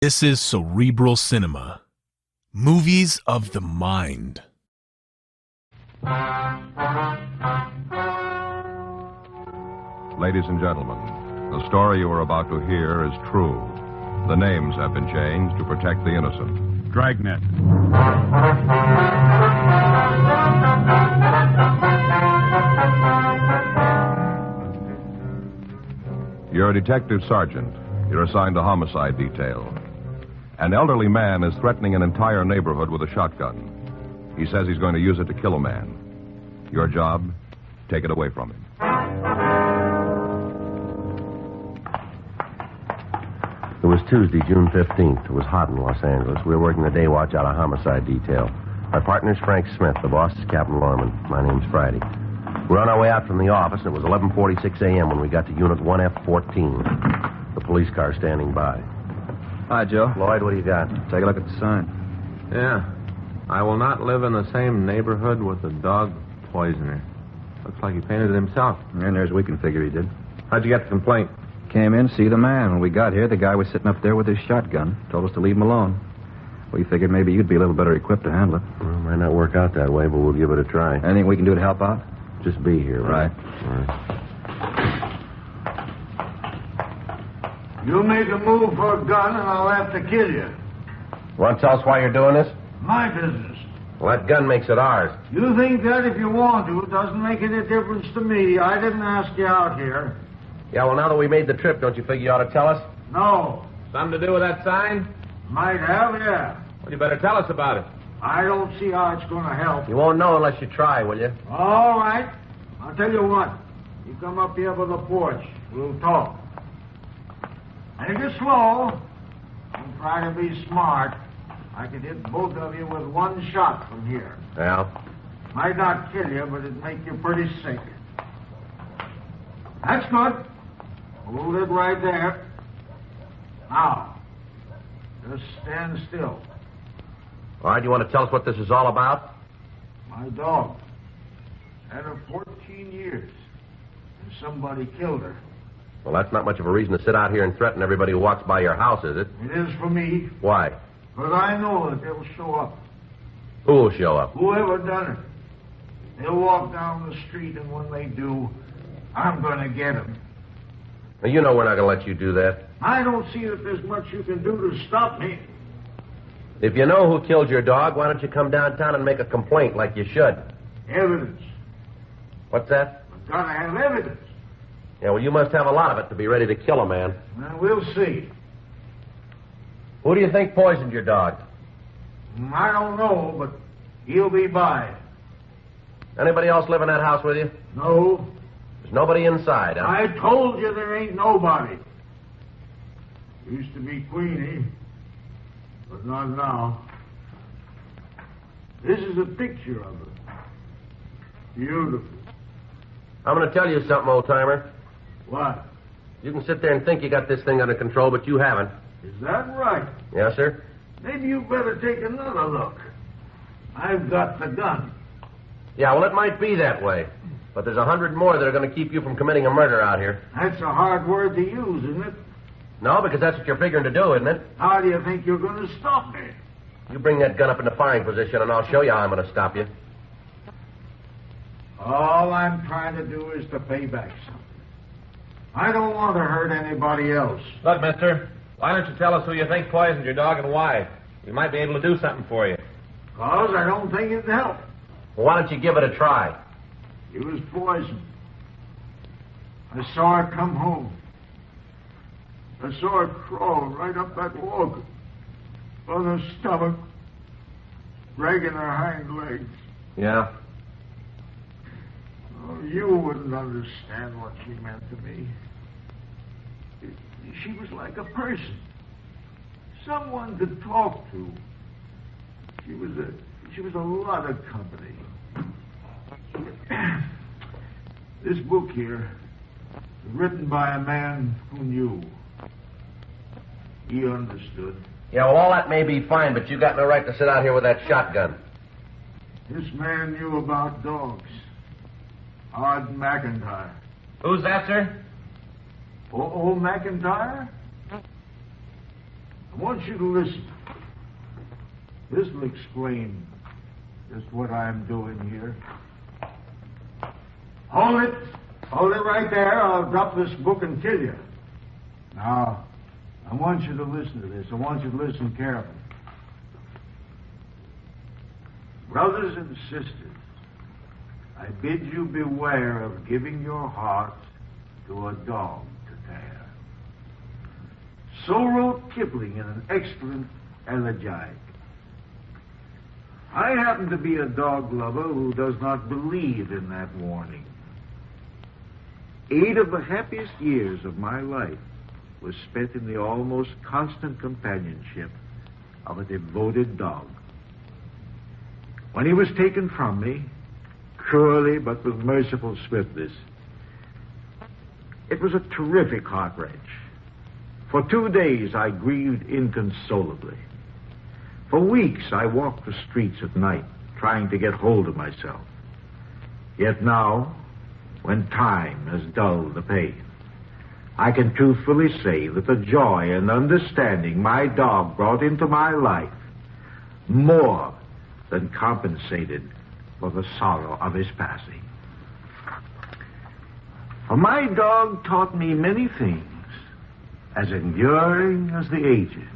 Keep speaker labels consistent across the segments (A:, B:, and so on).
A: This is Cerebral Cinema. Movies of the mind.
B: Ladies and gentlemen, the story you are about to hear is true. The names have been changed to protect the innocent.
C: Dragnet.
B: You're a detective sergeant. You're assigned to homicide detail. An elderly man is threatening an entire neighborhood with a shotgun. He says he's going to use it to kill a man. Your job, take it away from him.
D: It was Tuesday, June 15th. It was hot in Los Angeles. We were working the day watch out of homicide detail. My partner's Frank Smith. The boss is Captain Lorman. My name's Friday. We were on our way out from the office, and it was 11:46 a.m. when we got to Unit 1F14. The police car standing by.
E: Hi, Joe.
D: Lloyd, what do you got?
E: Take a look at the sign.
F: Yeah. I will not live in the same neighborhood with a dog poisoner. Looks like he painted it himself.
E: And there's we can figure he did.
F: How'd you get the complaint?
E: Came in, see the man. When we got here, the guy was sitting up there with his shotgun. Told us to leave him alone. We figured maybe you'd be a little better equipped to handle it.
D: Well, it might not work out that way, but we'll give it a try.
E: Anything we can do to help out?
D: Just be here, right?
G: You make a move for a gun, and I'll have to kill you.
D: Want to tell us why you're doing this?
G: My business.
D: Well, that gun makes it ours.
G: You think that if you want to, it doesn't make any difference to me. I didn't ask you out here.
D: Yeah, well, now that we made the trip, don't you figure you ought to tell us?
G: No.
F: Something to do with that sign?
G: Might have, yeah.
F: Well, you better tell us about it.
G: I don't see how it's going to help.
D: You won't know unless you try, will you?
G: All right. I'll tell you what. You come up here by the porch. We'll talk. Take it slow. Don't try to be smart. I could hit both of you with one shot from here.
D: Yeah.
G: Might not kill you, but it'd make you pretty sick. That's good. Hold it right there. Now, just stand still.
D: All right, you want to tell us what this is all about?
G: My dog. Had her 14 years. And somebody killed her.
D: Well, that's not much of a reason to sit out here and threaten everybody who walks by your house, is it?
G: It is for me.
D: Why?
G: But I know that they'll show up.
D: Who will show up?
G: Whoever done it. They'll walk down the street, and when they do, I'm going to get them.
D: Well, you know we're not going to let you do that.
G: I don't see that there's much you can do to stop me.
D: If you know who killed your dog, why don't you come downtown and make a complaint like you should?
G: Evidence.
D: What's that?
G: I've got to have evidence.
D: Yeah, well, you must have a lot of it to be ready to kill a man.
G: Well, we'll see.
D: Who do you think poisoned your dog?
G: I don't know, but he'll be by.
D: Anybody else live in that house with you?
G: No.
D: There's nobody inside, huh?
G: I told you there ain't nobody. Used to be Queenie, but not now. This is a picture of her. Beautiful.
D: I'm going to tell you something, old-timer.
G: What?
D: You can sit there and think you got this thing under control, but you haven't.
G: Is that right?
D: Yes, sir?
G: Maybe you better take another look. I've got the gun.
D: Yeah, well, it might be that way. But there's 100 more that are going to keep you from committing a murder out here.
G: That's a hard word to use, isn't it?
D: No, because that's what you're figuring to do, isn't it?
G: How do you think you're going to stop me?
D: You bring that gun up into firing position, and I'll show you how I'm going to stop you.
G: All I'm trying to do is to pay back something. I don't want to hurt anybody else.
F: Look, mister, why don't you tell us who you think poisoned your dog and why? We might be able to do something for you.
G: Because I don't think it'd help.
D: Well, why don't you give it a try?
G: He was poisoned. I saw her come home. I saw her crawl right up that walk on her stomach, dragging her hind legs.
D: Yeah?
G: Oh, you wouldn't understand what she meant to me. She was like a person. Someone to talk to. She was a lot of company. This book here was written by a man who knew. He understood.
D: Yeah, well, all that may be fine, but you got no right to sit out here with that shotgun.
G: This man knew about dogs. Ard McIntyre.
F: Who's that, sir?
G: Old McIntyre? want you to listen. This will explain just what I'm doing here. Hold it. Hold it right there. I'll drop this book and kill you. Now, I want you to listen to this. I want you to listen carefully. Brothers and sisters, I bid you beware of giving your heart to a dog to tear. So wrote Kipling in an excellent elegiac. I happen to be a dog lover who does not believe in that warning. 8 of the happiest years of my life was spent in the almost constant companionship of a devoted dog. When he was taken from me, cruelly but with merciful swiftness, it was a terrific heart-wrench. For 2 days I grieved inconsolably. For weeks I walked the streets at night, trying to get hold of myself. Yet now, when time has dulled the pain, I can truthfully say that the joy and understanding my dog brought into my life more than compensated for the sorrow of his passing. For my dog taught me many things as enduring as the ages.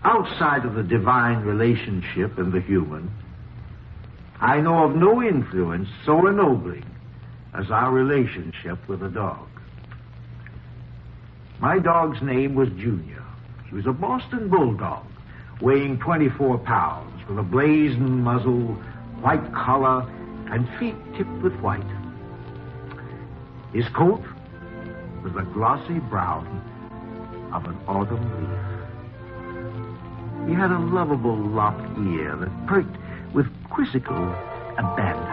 G: Outside of the divine relationship and the human, I know of no influence so ennobling as our relationship with a dog. My dog's name was Junior. He was a Boston Bulldog, weighing 24 pounds, with a blazing muzzle, white collar, and feet tipped with white. His coat was the glossy brown of an autumn leaf. He had a lovable lopped ear that perked with quizzical abandon.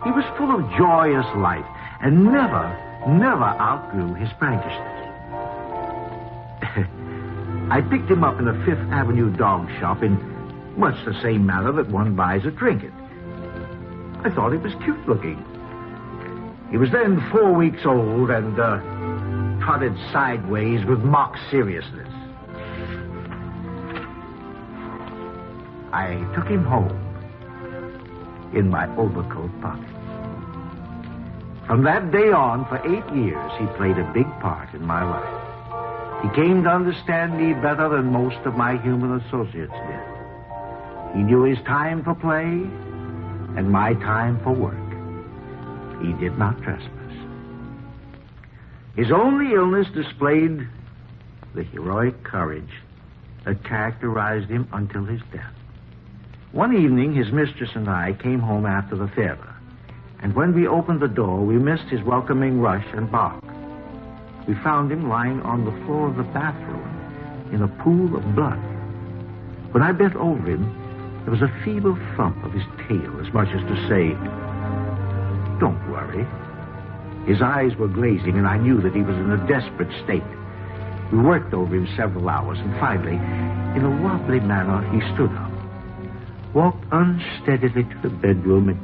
G: He was full of joyous life and never outgrew his prankishness. I picked him up in a Fifth Avenue dog shop in much the same manner that one buys a trinket. I thought he was cute looking. He was then 4 weeks old and trotted sideways with mock seriousness. I took him home in my overcoat pocket. From that day on, for 8 years, he played a big part in my life. He came to understand me better than most of my human associates did. He knew his time for play and my time for work. He did not trespass. His only illness displayed the heroic courage that characterized him until his death. One evening, his mistress and I came home after the theater, and when we opened the door, we missed his welcoming rush and bark. We found him lying on the floor of the bathroom in a pool of blood. When I bent over him, there was a feeble thump of his tail, as much as to say, "Don't worry." His eyes were glazing, and I knew that he was in a desperate state. We worked over him several hours, and finally, in a wobbly manner, he stood up, walked unsteadily to the bedroom, and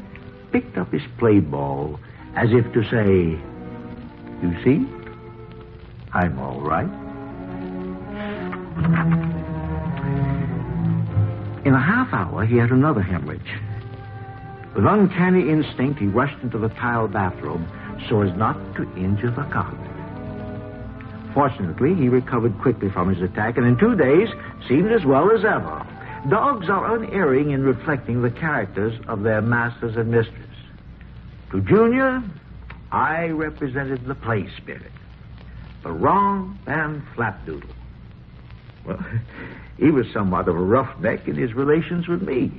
G: picked up his play ball, as if to say, "You see, I'm all right." In a half hour, he had another hemorrhage. With uncanny instinct, he rushed into the tile bathroom so as not to injure the carpet. Fortunately, he recovered quickly from his attack, and in 2 days seemed as well as ever. Dogs are unerring in reflecting the characters of their masters and mistress. To Junior, I represented the play spirit, the romp and flapdoodle. Well, he was somewhat of a roughneck in his relations with me.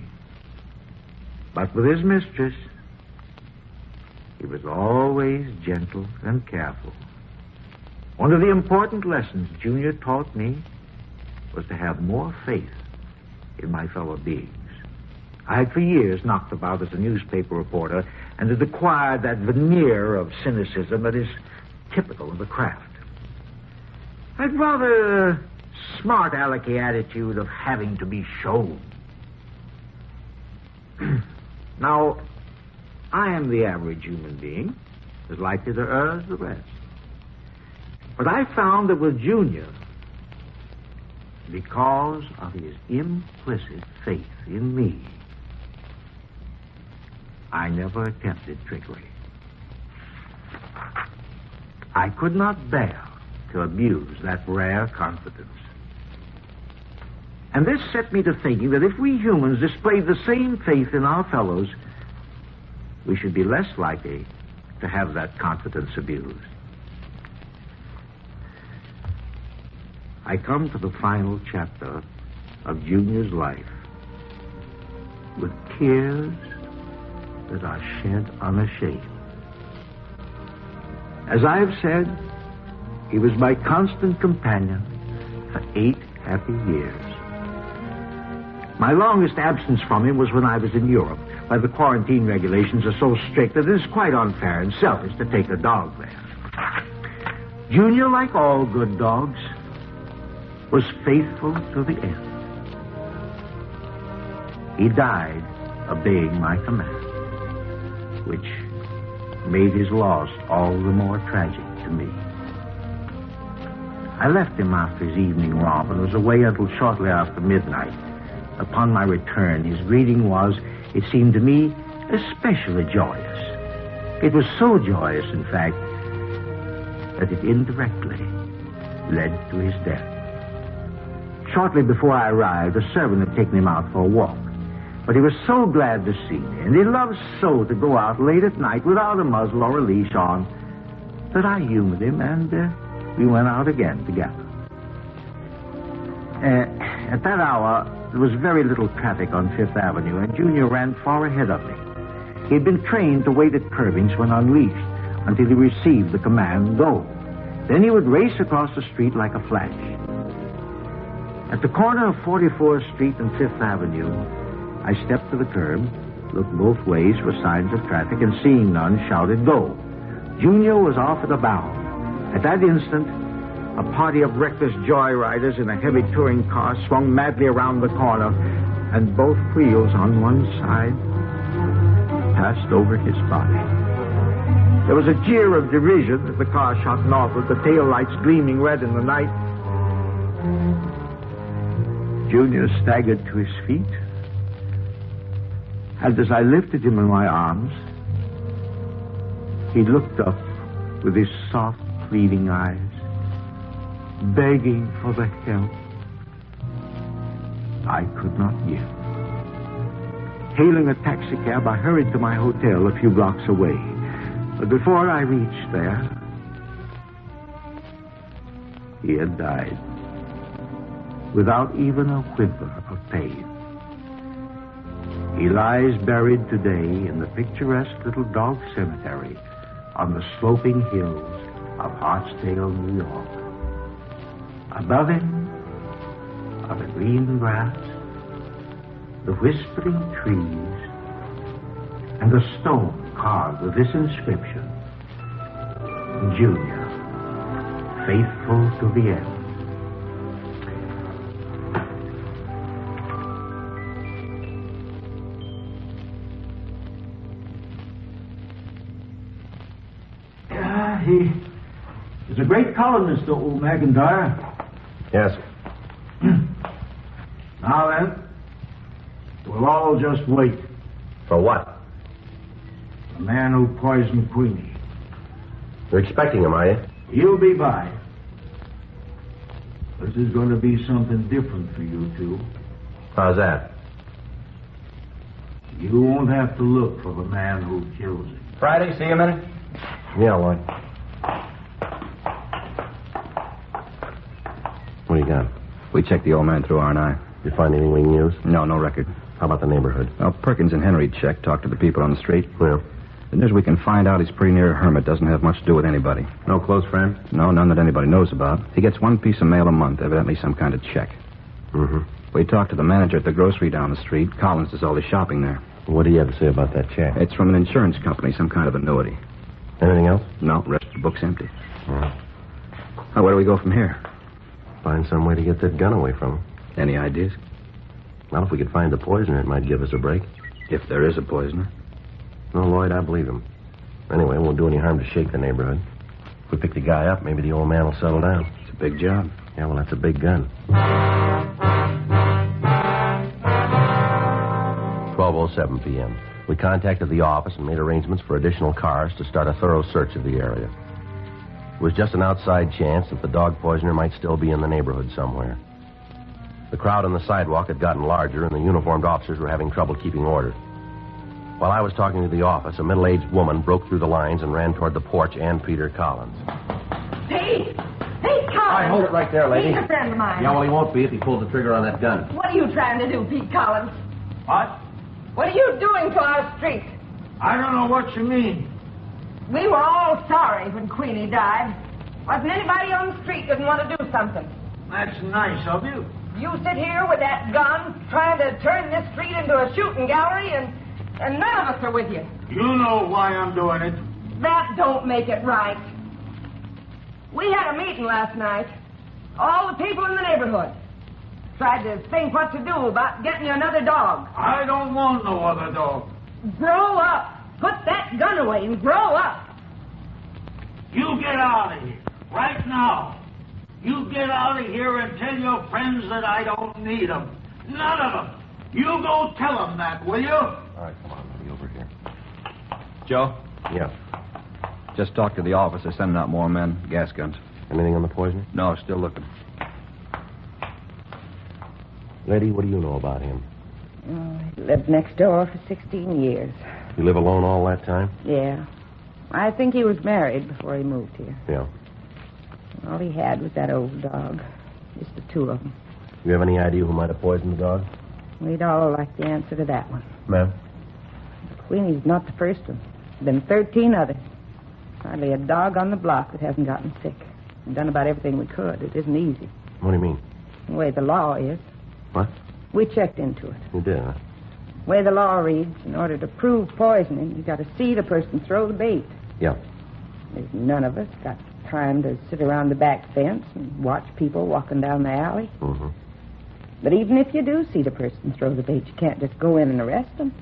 G: But with his mistress, he was always gentle and careful. One of the important lessons Junior taught me was to have more faith in my fellow beings. I had for years knocked about as a newspaper reporter and had acquired that veneer of cynicism that is typical of the craft. I'd rather a smart alecky attitude of having to be shown. Now, I am the average human being, as likely to err as the rest. But I found that with Junior,
C: because of his implicit faith in me, I never attempted trickery. I could not bear to abuse that rare confidence. And this set me to thinking that if we humans displayed the same faith in our fellows, we should be less likely to have that confidence abused. I come to the final chapter of Junior's life with tears that are shed unashamed. As I have said, he was my constant companion for 8 happy years. My longest absence from him was when I was in Europe, where the quarantine regulations are so strict that it is quite unfair and selfish to take a dog there. Junior, like all good dogs, was faithful to the end. He died obeying my command, which made his loss all the more tragic to me. I left him after his evening romp and was away until shortly after midnight. Upon my return, his greeting was, it seemed to me, especially joyous. It was so joyous, in fact, that it indirectly led to his death. Shortly before I arrived, a servant had taken him out for a walk. But he was so glad to see me, and he loved so to go out late at night without a muzzle or a leash on, that I humored him, and we went out again together. At that hour, there was very little traffic on Fifth Avenue, and Junior ran far ahead of me. He had been trained to wait at curbings when unleashed until he received the command, go. Then he would race across the street like a flash. At the corner of 44th Street and Fifth Avenue, I stepped to the curb, looked both ways for signs of traffic, and seeing none, shouted, go. Junior was off at a bound. At that instant, a party of reckless joyriders in a heavy touring car swung madly around the corner, and both wheels on one side passed over his body. There was a jeer of derision as the car shot northward, the taillights gleaming red in the night. Junior staggered to his feet, and as I lifted him in my arms, he looked up with his soft, pleading eyes, begging for the help I could not give. Hailing a taxicab, I hurried to my hotel a few blocks away. But before I reached there, he had died without even a whimper of pain. He lies buried today in the picturesque little dog cemetery on the sloping hills of Hartsdale, New York. Above him are the green grass, the whispering trees, and the stone carved with this inscription, Junior, faithful to the end. He's a great columnist, old McIntyre.
D: Yes.
C: Now then, we'll all just wait.
D: For what?
C: The man who poisoned Queenie.
D: You're expecting him, are you?
C: He'll be by. This is going to be something different for you two.
D: How's that?
C: You won't have to look for the man who kills him.
E: Friday, see you a minute?
D: Yeah, Lloyd. What do you got?
E: We checked the old man through R&I.
D: You find anything we can use?
E: No record.
D: How about the neighborhood?
E: Well, Perkins and Henry checked, talked to the people on the street.
D: Well,
E: The news we can find out he's pretty near a hermit. Doesn't have much to do with anybody.
F: No close friends?
E: No, none that anybody knows about. He gets one piece of mail a month, evidently some kind of check.
D: Mm-hmm.
E: We talked to the manager at the grocery down the street. Collins does all his shopping there.
D: What do you have to say about that check?
E: It's from an insurance company, some kind of annuity.
D: Anything else?
E: No, rest of the book's empty.
D: Well,
E: Now, where do we go from here?
D: find some way to get that gun away from him.
E: Any ideas?
D: Well, if we could find the poisoner, it might give us a break.
E: If there is a poisoner.
D: No, Lloyd, I believe him. Anyway, it won't do any harm to shake the neighborhood. If we pick the guy up, maybe the old man will settle down.
E: It's a big job.
D: Yeah, well, that's a big gun. 12:07 p.m. We contacted the office and made arrangements for additional cars to start a thorough search of the area. It was just an outside chance that the dog poisoner might still be in the neighborhood somewhere. The crowd on the sidewalk had gotten larger, and the uniformed officers were having trouble keeping order. While I was talking to the office, a middle-aged woman broke through the lines and ran toward the porch and Peter Collins.
H: Pete! Pete Collins!
D: All right, hold it right there, lady.
H: He's a friend of mine.
D: Yeah, well, he won't be if he pulls the trigger on that gun.
H: What are you trying to do, Pete Collins?
G: What?
H: What are you doing to our street?
G: I don't know what you mean.
H: We were all sorry when Queenie died. Wasn't anybody on the street didn't want to do something.
G: That's nice of you.
H: You sit here with that gun trying to turn this street into a shooting gallery and none of us are with you.
G: You know why I'm doing it.
H: That don't make it right. We had a meeting last night. All the people in the neighborhood. Tried to think what to do about getting you another dog.
G: I don't want no other dog.
H: Grow up. Put that gun away and grow up.
G: You get out of here. Right now. You get out of here and tell your friends that I don't need them. None of them. You go tell them that, will you?
D: All right, come on. Be over here.
E: Joe?
D: Yeah.
E: Just talked to the office. They're sending out more men, gas guns.
D: Anything on the poisoner?
E: No, still looking.
D: Lady, what do you know about him?
I: He lived next door for 16 years.
D: You live alone all that time?
I: Yeah. I think he was married before he moved here.
D: Yeah.
I: All he had was that old dog. Just the two of them.
D: You have any idea who might have poisoned the dog?
I: We'd all like the answer to that one.
D: Ma'am?
I: Queenie's not the first one. There's been 13 others. Hardly a dog on the block that hasn't gotten sick. We've done about everything we could. It isn't easy.
D: What do you mean?
I: The way the law is.
D: What?
I: We checked into it.
D: You did, huh?
I: The way the law reads, in order to prove poisoning, you got to see the person throw the bait.
D: Yeah.
I: There's none of us got time to sit around the back fence and watch people walking down the alley.
D: Mm-hmm.
I: But even if you do see the person throw the bait, you can't just go in and arrest them.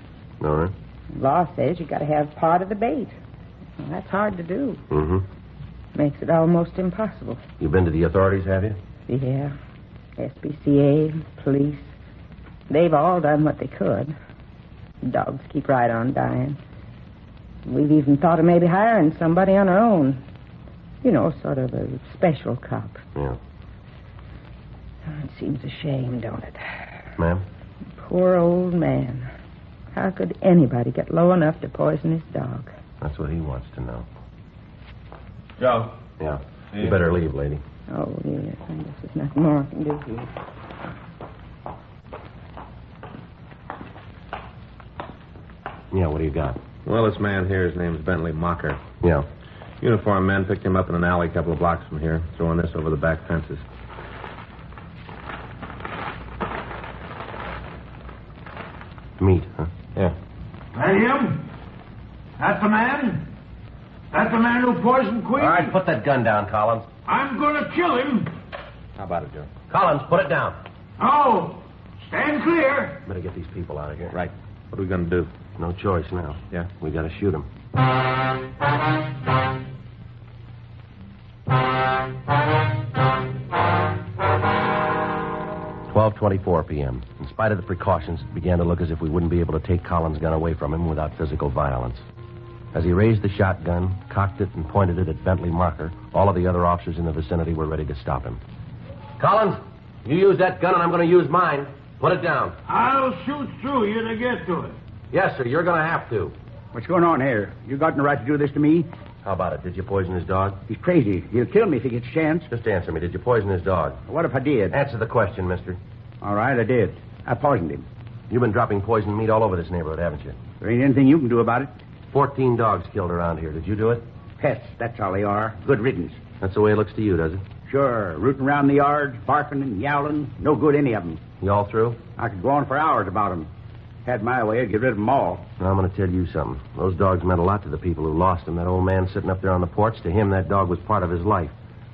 D: All right.
I: The law says you got to have part of the bait. Well, that's hard to do.
D: Mm-hmm.
I: Makes it almost impossible.
D: You been to the authorities, have you?
I: Yeah. SPCA, police. They've all done what they could. Dogs keep right on dying. We've even thought of maybe hiring somebody on our own. You know, sort of a special cop.
D: Yeah.
I: Oh, it seems a shame, don't it?
D: Ma'am?
I: Poor old man. How could anybody get low enough to poison his dog?
D: That's what he wants to know.
F: Joe.
D: Yeah. You better leave, lady.
I: Oh, yes. I guess there's nothing more I can do here.
D: Yeah, what do you got?
F: Well, this man here, his name's Bentley Mocker.
D: Yeah.
F: Uniformed men picked him up in an alley a couple of blocks from here, throwing this over the back fences.
D: Meat, huh?
F: Yeah.
G: That him? That the man? That the man who poisoned Queen?
D: All right, put that gun down, Collins.
G: I'm going to kill him.
F: How about it, Joe?
D: Collins, put it down.
G: No. Stand clear.
D: Better get these people out of here.
F: Right. What are we going to do?
D: No choice now.
F: Yeah.
D: We got to shoot him. 12:24 p.m. In spite of the precautions, it began to look as if we wouldn't be able to take Collins' gun away from him without physical violence. As he raised the shotgun, cocked it, and pointed it at Bentley Marker, all of the other officers in the vicinity were ready to stop him. Collins, you use that gun and I'm going to use mine. Put it down.
G: I'll shoot through you to get to it.
D: Yes, sir, you're going to have to.
J: What's going on here? You got no right to do this to me?
D: How about it? Did you poison his dog?
J: He's crazy. He'll kill me if he gets a chance.
D: Just answer me. Did you poison his dog?
J: What if I did?
D: Answer the question, mister.
J: All right, I did. I poisoned him.
D: You've been dropping poisoned meat all over this neighborhood, haven't you?
J: There ain't anything you can do about it.
D: 14 dogs killed around here. Did you do it?
J: Pests, that's all they are. Good riddance.
D: That's the way it looks to you, does it?
J: Sure, rooting around the yard, barking and yowling. No good, any of them.
D: You all through?
J: I could go on for hours about them. Had my way, I'd get rid of them all.
D: Now, I'm going to tell you something. Those dogs meant a lot to the people who lost them. That old man sitting up there on the porch, to him, that dog was part of his life.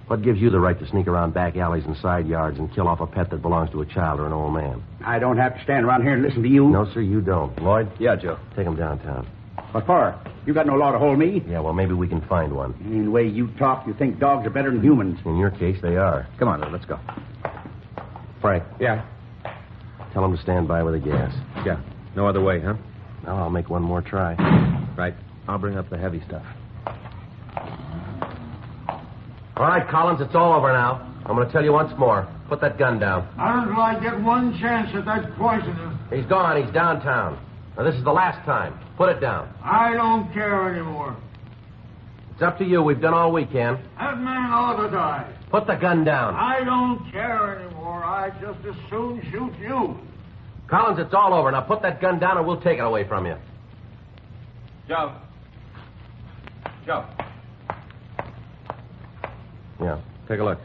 D: What gives you the right to sneak around back alleys and side yards and kill off a pet that belongs to a child or an old man?
J: I don't have to stand around here and listen to you.
D: No, sir, you don't. Lloyd?
E: Yeah, Joe.
D: Take him downtown.
J: What for? You got no law to hold me.
D: Yeah, well, maybe we can find one.
J: In the way you talk, you think dogs are better than humans.
D: In your case, they are.
E: Come on, let's go.
D: Frank,
F: Yeah.
D: tell him to stand by with the gas.
F: Yeah. No other way, huh?
D: Now I'll make one more try.
F: Right. I'll bring up the heavy stuff.
D: All right, Collins, it's all over now. I'm going to tell you once more. Put that gun down.
G: Not until I get one chance at that poisoner.
D: He's gone. He's downtown. Now, this is the last time. Put it down.
G: I don't care anymore.
D: It's up to you. We've done all we can.
G: That man ought to die.
D: Put the gun down.
G: I don't care anymore. I just as soon shoot you.
D: Collins, it's all over. Now put that gun down and we'll take it away from you.
F: Joe. Joe.
D: Yeah, take a look.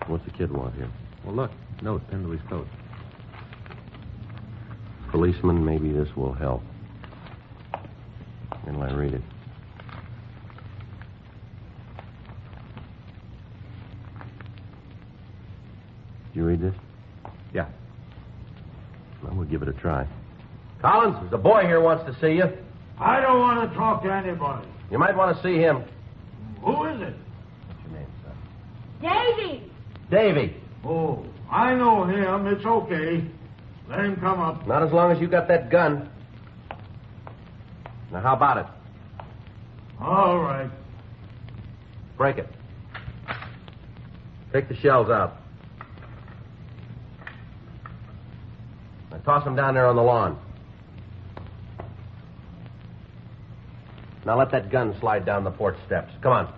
D: What's the kid want here?
F: Well, look. Note pinned to his coat.
D: Policeman, maybe this will help. And I read it. You read this?
F: Yeah.
D: Well, we'll give it a try. Collins, there's a boy here wants to see you.
G: I don't want to talk to anybody.
D: You might want to see him.
G: Who is it?
D: What's your name, son?
I: Davy!
D: Davy.
G: Oh, I know him. It's okay. Let him come up.
D: Not as long as you got that gun. Now, how about it?
G: All right.
D: Break it. Take the shells out. Now, toss them down there on the lawn. Now, let that gun slide down the porch steps. Come on.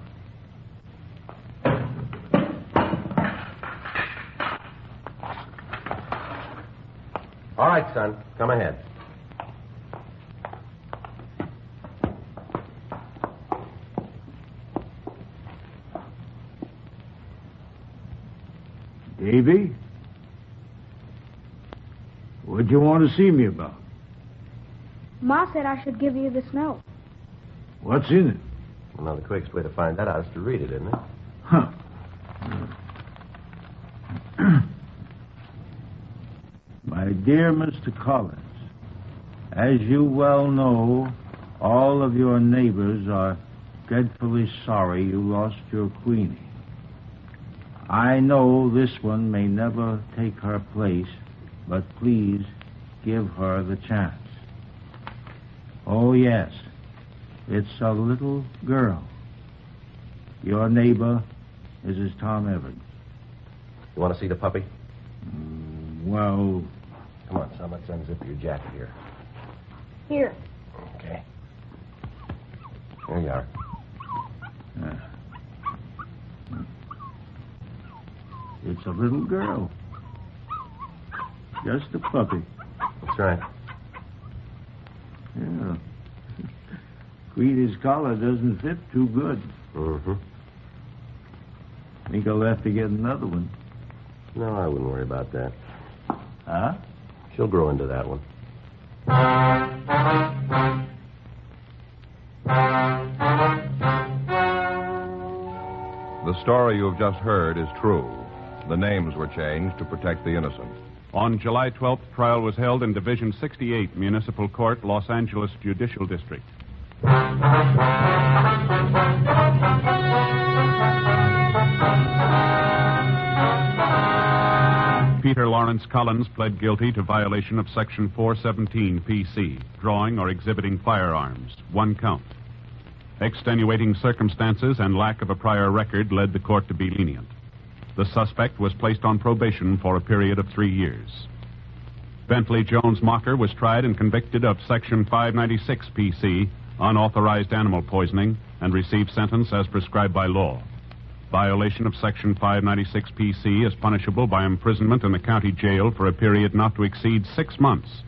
D: All right, son. Come ahead.
G: Davy? What'd you want to see me about?
K: Ma said I should give you this note.
G: What's in it?
D: Well, now, the quickest way to find that out is to read it, isn't it?
G: Huh. My dear Mr. Collins, as you well know, all of your neighbors are dreadfully sorry you lost your Queenie. I know this one may never take her place, but please give her the chance. Oh, yes, it's a little girl. Your neighbor, Mrs. Tom Evans.
D: You want to see the puppy?
G: Well,
D: Come on, son. Let's unzip your jacket here.
K: Here.
D: Okay. There you are.
G: It's a little girl. Just a puppy.
D: That's right.
G: Yeah. Queenie's collar doesn't fit too good.
D: Mm-hmm.
G: Think I'll have to get another one.
D: No, I wouldn't worry about that.
G: Huh?
D: She'll grow into that one.
B: The story you have just heard is true. The names were changed to protect the innocent.
L: On July 12th, trial was held in Division 68, Municipal Court, Los Angeles Judicial District. Peter Lawrence Collins pled guilty to violation of Section 417 PC, drawing or exhibiting firearms, 1 count. Extenuating circumstances and lack of a prior record led the court to be lenient. The suspect was placed on probation for a period of 3 years. Bentley Jones Mocker was tried and convicted of Section 596 PC, unauthorized animal poisoning, and received sentence as prescribed by law. Violation of Section 596 PC is punishable by imprisonment in the county jail for a period not to exceed 6 months,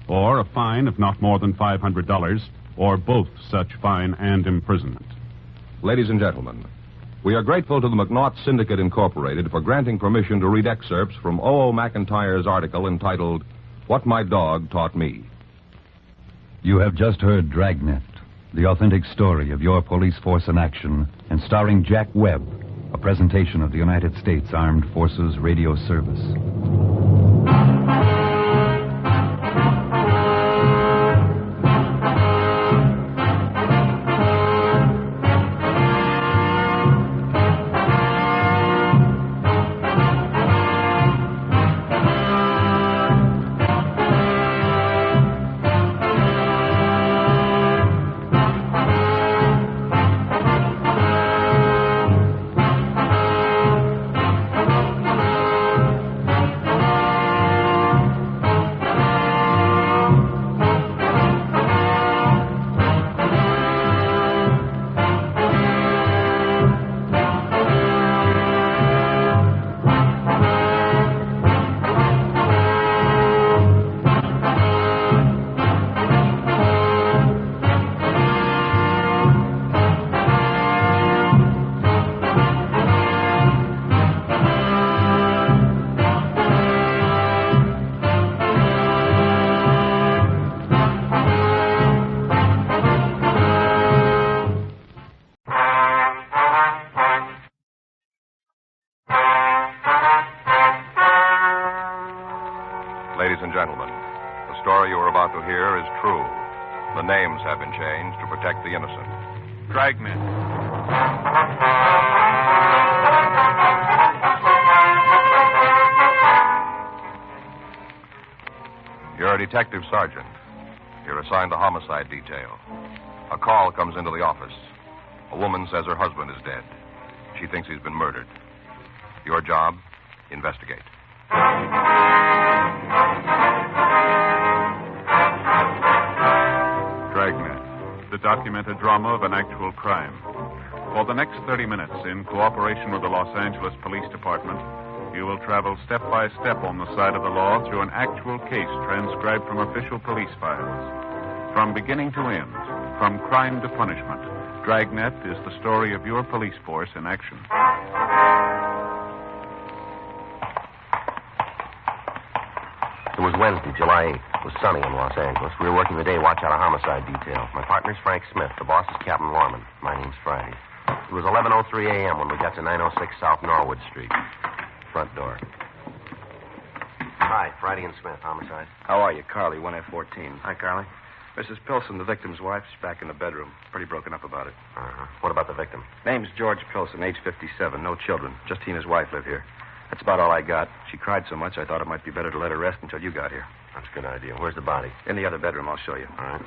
L: or a fine of not more than $500, or both such fine and imprisonment.
B: Ladies and gentlemen, we are grateful to the McNaught Syndicate Incorporated for granting permission to read excerpts from O.O. McIntyre's article entitled, What My Dog Taught Me.
M: You have just heard Dragnet, the authentic story of your police force in action, and starring Jack Webb, a presentation of the United States Armed Forces Radio Service.
B: Ladies and gentlemen, the story you are about to hear is true. The names have been changed to protect the innocent.
L: Dragnet.
B: You're a detective sergeant. You're assigned to homicide detail. A call comes into the office. A woman says her husband is dead. She thinks he's been murdered. Your job? Investigate.
L: Dragnet, the documented drama of an actual crime. For the next 30 minutes, in cooperation with the Los Angeles Police Department, you will travel step by step on the side of the law through an actual case transcribed from official police files. From beginning to end, from crime to punishment, Dragnet is the story of your police force in action.
D: It was Wednesday, July 8th. It was sunny in Los Angeles. We were working the day watch out of homicide detail. My partner's Frank Smith. The boss is Captain Lorman. My name's Friday. It was 11:03 a.m. when we got to 906 South Norwood Street. Front door. Hi, Friday and Smith, homicide.
E: How are you? Carly, 1F14.
D: Hi, Carly.
E: Mrs. Pilson, the victim's wife, is back in the bedroom. Pretty broken up about it.
D: Uh-huh. What about the victim?
E: Name's George Pilson, age 57. No children. Just he and his wife live here. That's about all I got. She cried so much I thought it might be better to let her rest until you got here.
D: That's a good idea. Where's the body?
E: In the other bedroom. I'll show you.
D: All right.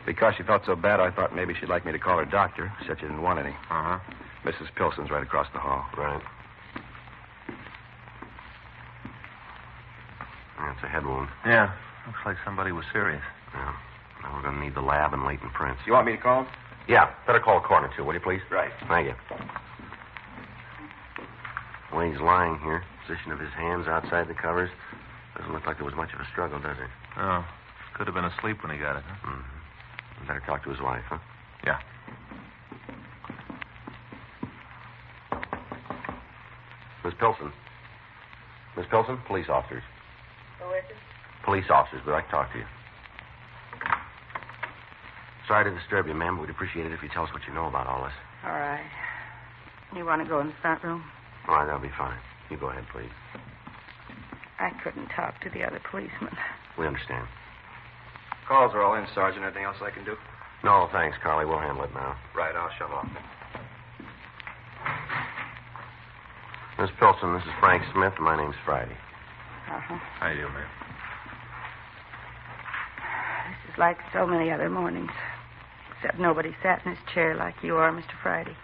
E: Because she felt so bad, I thought maybe she'd like me to call her doctor. Said she didn't want any.
D: Uh-huh.
E: Mrs. Pilson's right across the hall.
D: Right. That's a head wound.
F: Yeah. Looks like somebody was serious.
D: Yeah. Now we're going to need the lab and latent prints.
E: You want me to call him?
D: Yeah. Better call a coroner, too, will you, please?
E: Right.
D: Thank you. The way he's lying here, position of his hands outside the covers, doesn't look like there was much of a struggle, does it?
F: Oh. Could have been asleep when he got it, huh?
D: Mm-hmm. Better talk to his wife, huh?
F: Yeah.
D: Miss Pilson. Miss Pilson, police officers.
I: Who is it?
D: Police officers, we'd like to talk to you. Sorry to disturb you, ma'am, but we'd appreciate it if you tell us what you know about all this.
I: All right. You want to go in the front room?
D: All right, that'll be fine. You go ahead, please.
I: I couldn't talk to the other policeman.
D: We understand.
E: Calls are all in, Sergeant. Anything else I can do?
D: No, thanks, Carly. We'll handle it now.
E: Right, I'll shove off.
D: Miss Pilson, this is Frank Smith, and my name's Friday.
I: Uh-huh.
F: How you doing, ma'am?
I: This is like so many other mornings. Except nobody sat in his chair like you are, Mr. Friday.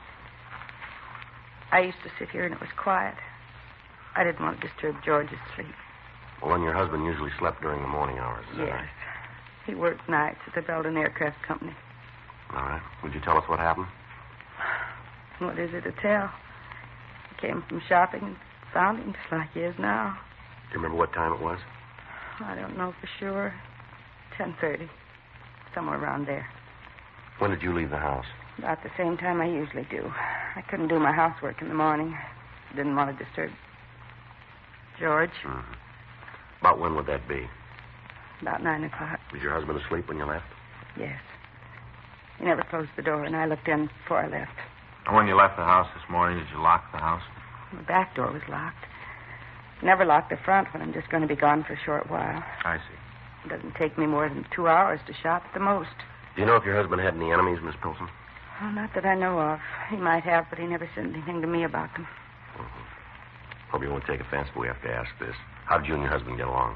I: I used to sit here and it was quiet. I didn't want to disturb George's sleep.
D: Well, then your husband usually slept during the morning hours, is that
I: Yes.
D: right?
I: He worked nights at the Belden Aircraft Company.
D: All right. Would you tell us what happened?
I: What is it to tell? He came from shopping and found him just like he is now.
D: Do you remember what time it was?
I: I don't know for sure. 10:30. Somewhere around there.
D: When did you leave the house?
I: About the same time I usually do. I couldn't do my housework in the morning. I didn't want to disturb George.
D: Mm-hmm. About when would that be?
I: About 9 o'clock.
D: Was your husband asleep when you left?
I: Yes. He never closed the door, and I looked in before I left.
F: And when you left the house this morning, did you lock the house?
I: The back door was locked. Never lock the front when I'm just going to be gone for a short while.
F: I see.
I: It doesn't take me more than 2 hours to shop at the most.
D: Do you know if your husband had any enemies, Miss Pilson?
I: Oh, not that I know of. He might have, but he never said anything to me about them.
D: Mm-hmm. Hope you won't take offense, but we have to ask this. How did you and your husband get along?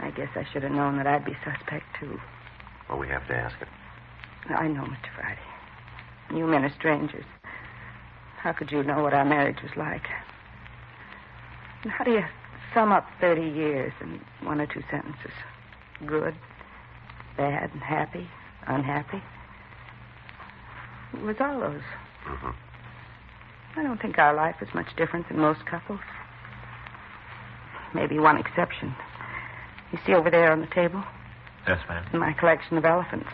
I: I guess I should have known that I'd be suspect, too.
D: Well, we have to ask it.
I: I know, Mr. Friday. You men are strangers. How could you know what our marriage was like? And how do you sum up 30 years in one or two sentences? Good, bad, happy, unhappy. It was all those.
D: Mm-hmm.
I: I don't think our life is much different than most couples. Maybe one exception. You see over there on the table?
F: Yes, ma'am.
I: My collection of elephants.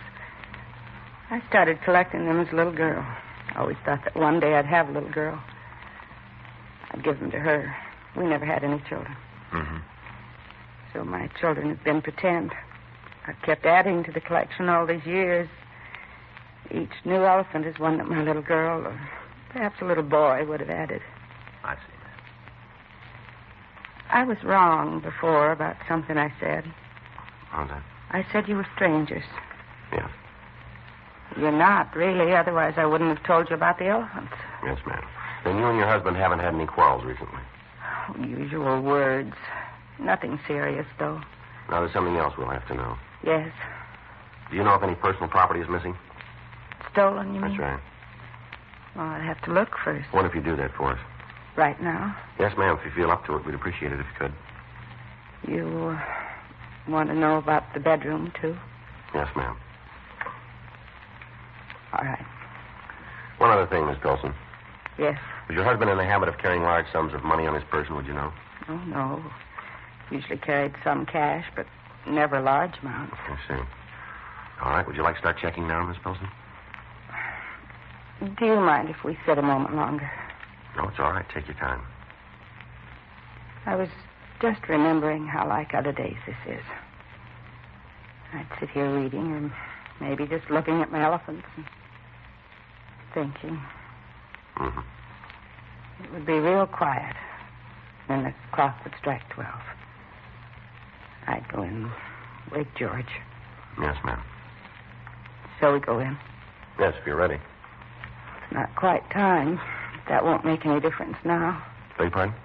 I: I started collecting them as a little girl. I always thought that one day I'd have a little girl. I'd give them to her. We never had any children.
F: Mm-hmm.
I: So my children have been pretend. I've kept adding to the collection all these years. Each new elephant is one that my little girl, or perhaps a little boy, would have added.
F: I see.
I: I was wrong before about something I said.
D: How's that?
I: I said you were strangers.
D: Yes.
I: You're not, really. Otherwise, I wouldn't have told you about the elephants.
D: Yes, ma'am. Then you and your husband haven't had any quarrels recently.
I: Oh, usual words. Nothing serious, though.
D: Now, there's something else we'll have to know.
I: Yes.
D: Do you know if any personal property is missing?
I: Stolen, you mean?
D: That's right.
I: Well, I'd have to look first.
D: What if you do that for us?
I: Right now?
D: Yes, ma'am. If you feel up to it, we'd appreciate it if you could.
I: You want to know about the bedroom, too?
D: Yes, ma'am.
I: All right.
D: One other thing, Miss Pilson.
I: Yes.
D: Was your husband in the habit of carrying large sums of money on his person, would you know?
I: Oh, no. Usually carried some cash, but never large amounts.
D: I see. All right. Would you like to start checking now, Miss Pilson?
I: Do you mind if we sit a moment longer?
D: No, it's all right. Take your time.
I: I was just remembering how like other days this is. I'd sit here reading or maybe just looking at my elephants and thinking.
D: Mm-hmm.
I: It would be real quiet. Then the clock would strike 12. I'd go in and wake George.
D: Yes, ma'am.
I: So we go in.
D: Yes, if you're ready.
I: It's not quite time. That won't make any difference now.
D: Beg your pardon?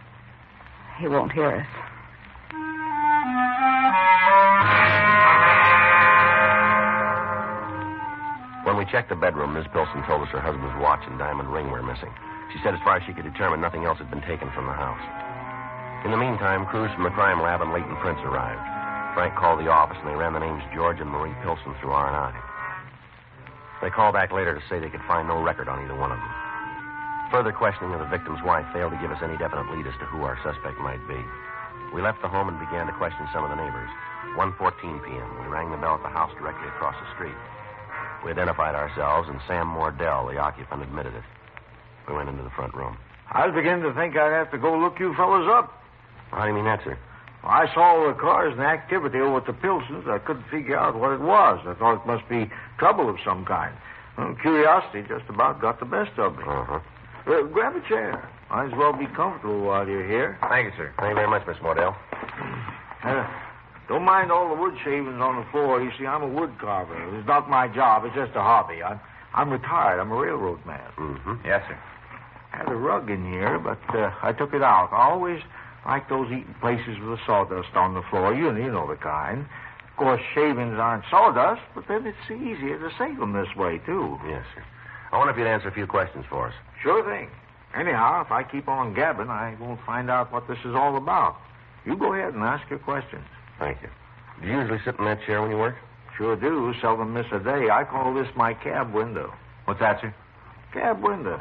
I: He won't hear us.
D: When we checked the bedroom, Miss Pilson told us her husband's watch and diamond ring were missing. She said as far as she could determine, nothing else had been taken from the house. In the meantime, crews from the crime lab and Leighton Prince arrived. Frank called the office, and they ran the names George and Marie Pilson through R&I. They called back later to say they could find no record on either one of them. Further questioning of the victim's wife failed to give us any definite lead as to who our suspect might be. We left the home and began to question some of the neighbors. 1:14 p.m., we rang the bell at the house directly across the street. We identified ourselves, and Sam Mordell, the occupant, admitted it. We went into the front room.
G: I was beginning to think I'd have to go look you fellas up.
D: How do you mean that, sir?
G: I saw all the cars and activity over at the Pilsons. I couldn't figure out what it was. I thought it must be trouble of some kind. Well, curiosity just about got the best of me.
D: Uh-huh.
G: Grab a chair. Might as well be comfortable while you're here.
D: Thank you, sir. Thank you very much, Miss Mordell.
G: Don't mind all the wood shavings on the floor. You see, I'm a wood carver. It's not my job. It's just a hobby. I'm retired. I'm a railroad man.
D: Mm-hmm. Yes, sir.
G: I had a rug in here, but I took it out. I always like those eating places with the sawdust on the floor. You know the kind. Of course, shavings aren't sawdust, but then it's easier to save them this way, too.
D: Yes, sir. I wonder if you'd answer a few questions for us.
G: Sure thing. Anyhow, if I keep on gabbing, I won't find out what this is all about. You go ahead and ask your questions.
D: Thank you. Do you usually sit in that chair when you work?
G: Sure do. Seldom miss a day. I call this my cab window.
D: What's that, sir?
G: Cab window.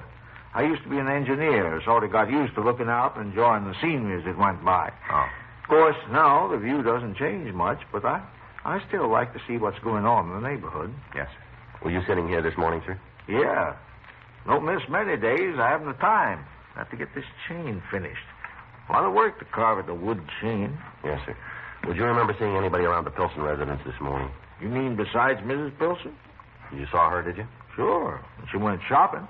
G: I used to be an engineer, sort of got used to looking out and enjoying the scenery as it went by.
D: Oh.
G: Of course, now the view doesn't change much, but I still like to see what's going on in the neighborhood.
D: Yes, sir. Were you sitting here this morning, sir?
G: Yeah. Don't miss many days. I haven't the time. I have to get this chain finished. A lot of work to carve at the wood chain.
D: Yes, sir. Would you remember seeing anybody around the Pilson residence this morning?
G: You mean besides Mrs. Pilson?
D: You saw her, did you?
G: Sure. She went shopping.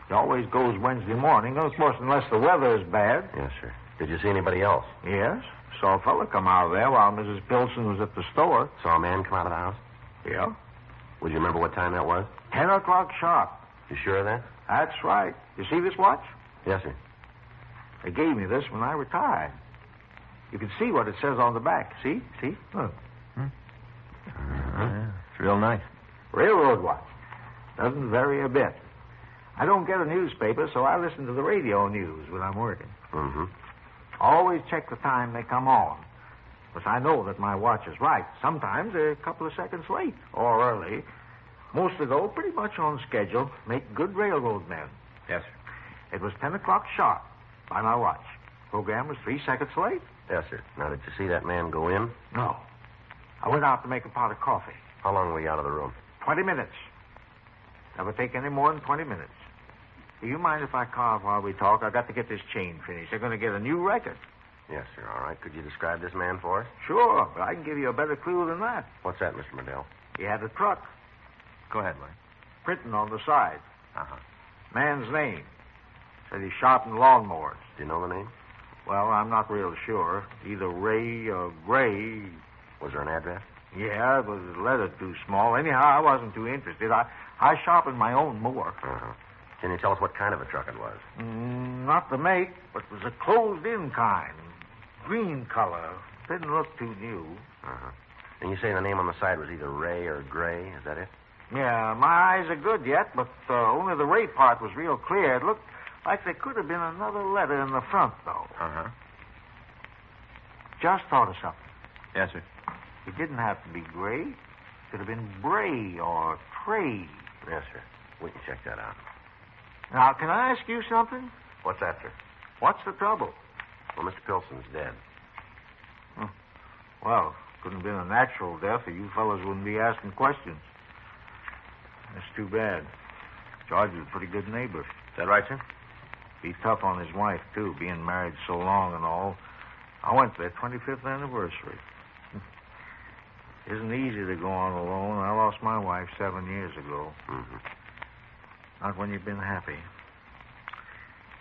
G: She always goes Wednesday morning, of course, unless the weather is bad.
D: Yes, sir. Did you see anybody else?
G: Yes. Saw a fella come out of there while Mrs. Pilson was at the store.
D: Saw a man come out of the house?
G: Yeah.
D: Would you remember what time that was?
G: 10 o'clock sharp.
D: You sure of that?
G: That's right. You see this watch?
D: Yes, sir.
G: They gave me this when I retired. You can see what it says on the back. See? Look.
D: It's real nice.
G: Railroad watch. Doesn't vary a bit. I don't get a newspaper, so I listen to the radio news when I'm working.
D: Mm-hmm.
G: Always check the time they come on. Because I know that my watch is right. Sometimes they're a couple of seconds late or early. Mostly, though, pretty much on schedule. Make good railroad men.
D: Yes, sir.
G: It was 10 o'clock sharp by my watch. Program was 3 seconds late.
D: Yes, sir. Now, did you see that man go in?
G: No. I went out to make a pot of coffee.
D: How long were you out of the room?
G: 20 minutes. Never take any more than 20 minutes. Do you mind if I carve while we talk? I've got to get this chain finished. They're going to get a new record.
D: Yes, sir. All right. Could you describe this man for us?
G: Sure, but I can give you a better clue than that.
D: What's that, Mr. Mordell?
G: He had a truck.
D: Go ahead, Lloyd.
G: Printing on the side.
D: Uh-huh.
G: Man's name. Said he sharpened lawnmowers.
D: Do you know the name?
C: Well, I'm not real sure. Either Ray or Gray.
D: Was there an address?
C: Yeah, it was a letter too small. Anyhow, I wasn't too interested. I sharpened my own more.
D: Uh-huh. Can you tell us what kind of a truck it was?
C: Not the make, but it was a closed-in kind. Green color. Didn't look too new.
D: Uh-huh. And you say the name on the side was either Ray or Gray. Is that it?
C: Yeah, my eyes are good yet, but only the Ray part was real clear. It looked like there could have been another letter in the front, though.
D: Uh-huh.
C: Just thought of something.
F: Yes, sir.
C: It didn't have to be Gray. It could have been Bray or Trey.
D: Yes, sir. We can check that out.
C: Now, can I ask you something?
D: What's that, sir?
C: What's the trouble?
D: Well, Mr. Pilson's dead.
C: Well, couldn't have been a natural death, or you fellows wouldn't be asking questions. That's too bad. George was a pretty good neighbor.
D: Is that right, sir?
C: Be tough on his wife, too, being married so long and all. I went to their 25th anniversary. Isn't easy to go on alone. I lost my wife 7 years ago.
D: Mm-hmm.
C: Not when you've been happy.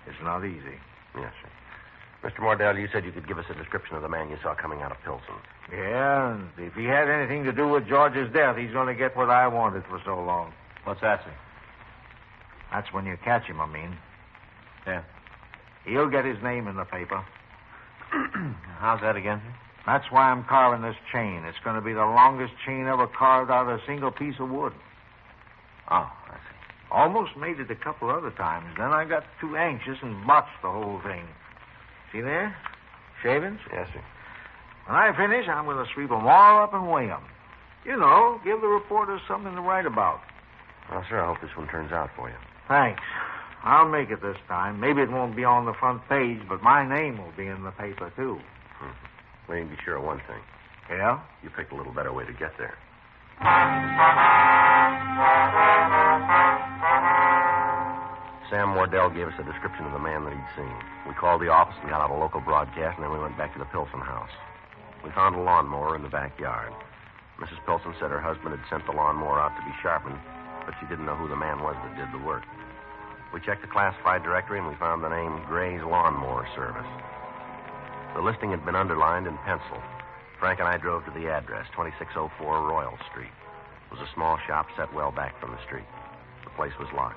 C: It's not easy.
D: Yes, sir. Mr. Mordell, you said you could give us a description of the man you saw coming out of Pilsen.
C: Yeah, and if he had anything to do with George's death, he's going to get what I wanted for so long.
F: What's that, sir?
C: That's when you catch him, I mean.
F: Yeah.
C: He'll get his name in the paper.
F: How's that again, sir?
C: That's why I'm carving this chain. It's going to be the longest chain ever carved out of a single piece of wood.
F: Oh, I see.
C: Almost made it a couple other times. Then I got too anxious and botched the whole thing. See there? Shavings?
D: Yes, sir.
C: When I finish, I'm going to sweep them all up and weigh them. You know, give the reporters something to write about.
D: Well, sir, I hope this one turns out for you.
C: Thanks. I'll make it this time. Maybe it won't be on the front page, but my name will be in the paper, too.
D: We can be sure of one thing.
C: Yeah?
D: You picked a little better way to get there. Sam Wardell gave us a description of the man that he'd seen. We called the office and got out a local broadcast, and then we went back to the Pilson house. We found a lawnmower in the backyard. Mrs. Pilson said her husband had sent the lawnmower out to be sharpened, but she didn't know who the man was that did the work. We checked the classified directory, and we found the name Gray's Lawnmower Service. The listing had been underlined in pencil. Frank and I drove to the address, 2604 Royal Street. It was a small shop set well back from the street. The place was locked.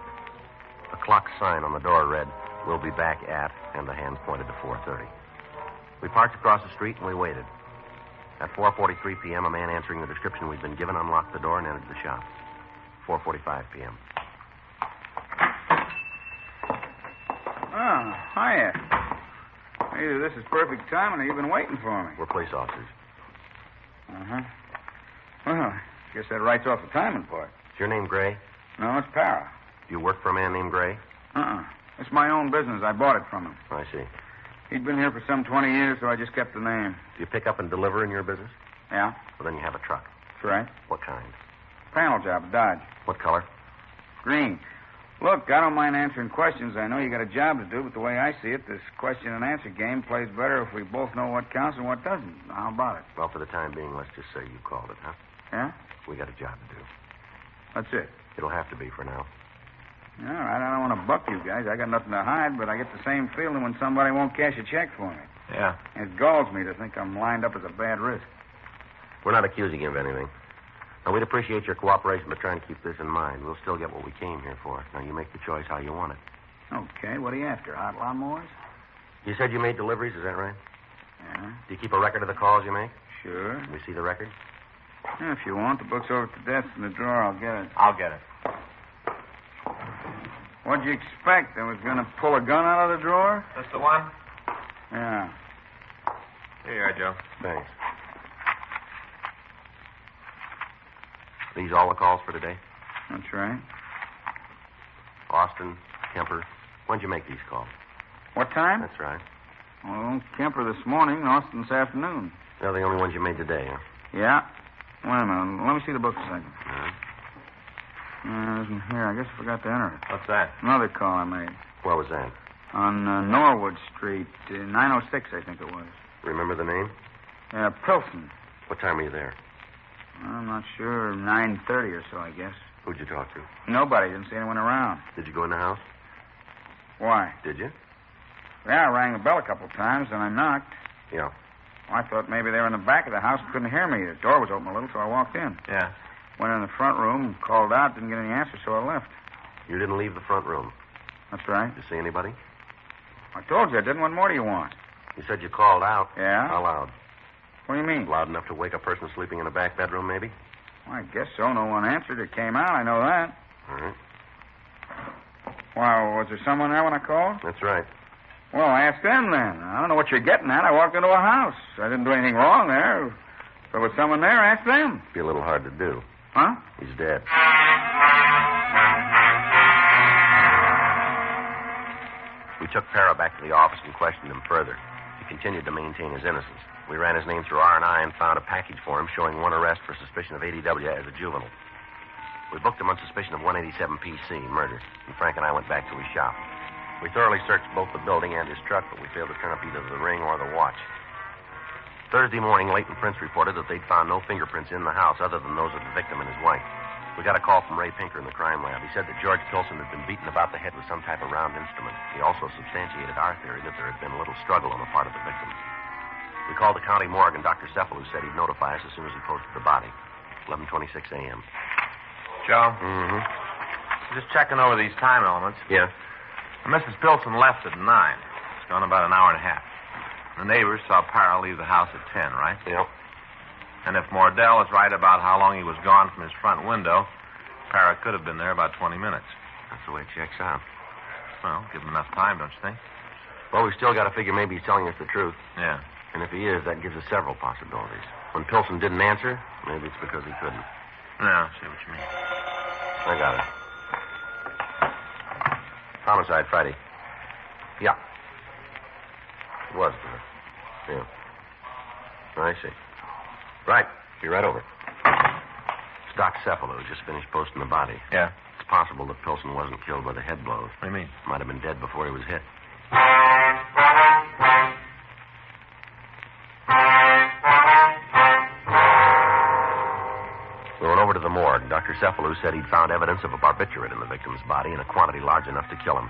D: A clock sign on the door read, "We'll be back at," and the hand pointed to 4:30. We parked across the street and we waited. At 4:43 p.m., a man answering the description we'd been given unlocked the door and entered the shop. 4:45 p.m.
J: Oh, hiya. Either this is perfect timing or you've been waiting for me.
D: We're police officers.
J: Uh-huh. Well, I guess that writes off the timing part.
D: Is your name Gray?
J: No, it's Para.
D: Do you work for a man named Gray?
J: It's my own business. I bought it from him.
D: I see.
J: He'd been here for some 20 years, so I just kept the name.
D: Do you pick up and deliver in your business?
J: Yeah?
D: Well, then you have a truck.
J: That's right.
D: What kind?
J: Panel job, Dodge.
D: What color?
J: Green. Look, I don't mind answering questions. I know you got a job to do, but the way I see it, this question and answer game plays better if we both know what counts and what doesn't. How about it?
D: Well, for the time being, let's just say you called it, huh?
J: Yeah?
D: We got a job to do.
J: That's it.
D: It'll have to be for now.
J: All right, I don't want to buck you guys. I got nothing to hide, but I get the same feeling when somebody won't cash a check for me.
F: Yeah.
J: It galls me to think I'm lined up as a bad risk.
D: We're not accusing you of anything. Now, we'd appreciate your cooperation, but try and keep this in mind. We'll still get what we came here for. Now, you make the choice how you want it.
J: Okay, what are you after? Hot lawnmowers?
D: You said you made deliveries, is that right?
J: Yeah.
D: Do you keep a record of the calls you make?
J: Sure.
D: Can we see the record?
J: Yeah, if you want, the book's over at the desk in the drawer. I'll get it.
F: I'll get it.
J: What'd you expect? I was going to pull a gun out of the drawer?
F: That's the one?
J: Yeah.
F: Here you are, Joe.
D: Thanks. These all the calls for today?
J: That's right.
D: Austin, Kemper. When'd you make these calls?
J: What time?
D: That's right.
J: Well, Kemper this morning, Austin this afternoon.
D: They're the only ones you made today, huh?
J: Yeah. Wait a minute. Let me see the book a second.
D: All right.
J: It isn't here. I guess I forgot to enter it.
F: What's that?
J: Another call I made.
D: Where was that?
J: On Norwood Street, 906, I think it was.
D: Remember the name?
J: Yeah, Pilson.
D: What time were you there?
J: I'm not sure. 9:30 or so, I guess.
D: Who'd you talk to?
J: Nobody. Didn't see anyone around.
D: Did you go in the house?
J: Why?
D: Did you?
J: Yeah, I rang the bell a couple times, and I knocked.
D: Yeah.
J: I thought maybe they were in the back of the house and couldn't hear me. The door was open a little, so I walked in.
F: Yeah.
J: Went in the front room, called out, didn't get any answer, so I left.
D: You didn't leave the front room.
J: That's right.
D: Did you see anybody?
J: I told you I didn't. What more do you want?
D: You said you called out.
J: Yeah?
D: How loud?
J: What do you mean?
D: Loud enough to wake a person sleeping in a back bedroom, maybe?
J: Well, I guess so. No one answered. It came out. I know that.
D: All right.
J: Well, was there someone there when I called?
D: That's right.
J: Well, ask them then. I don't know what you're getting at. I walked into a house. I didn't do anything wrong there. If there was someone there, ask them.
D: Be a little hard to do.
J: Huh?
D: He's dead. We took Para back to the office and questioned him further. He continued to maintain his innocence. We ran his name through R&I and found a package for him showing one arrest for suspicion of ADW as a juvenile. We booked him on suspicion of 187 PC, murder, and Frank and I went back to his shop. We thoroughly searched both the building and his truck, but we failed to turn up either the ring or the watch. Thursday morning, Leighton Prince reported that they'd found no fingerprints in the house other than those of the victim and his wife. We got a call from Ray Pinker in the crime lab. He said that George Pilson had been beaten about the head with some type of round instrument. He also substantiated our theory that there had been a little struggle on the part of the victim. We called the county morgue, and Dr. Cephalou said he'd notify us as soon as he posted the body. 11:26 a.m.
F: Joe?
D: Mm-hmm.
F: Just checking over these time elements.
D: Yeah?
F: Mrs. Pilson left at 9. It's gone about an hour and a half. The neighbors saw Para leave the house at 10, right?
D: Yep.
F: And if Mordell is right about how long he was gone from his front window, Para could have been there about 20 minutes.
D: That's the way it checks out.
F: Well, give him enough time, don't you think?
D: Well, we still got to figure maybe he's telling us the truth.
F: Yeah.
D: And if he is, that gives us several possibilities. When Pilson didn't answer, maybe it's because he couldn't.
F: Yeah, I see what you mean.
D: I got it. Homicide Friday. Yeah. It was, yeah. I see. Right. Be right over. It's Doc Cephalou, who just finished posting the body.
F: Yeah?
D: It's possible that Pilson wasn't killed by the head blows.
F: What do you mean?
D: Might have been dead before he was hit. We went over to the morgue. Dr. Cephalou said he'd found evidence of a barbiturate in the victim's body in a quantity large enough to kill him.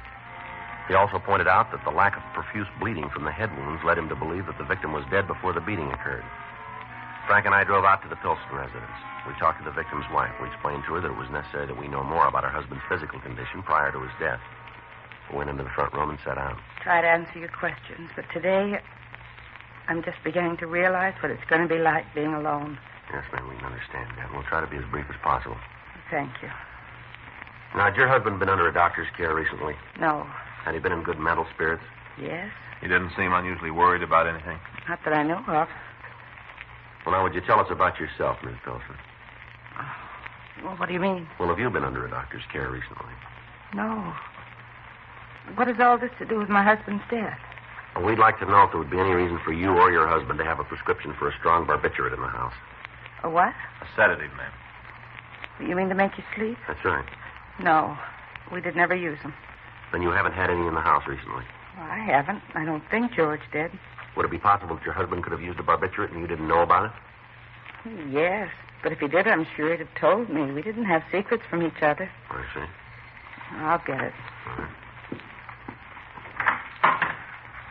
D: He also pointed out that the lack of profuse bleeding from the head wounds led him to believe that the victim was dead before the beating occurred. Frank and I drove out to the Pilson residence. We talked to the victim's wife. We explained to her that it was necessary that we know more about her husband's physical condition prior to his death. We went into the front room and sat down.
I: Try to answer your questions, but today I'm just beginning to realize what it's going to be like being alone.
D: Yes, ma'am, we can understand that. We'll try to be as brief as possible.
I: Thank you.
D: Now, had your husband been under a doctor's care recently?
I: No.
D: Had he been in good mental spirits?
I: Yes?
F: He didn't seem unusually worried about anything.
I: Not that I know of.
D: Well, now, would you tell us about yourself, Miss Pilson?
I: Well, what do you mean?
D: Well, have you been under a doctor's care recently?
I: No. What has all this to do with my husband's death?
D: Well, we'd like to know if there would be any reason for you or your husband to have a prescription for a strong barbiturate in the house.
I: A what?
F: A sedative, ma'am.
I: You mean to make you sleep?
D: That's right.
I: No. We did never use them.
D: Then you haven't had any in the house recently?
I: Well, I haven't. I don't think George did.
D: Would it be possible that your husband could have used a barbiturate and you didn't know about it?
I: Yes. But if he did, I'm sure he'd have told me. We didn't have secrets from each other.
D: I see.
I: I'll get it.
D: All right.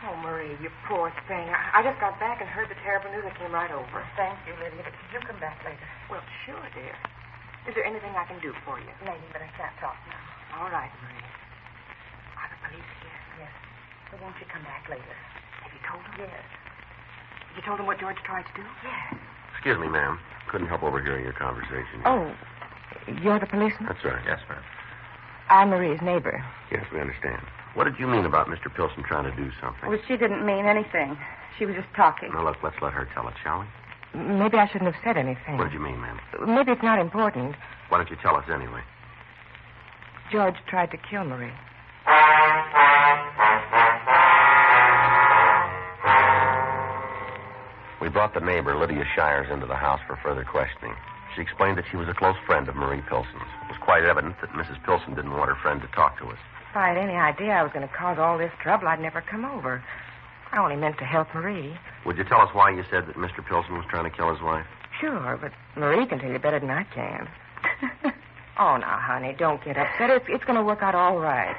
H: Oh, Marie, you poor thing. I just got back and heard the terrible news. I came right over.
I: Thank you, Lydia. But you come back later.
H: Well, sure, dear. Is there anything I can do for you?
I: Maybe, but I can't talk now.
H: All right, Marie. Are the police here?
I: Yes. So won't you come back later?
H: Have you told them?
I: Yes.
H: You told them what George tried to do?
I: Yes.
D: Excuse me, ma'am. Couldn't help overhearing your conversation.
I: Oh, you're the policeman?
D: That's right.
F: Yes, ma'am.
I: I'm Marie's neighbor.
D: Yes, we understand. What did you mean about Mr. Pilson trying to do something?
I: Well, she didn't mean anything. She was just talking.
D: Now, look, let's let her tell it, shall we?
I: Maybe I shouldn't have said anything.
D: What did you mean, ma'am?
I: Maybe it's not important.
D: Why don't you tell us anyway?
I: George tried to kill Marie.
D: We brought the neighbor, Lydia Shires, into the house for further questioning. She explained that she was a close friend of Marie Pilson's. It was quite evident that Mrs. Pilson didn't want her friend to talk to us.
I: If I had any idea I was going to cause all this trouble, I'd never come over. I only meant to help Marie.
D: Would you tell us why you said that Mr. Pilson was trying to kill his wife?
I: Sure, but Marie can tell you better than I can. Oh, now, honey, don't get upset. It's going to work out all right.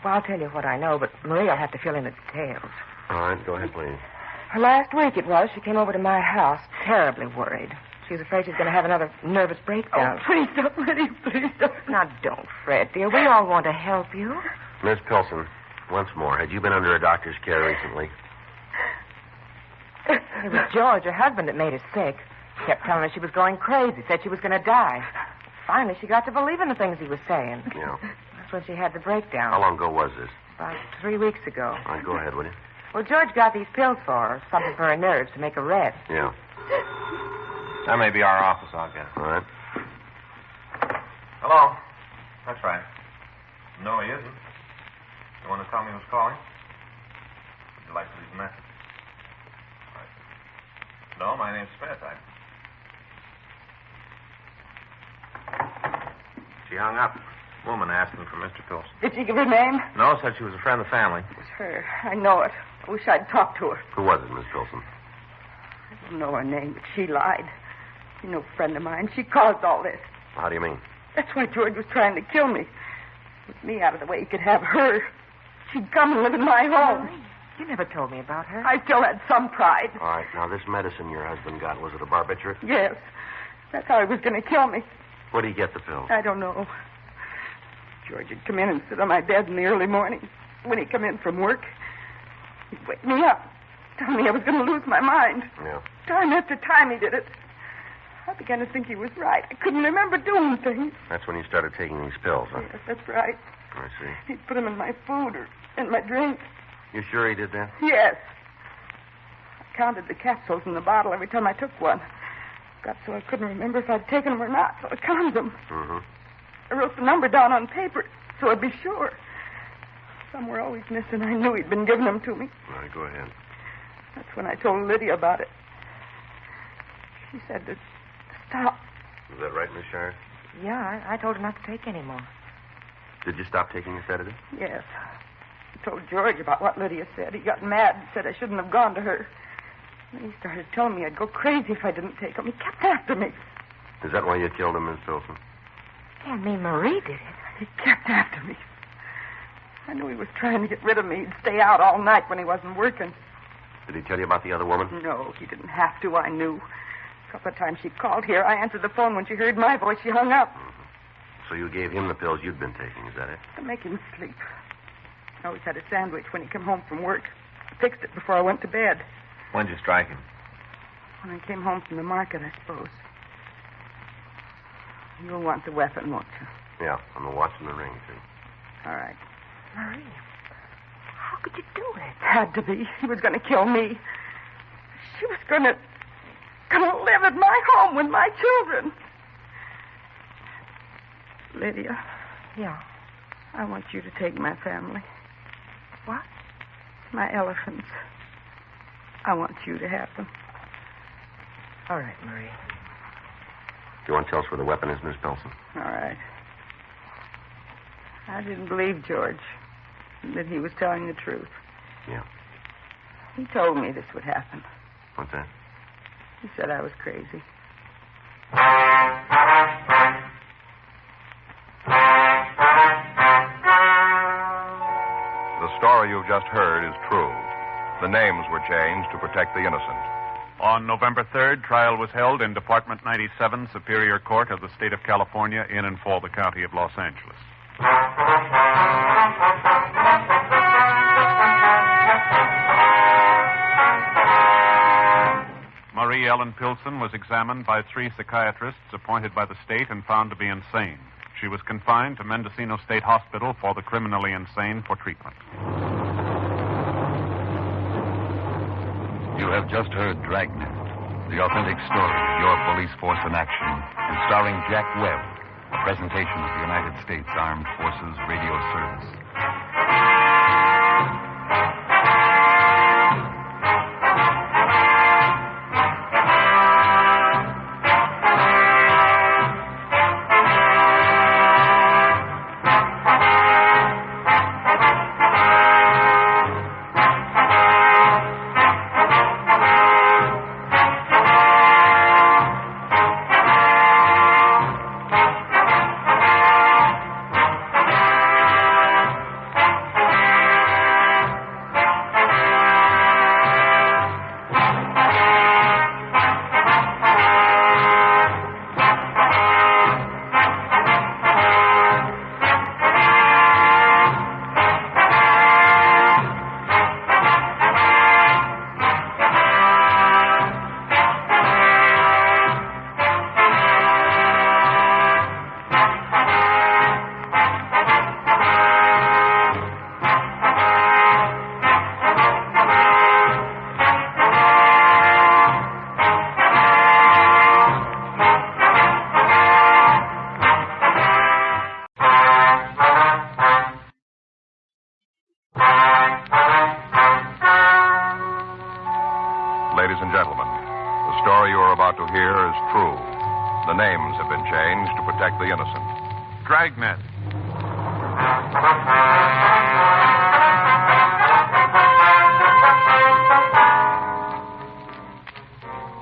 N: Well, I'll tell you what I know, but Marie will have to fill in the details.
D: All right, go ahead, please.
N: Last week it was, she came over to my house, terribly worried. She was afraid she was going to have another nervous breakdown.
H: Oh, please don't, Lydia, please don't.
N: Now, don't fret, dear. We all want to help you.
D: Miss Pilson, once more, had you been under a doctor's care recently?
N: It was George, her husband, that made her sick. Kept telling her she was going crazy, said she was going to die. Finally, she got to believe in the things he was saying.
D: Yeah.
N: That's when she had the breakdown.
D: How long ago was this?
N: About 3 weeks ago.
D: All right, go ahead, will you?
N: Well, George got these pills for her, something for her nerves to make her rest.
D: Yeah.
F: That may be our office, I'll guess.
D: All right.
F: Hello? That's right. No, he isn't. You want to tell me who's calling? Would you like to leave a message? All right. No, my name's Smith. She hung up. Woman asking for Mr. Pilson.
H: Did she give her name?
F: No, said she was a friend of the family.
H: It was her. I know it. I wish I'd talked to her.
D: Who was it, Miss Pilson?
H: I don't know her name, but she lied. She's no friend of mine. She caused all this.
D: How do you mean?
H: That's why George was trying to kill me. With me out of the way, he could have her. She'd come and live in my home.
N: You never told me about her.
H: I still had some pride.
D: All right, now this medicine your husband got, was it a barbiturate?
H: Yes. That's how he was going to kill me.
D: Where did he get the pills?
H: I don't know. George would come in and sit on my bed in the early morning. When he'd come in from work, he'd wake me up, tell me I was going to lose my mind.
D: Yeah.
H: Time after time he did it. I began to think he was right. I couldn't remember doing things.
D: That's when you started taking these pills, huh?
H: Yes, that's right.
D: I see.
H: He'd put them in my food or in my drink.
D: You sure he did that?
H: Yes. I counted the capsules in the bottle every time I took one. Got so I couldn't remember if I'd taken them or not, so I counted them.
D: Mm-hmm.
H: I wrote the number down on paper so I'd be sure. Some were always missing. I knew he'd been giving them to me.
D: All right, go ahead.
H: That's when I told Lydia about it. She said to stop.
D: Is that right, Miss Shire?
N: Yeah, I told her not to take any more.
D: Did you stop taking the sedative?
H: Yes. I told George about what Lydia said. He got mad and said I shouldn't have gone to her. Then he started telling me I'd go crazy if I didn't take them. He kept after me.
D: Is that why you killed him, Miss Pilson?
N: Can't mean Marie did it.
H: He kept after me. I knew he was trying to get rid of me. He'd stay out all night when he wasn't working.
D: Did he tell you about the other woman?
H: No, he didn't have to. I knew. A couple of times she called here. I answered the phone. When she heard my voice, she hung up.
D: Mm-hmm. So you gave him the pills you'd been taking, is that it?
H: To make him sleep. I always had a sandwich when he came home from work. I fixed it before I went to bed.
F: When'd you strike him?
H: When I came home from the market, I suppose. You'll want the weapon, won't you?
D: Yeah, and the watch and the ring, too.
H: All right.
N: Marie, how could you do it?
H: Had to be. He was going to kill me. She was going to live at my home with my children. Lydia.
N: Yeah.
H: I want you to take my family.
N: What?
H: My elephants. I want you to have them.
N: All right, Marie.
D: You want to tell us where the weapon is, Miss Pilson?
H: All right. I didn't believe George, that he was telling the truth.
D: Yeah.
H: He told me this would happen.
D: What's that?
H: He said I was crazy.
B: The story you've just heard is true. The names were changed to protect the innocent.
L: On November 3rd, trial was held in Department 97, Superior Court of the State of California, in and for the County of Los Angeles. Marie Ellen Pilson was examined by 3 psychiatrists appointed by the state and found to be insane. She was confined to Mendocino State Hospital for the criminally insane for treatment.
M: You have just heard Dragnet, the authentic story of your police force in action, and starring Jack Webb, a presentation of the United States Armed Forces Radio Service.
B: ladies and gentlemen. The story you are about to hear is true. The names have been changed to protect the innocent.
F: Dragnet.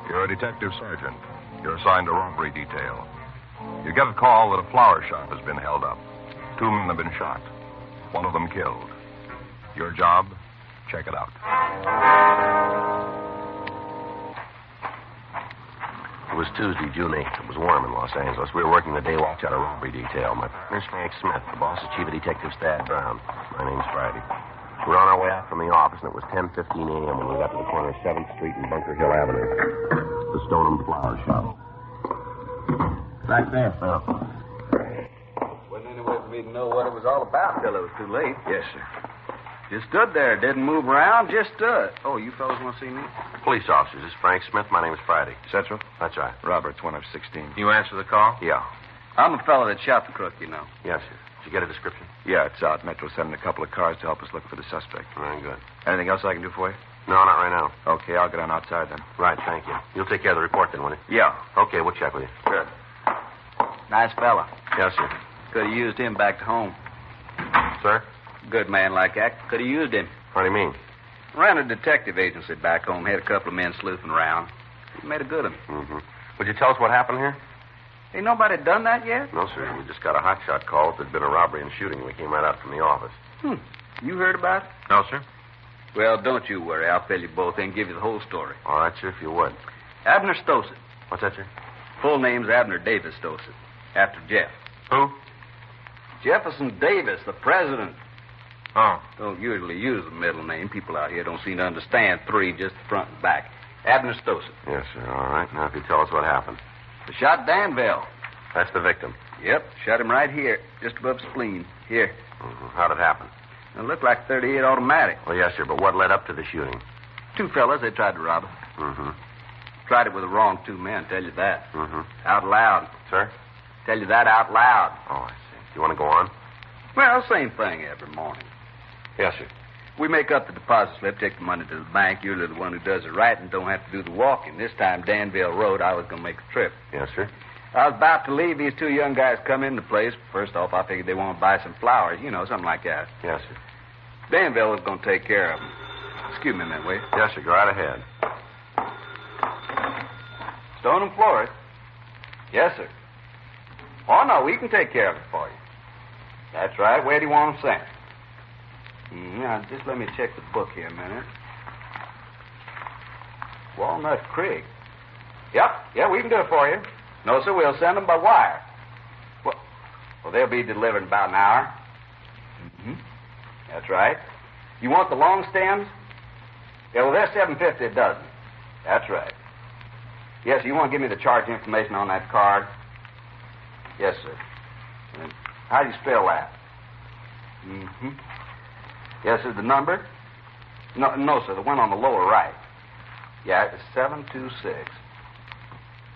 B: You're a detective sergeant. You're assigned to robbery detail. You get a call that a flower shop has been held up. 2 men have been shot. One of them killed. Your job? Check it out.
D: It was Tuesday, June 8th. It was warm in Los Angeles. We were working the day watch out of robbery detail. My partner's Frank Smith. The boss is Chief of Detectives Thad Brown. My name's Friday. We were on our way out from the office, and it was 10:15 a.m. when we got to the corner of 7th Street and Bunker Hill Avenue. The Stoneham Flower Shop. Back there, Phil.
J: Wasn't any way for me to know what it was all about till it was too late.
D: Yes, sir.
J: Just stood there, didn't move around, just stood. Oh, you fellas want to see me?
D: Police officers. This is Frank Smith. My name is Friday.
J: Central?
D: That's right.
J: Roberts, 1 of 16.
F: You answer the call?
D: Yeah.
J: I'm the fellow that shot the crook, you know.
D: Yes, sir. Did you get a description?
J: Yeah, it's out. Metro sending a couple of cars to help us look for the suspect.
D: Very good.
J: Anything else I can do for you?
D: No, not right now.
J: Okay, I'll get on outside then.
D: Right, thank you. You'll take care of the report then, won't you?
J: Yeah.
D: Okay, we'll check with you.
J: Good. Nice fella.
D: Yes, sir.
J: Could have used him back to home.
D: Sir?
J: Good man like that. Could have used him.
D: What do you mean?
J: Ran a detective agency back home. Had a couple of men sleuthing around. He made a good one.
D: Mm-hmm. Would you tell us what happened here?
J: Ain't nobody done that yet?
D: No, sir. We just got a hotshot call that there'd been a robbery and shooting. We came right out from the office.
J: You heard about it?
F: No, sir.
J: Well, don't you worry. I'll fill you both in and give you the whole story.
D: All right, sir, if you would.
J: Abner Stossett.
D: What's that, sir?
J: Full name's Abner Davis Stossett. After Jeff.
F: Who?
J: Jefferson Davis, the president.
F: Oh.
J: Don't usually use the middle name. People out here don't seem to understand 3, just the front and back. Abner Stossett.
D: Yes, sir. All right. Now, if you tell us what happened.
J: They shot Danville.
D: That's the victim.
J: Yep. Shot him right here, just above the spleen. Here.
D: Mm-hmm. How'd it happen?
J: It looked like 38 automatic.
D: Well, yes, sir, but what led up to the shooting?
J: 2 fellas, they tried to rob us.
D: Mm-hmm.
J: Tried it with the wrong 2 men, tell you that.
D: Mm-hmm.
J: Out loud.
D: Sir?
J: Tell you that out loud.
D: Oh, I see. You want to go on?
J: Well, same thing every morning.
D: Yes, sir.
J: We make up the deposit slip, take the money to the bank. You're the one who does it right and don't have to do the walking. This time, Danville Road, I was going to make the trip.
D: Yes, sir.
J: I was about to leave. These 2 young guys come in the place. First off, I figured they want to buy some flowers, something like that.
D: Yes, sir.
J: Danville was going to take care of them. Excuse me a minute, will you?
D: Yes, sir. Go right ahead.
J: Stone and Flores? Yes, sir. Oh, no, we can take care of it for you. That's right. Where do you want them sent? Now, just let me check the book here a minute. Walnut Creek. Yep, we can do it for you. No, sir, we'll send them by wire. Well, they'll be delivered in about an hour. Mm-hmm. That's right. You want the long stems? Yeah, well, they're $7.50 a dozen. That's right. Yes, you want to give me the charge information on that card? Yes, sir. How do you spell that? Mm-hmm. Yes, sir, the number? No, sir, the one on the lower right. Yeah, it's 726.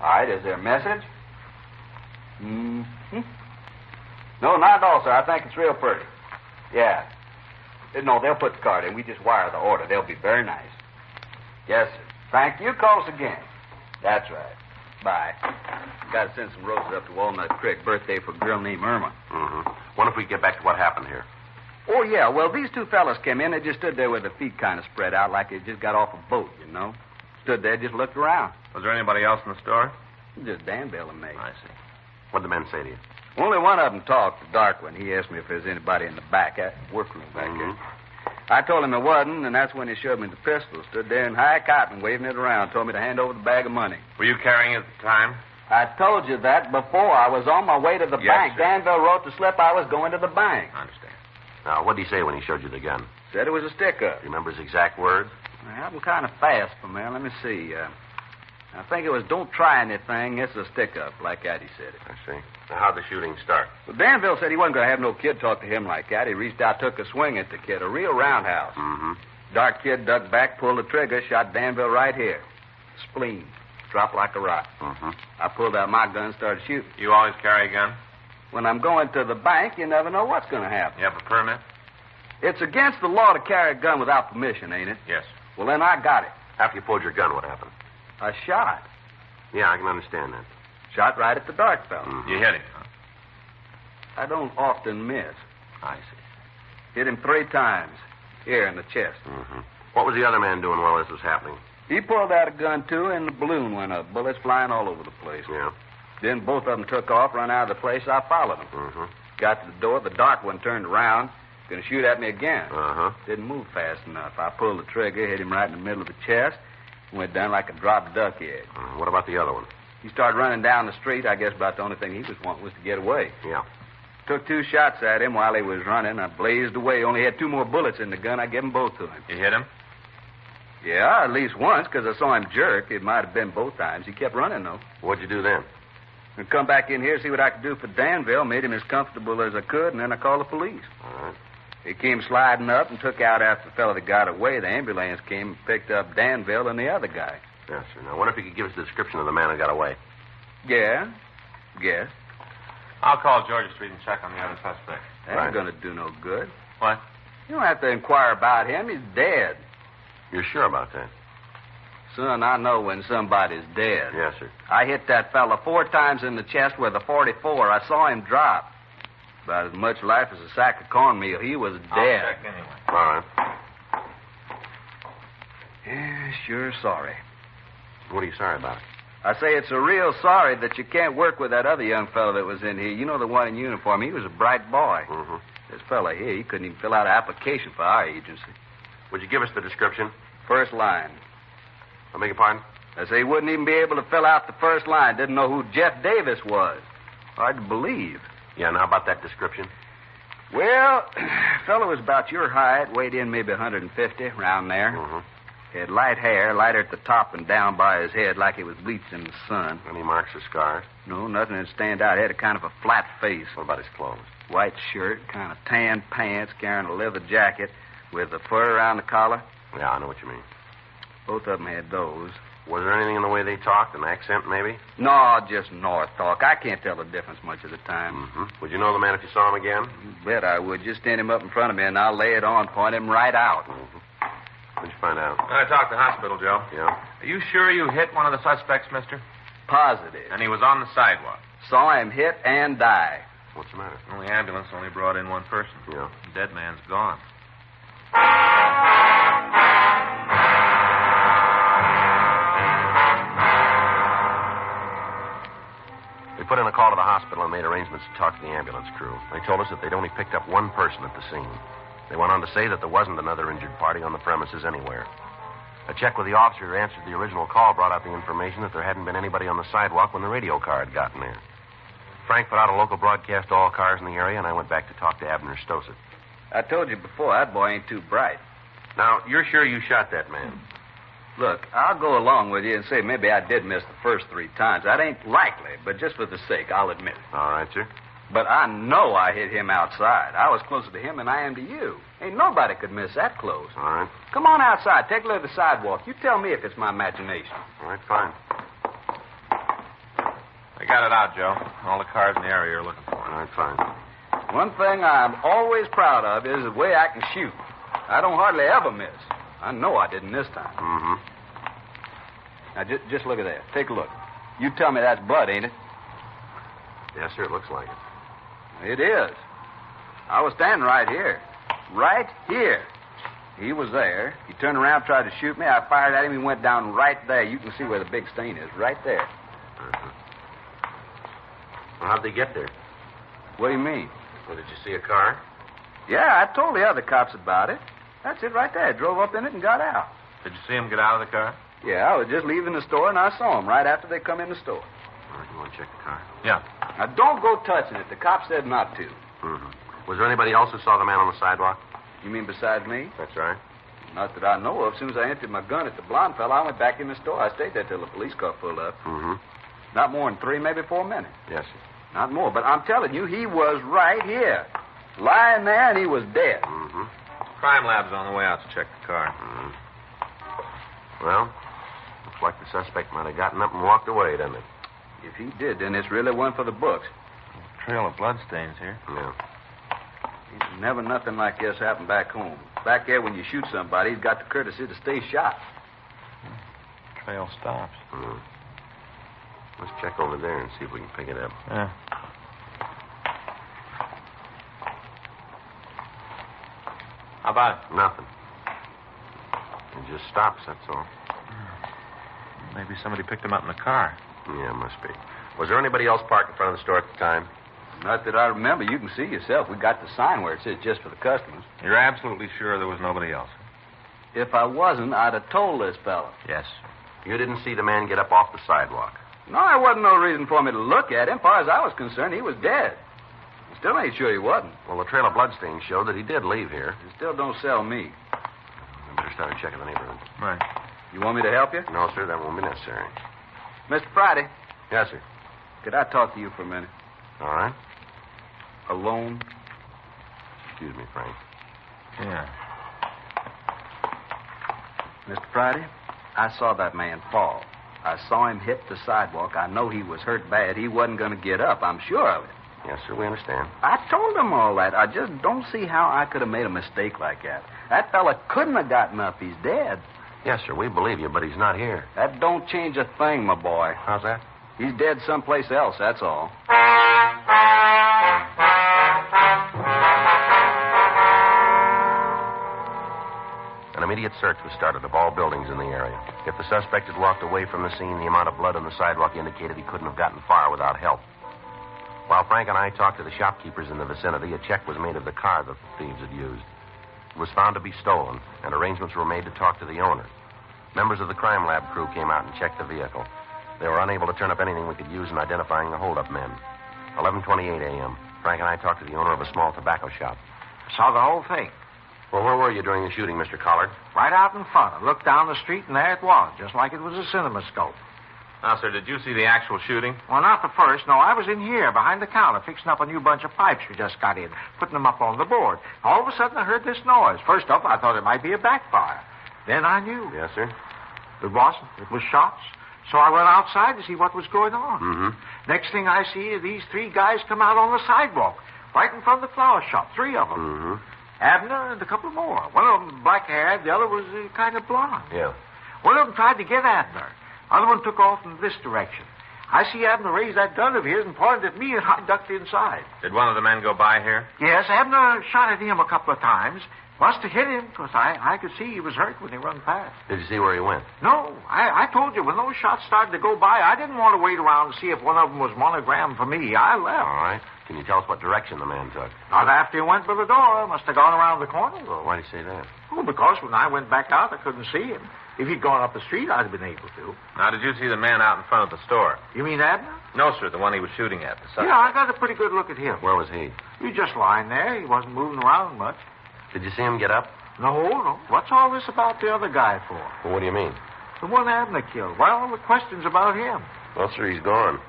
J: All right, is there a message? Mm-hmm. No, not at all, sir. I think it's real pretty. Yeah. No, they'll put the card in. We just wire the order. They'll be very nice. Yes, sir. Thank you. Call us again. That's right. Bye. Got to send some roses up to Walnut Creek. Birthday for a girl named Irma.
D: Mm-hmm. Wonder if we can get back to what happened here.
J: Oh, yeah. Well, these 2 fellas came in. They just stood there with their feet kind of spread out like they just got off a boat, Stood there, just looked around.
F: Was there anybody else in the store?
J: Just Danville and me.
D: I see. What'd the men say to you?
J: Only one of them talked, the dark one. He asked me if there's anybody in the back, workroom back here. I told him there wasn't, and that's when he showed me the pistol. Stood there in high cotton, waving it around, told me to hand over the bag of money.
F: Were you carrying it at the time?
J: I told you that before. I was on my way to the bank.
F: Sir.
J: Danville wrote the slip I was going to the bank.
D: I understand. Now, what did he say when he showed you the gun?
J: Said it was a stick-up.
D: Do you remember his exact words?
J: Well, I'm kind of fast from there. Let me see. I think it was, don't try anything. It's a stick-up, like that he said it.
D: I see. Now, how'd the shooting start?
J: Well, Danville said he wasn't going to have no kid talk to him like that. He reached out, took a swing at the kid, a real roundhouse.
D: Mm-hmm.
J: Dark kid dug back, pulled the trigger, shot Danville right here. Spleen. Dropped like a rock.
D: Mm-hmm.
J: I pulled out my gun and started shooting.
F: You always carry a gun?
J: When I'm going to the bank, you never know what's going to happen.
F: You have a permit?
J: It's against the law to carry a gun without permission, ain't it?
F: Yes.
J: Well, then I got it.
D: After you pulled your gun, what happened?
J: I shot.
D: Yeah, I can understand that.
J: Shot right at the dark fellow.
D: Mm-hmm.
F: You hit him, huh?
J: I don't often miss.
D: I see.
J: Hit him 3 times. Here in the chest.
D: Mm-hmm. What was the other man doing while this was happening?
J: He pulled out a gun, too, and the balloon went up. Bullets flying all over the place.
D: Yeah.
J: Then both of them took off, run out of the place. I followed them.
D: Mm-hmm.
J: Got to the door. The dark one turned around. Going to shoot at me again.
D: Uh-huh.
J: Didn't move fast enough. I pulled the trigger, hit him right in the middle of the chest, went down like a dropped duck egg.
D: What about the other one?
J: He started running down the street. I guess about the only thing he was wanting was to get away.
D: Yeah.
J: Took 2 shots at him while he was running. I blazed away. Only had 2 more bullets in the gun. I gave them both to him.
F: You hit him?
J: Yeah, at least once, because I saw him jerk. It might have been both times. He kept running, though.
D: What'd you do then?
J: I come back in here, see what I could do for Danville, made him as comfortable as I could, and then I called the police.
D: All right.
J: He came sliding up and took out after the fellow that got away. The ambulance came and picked up Danville and the other guy.
D: Yes, sir. Now, what if you could give us the description of the man who got away?
J: Yeah? Guess.
F: I'll call Georgia Street and check on the other suspect.
J: That ain't gonna do no good.
F: What?
J: You don't have to inquire about him. He's dead.
D: You're sure about that?
J: Son, I know when somebody's dead.
D: Yes, sir.
J: I hit that fella 4 times in the chest with a .44. I saw him drop. About as much life as a sack of cornmeal. He was dead.
F: I'll check anyway.
D: All right.
J: Yeah, sure sorry.
D: What are you sorry about?
J: I say it's a real sorry that you can't work with that other young fellow that was in here. You know, the one in uniform. He was a bright boy.
D: Mm-hmm.
J: This fella here, he couldn't even fill out an application for our agency.
D: Would you give us the description?
J: First line.
D: I beg your pardon?
J: I say he wouldn't even be able to fill out the first line. Didn't know who Jeff Davis was. Hard to believe.
D: Yeah, and how about that description?
J: Well, fellow was about your height, weighed in maybe 150, around there.
D: Mm-hmm.
J: Had light hair, lighter at the top and down by his head like it was bleached in the sun.
D: Any marks or scars?
J: No, nothing that'd stand out. He had a kind of a flat face.
D: What about his clothes?
J: White shirt, kind of tan pants, carrying a leather jacket with the fur around the collar.
D: Yeah, I know what you mean.
J: Both of them had those.
D: Was there anything in the way they talked, an accent maybe?
J: No, just North talk. I can't tell the difference much of the time.
D: Mm-hmm. Would you know the man if you saw him again?
J: You bet I would. Just stand him up in front of me and I'll lay it on, point him right out.
D: Mm-hmm. What'd you find out?
F: I talked to the hospital, Joe.
D: Yeah?
F: Are you sure you hit one of the suspects, mister?
J: Positive.
F: And he was on the sidewalk.
J: Saw him hit and die.
D: What's the matter?
F: Well, the ambulance only brought in one person.
D: Yeah.
F: The dead man's gone.
D: We put in a call to the hospital and made arrangements to talk to the ambulance crew. They told us that they'd only picked up one person at the scene. They went on to say that there wasn't another injured party on the premises anywhere. A check with the officer who answered the original call brought out the information that there hadn't been anybody on the sidewalk when the radio car had gotten there. Frank put out a local broadcast to all cars in the area, and I went back to talk to Abner Stossett.
J: I told you before, that boy ain't too bright.
D: Now, you're sure you shot that man?
J: Look, I'll go along with you and say maybe I did miss the first 3 times. That ain't likely, but just for the sake, I'll admit it.
D: All right, sir.
J: But I know I hit him outside. I was closer to him than I am to you. Ain't nobody could miss that close.
D: All right.
J: Come on outside. Take a look at the sidewalk. You tell me if it's my imagination.
D: All right, fine.
F: They got it out, Joe. All the cars in the area are looking for it.
D: All right, fine.
J: One thing I'm always proud of is the way I can shoot. I don't hardly ever miss. I know I didn't this time.
D: Mm-hmm.
J: Now, just look at that. Take a look. You tell me that's blood, ain't it?
D: Yes, sir, it looks like it.
J: It is. I was standing right here. Right here. He was there. He turned around, tried to shoot me. I fired at him. He went down right there. You can see where the big stain is. Right there.
D: Uh-huh. Well, how'd they get there?
J: What do you mean?
D: Well, did you see a car?
J: Yeah, I told the other cops about it. That's it right there. Drove up in it and got out.
F: Did you see him get out of the car?
J: Yeah, I was just leaving the store, and I saw him right after they come in the store.
D: All right, you want to check the car?
F: Yeah.
J: Now, don't go touching it. The cop said not to.
D: Mm-hmm. Was there anybody else who saw the man on the sidewalk?
J: You mean besides me?
D: That's right.
J: Not that I know of. As soon as I emptied my gun at the blonde fella, I went back in the store. I stayed there till the police car pulled up.
D: Mm-hmm.
J: Not more than 3, maybe 4 minutes.
D: Yes, sir.
J: Not more. But I'm telling you, he was right here. Lying there, and he was dead.
D: Mm-hmm.
F: Crime lab's on the way out to check the car.
D: Mm-hmm. Well, looks like the suspect might have gotten up and walked away, doesn't it?
J: If he did, then it's really one for the books.
F: Trail of bloodstains here.
D: Yeah.
J: Never nothing like this happened back home. Back there, when you shoot somebody, he's got the courtesy to stay shot.
F: trail stops.
D: Let's check over there and see if we can pick it up.
F: Yeah. How about it?
D: Nothing. It just stops, that's all.
F: Maybe somebody picked him up in the car.
D: Yeah, must be. Was there anybody else parked in front of the store at the time?
J: Not that I remember. You can see yourself. We got the sign where it says just for the customers.
F: You're absolutely sure there was nobody else?
J: If I wasn't, I'd have told this fella.
F: Yes.
D: You didn't see the man get up off the sidewalk?
J: No, there wasn't no reason for me to look at him. As far as I was concerned, he was dead. Still ain't sure he wasn't.
D: Well, the trail of bloodstains showed that he did leave here.
J: It still don't sell me.
D: We better start checking the neighborhood.
F: Right.
J: You want me to help you?
D: No, sir, that won't be necessary.
J: Mr. Friday.
D: Yes, sir.
J: Could I talk to you for a minute?
D: All right.
J: Alone?
D: Excuse me, Frank.
F: Yeah.
J: Mr. Friday, I saw that man fall. I saw him hit the sidewalk. I know he was hurt bad. He wasn't going to get up. I'm sure of it.
D: Yes, sir, we understand.
J: I told him all that. I just don't see how I could have made a mistake like that. That fella couldn't have gotten up. He's dead.
D: Yes, sir, we believe you, but he's not here.
J: That don't change a thing, my boy.
D: How's that?
J: He's dead someplace else, that's all.
D: An immediate search was started of all buildings in the area. If the suspect had walked away from the scene, the amount of blood on the sidewalk indicated he couldn't have gotten far without help. While Frank and I talked to the shopkeepers in the vicinity, a check was made of the car that the thieves had used. It was found to be stolen, and arrangements were made to talk to the owner. Members of the crime lab crew came out and checked the vehicle. They were unable to turn up anything we could use in identifying the holdup men. 11:28 a.m. Frank and I talked to the owner of a small tobacco shop.
C: Saw the whole thing.
D: Well, where were you during the shooting, Mr. Collard?
C: Right out in front. I looked down the street, and there it was, just like it was a cinemascope.
F: Now, sir, did you see the actual shooting?
C: Well, not the first. No, I was in here, behind the counter, fixing up a new bunch of pipes we just got in, putting them up on the board. All of a sudden, I heard this noise. First off, I thought it might be a backfire. Then I knew.
D: Yes, sir.
C: It wasn't. It was shots. So I went outside to see what was going on.
D: Mm-hmm.
C: Next thing I see is these three guys come out on the sidewalk, right in front of the flower shop, three of them.
D: Mm-hmm.
C: Abner and a couple more. One of them black-haired, the other was kind of blonde.
D: Yeah.
C: One of them tried to get Abner. The other one took off in this direction. I see Abner raise that gun of his and pointed at me, and I ducked inside.
F: Did one of the men go by here?
C: Yes, Abner shot at him a couple of times. Must have hit him, because I could see he was hurt when he run past.
D: Did you see where he went?
C: No, I told you, when those shots started to go by, I didn't want to wait around to see if one of them was monogrammed for me. I left.
D: All right. Can you tell us what direction the man took?
C: Not after he went by the door. Must have gone around the corner.
D: Well, why did you say that?
C: Oh, because when I went back out, I couldn't see him. If he'd gone up the street, I'd have been able to.
F: Now, did you see the man out in front of the store?
C: You mean Abner?
F: No, sir, the one he was shooting at. The suspect.
C: Yeah, I got a pretty good look at him.
D: Where was he?
C: He was just lying there. He wasn't moving around much.
D: Did you see him get up?
C: No. What's all this about the other guy for?
D: Well, what do you mean?
C: The one Abner killed. Well, the question's about him.
D: Well, sir, he's gone.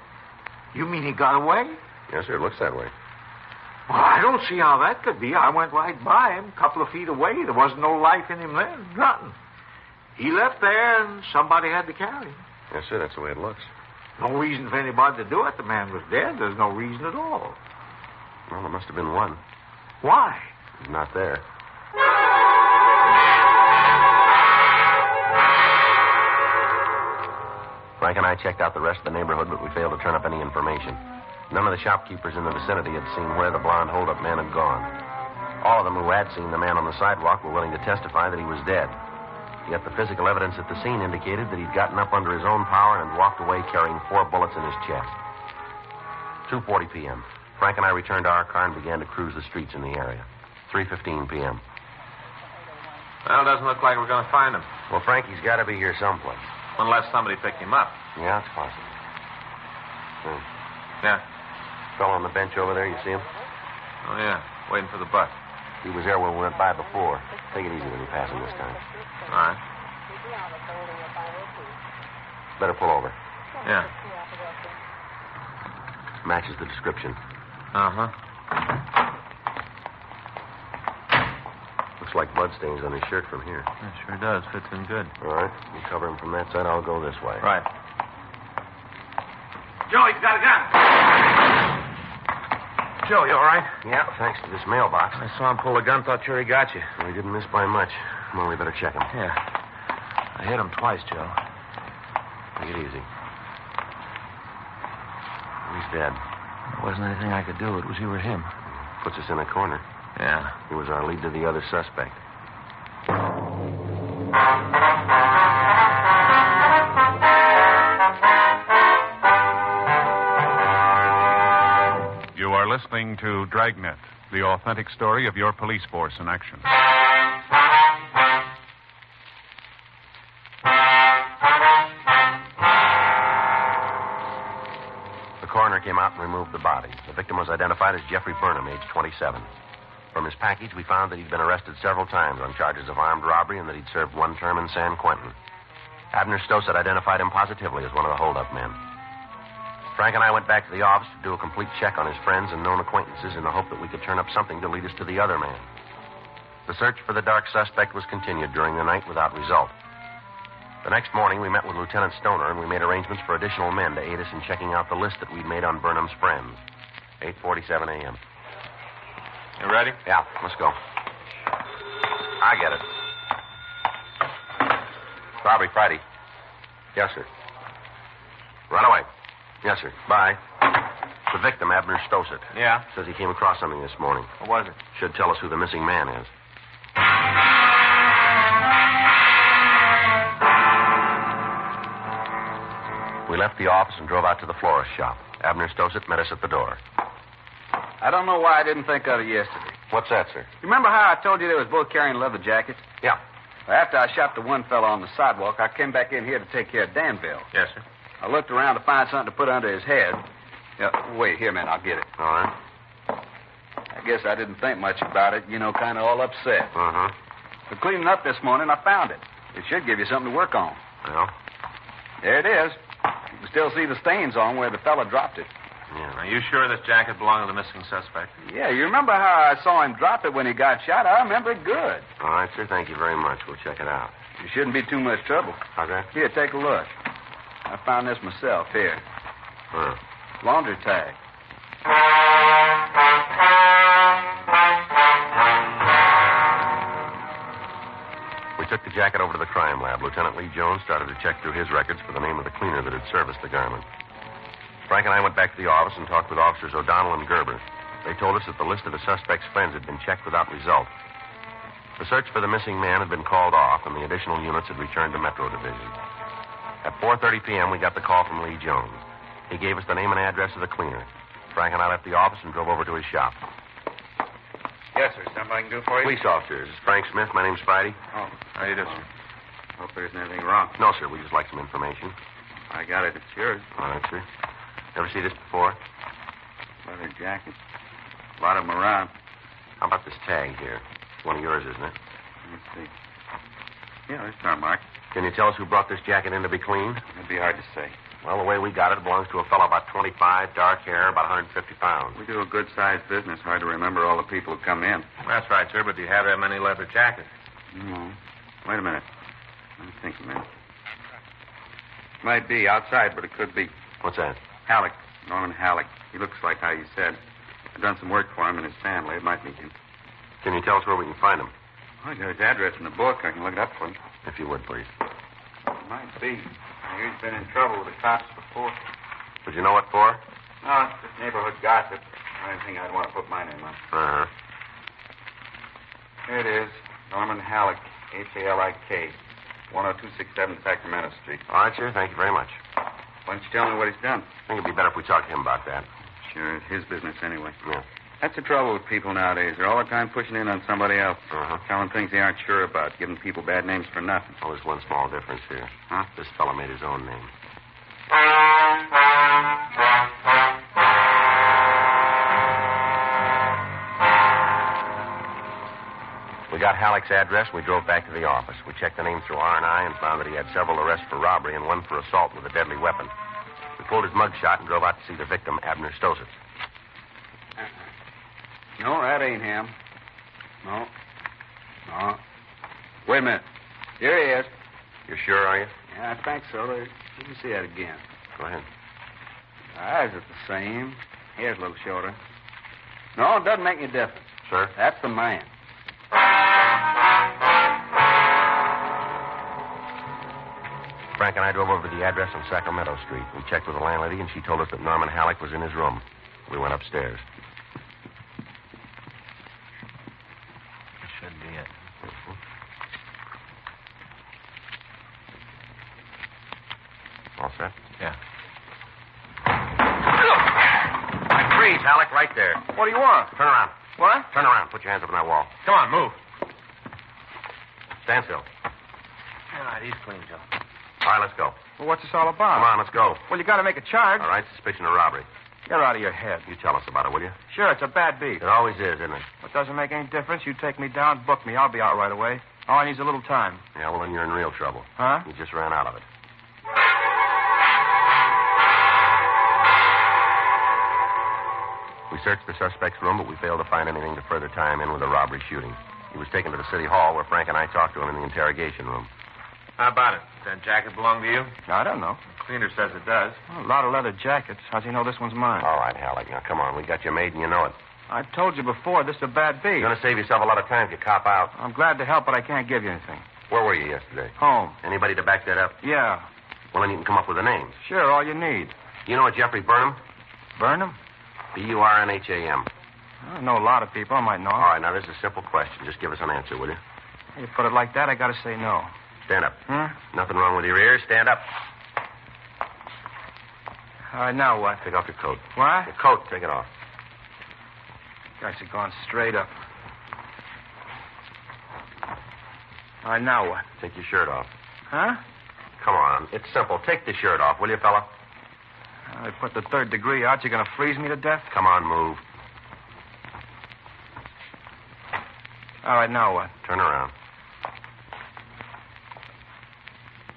C: You mean he got away?
D: Yes, sir, it looks that way.
C: Well, I don't see how that could be. I went right by him, a couple of feet away. There wasn't no life in him then. Nothing. He left there, and somebody had to carry him.
D: Yes, sir, that's the way it looks.
C: No reason for anybody to do it. The man was dead. There's no reason at all.
D: Well, there must have been one.
C: Why?
D: He's not there. Frank and I checked out the rest of the neighborhood, but we failed to turn up any information. None of the shopkeepers in the vicinity had seen where the blonde holdup man had gone. All of them who had seen the man on the sidewalk were willing to testify that he was dead. Yet the physical evidence at the scene indicated that he'd gotten up under his own power and walked away carrying 4 bullets in his chest. 2:40 p.m. Frank and I returned to our car and began to cruise the streets in the area. 3:15 p.m.
F: Well, it doesn't look like we're going to find him.
D: Well, Frank, he's got to be here someplace.
F: Unless somebody picked him up.
D: Yeah, it's possible.
F: Yeah.
D: Fellow on the bench over there, you see him?
F: Oh, yeah. Waiting for the bus.
D: He was there when we went by before. Take it easy when you pass him this time.
F: All right.
D: Better pull over.
F: Yeah.
D: Matches the description.
F: Uh-huh.
D: Looks like bloodstains on his shirt from here.
F: It sure does. Fits in good.
D: All right. You cover him from that side. I'll go this way.
F: Right.
C: Joe, he's got a gun.
F: Joe, you all right?
D: Yeah, thanks to this mailbox.
F: I saw him pull a gun. Thought sure he got you.
D: Well, he didn't miss by much. Come on, we better check him.
F: Yeah. I hit him twice, Joe.
D: Take it easy. He's dead.
O: There wasn't anything I could do. It was you or him.
D: Puts us in a corner.
O: Yeah.
D: He was our lead to the other suspect.
L: You are listening to Dragnet, the authentic story of your police force in action.
D: The coroner came out and removed the body. The victim was identified as Jeffrey Burnham, age 27. From his package, we found that he'd been arrested several times on charges of armed robbery and that he'd served one term in San Quentin. Abner Stossett identified him positively as one of the holdup men. Frank and I went back to the office to do a complete check on his friends and known acquaintances in the hope that we could turn up something to lead us to the other man. The search for the dark suspect was continued during the night without result. The next morning, we met with Lieutenant Stoner, and we made arrangements for additional men to aid us in checking out the list that we'd made on Burnham's friends. 8:47 a.m.
F: You ready?
D: Yeah, let's go. I get it. Robbery Friday. Yes, sir. Right away. Yes, sir. Bye. The victim, Abner Stossett.
F: Yeah?
D: Says he came across something this morning.
F: What was it?
D: Should tell us who the missing man is. We left the office and drove out to the florist shop. Abner Stossett met us at the door.
J: I don't know why I didn't think of it yesterday.
D: What's that, sir?
J: You remember how I told you they was both carrying leather jackets?
D: Yeah.
J: Well, after I shot the one fellow on the sidewalk, I came back in here to take care of Danville.
F: Yes, sir.
J: I looked around to find something to put under his head. Yeah, wait, here, man, I'll get it.
D: All right.
J: I guess I didn't think much about it, kind of all upset.
D: Uh-huh.
J: But cleaning up this morning, I found it. It should give you something to work on.
D: Well?
J: There it is. You can still see the stains on where the fella dropped it.
D: Yeah.
F: Are you sure this jacket belonged to the missing suspect?
J: Yeah, you remember how I saw him drop it when he got shot? I remember it good.
D: All right, sir. Thank you very much. We'll check it out.
J: It shouldn't be too much trouble.
D: How's that?
J: Here, take a look. I found this myself. Here.
D: Huh.
J: Laundry tag.
D: We took the jacket over to the crime lab. Lieutenant Lee Jones started to check through his records for the name of the cleaner that had serviced the garment. Frank and I went back to the office and talked with Officers O'Donnell and Gerber. They told us that the list of the suspect's friends had been checked without result. The search for the missing man had been called off, and the additional units had returned to Metro Division. At 4:30 p.m., we got the call from Lee Jones. He gave us the name and address of the cleaner. Frank and I left the office and drove over to his shop.
F: Yes, sir. Something I can do for you?
D: Police officer. This is Frank Smith. My name's Friday.
F: Oh, how do you do, sir? Hope there isn't anything wrong.
D: No, sir. We just like some information.
F: I got it. It's yours.
D: All right, sir. Ever see this before?
F: Leather jacket. A lot of them around.
D: How about this tag here? It's one of yours, isn't it?
F: Let's see. Yeah, there's our mark.
D: Can you tell us who brought this jacket in to be cleaned?
F: It'd be hard to say.
D: Well, the way we got it, it belongs to a fellow about 25, dark hair, about 150 pounds.
F: We do a good-sized business. Hard to remember all the people who come in. That's right, sir, but do you have that many leather jackets? No. Wait a minute. Let me think a minute. Might be outside, but it could be.
D: What's that?
F: Halleck. Norman Halleck. He looks like how you said. I've done some work for him and his family. It might be him.
D: Can you tell us where we can find him?
F: I got his address in the book. I can look it up for you.
D: If you would, please.
F: Might be. I hear he's been in trouble with the cops before.
D: Would you know what for?
F: No, it's just neighborhood gossip. I didn't think I'd want to put my name on.
D: Uh-huh.
F: Here it is. Norman Halleck. Hallik. 10267 Sacramento Street.
D: All right, sir. Thank you very much.
F: Why don't you tell me what he's done?
D: I think it'd be better if we talked to him about that.
F: Sure, it's his business anyway.
D: Yeah.
F: That's the trouble with people nowadays. They're all the time pushing in on somebody else.
D: Uh-huh.
F: Telling things they aren't sure about, giving people bad names for nothing.
D: Oh, there's one small difference here.
F: Huh?
D: This fellow made his own name. We got Halleck's address, and we drove back to the office. We checked the name through R&I and found that he had several arrests for robbery and one for assault with a deadly weapon. We pulled his mugshot and drove out to see the victim, Abner Stossett.
J: No, that ain't him. No. Wait a minute. Here he is.
D: You're sure, are you?
J: Yeah, I think so. Let me see that again.
D: Go ahead.
J: Eyes are the same. Hair's a little shorter. No, it doesn't make any difference.
D: Sir?
J: That's the man.
D: Frank and I drove over to the address on Sacramento Street. We checked with the landlady, and she told us that Norman Halleck was in his room. We went upstairs.
O: That should be it.
D: All set?
O: Yeah.
D: Freeze, Halleck, right there.
J: What do you want?
D: Turn around.
J: What?
D: Turn around. Put your hands up on that wall.
O: Come on, move.
D: Stand still.
O: All right, he's clean, Joe.
D: All right, let's go.
J: Well, what's this all about?
D: Come on, let's go.
J: Well, you got to make a charge.
D: All right, suspicion of robbery.
J: You're out of your head.
D: You tell us about it, will you?
J: Sure, it's a bad beat.
D: It always is, isn't it?
J: It doesn't make any difference. You take me down, book me. I'll be out right away. All I need is a little time.
D: Yeah, well, then you're in real trouble.
J: Huh?
D: You just ran out of it. We searched the suspect's room, but we failed to find anything to further tie him in with a robbery shooting. He was taken to the city hall where Frank and I talked to him in the interrogation room.
F: How about it? Does that jacket belong to you?
J: I don't know.
F: The cleaner says it does.
J: Well, a lot of leather jackets. How's he know this one's mine?
D: All right, Halleck. Now, come on. We got you made, and you know it.
J: I told you before, this is a bad beat.
D: You're going to save yourself a lot of time if you cop out.
J: I'm glad to help, but I can't give you anything.
D: Where were you yesterday?
J: Home.
D: Anybody to back that up?
J: Yeah.
D: Well, then you can come up with the names.
J: Sure, all you need.
D: You know a Jeffrey Burnham?
J: Burnham?
D: Burnham.
J: I know a lot of people. I might know.
D: All right, now, this is a simple question. Just give us an answer, will you?
J: You put it like that, I gotta say no.
D: Stand up.
J: Huh?
D: Nothing wrong with your ears. Stand up.
J: All right, now what?
D: Take off your coat.
J: What?
D: Your coat, take it off.
J: Guys are going straight up. All right, now what?
D: Take your shirt off.
J: Huh?
D: Come on. It's simple. Take the shirt off, will you, fella?
J: I put the 3rd degree out. You gonna freeze me to death?
D: Come on, move.
J: All right, now what?
D: Turn around.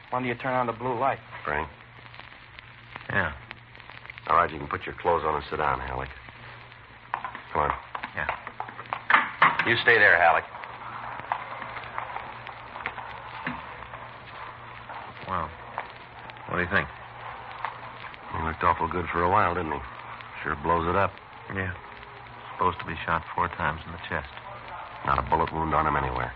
J: When do you turn on the blue light?
D: Frank.
F: Yeah.
D: All right, you can put your clothes on and sit down, Halleck. Come on.
F: Yeah.
D: You stay there, Halleck.
F: Well, what do you think?
D: He looked awful good for a while, didn't he? Sure blows it up.
F: Yeah. Supposed to be shot 4 times in the chest.
D: Not a bullet wound on him anywhere.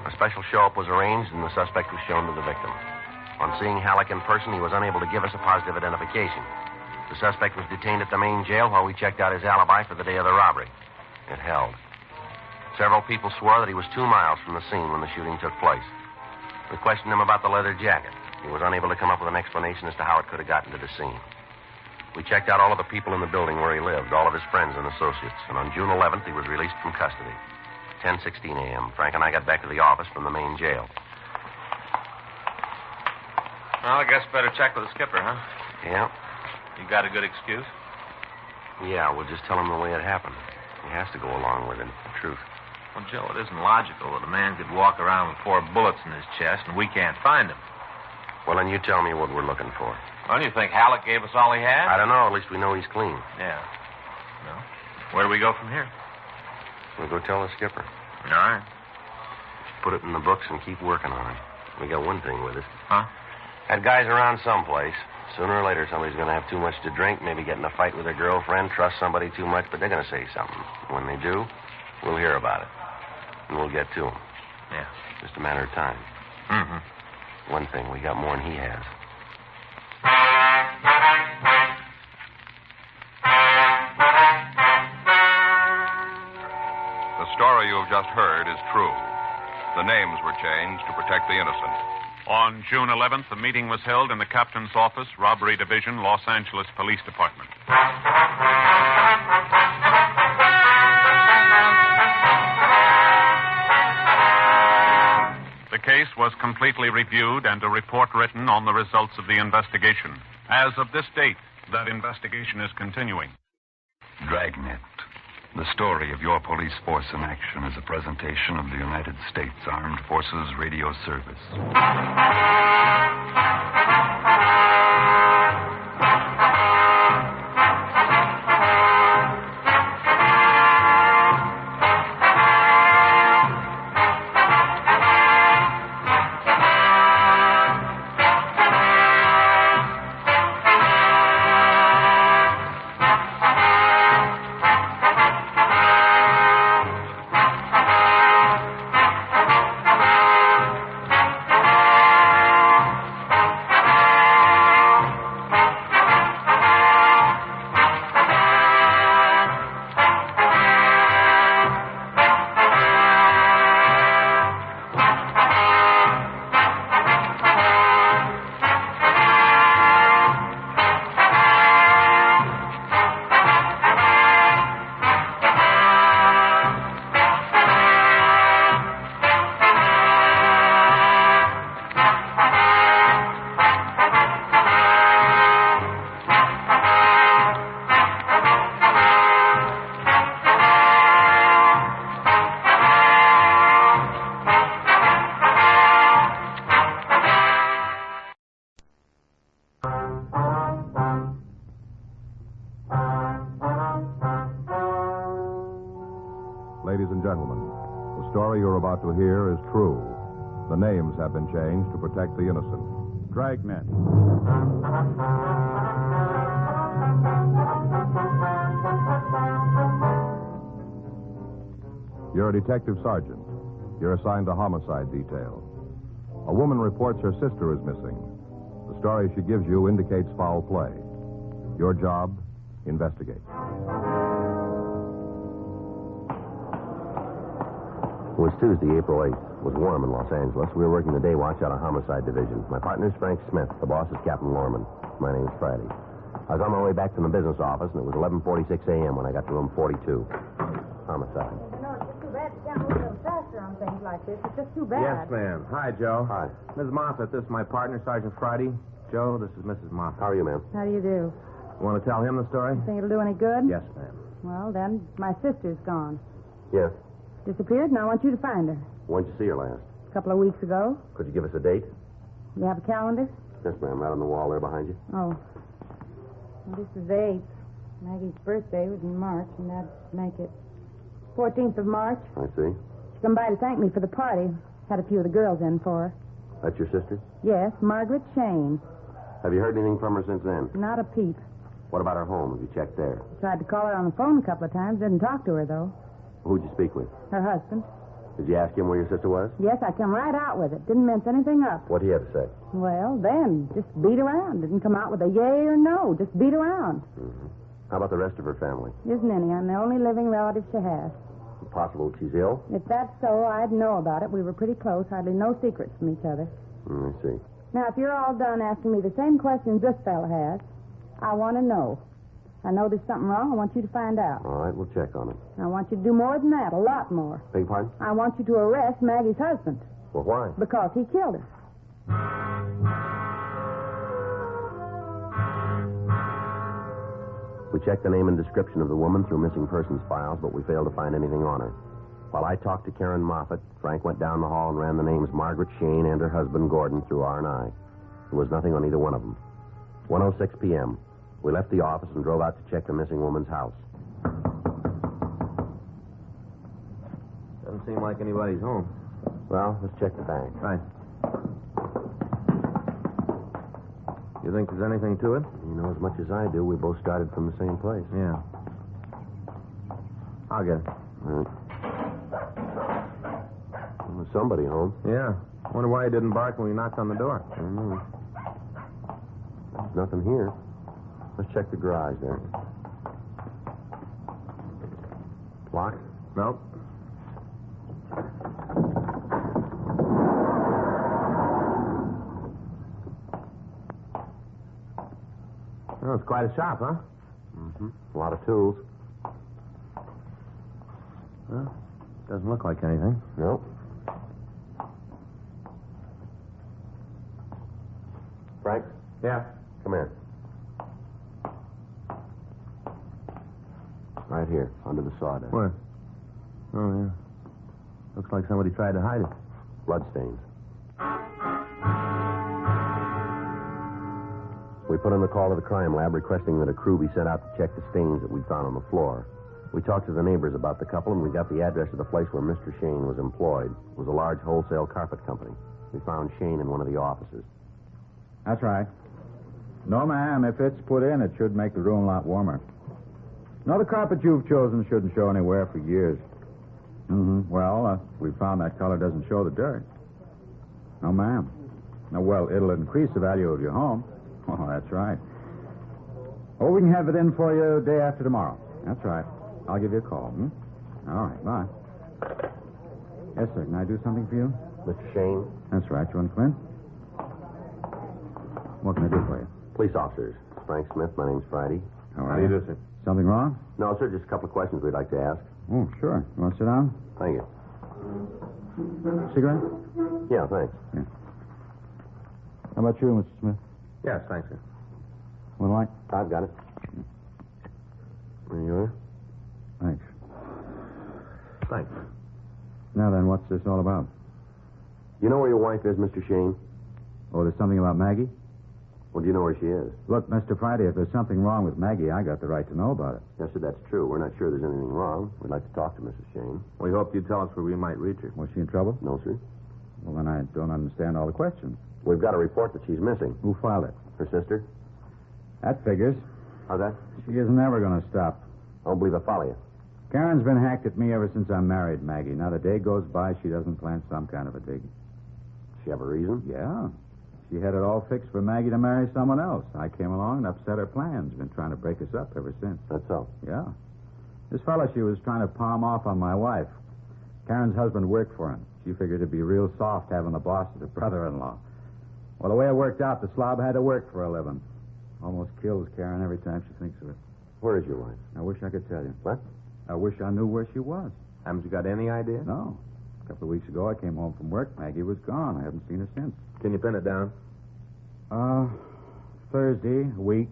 D: A special show-up was arranged, and the suspect was shown to the victim. On seeing Halleck in person, he was unable to give us a positive identification. The suspect was detained at the main jail while we checked out his alibi for the day of the robbery. It held. Several people swore that he was 2 miles from the scene when the shooting took place. We questioned him about the leather jacket. He was unable to come up with an explanation as to how it could have gotten to the scene. We checked out all of the people in the building where he lived, all of his friends and associates, and on June 11th, he was released from custody. 10:16 a.m. Frank and I got back to the office from the main jail.
F: Well, I guess better check with the skipper, huh?
D: Yeah?
F: You got a good excuse?
D: Yeah, we'll just tell him the way it happened. He has to go along with it, the truth.
F: Well, Joe, it isn't logical that a man could walk around with 4 bullets in his chest and we can't find him.
D: Well, then you tell me what we're looking for.
F: Well, you think Halleck gave us all he had?
D: I don't know. At least we know he's clean.
F: Yeah. Well, where do we go from here?
D: We'll go tell the skipper.
F: All right.
D: Put it in the books and keep working on it. We got one thing with us.
F: Huh?
D: That guy's around someplace. Sooner or later, somebody's going to have too much to drink, maybe get in a fight with their girlfriend, trust somebody too much, but they're going to say something. When they do, we'll hear about it. And we'll get to them.
F: Yeah.
D: Just a matter of time.
F: Mm-hmm.
D: One thing, we got more than he has.
B: The story you have just heard is true. The names were changed to protect the innocent.
L: On June 11th, a meeting was held in the captain's office, Robbery Division, Los Angeles Police Department. The case was completely reviewed and a report written on the results of the investigation. As of this date, that investigation is continuing.
M: Dragnet. The story of your police force in action is a presentation of the United States Armed Forces Radio Service.
B: Ladies and gentlemen, the story you're about to hear is true. The names have been changed to protect the innocent.
P: Dragnet.
B: You're a detective sergeant. You're assigned to homicide detail. A woman reports her sister is missing. The story she gives you indicates foul play. Your job, investigate.
D: It was Tuesday, April 8th. It was warm in Los Angeles. We were working the day watch out of Homicide Division. My partner's Frank Smith. The boss is Captain Lorman. My name's Friday. I was on my way back from the business office, and it was 11:46 a.m. when I got to room 42. Homicide.
I: No, it's just too bad you can't move a little faster on things like this. It's just too bad.
E: Yes, ma'am. Hi, Joe.
D: Hi.
E: Mrs. Moffat, this is my partner, Sergeant Friday. Joe, this is Mrs. Moffat.
D: How are you, ma'am?
I: How do you do?
E: You want to tell him the story?
I: Think it'll do any good?
E: Yes, ma'am.
I: Well, then, my sister's gone.
D: Yes.
I: Disappeared, and I want you to find her.
D: When'd you see her last?
I: A couple of weeks ago.
D: Could you give us a date?
I: You have a calendar?
D: Yes, ma'am. Right on the wall there behind you.
I: Oh. Well, this is the 8th. Maggie's birthday was in March, and that'd make it 14th of March.
D: I see.
I: She come by to thank me for the party. Had a few of the girls in for her.
D: That's your sister?
I: Yes, Margaret Shane.
D: Have you heard anything from her since then?
I: Not a peep.
D: What about her home? Have you checked there?
I: Tried to call her on the phone a couple of times. Didn't talk to her, though.
D: Who'd you speak with?
I: Her husband.
D: Did you ask him where your sister was?
I: Yes, I come right out with it. Didn't mince anything up.
D: What'd he have to say?
I: Well, then, just beat around. Didn't come out with a yay or no. Just beat around.
D: Mm-hmm. How about the rest of her family?
I: Isn't any. I'm the only living relative she has.
D: Possible she's ill?
I: If that's so, I'd know about it. We were pretty close. Hardly no secrets from each other.
D: I see.
I: Now, if you're all done asking me the same questions this fella has, I want to know. I know there's something wrong. I want you to find out.
D: All right, we'll check on it.
I: I want you to do more than that, a lot more.
D: Beg pardon?
I: I want you to arrest Maggie's husband.
D: Well, why?
I: Because he killed her.
D: We checked the name and description of the woman through missing persons files, but we failed to find anything on her. While I talked to Karen Moffat, Frank went down the hall and ran the names Margaret Shane and her husband Gordon through R&I. There was nothing on either one of them. 1:06 p.m. We left the office and drove out to check the missing woman's house.
E: Doesn't seem like anybody's home.
D: Well, let's check the bank.
E: Right. You think there's anything to it?
D: You know as much as I do. We both started from the same place.
E: Yeah. I'll get it.
D: All right. Well, there's somebody home.
E: Yeah. I wonder why he didn't bark when we knocked on the door.
D: I don't know. There's nothing here. Let's check the garage there. Locked?
E: Nope. Oh, it's quite a shop, huh?
D: Mm-hmm. A lot of tools.
E: Well, doesn't look like anything.
D: Nope. Frank?
E: Yeah.
D: Come here. Right here, under the sawdust.
E: Where? Oh, yeah. Looks like somebody tried to hide it.
D: Bloodstains. We put in the call to the crime lab requesting that a crew be sent out to check the stains that we'd found on the floor. We talked to the neighbors about the couple, and we got the address of the place where Mr. Shane was employed. It was a large wholesale carpet company. We found Shane in one of the offices.
P: That's right. No, ma'am, if it's put in, it should make the room a lot warmer. No, the carpet you've chosen shouldn't show any wear for years. Mm-hmm. Well, we found that color doesn't show the dirt. No, ma'am. No, well, it'll increase the value of your home. Oh, that's right. Oh, we can have it in for you day after tomorrow. That's right. I'll give you a call. All right, bye. Yes, sir. Can I do something for you?
D: Mr. Shane?
P: That's right. You want to come in? What can I do for you?
D: Police officers. Frank Smith. My name's Friday.
P: How are you?
E: do, sir?
P: Something wrong?
D: No, sir. Just a couple of questions we'd like to ask.
P: Oh, sure. You want to sit down?
D: Thank you.
P: Cigarette?
D: Yeah, thanks.
P: Yeah. How about you, Mr. Smith?
E: Yes, thanks, sir.
P: One light?
D: I've got it. There you are.
P: Thanks.
E: Thanks.
P: Now then, what's this all about?
D: You know where your wife is, Mr. Shane?
P: Oh, there's something about Maggie?
D: Well, do you know where she is?
P: Look, Mr. Friday, if there's something wrong with Maggie, I got the right to know about it.
D: Yes, sir, that's true. We're not sure there's anything wrong. We'd like to talk to Mrs. Shane.
B: We hope you'd tell us where we might reach her.
P: Was she in trouble?
D: No, sir.
P: Well, then I don't understand all the questions.
D: We've got a report that she's missing.
P: Who filed it?
D: Her sister?
P: That figures.
D: How's that?
P: She isn't ever going to stop.
D: I don't believe I follow you.
P: Karen's been hacked at me ever since I married Maggie. Not a day goes by she doesn't plant some kind of a dig.
D: She have a reason?
P: Yeah. She had it all fixed for Maggie to marry someone else. I came along and upset her plans. Been trying to break us up ever since.
D: That's so?
P: Yeah. This fella she was trying to palm off on my wife. Karen's husband worked for him. She figured it'd be real soft having the boss as a brother-in-law. Well, the way it worked out, the slob had to work for a living. Almost kills Karen every time she thinks of it.
D: Where is your wife?
P: I wish I could tell you.
D: What?
P: I wish I knew where she was.
B: Haven't you got any idea?
P: No. A couple of weeks ago, I came home from work. Maggie was gone. I haven't seen her since.
B: Can you pin it down?
P: Thursday, a week.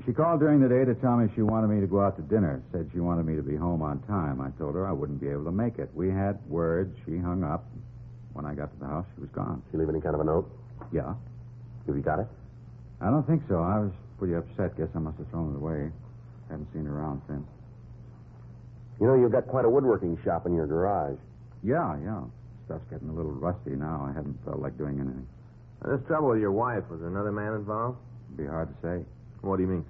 P: She called during the day to tell me she wanted me to go out to dinner. Said she wanted me to be home on time. I told her I wouldn't be able to make it. We had words. She hung up. When I got to the house, she was gone.
D: She leave any kind of a note?
P: Yeah.
D: Have you got it?
P: I don't think so. I was pretty upset. Guess I must have thrown it away. Haven't seen her around since.
D: You know, you've got quite a woodworking shop in your garage.
P: Yeah. Stuff's getting a little rusty now. I haven't felt like doing anything.
B: Now, this trouble with your wife, was there another man involved?
P: It'd be hard to say.
B: What do you mean?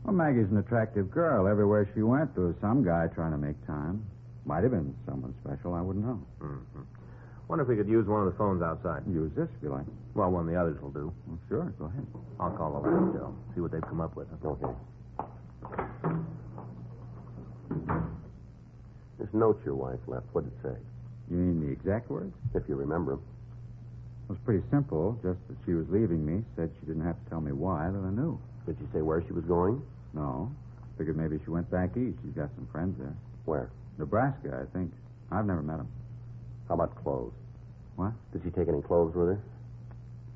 P: Well, Maggie's an attractive girl. Everywhere she went, there was some guy trying to make time. Might have been someone special. I wouldn't know.
B: Mm-hmm. Wonder if we could use one of the phones outside.
P: Use this if you like.
B: Well, one of the others will do.
P: Well, sure. Go ahead.
B: I'll call the lab, Joe. See what they've come up with.
D: Okay. This note your wife left, what did it say?
P: You mean the exact words?
D: If you remember them.
P: It was pretty simple. Just that she was leaving me. Said she didn't have to tell me why, that I knew.
D: Did she say where she was going?
P: No. Figured maybe she went back east. She's got some friends there.
D: Where?
P: Nebraska, I think. I've never met them.
D: How about clothes?
P: What?
D: Did she take any clothes with her?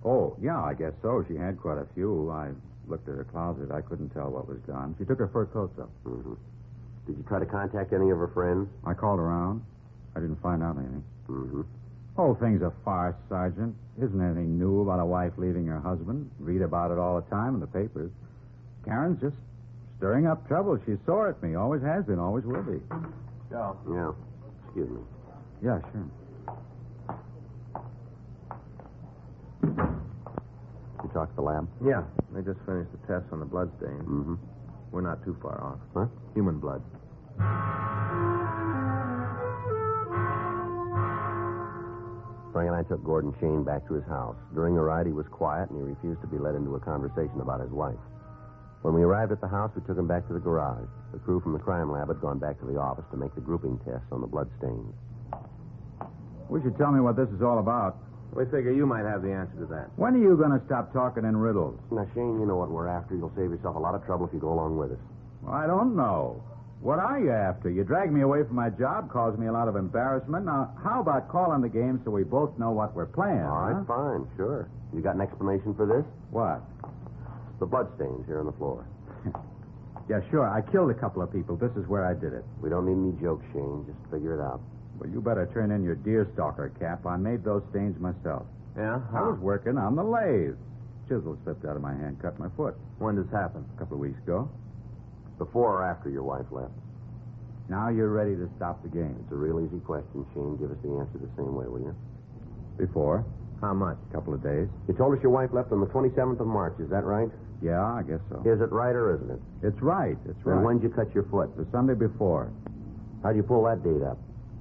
P: Oh, yeah, I guess so. She had quite a few. I looked at her closet. I couldn't tell what was gone. She took her fur coats up.
D: Mm-hmm. Did you try to contact any of her friends?
P: I called around. I didn't find out anything.
D: Mm-hmm.
P: Whole thing's a farce, Sergeant. Isn't anything new about a wife leaving her husband. Read about it all the time in the papers. Karen's just stirring up trouble. She's sore at me. Always has been, always will be.
B: Joe.
D: Yeah. Excuse me.
P: Yeah, sure.
D: You talked to the lab?
B: Yeah. They just finished the test on the blood stain.
D: Mm-hmm.
B: We're not too far off.
D: Huh?
B: Human blood.
D: Frank and I took Gordon Shane back to his house. During the ride, he was quiet, and he refused to be led into a conversation about his wife. When we arrived at the house, we took him back to the garage. The crew from the crime lab had gone back to the office to make the grouping tests on the blood stains.
P: We should tell me what this is all about.
B: We figure you might have the answer to that.
P: When are you going to stop talking in riddles?
D: Now, Shane, you know what we're after. You'll save yourself a lot of trouble if you go along with us.
P: Well, I don't know. What are you after? You drag me away from my job, caused me a lot of embarrassment. Now, how about calling the game so we both know what we're playing?
D: All right, fine, sure. You got an explanation for this?
P: What?
D: The blood stains here on the floor.
P: Yeah, sure. I killed a couple of people. This is where I did it.
D: We don't need any jokes, Shane. Just figure it out.
P: Well, you better turn in your deerstalker cap. I made those stains myself.
B: Yeah?
P: I was working on the lathe. Chisel slipped out of my hand, cut my foot.
B: When did this happen?
P: A couple of weeks ago.
D: Before or after your wife left?
P: Now you're ready to stop the game.
D: It's a real easy question, Shane. Give us the answer the same way, will you?
P: Before.
B: How much?
P: A couple of days.
D: You told us your wife left on the 27th of March. Is that right?
P: Yeah, I guess so.
D: Is it right or isn't it?
P: It's right. It's right.
D: And when'd you cut your foot?
P: The Sunday before.
D: How'd you pull that date up?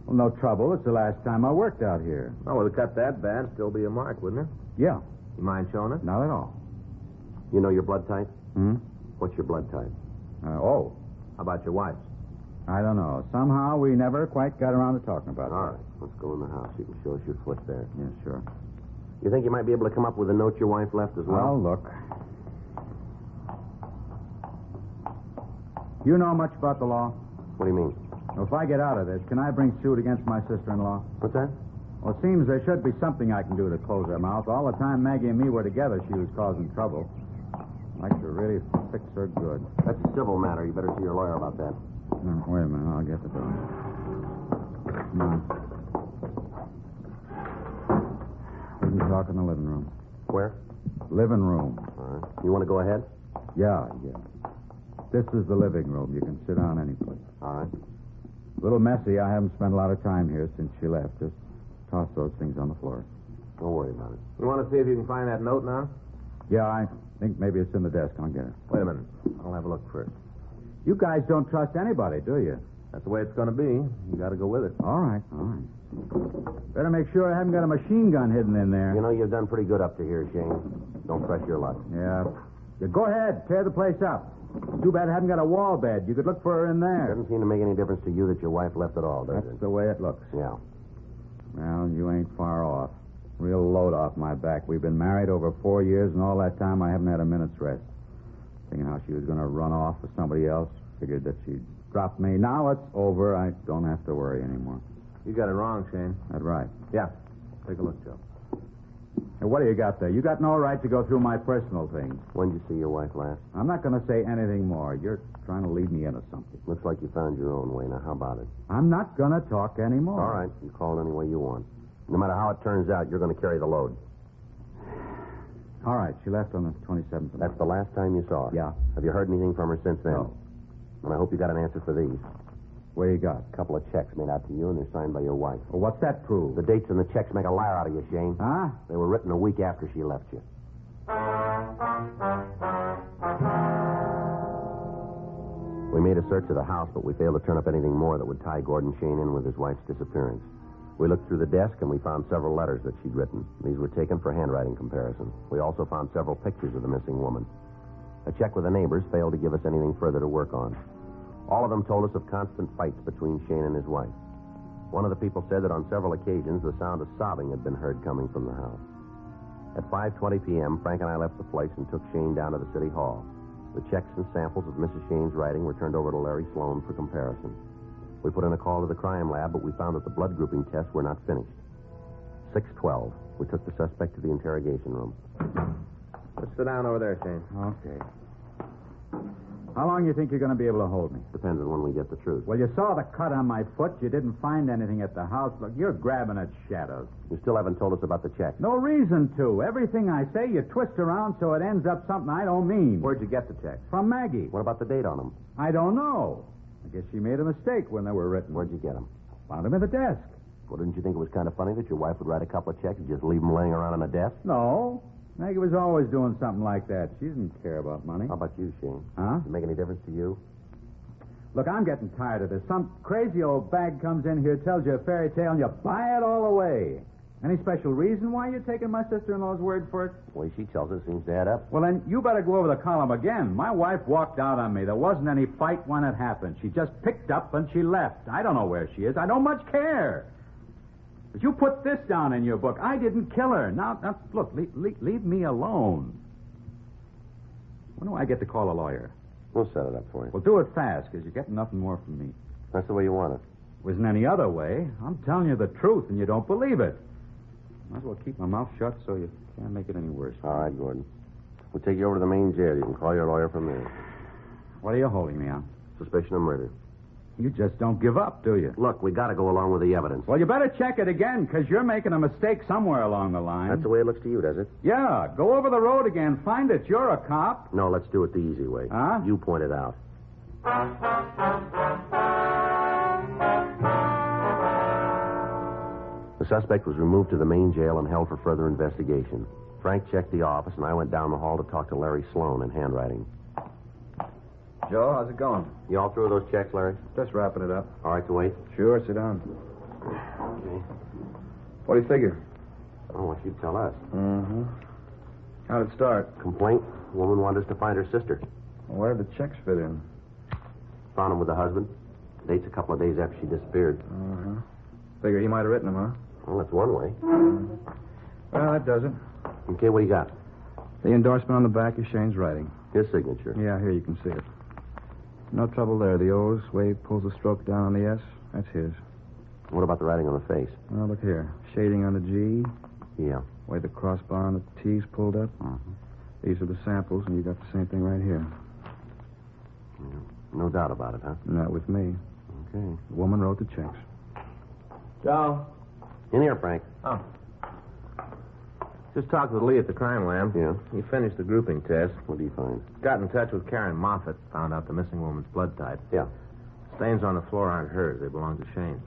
P: Well, no trouble. It's the last time I worked out here.
B: Oh, with a cut that bad, still be a mark, wouldn't it?
P: Yeah.
B: You mind showing us?
P: Not at all.
D: You know your blood type?
P: Hmm?
D: What's your blood type?
P: Oh.
B: How about your wife's?
P: I don't know. Somehow we never quite got around to talking about it.
D: All right. Let's go in the house. You can show us your foot there.
P: Yeah, sure.
D: You think you might be able to come up with a note your wife left as well?
P: Well, look. You know much about the law?
D: What do you mean?
P: Well, if I get out of this, can I bring suit against my sister-in-law?
D: What's that?
P: Well, it seems there should be something I can do to close her mouth. All the time Maggie and me were together, she was causing trouble. I'd like to really fix her good.
D: That's a civil matter. You better see your lawyer about that.
P: Wait a minute. I'll get the door. Come on. We can talk in the living room.
D: Where?
P: Living room.
D: All huh? You want to go ahead?
P: Yeah. This is the living room. You can sit down any place.
D: All right.
P: A little messy. I haven't spent a lot of time here since she left. Just toss those things on the floor.
D: Don't worry about it.
O: You want to see if you can find that note now?
P: Yeah, I think maybe it's in the desk. I'll get it.
O: Wait a minute. I'll have a look first.
P: You guys don't trust anybody, do you?
O: That's the way it's going to be. You got to go with it.
P: All right. Better make sure I haven't got a machine gun hidden in there.
D: You know, you've done pretty good up to here, Shane. Don't press your luck.
P: Yeah. Go ahead. Tear the place up. Too bad I haven't got a wall bed. You could look for her in there.
D: Doesn't seem to make any difference to you that your wife left at all, does it?
P: That's the way it looks.
D: Yeah.
P: Well, you ain't far off. Real load off my back. We've been married over 4 years, and all that time I haven't had a minute's rest. Thinking how she was going to run off with somebody else. Figured that she'd drop me. Now it's over. I don't have to worry anymore.
O: You got it wrong, Shane.
P: That's right.
O: Yeah. Take a look, Joe.
P: Hey, what do you got there? You got no right to go through my personal things.
D: When did you see your wife last?
P: I'm not going to say anything more. You're trying to lead me into something.
D: Looks like you found your own way. Now, how about it?
P: I'm not going to talk anymore.
D: All right. You call it any way you want. No matter how it turns out, you're going to carry the load.
P: All right. She left on the 27th.
D: That's the last time you saw her?
P: Yeah.
D: Have you heard anything from her since then?
P: No.
D: And I hope you got an answer for these.
P: What do you got?
D: A couple of checks made out to you, and they're signed by your wife.
P: Well, what's that prove?
D: The dates in the checks make a liar out of you, Shane.
P: Huh?
D: They were written a week after she left you. We made a search of the house, but we failed to turn up anything more that would tie Gordon Shane in with his wife's disappearance. We looked through the desk, and we found several letters that she'd written. These were taken for handwriting comparison. We also found several pictures of the missing woman. A check with the neighbors failed to give us anything further to work on. All of them told us of constant fights between Shane and his wife. One of the people said that on several occasions the sound of sobbing had been heard coming from the house. At 5:20 p.m., Frank and I left the place and took Shane down to the city hall. The checks and samples of Mrs. Shane's writing were turned over to Larry Sloan for comparison. We put in a call to the crime lab, but we found that the blood grouping tests were not finished. 6:12. We took the suspect to the interrogation room.
O: Let's sit down over there, Shane.
P: Okay. How long do you think you're going to be able to hold me?
D: Depends on when we get the truth.
P: Well, you saw the cut on my foot. You didn't find anything at the house. Look, you're grabbing at shadows.
D: You still haven't told us about the check.
P: No reason to. Everything I say, you twist around so it ends up something I don't mean.
O: Where'd you get the check?
P: From Maggie.
D: What about the date on them?
P: I don't know. I guess she made a mistake when they were written.
D: Where'd you get them?
P: Found them in the desk.
D: Well, didn't you think it was kind of funny that your wife would write a couple of checks and just leave them laying around on the desk?
P: No. Maggie was always doing something like that. She didn't care about money.
D: How about you, Shane?
P: Huh?
D: Does it make any difference to you?
P: Look, I'm getting tired of this. Some crazy old bag comes in here, tells you a fairy tale, and you buy it all away. Any special reason why you're taking my sister-in-law's word for it?
D: The way she tells it seems to add up.
P: Well, then you better go over the column again. My wife walked out on me. There wasn't any fight when it happened. She just picked up and she left. I don't know where she is. I don't much care. But you put this down in your book. I didn't kill her. Now look, leave me alone. When do I get to call a lawyer?
D: We'll set it up for you.
P: Well, do it fast, because you're getting nothing more from me.
D: That's the way you want it.
P: Wasn't any other way. I'm telling you the truth, and you don't believe it. Might as well keep my mouth shut so you can't make it any worse.
D: All right, Gordon. We'll take you over to the main jail. You can call your lawyer from there.
P: What are you holding me on?
D: Suspicion of murder.
P: You just don't give up, do you?
D: Look, we got to go along with the evidence.
P: Well, you better check it again, because you're making a mistake somewhere along the line.
D: That's the way it looks to you, does it?
P: Yeah. Go over the road again. Find it. You're a cop.
D: No, let's do it the easy way.
P: Huh?
D: You point it out. The suspect was removed to the main jail and held for further investigation. Frank checked the office, and I went down the hall to talk to Larry Sloan in handwriting.
E: Joe, how's it going?
D: You all through those checks, Larry?
E: Just wrapping it up.
D: All right to wait?
E: Sure, sit down.
D: Okay.
E: What do you figure?
D: I want you to tell us.
E: Mm-hmm. How'd it start?
D: Complaint. The woman wanted us to find her sister.
E: Well, where did the checks fit in?
D: Found him with the husband. Date's a couple of days after she disappeared.
E: Uh-huh. Figure he might have written them, huh?
D: Well, that's one way.
E: Well, that does it.
D: Okay, what do you got?
E: The endorsement on the back is Shane's writing.
D: His signature.
E: Yeah, here you can see it. No trouble there. The O's, where he pulls the stroke down on the S, that's his.
D: What about the writing on the face?
E: Well, look here. Shading on the G.
D: Yeah.
E: Where the crossbar on the T's pulled up.
P: Uh-huh.
E: These are the samples, and you got the same thing right here.
D: Yeah. No doubt about it, huh?
E: Not with me.
D: Okay.
E: The woman wrote the checks.
O: Joe.
D: In here, Frank.
O: Oh. Just talked with Lee at the crime lab.
D: Yeah?
O: He finished the grouping test.
D: What do you find?
O: Got in touch with Karen Moffat. Found out the missing woman's blood type.
D: Yeah.
O: Stains on the floor aren't hers. They belong to Shane.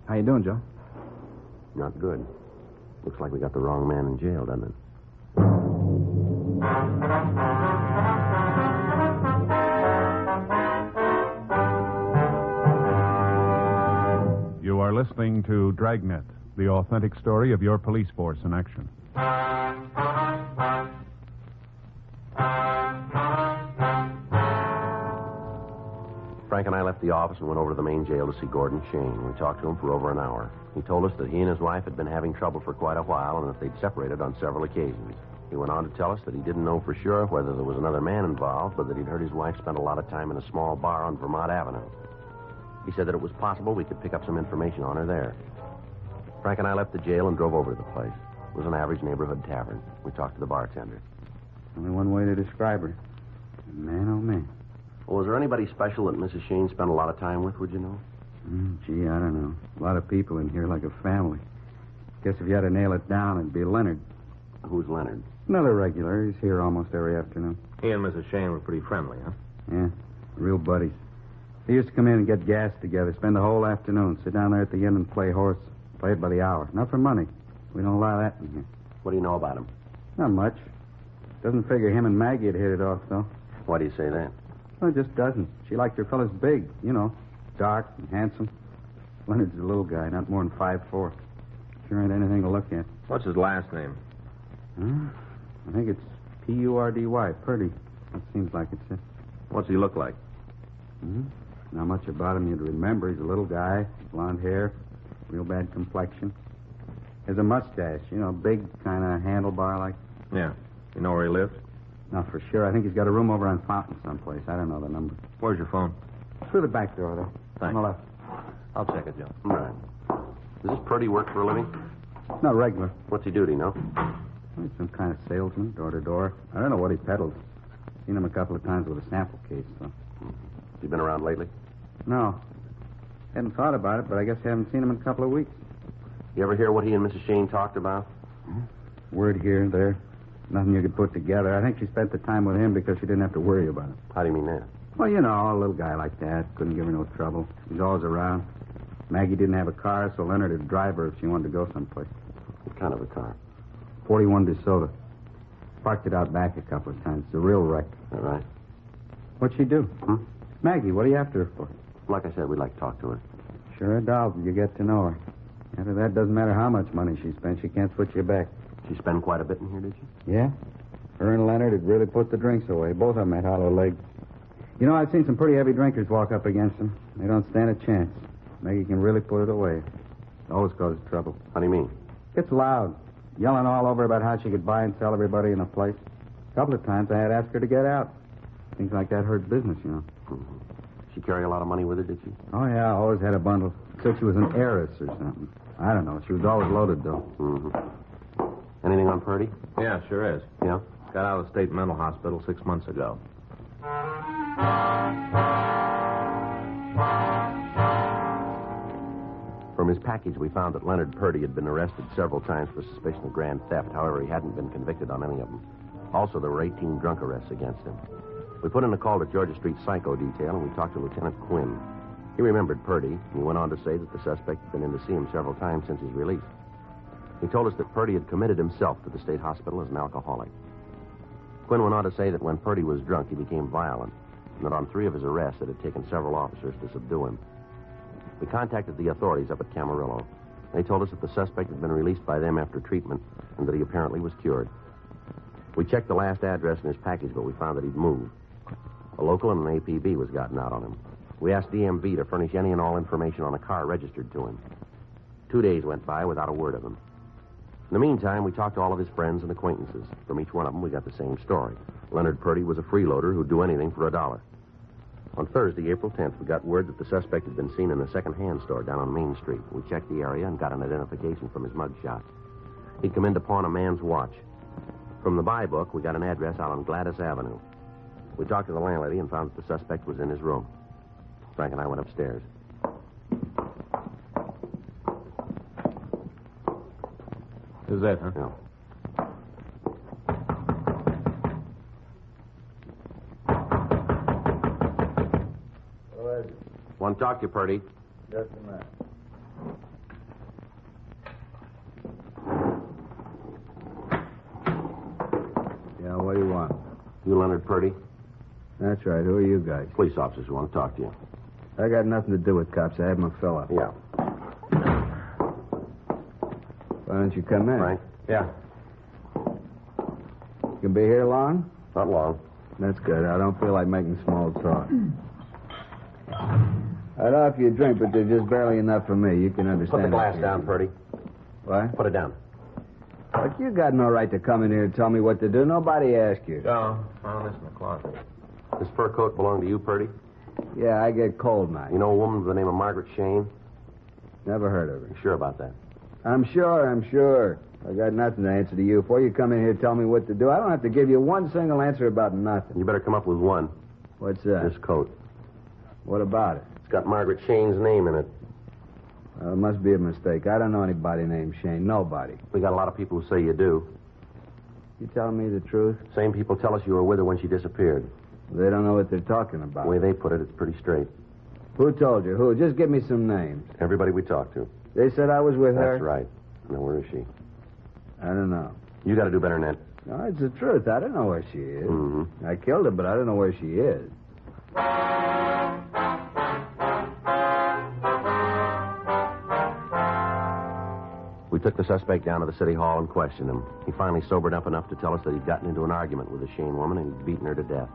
E: How you doing, Joe?
D: Not good. Looks like we got the wrong man in jail, doesn't it?
L: You are listening to Dragnet, the authentic story of your police force in action.
D: Frank and I left the office and went over to the main jail to see Gordon Shane. We talked to him for over an hour. He told us that he and his wife had been having trouble for quite a while and that they'd separated on several occasions. He went on to tell us that he didn't know for sure whether there was another man involved, but that he'd heard his wife spend a lot of time in a small bar on Vermont Avenue. He said that it was possible we could pick up some information on her there. Frank and I left the jail and drove over to the place. It was an average neighborhood tavern. We talked to the bartender.
Q: Only one way to describe her. Man, oh, man.
D: Well, was there anybody special that Mrs. Shane spent a lot of time with, would you know?
Q: Gee, I don't know. A lot of people in here like a family. Guess if you had to nail it down, it'd be Leonard.
D: Who's Leonard?
Q: Another regular. He's here almost every afternoon.
O: He and Mrs. Shane were pretty friendly, huh?
Q: Yeah, real buddies. They used to come in and get gas together, spend the whole afternoon, sit down there at the inn and play horse. Play it by the hour. Not for money. We don't allow that in here.
D: What do you know about him?
Q: Not much. Doesn't figure him and Maggie had hit it off, though.
D: Why do you say that?
Q: Well, it just doesn't. She liked her fellas big, you know, dark and handsome. Leonard's a little guy, not more than 5'4". Sure ain't anything to look at.
O: What's his last name?
Q: I think it's P-U-R-D-Y, Purdy. That seems like it's it.
O: What's he look like?
Q: Not much about him you'd remember. He's a little guy, blonde hair, real bad complexion. Has a mustache, you know, big kind of handlebar-like.
O: Yeah. You know where he lives?
Q: Not for sure. I think he's got a room over on Fountain someplace. I don't know the number.
O: Where's your phone?
Q: Through the back door, there.
O: Thanks.
Q: On the left.
O: I'll check it, Joe.
D: All right. Does this Purdy work for a living?
Q: Not regular.
D: What's he do, do you know?
Q: He's some kind of salesman, door to door. I don't know what he peddles. Seen him a couple of times with a sample case, though.
D: Has he been around lately?
Q: No. Hadn't thought about it, but I guess I haven't seen him in a couple of weeks.
D: You ever hear what he and Mrs. Shane talked about?
Q: Word here and there. Nothing you could put together. I think she spent the time with him because she didn't have to worry about him.
D: How do you mean that?
Q: Well, you know, a little guy like that. Couldn't give her no trouble. He's always around. Maggie didn't have a car, so Leonard would drive her if she wanted to go someplace.
D: What kind of a car?
Q: 41 DeSoto. Parked it out back a couple of times. It's a real wreck.
D: All right.
Q: What'd she do? Huh? Maggie, what are you after her for?
D: Like I said, we'd like to talk to her.
Q: Sure, a doll, you get to know her. After that, doesn't matter how much money she spent, she can't switch you back.
D: She spend quite a bit in here, did she?
Q: Yeah? Her and Leonard had really put the drinks away. Both of them had hollow legs. You know, I've seen some pretty heavy drinkers walk up against them. They don't stand a chance. Maggie can really put it away. Always causes trouble.
D: How do you mean?
Q: Gets loud. Yelling all over about how she could buy and sell everybody in the place. A couple of times I had asked her to get out. Things like that hurt business, you know.
D: Mm-hmm. She carry a lot of money with her, did she?
Q: Oh, yeah, always had a bundle. Said she was an heiress or something. I don't know. She was always loaded, though.
D: Mm-hmm. Anything on Purdy?
O: Yeah, sure is.
D: Yeah?
O: Got out of the state mental hospital 6 months ago.
D: From his package, we found that Leonard Purdy had been arrested several times for suspicion of grand theft. However, he hadn't been convicted on any of them. Also, there were 18 drunk arrests against him. We put in a call to Georgia Street Psycho Detail, and we talked to Lieutenant Quinn. He remembered Purdy, and he went on to say that the suspect had been in to see him several times since his release. He told us that Purdy had committed himself to the state hospital as an alcoholic. Quinn went on to say that when Purdy was drunk, he became violent, and that on 3 of his arrests, it had taken several officers to subdue him. We contacted the authorities up at Camarillo. They told us that the suspect had been released by them after treatment, and that he apparently was cured. We checked the last address in his package, but we found that he'd moved. A local and an APB was gotten out on him. We asked DMV to furnish any and all information on a car registered to him. 2 days went by without a word of him. In the meantime, we talked to all of his friends and acquaintances. From each one of them, we got the same story. Leonard Purdy was a freeloader who'd do anything for $1. On Thursday, April 10th, we got word that the suspect had been seen in a second-hand store down on Main Street. We checked the area and got an identification from his mugshot. He'd come in to pawn a man's watch. From the buy book, we got an address out on Gladys Avenue. We talked to the landlady and found that the suspect was in his room. Frank and I went upstairs.
O: Who's that, huh?
D: Yeah. to talk to you, Purdy.
P: Just a minute. Yeah, what do you want?
D: You Leonard Purdy?
P: That's right. Who are you guys?
D: Police officers who want to talk to you.
P: I got nothing to do with cops. I have them fill up.
D: Yeah.
P: Why don't you come in?
D: Frank? Yeah.
P: You can be here long?
D: Not long.
P: That's good. I don't feel like making small talk. I'd offer you a drink, but there's just barely enough for me. You can understand.
D: Put the glass
P: it.
D: down, Purdy.
P: What?
D: Put it down.
P: Look, you got no right to come in here and tell me what to do. Nobody asked you.
D: No, found this in the closet. This fur coat belong to you, Purdy?
P: Yeah, I get cold nights.
D: You know a woman by the name of Margaret Shane?
P: Never heard of her.
D: You sure about that?
P: I'm sure. I got nothing to answer to you. Before you come in here and tell me what to do, I don't have to give you one single answer about nothing.
D: You better come up with one.
P: What's that?
D: This coat.
P: What about it?
D: It's got Margaret Shane's name in it.
P: It must be a mistake. I don't know anybody named Shane. Nobody.
D: We got a lot of people who say you do.
P: You telling me the truth?
D: Same people tell us you were with her when she disappeared.
P: They don't know what they're talking about.
D: The way they put it, it's pretty straight.
P: Who told you? Who? Just give me some names.
D: Everybody we talked to.
P: They said I was with her?
D: That's right. Now, where is she?
P: I don't know.
D: You got to do better than that.
P: No, it's the truth. I don't know where she is.
D: Mm-hmm.
P: I killed her, but I don't know where she is.
D: We took the suspect down to the city hall and questioned him. He finally sobered up enough to tell us that he'd gotten into an argument with the Shane woman and he'd beaten her to death.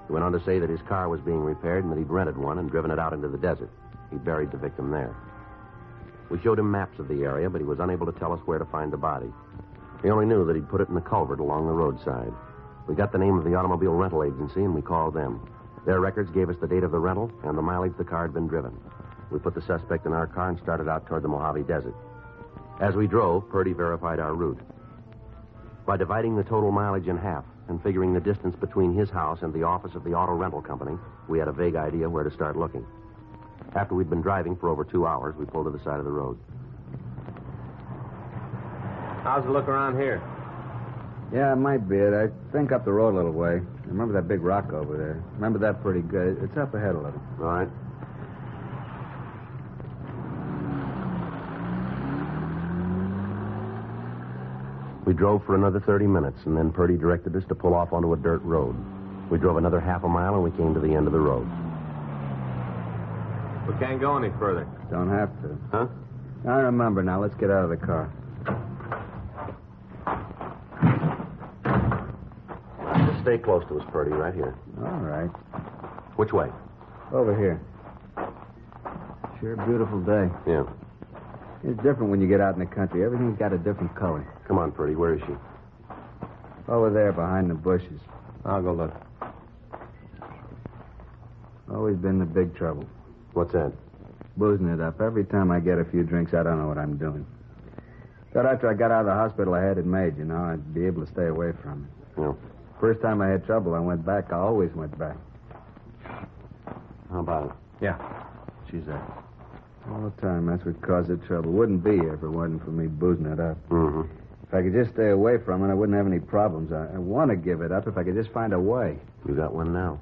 D: He went on to say that his car was being repaired and that he'd rented one and driven it out into the desert. He buried the victim there. We showed him maps of the area, but he was unable to tell us where to find the body. He only knew that he'd put it in the culvert along the roadside. We got the name of the automobile rental agency and we called them. Their records gave us the date of the rental and the mileage the car had been driven. We put the suspect in our car and started out toward the Mojave Desert. As we drove, Purdy verified our route. By dividing the total mileage in half and figuring the distance between his house and the office of the auto rental company, we had a vague idea where to start looking. After we'd been driving for over 2 hours, we pulled to the side of the road.
O: How's it look around here?
P: Yeah, it might be it. I think up the road a little way. I remember that big rock over there. Remember that pretty good. It's up ahead a little.
D: All right. We drove for another 30 minutes, and then Purdy directed us to pull off onto a dirt road. We drove another half a mile, and we came to the end of the road.
O: We can't go any further.
P: Don't have to.
D: Huh?
P: I remember now. Let's get out of the car.
D: Just stay close to us, Purdy, right here.
P: All right.
D: Which way?
P: Over here. Sure a beautiful day.
D: Yeah.
P: It's different when you get out in the country. Everything's got a different color.
D: Come on, Purdy. Where is she?
P: Over there behind the bushes.
O: I'll go look.
P: Always been the big trouble.
D: What's that?
P: Boozing it up. Every time I get a few drinks, I don't know what I'm doing. Thought after I got out of the hospital, I had it made, you know. I'd be able to stay away from it.
D: Yeah.
P: First time I had trouble, I went back. I always went back.
D: How about it?
O: Yeah.
D: She's there.
P: All the time. That's what caused the trouble. Wouldn't be here if it wasn't for me boozing it up.
D: Mm-hmm.
P: If I could just stay away from it, I wouldn't have any problems. I want to give it up if I could just find a way.
D: You got one now.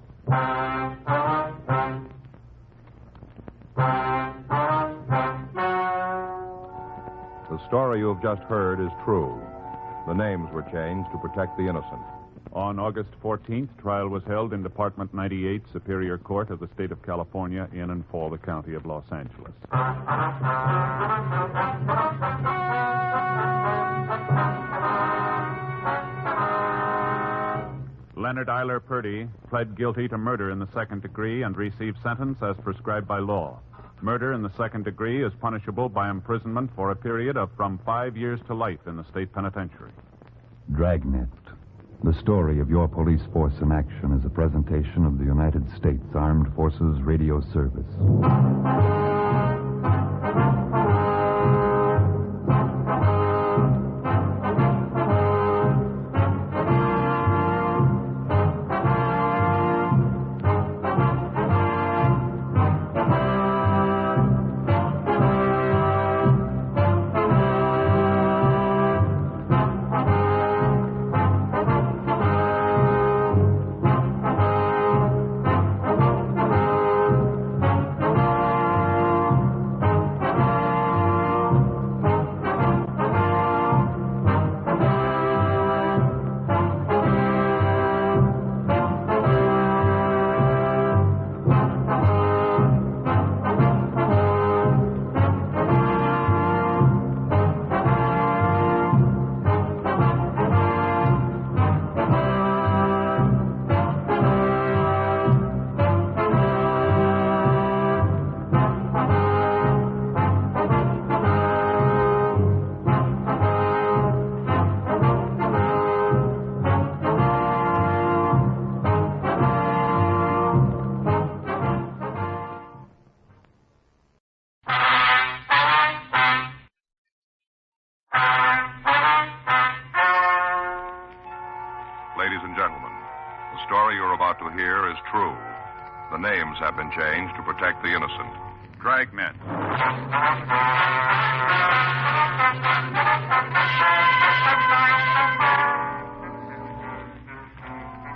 B: The story you have just heard is true. The names were changed to protect the innocent.
L: On August 14th, trial was held in Department 98, Superior Court of the State of California, in and for the County of Los Angeles. Leonard Eiler Purdy pled guilty to murder in the second degree and received sentence as prescribed by law. Murder in the second degree is punishable by imprisonment for a period of from 5 years to life in the state penitentiary.
M: Dragnet. The story of your police force in action is a presentation of the United States Armed Forces Radio Service.
B: about to hear is true. The names have been changed to protect the innocent.
L: Dragnet.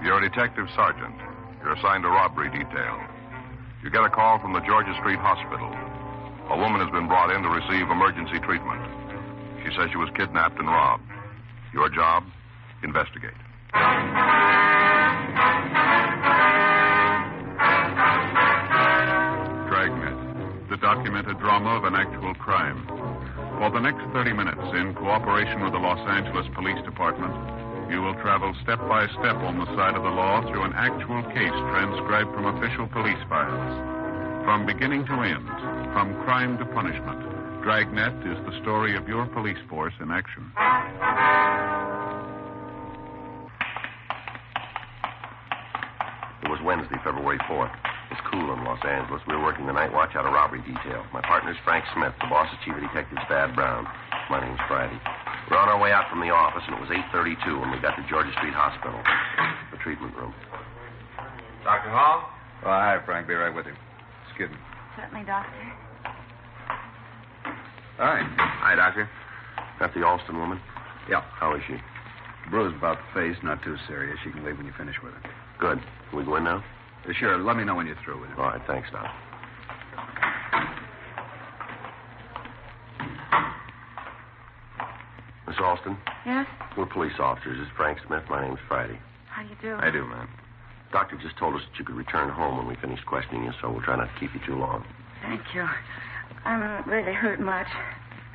B: You're a detective sergeant. You're assigned to robbery detail. You get a call from the Georgia Street Hospital. A woman has been brought in to receive emergency treatment. She says she was kidnapped and robbed. Your job? Investigate.
L: Dragnet, the documented drama of an actual crime. For the next 30 minutes, in cooperation with the Los Angeles Police Department, you will travel step by step on the side of the law through an actual case transcribed from official police files. From beginning to end, from crime to punishment, Dragnet is the story of your police force in action.
D: It was Wednesday, February 4th. It's cool in Los Angeles. We were working the night watch out of robbery detail. My partner's Frank Smith. The boss is Chief of Detectives Thad Brown. My name's Friday. We're on our way out from the office, and it was 8:32 when we got to Georgia Street Hospital, the treatment room.
F: Dr. Hall?
E: Oh, hi, Frank. Be right with you. Excuse me.
I: Certainly, Doctor.
E: Hi. Hi, Doctor.
D: That the Alston woman?
E: Yeah.
D: How is she?
E: Bruise about the face, not too serious. You can leave when you finish with her.
D: Good. Can we go in now?
E: Sure. Let me know when you're through with her.
D: All right. Thanks, Doc. Miss Alston?
I: Yes?
D: We're police officers. This is Frank Smith. My name's Friday.
I: How do you do?
E: I do, ma'am.
D: Doctor just told us that you could return home when we finish questioning you, so we'll try not to keep you too long.
I: Thank you. I'm not really hurt much.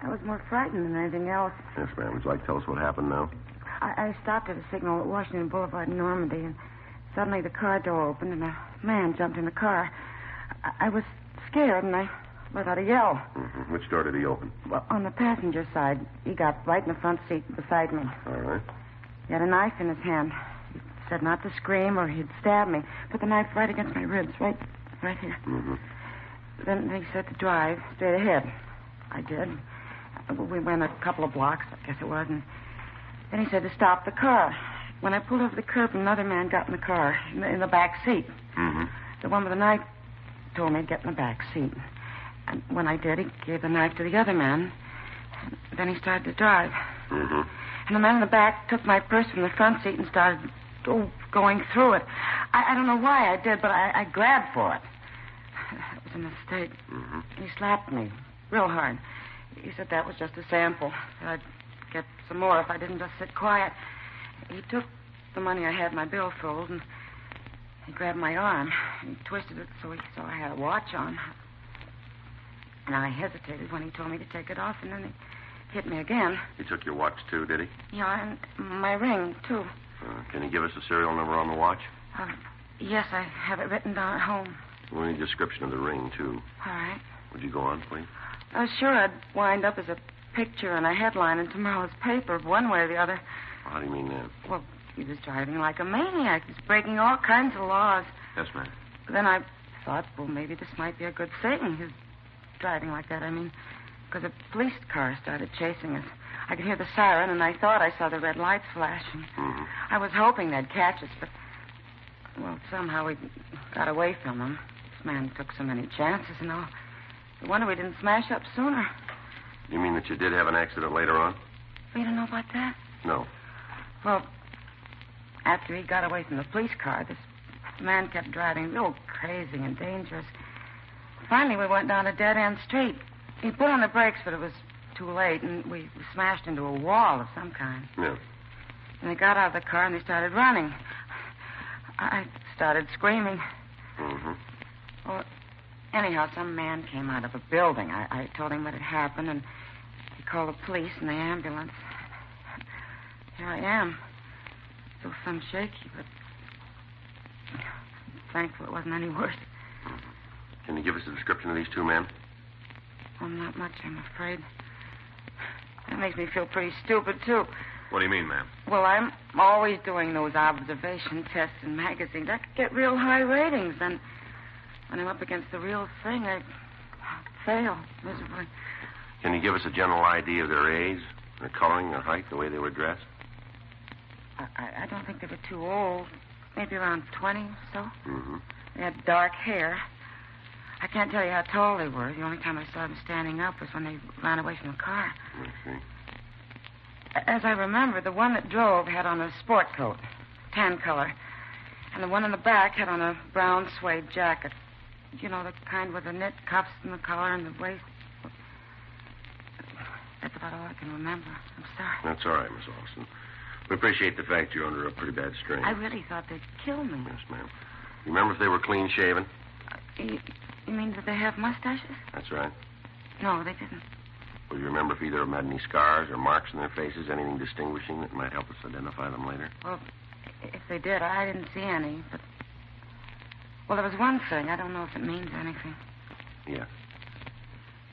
I: I was more frightened than anything else.
D: Yes, ma'am. Would you like to tell us what happened now?
I: I stopped at a signal at Washington Boulevard in Normandy, and suddenly the car door opened, and a man jumped in the car. I was scared, and I let out a yell.
D: Mm-hmm. Which door did he open?
I: Well, on the passenger side. He got right in the front seat beside me.
D: All right.
I: He had a knife in his hand. He said not to scream or he'd stab me. Put the knife right against my ribs, right here.
D: Mm-hmm.
I: Then he said to drive straight ahead. I did. We went a couple of blocks, I guess it was, and then he said to stop the car. When I pulled over the curb, another man got in the car, in the back seat.
D: Mm-hmm.
I: The one with the knife told me to get in the back seat. And when I did, he gave the knife to the other man. Then he started to drive.
D: Mm-hmm.
I: And the man in the back took my purse from the front seat and started going through it. I don't know why I did, but I grabbed for it. It was a mistake.
D: Mm-hmm.
I: He slapped me real hard. He said that was just a sample. That I'd get some more if I didn't just sit quiet. He took the money I had in my billfold, and he grabbed my arm. He twisted it so he saw I had a watch on. And I hesitated when he told me to take it off, and then he hit me again.
D: He took your watch, too, did he?
I: Yeah, and my ring, too.
D: Can you give us the serial number on the watch?
I: Yes, I have it written down at home.
D: We need a description of the ring, too.
I: All right.
D: Would you go on, please?
I: Sure, I'd wind up as a picture and a headline in tomorrow's paper, one way or the other.
D: How do you mean that?
I: Well, he was driving like a maniac. He was breaking all kinds of laws.
D: Yes, ma'am.
I: Then I thought, well, maybe this might be a good thing, his driving like that. I mean, because a police car started chasing us. I could hear the siren, and I thought I saw the red lights flashing.
D: Mm-hmm.
I: I was hoping they'd catch us, but, well, somehow we got away from them. This man took so many chances and all. No wonder we didn't smash up sooner.
D: You mean that you did have an accident later on?
I: You don't know about that?
D: No.
I: Well, after he got away from the police car, this man kept driving real crazy and dangerous. Finally, we went down a dead-end street. He put on the brakes, but it was too late, and we smashed into a wall of some kind.
D: Yeah.
I: And they got out of the car, and they started running. I started screaming.
D: Mm-hmm.
I: Well, anyhow, some man came out of a building. I told him what had happened, and he called the police and the ambulance. Here I am. Still some shaky, but thankful it wasn't any worse.
D: Can you give us a description of these two men?
I: Well, not much, I'm afraid. That makes me feel pretty stupid, too.
D: What do you mean, ma'am?
I: Well, I'm always doing those observation tests in magazines. I could get real high ratings, and when I'm up against the real thing, I fail miserably.
D: Can you give us a general idea of their age, their coloring, their height, the way they were dressed?
I: I don't think they were too old. maybe around 20 or so.
D: Mm-hmm.
I: They had dark hair. I can't tell you how tall they were. The only time I saw them standing up was when they ran away from the car.
D: I see.
I: As I remember, the one that drove had on a sport coat, tan color. And the one in the back had on a brown suede jacket. You know, the kind with the knit cuffs and the collar and the waist. That's about all I can remember. I'm sorry.
D: That's all right, Miss Austin. We appreciate the fact you're under a pretty bad strain.
I: I really thought they'd kill me.
D: Yes, ma'am. You remember if they were clean shaven?
I: You mean that they have mustaches?
D: That's right.
I: No, they didn't.
D: Well, you remember if either of them had any scars or marks on their faces, anything distinguishing that might help us identify them later?
I: Well, if they did, I didn't see any, but... Well, there was one thing. I don't know if it means anything.
D: Yeah.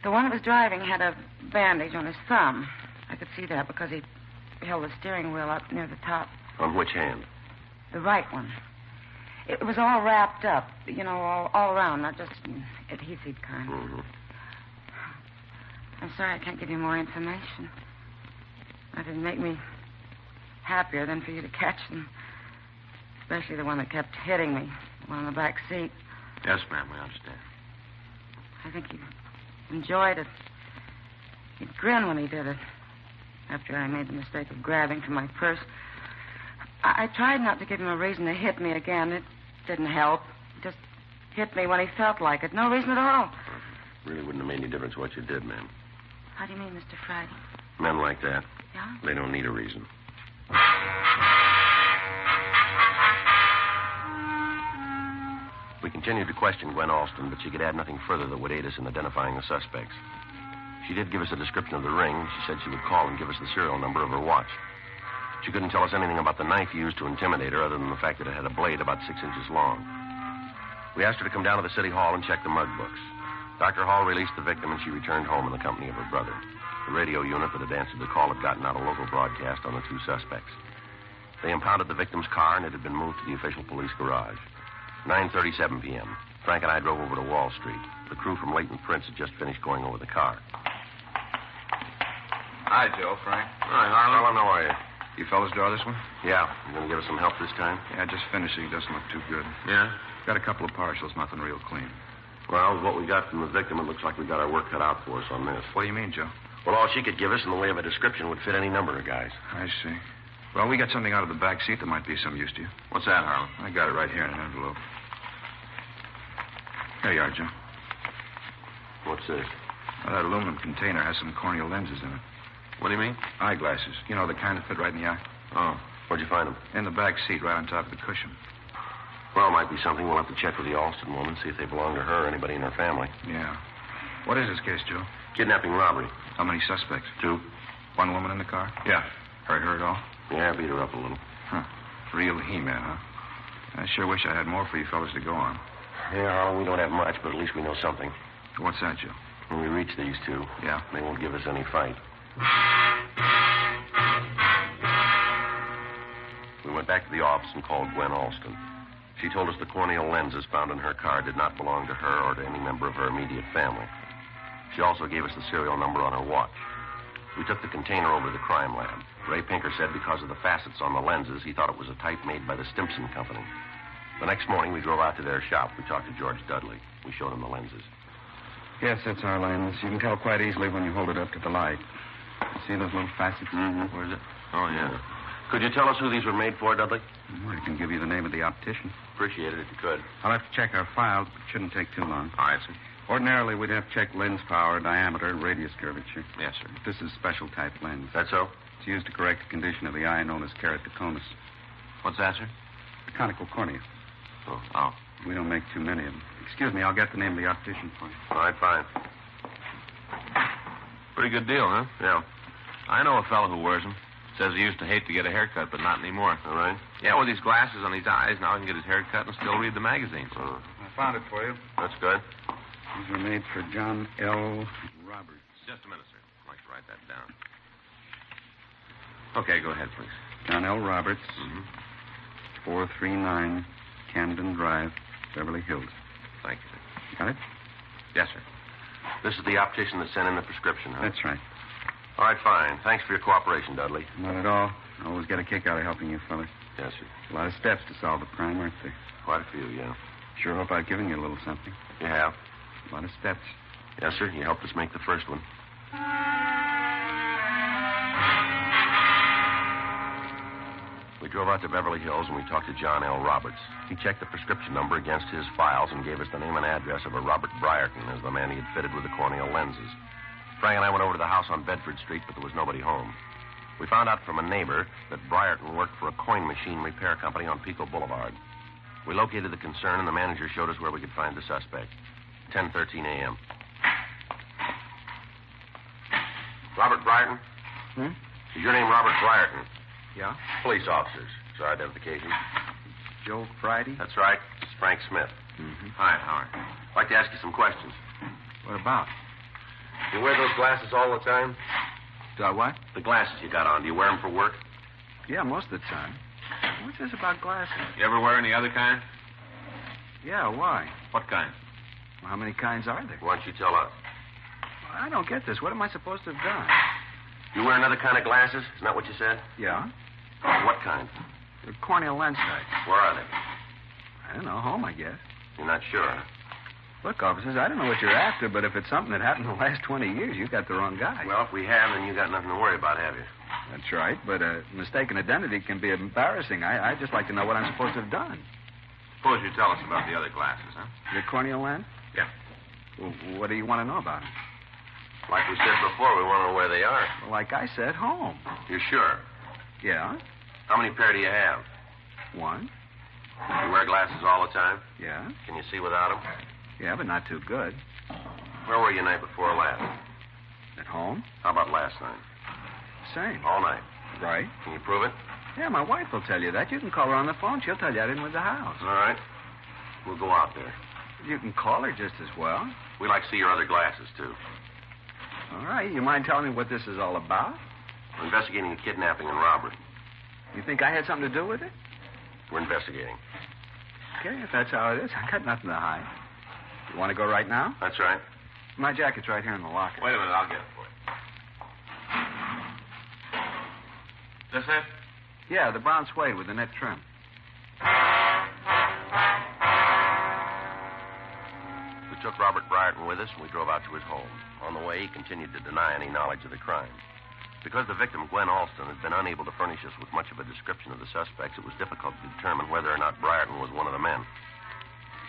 I: The one that was driving had a bandage on his thumb. I could see that because he held the steering wheel up near the top.
D: On which hand?
I: The right one. It was all wrapped up, you know, all around, not just adhesive kind.
D: Mm-hmm.
I: I'm sorry I can't give you more information. That didn't make me happier than for you to catch them. Especially the one that kept hitting me, the one in the back seat.
D: Yes, ma'am, we understand.
I: I think he enjoyed it. He'd grin when he did it. After I made the mistake of grabbing for my purse. I tried not to give him a reason to hit me again. It didn't help. He just hit me when he felt like it. No reason at all.
D: Really wouldn't have made any difference what you did, ma'am.
I: How do you mean, Mr. Friday?
D: Men like that,
I: Yeah?
D: they don't need a reason. We continued to question Gwen Alston, but she could add nothing further that would aid us in identifying the suspects. She did give us a description of the ring. She said she would call and give us the serial number of her watch. She couldn't tell us anything about the knife used to intimidate her other than the fact that it had a blade about 6 inches long. We asked her to come down to the city hall and check the mug books. Dr. Hall released the victim, and she returned home in the company of her brother. The radio unit that had answered the call had gotten out a local broadcast on the two suspects. They impounded the victim's car, and it had been moved to the official police garage. 9:37 p.m. Frank and I drove over to Wall Street. The crew from Leighton Prince had just finished going over the car.
E: Hi, Joe, Frank.
D: Hi, Harlan. How are you?
E: You fellas draw this one?
D: Yeah. You going to give us some help this time?
E: Yeah, just finishing. It doesn't look too good.
D: Yeah?
E: Got a couple of partials, nothing real clean.
D: Well, with what we got from the victim, it looks like we got our work cut out for us on this.
E: What do you mean, Joe?
D: Well, all she could give us in the way of a description would fit any number of guys.
E: I see. Well, we got something out of the back seat that might be of some use to you.
D: What's that, Harlan?
E: I got it right here in an envelope. Here you are, Joe.
D: What's this?
E: Well, that aluminum container has some corneal lenses in it.
D: What do you mean?
E: Eyeglasses. You know, the kind that fit right in the eye.
D: Oh. Where'd you find them?
E: In the back seat, right on top of the cushion.
D: Well, it might be something. We'll have to check with the Alston woman, see if they belong to her or anybody in her family.
E: Yeah. What is this case, Joe?
D: Kidnapping robbery.
E: How many suspects?
D: 2.
E: One woman in the car?
D: Yeah.
E: Hurt her at all?
D: Yeah, beat her up a little.
E: Huh. Real He-Man, huh? I sure wish I had more for you fellas to go on.
D: Yeah, Harlan, we don't have much, but at least we know something.
E: What's that, Joe?
D: When we reach these two,
E: yeah,
D: they won't give us any fight. We went back to the office and called Gwen Alston. She told us the corneal lenses found in her car did not belong to her or to any member of her immediate family. She also gave us the serial number on her watch. We took the container over to the crime lab. Ray Pinker said because of the facets on the lenses, he thought it was a type made by the Stimson Company. The next morning, we drove out to their shop. We talked to George Dudley. We showed him the lenses.
Q: Yes, that's our lens. You can tell quite easily when you hold it up to the light. See those little facets?
D: Mm-hmm. Where is it? Oh, yeah. Could you tell us who these were made for, Dudley?
Q: I can give you the name of the optician.
D: Appreciate it if you could.
Q: I'll have to check our files, but it shouldn't take too long.
D: All right, sir.
Q: Ordinarily, we'd have checked lens power, diameter, and radius curvature.
D: Yes, sir.
Q: But this is special type lens.
D: That so?
Q: It's used to correct the condition of the eye known as keratoconus.
D: What's that, sir?
Q: The conical cornea.
D: Oh.
Q: We don't make too many of them. Excuse me, I'll get the name of the optician for you.
D: All right, fine.
F: Pretty good deal, huh?
D: Yeah.
F: I know a fellow who wears them. Says he used to hate to get a haircut, but not anymore.
D: All right.
F: Yeah, with these glasses on his eyes, now he can get his hair cut and still read the magazines.
Q: I found it for you.
D: That's good.
Q: These were made for John L. Roberts.
F: Just a minute, sir. I'd like to write that down. Okay, go ahead, please.
Q: John L. Roberts, 439 Camden Drive, Beverly Hills.
F: Thank you, sir.
Q: Got it?
F: Yes, sir.
D: This is the optician that sent in the prescription, huh?
Q: That's right.
D: All right, fine. Thanks for your cooperation, Dudley.
Q: Not at all. I always get a kick out of helping you fellas.
B: Yes, sir.
R: A lot of steps to solve the crime, aren't there?
B: Quite a few, yeah.
R: Sure hope I've given you a little something.
B: You have?
R: A lot of steps.
B: Yes, sir. You helped us make the first one. We drove out to Beverly Hills and we talked to John L. Roberts. He checked the prescription number against his files and gave us the name and address of a Robert Briarton as the man he had fitted with the corneal lenses. Frank and I went over to the house on Bedford Street, but there was nobody home. We found out from a neighbor that Briarton worked for a coin machine repair company on Pico Boulevard. We located the concern, and the manager showed us where we could find the suspect. 10:13 a.m. Robert Briarton? Is your name Robert Briarton?
R: Yeah?
B: Police officers. It's our identification.
R: Joe Friday?
B: That's right. It's Frank Smith. Hi, Howard. I'd like to ask you some questions.
R: What about?
B: You wear those glasses all the time?
R: Do I what?
B: The glasses you got on. Do you wear them for work?
R: Yeah, most of the time. What's this about glasses?
F: You ever wear any other kind?
R: Yeah, why?
F: What kind?
R: Well, how many kinds are there?
B: Why don't you tell us?
R: Well, I don't get this. What am I supposed to have done?
B: You wear another kind of glasses? Isn't that what you said?
R: Yeah?
B: What kind?
R: The corneal lens type.
B: Where are they?
R: I don't know. Home, I guess.
B: You're not sure, huh?
R: Look, officers, I don't know what you're after, but if it's something that happened in the last 20 years, you got the wrong guy.
B: Well, if we have, then you got nothing to worry about, have you?
R: That's right, but a mistaken identity can be embarrassing. I'd just like to know what I'm supposed to have done.
F: Suppose you tell us about the other glasses, huh?
R: The corneal lens?
F: Yeah.
R: Well, what do you want to know about them?
B: Like we said before, we want to know where they are.
R: Well, like I said, home.
B: You sure?
R: Yeah?
B: How many pair do you have?
R: One.
B: You wear glasses all the time?
R: Yeah?
B: Can you see without them?
R: Yeah, but not too good.
B: Where were you night before last?
R: At home?
B: How about last night?
R: Same.
B: All night.
R: Right.
B: Can you prove it?
R: Yeah, my wife will tell you that. You can call her on the phone. She'll tell you I didn't leave the house.
B: All right. We'll go out there.
R: You can call her just as well.
B: We'd like to see your other glasses, too.
R: All right. You mind telling me what this is all about?
B: We're investigating a kidnapping and robbery.
R: You think I had something to do with it?
B: We're investigating.
R: Okay, if that's how it is, I got nothing to hide. You want to go right now?
B: That's right.
R: My jacket's right here in the locker.
F: Wait a minute, I'll get it for you. This it?
R: Yeah, the brown suede with the net trim.
B: We took Robert Briarton with us, and we drove out to his home. On the way, he continued to deny any knowledge of the crime. Because the victim, Gwen Alston, had been unable to furnish us with much of a description of the suspects, it was difficult to determine whether or not Briarton was one of the men.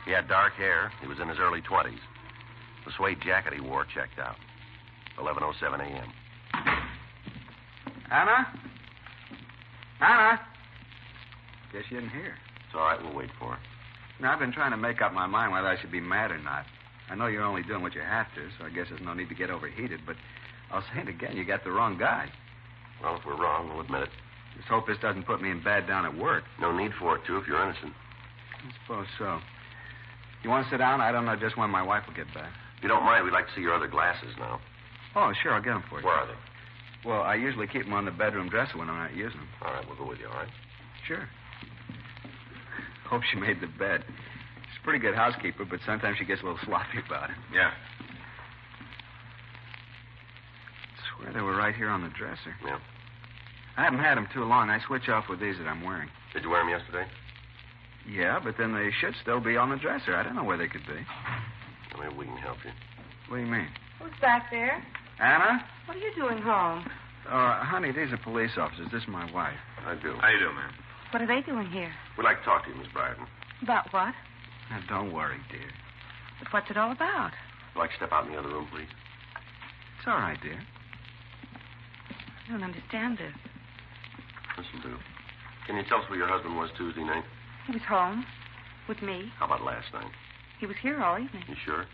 B: He had dark hair. He was in his early 20s. The suede jacket he wore checked out. 11:07 a.m.
R: Anna? Anna? Guess you didn't hear.
B: It's all right. We'll wait for her.
R: Now, I've been trying to make up my mind whether I should be mad or not. I know you're only doing what you have to, so I guess there's no need to get overheated, but I'll say it again, you got the wrong guy.
B: Well, if we're wrong, we'll admit it.
R: Just hope this doesn't put me in bad down at work.
B: No need for it, too, if you're innocent.
R: I suppose so. You want to sit down? I don't know just when my wife will get back.
B: If you don't mind, we'd like to see your other glasses now.
R: Oh, sure, I'll get them for you.
B: Where are they?
R: Well, I usually keep them on the bedroom dresser when I'm not using them.
B: All right, we'll go with you, all right?
R: Sure. Hope she made the bed. She's a pretty good housekeeper, but sometimes she gets a little sloppy about it.
F: Yeah.
R: I swear they were right here on the dresser.
B: Yeah.
R: I haven't had them too long. I switch off with these that I'm wearing.
B: Did you wear them yesterday?
R: Yeah, but then they should still be on the dresser. I don't know where they could be.
B: Well, maybe we can help you.
R: What do you mean?
N: Who's back there?
R: Anna?
N: What are you doing home?
R: Honey, these are police officers. This is my wife.
B: I do.
F: How you doing, ma'am?
N: What are they doing here?
B: We'd like to talk to you, Miss Briarton.
N: About what?
R: Now, don't worry, dear.
N: But what's it all about?
B: Would you like to step out in the other room, please?
R: It's all right, dear.
N: I don't understand this.
B: Listen, Bill. Can you tell us where your husband was Tuesday night?
N: He was home with me.
B: How about last night?
N: He was here all evening.
B: You sure?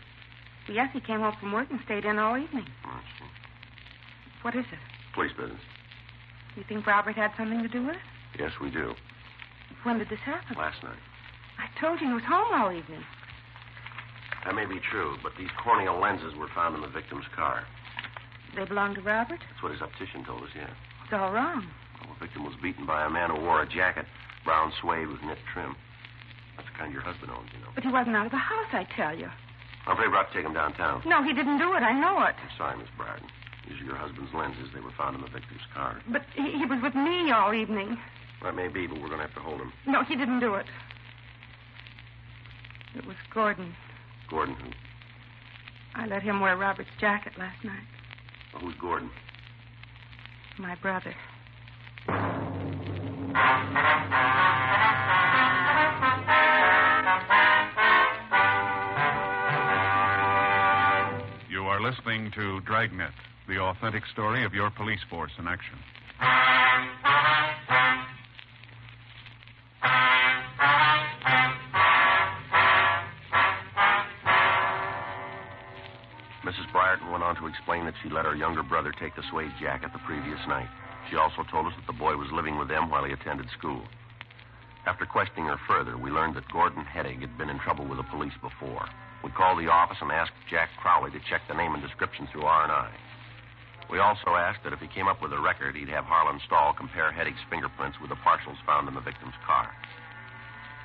N: Yes, he came home from work and stayed in all evening.
B: Oh, sure.
N: What is it?
B: Police business.
N: You think Robert had something to do with it?
B: Yes, we do.
N: When did this happen?
B: Last night.
N: I told you he was home all evening.
B: That may be true, but these corneal lenses were found in the victim's car.
N: They belong to Robert?
B: That's what his optician told us, yeah.
N: It's all wrong.
B: Well, the victim was beaten by a man who wore a jacket, brown suede with knit trim. That's the kind your husband owns, you know.
N: But he wasn't out of the house, I tell you.
B: I'm afraid we'll have to take him downtown.
N: No, he didn't do it. I know it.
B: I'm sorry, Miss Briarton. These are your husband's lenses. They were found in the victim's car.
N: But he was with me all evening.
D: That may be, but we're going to have to hold him.
N: No, he didn't do it. It was Gordon.
D: Gordon who?
N: I let him wear Robert's jacket last night.
D: Well, who's Gordon?
N: My brother.
L: You are listening to Dragnet, the authentic story of your police force in action.
D: Mrs. Briarton went on to explain that she let her younger brother take the suede jacket the previous night. She also told us that the boy was living with them while he attended school. After questioning her further, we learned that Gordon Heddig had been in trouble with the police before. We called the office and asked Jack Crowley to check the name and description through R&I. We also asked that if he came up with a record, he'd have Harlan Stahl compare Heddig's fingerprints with the partials found in the victim's car.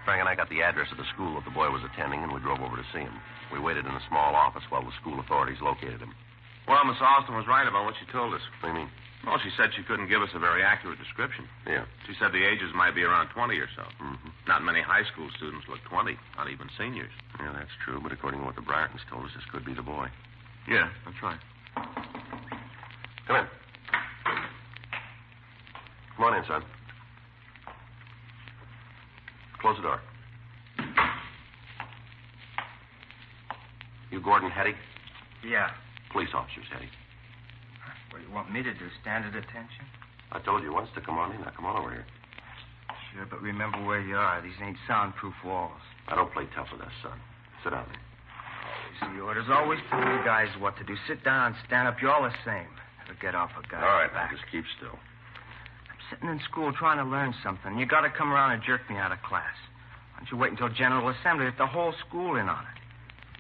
D: Frank and I got the address of the school that the boy was attending, and we drove over to see him. We waited in a small office while the school authorities located him.
F: Well, Miss Austin was right about what she told us.
D: What do you mean?
F: Well, she said she couldn't give us a very accurate description.
D: Yeah.
F: She said the ages might be around 20 or so.
D: Mm-hmm.
F: Not many high school students look 20, not even seniors.
D: Yeah, that's true, but according to what the Briartons told us, this could be the boy.
F: Yeah, that's right.
D: Come in. Come on in, son. Close the door. You Gordon Heddig?
S: Yeah.
D: Police officers, Heddig.
S: What do you want me to do? Stand at attention?
D: I told you once to come on in. Now come on over here.
S: Sure, but remember where you are. These ain't soundproof walls.
D: I don't play tough with us, son. Sit down there.
S: Always the orders. Always tell you guys what to do. Sit down, stand up. You're all the same. Never get off a guy's
D: All right,
S: back.
D: now just keep still.
S: I'm sitting in school trying to learn something. You got to come around and jerk me out of class. Why don't you wait until General Assembly with the whole school in on it?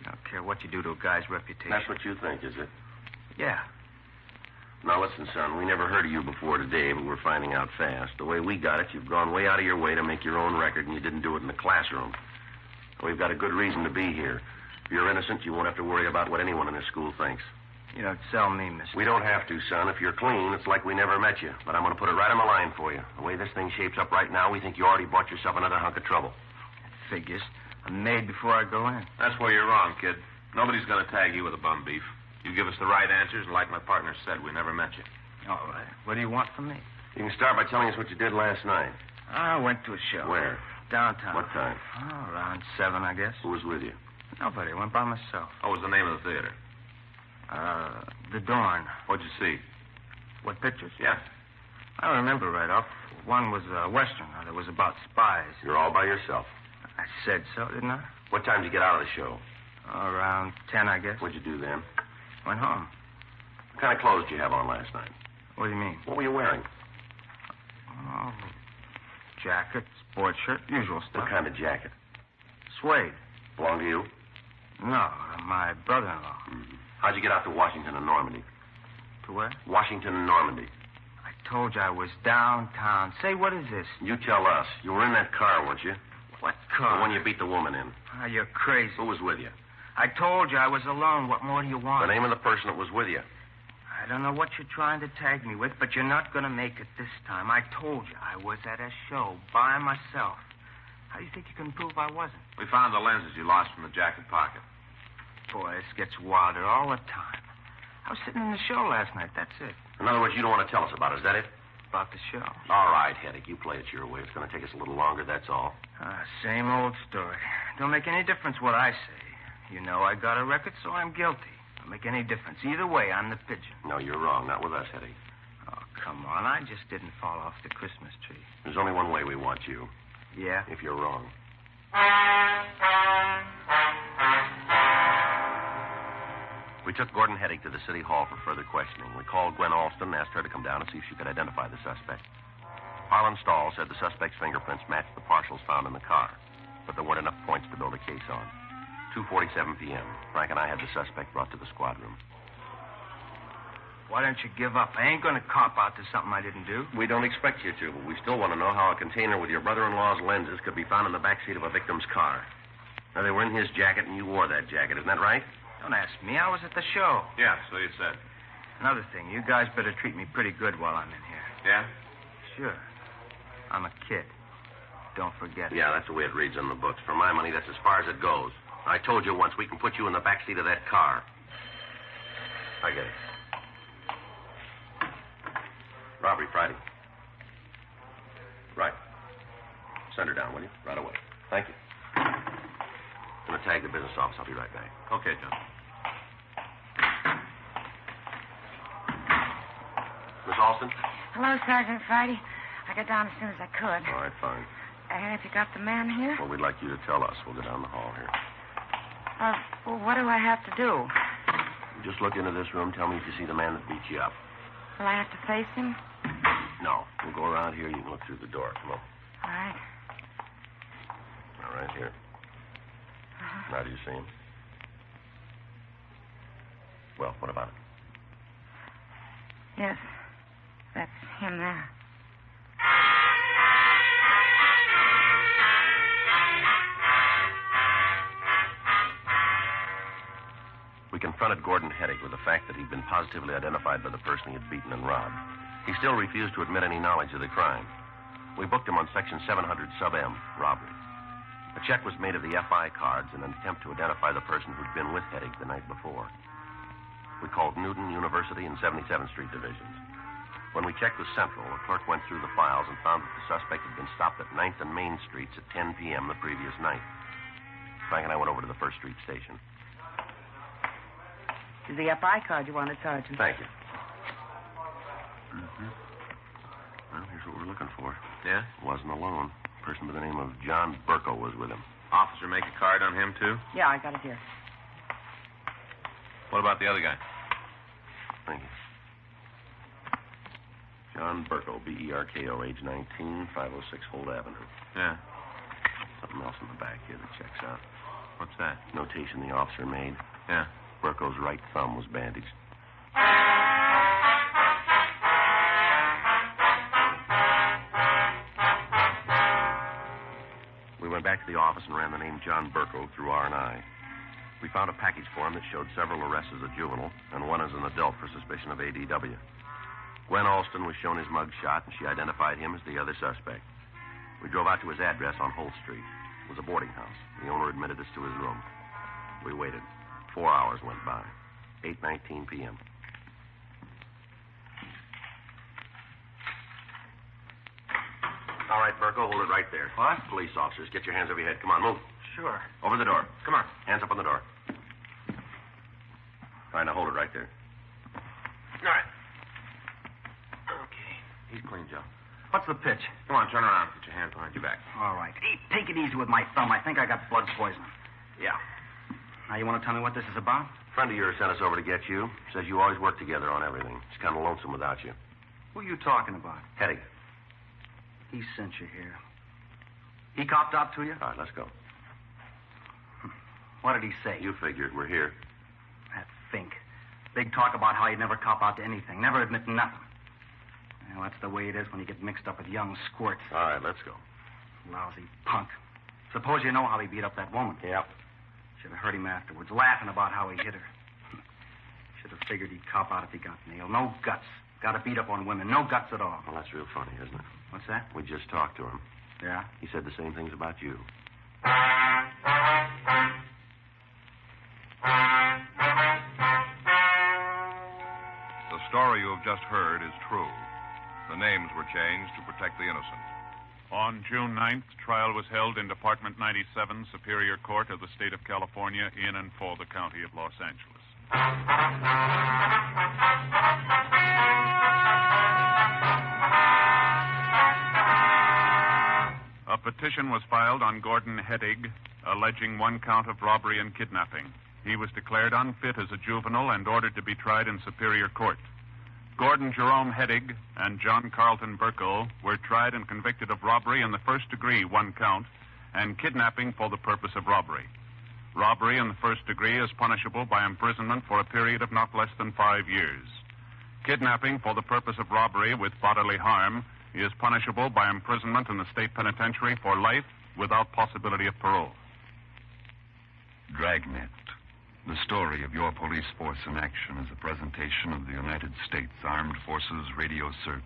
S: I don't care what you do to a guy's reputation.
D: That's what you think, is it?
S: Yeah.
D: Now, listen, son, we never heard of you before today, but we're finding out fast. The way we got it, you've gone way out of your way to make your own record, and you didn't do it in the classroom. We've got a good reason to be here. If you're innocent, you won't have to worry about what anyone in this school thinks.
S: You don't sell me, mister.
D: We don't have to, son. If you're clean, it's like we never met you. But I'm going to put it right on the line for you. The way this thing shapes up right now, we think you already bought yourself another hunk of trouble.
S: Figures. I'm made before I go in.
F: That's where you're wrong, kid. Nobody's going to tag you with a bum beef. You give us the right answers, and like my partner said, we never met you.
S: All right. What do you want from me?
D: You can start by telling us what you did last night.
S: I went to a show.
D: Where?
S: Downtown.
D: What time?
S: Oh, around 7, I guess.
D: Who was with you?
S: Nobody. I went by myself.
F: What was the name of the theater?
S: The Dorn.
F: What'd you see?
S: What pictures?
F: Yeah.
S: I don't remember right off. One was a Western. It was about spies.
D: You're all by yourself.
S: I said so, didn't I?
D: What time did you get out of the show?
S: Around 10, I guess.
D: What'd you do then?
S: Went home.
D: What kind of clothes did you have on last night?
S: What do you mean?
D: What were you wearing?
S: Oh, jacket, sports shirt, usual stuff.
D: What kind of jacket?
S: Suede.
D: Belong to you?
S: No, my brother-in-law.
D: Mm-hmm. How'd you get out to Washington and Normandy?
S: To where?
D: Washington and Normandy.
S: I told you I was downtown. Say, what is this?
D: You tell us. You were in that car, weren't you?
S: What car?
D: The one you beat the woman in.
S: Ah, you're crazy.
D: Who was with you?
S: I told you I was alone. What more do you want?
D: The name of the person that was with you.
S: I don't know what you're trying to tag me with, but you're not going to make it this time. I told you I was at a show by myself. How do you think you can prove I wasn't?
F: We found the lenses you lost from the jacket pocket.
S: Boy, this gets wilder all the time. I was sitting in the show last night, that's it.
D: In other words, you don't want to tell us about it, is that it?
S: About the show.
D: All right, Heddig, you play it your way. It's going to take us a little longer, that's all.
S: Same old story. Don't make any difference what I say. You know I got a record, so I'm guilty. Don't make any difference. Either way, I'm the pigeon.
D: No, you're wrong. Not with us, Heddig.
S: Oh, come on. I just didn't fall off the Christmas tree.
D: There's only one way we want you.
S: Yeah?
D: If you're wrong. We took Gordon Heddig to the city hall for further questioning. We called Gwen Alston and asked her to come down and see if she could identify the suspect. Harlan Stahl said the suspect's fingerprints matched the partials found in the car, but there weren't enough points to build a case on. 2:47 p.m. Frank and I had the suspect brought to the squad room.
S: Why don't you give up? I ain't going to cop out to something I didn't do.
D: We don't expect you to, but we still want to know how a container with your brother-in-law's lenses could be found in the backseat of a victim's car. Now, they were in his jacket, and you wore that jacket. Isn't that right?
S: Don't ask me. I was at the show.
F: Yeah, so you said.
S: Another thing, you guys better treat me pretty good while I'm in here.
F: Yeah?
S: Sure. I'm a kid. Don't forget.
D: Yeah, that's the way it reads in the books. For my money, that's as far as it goes. I told you once we can put you in the back seat of that car. I get it. Robbery Friday. Right. Send her down, will you? Right away. Thank you. I'm going to tag the business office. I'll be right back.
F: Okay, John.
D: Miss Alston?
I: Hello, Sergeant Friday. I got down as soon as I could.
D: All right, fine.
I: Have you got the man here?
D: Well, we'd like you to tell us. We'll go down the hall here.
I: Well, what do I have to do?
D: Just look into this room. Tell me if you see the man that beat you up.
I: Will I have to face him?
D: No. We'll go around here. You can look through the door. Come on.
I: All right.
D: All right, here. Now, do you see him? Well, what about it?
I: Yes. That's him there.
D: We confronted Gordon Heddick with the fact that he'd been positively identified by the person he had beaten and robbed. He still refused to admit any knowledge of the crime. We booked him on Section 700 Sub-M, robbery. A check was made of the FI cards in an attempt to identify the person who'd been with Heddick the night before. We called Newton, University, and 77th Street divisions. When we checked with Central, a clerk went through the files and found that the suspect had been stopped at 9th and Main Streets at 10 p.m. the previous night. Frank and I went over to the 1st Street station.
I: It's the FI card you wanted, Sergeant.
D: Thank you. Well, here's what we're looking for.
F: Yeah?
D: Wasn't alone. A person by the name of John Burko was with him.
F: Officer make a card on him, too?
I: Yeah, I got it here.
F: What about the other guy?
D: Thank you. John Burko, B-E-R-K-O, age 19, 506 Holt Avenue.
F: Yeah.
D: Something else in the back here that checks out.
F: What's that?
D: Notation the officer made.
F: Yeah.
D: Burko's right thumb was bandaged. We went back to the office and ran the name John Burko through R&I. We found a package for him that showed several arrests as a juvenile and one as an adult for suspicion of ADW. Gwen Alston was shown his mug shot, and she identified him as the other suspect. We drove out to his address on Holt Street. It was a boarding house. The owner admitted us to his room. We waited. 4 hours went by. 8:19 p.m. All right, Burko, hold it right there.
S: What?
D: Police officers, get your hands over your head. Come on, move.
S: Sure.
D: Over the door.
S: Come on.
D: Hands up on the door. All right, now hold it right there.
S: All right. Okay.
D: He's clean, Joe.
S: What's the pitch?
F: Come on, turn around. Put your hand behind your back.
S: All right. Hey, take it easy with my thumb. I think I got blood poisoning.
F: Yeah.
S: Now, you want to tell me what this is about?
D: A friend of yours sent us over to get you. Says you always work together on everything. He's kind of lonesome without you.
S: Who are you talking about?
D: Heddick.
S: He sent you here. He copped up to you?
D: All right, let's go.
S: What did he say?
D: You figured. We're here.
S: That Fink. Big talk about how he'd never cop out to anything. Never admit nothing. Well, that's the way it is when you get mixed up with young squirts.
D: All right, let's go.
S: Lousy punk. Suppose you know how he beat up that woman.
D: Yep.
S: Should have heard him afterwards, laughing about how he hit her. Should have figured he'd cop out if he got nailed. No guts. Got to beat up on women. No guts at all.
D: Well, that's real funny, isn't it?
S: What's that?
D: We just talked to him.
S: Yeah?
D: He said the same things about you.
T: The story you have just heard is true. The names were changed to protect the innocent.
L: On June 9th, trial was held in Department 97, Superior Court of the State of California, in and for the County of Los Angeles. A petition was filed on Gordon Heddick, alleging one count of robbery and kidnapping. He was declared unfit as a juvenile and ordered to be tried in Superior Court. Gordon Jerome Heddick and John Carlton Burko were tried and convicted of robbery in the first degree, one count, and kidnapping for the purpose of robbery. Robbery in the first degree is punishable by imprisonment for a period of not less than 5 years. Kidnapping for the purpose of robbery with bodily harm is punishable by imprisonment in the state penitentiary for life without possibility of parole.
M: Dragnet, The story of your police force in action is a presentation of the United States Armed Forces Radio Service.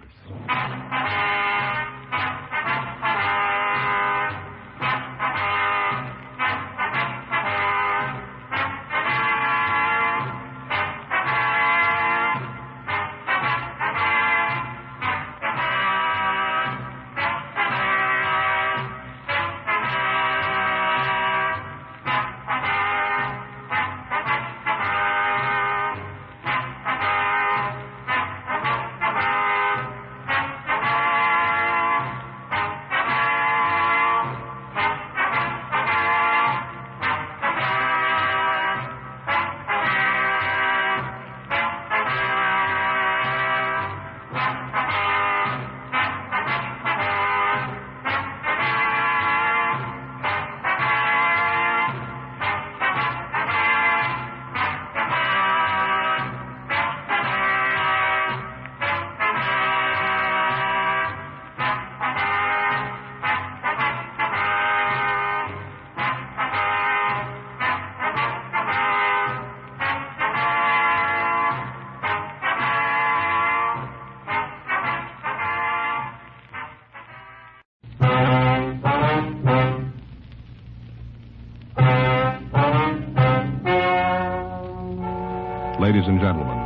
B: Ladies and gentlemen,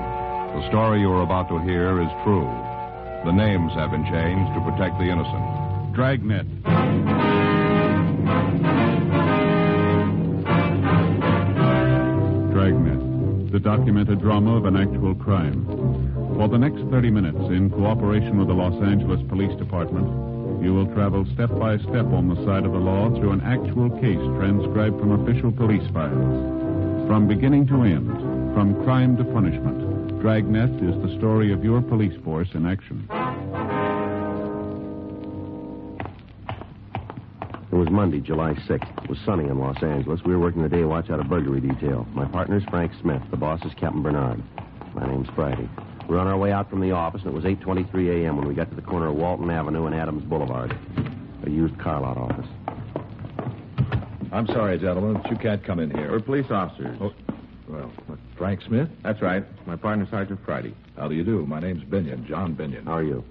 B: the story you are about to hear is true. The names have been changed to protect the innocent.
L: Dragnet. Dragnet, the documented drama of an actual crime. For the next 30 minutes, in cooperation with the Los Angeles Police Department, you will travel step by step on the side of the law through an actual case transcribed from official police files. From beginning to end, from crime to punishment, Dragnet is the story of your police force in action.
D: It was Monday, July 6th. It was sunny in Los Angeles. We were working the day watch out of burglary detail. My partner's Frank Smith. The boss is Captain Bernard. My name's Friday. We were on our way out from the office, and it was 8:23 a.m. when we got to the corner of Walton Avenue and Adams Boulevard. A used car lot office.
P: I'm sorry, gentlemen, but you can't come in here.
O: We're police officers.
P: Oh, well, what, Frank Smith?
O: That's right. My partner, Sergeant Friday.
P: How do you do? My name's Binion, John Binion.
D: How are you?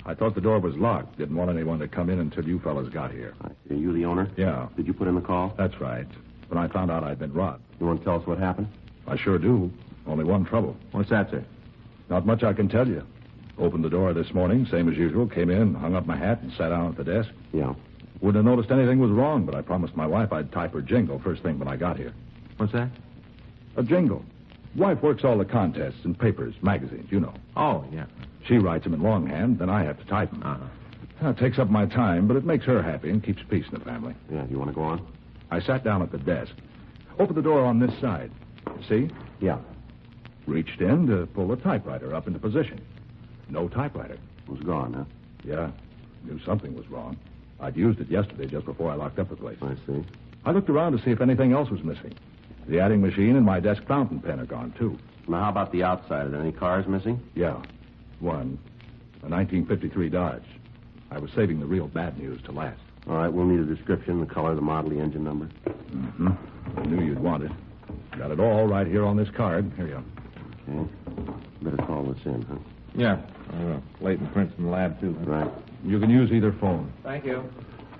P: I thought the door was locked. Didn't want anyone to come in until you fellas got here.
D: Are you the owner?
P: Yeah.
D: Did you put in the call?
P: That's right. When I found out I'd been robbed.
D: You want to tell us what happened?
P: I sure do. Only one trouble.
O: What's that, sir?
P: Not much I can tell you. Opened the door this morning, same as usual. Came in, hung up my hat, and sat down at the desk.
D: Yeah.
P: Wouldn't have noticed anything was wrong, but I promised my wife I'd type her jingle first thing when I got here.
O: What's that?
P: A jingle. Wife works all the contests and papers, magazines, you know.
O: Oh, yeah.
P: She writes them in longhand, then I have to type them. It takes up my time, but it makes her happy and keeps peace in the family.
D: Yeah, you want to go on?
P: I sat down at the desk. Opened the door on this side. See?
D: Yeah.
P: Reached in to pull the typewriter up into position. No typewriter.
D: It was gone, huh?
P: Yeah. Knew something was wrong. I'd used it yesterday just before I locked up the place.
D: I see.
P: I looked around to see if anything else was missing. The adding machine and my desk fountain pen are gone, too.
D: Now, how about the outside? Are there any cars missing?
P: Yeah. One. A 1953 Dodge. I was saving the real bad news to last.
D: All right, we'll need a description, the color, the model, the engine number.
P: Mm-hmm. I knew you'd want it. Got it all right here on this card. Here you are.
D: Okay. Better call this in, huh?
O: Yeah. Clayton Princeton Lab, too.
D: Right.
P: You can use either phone.
O: Thank you.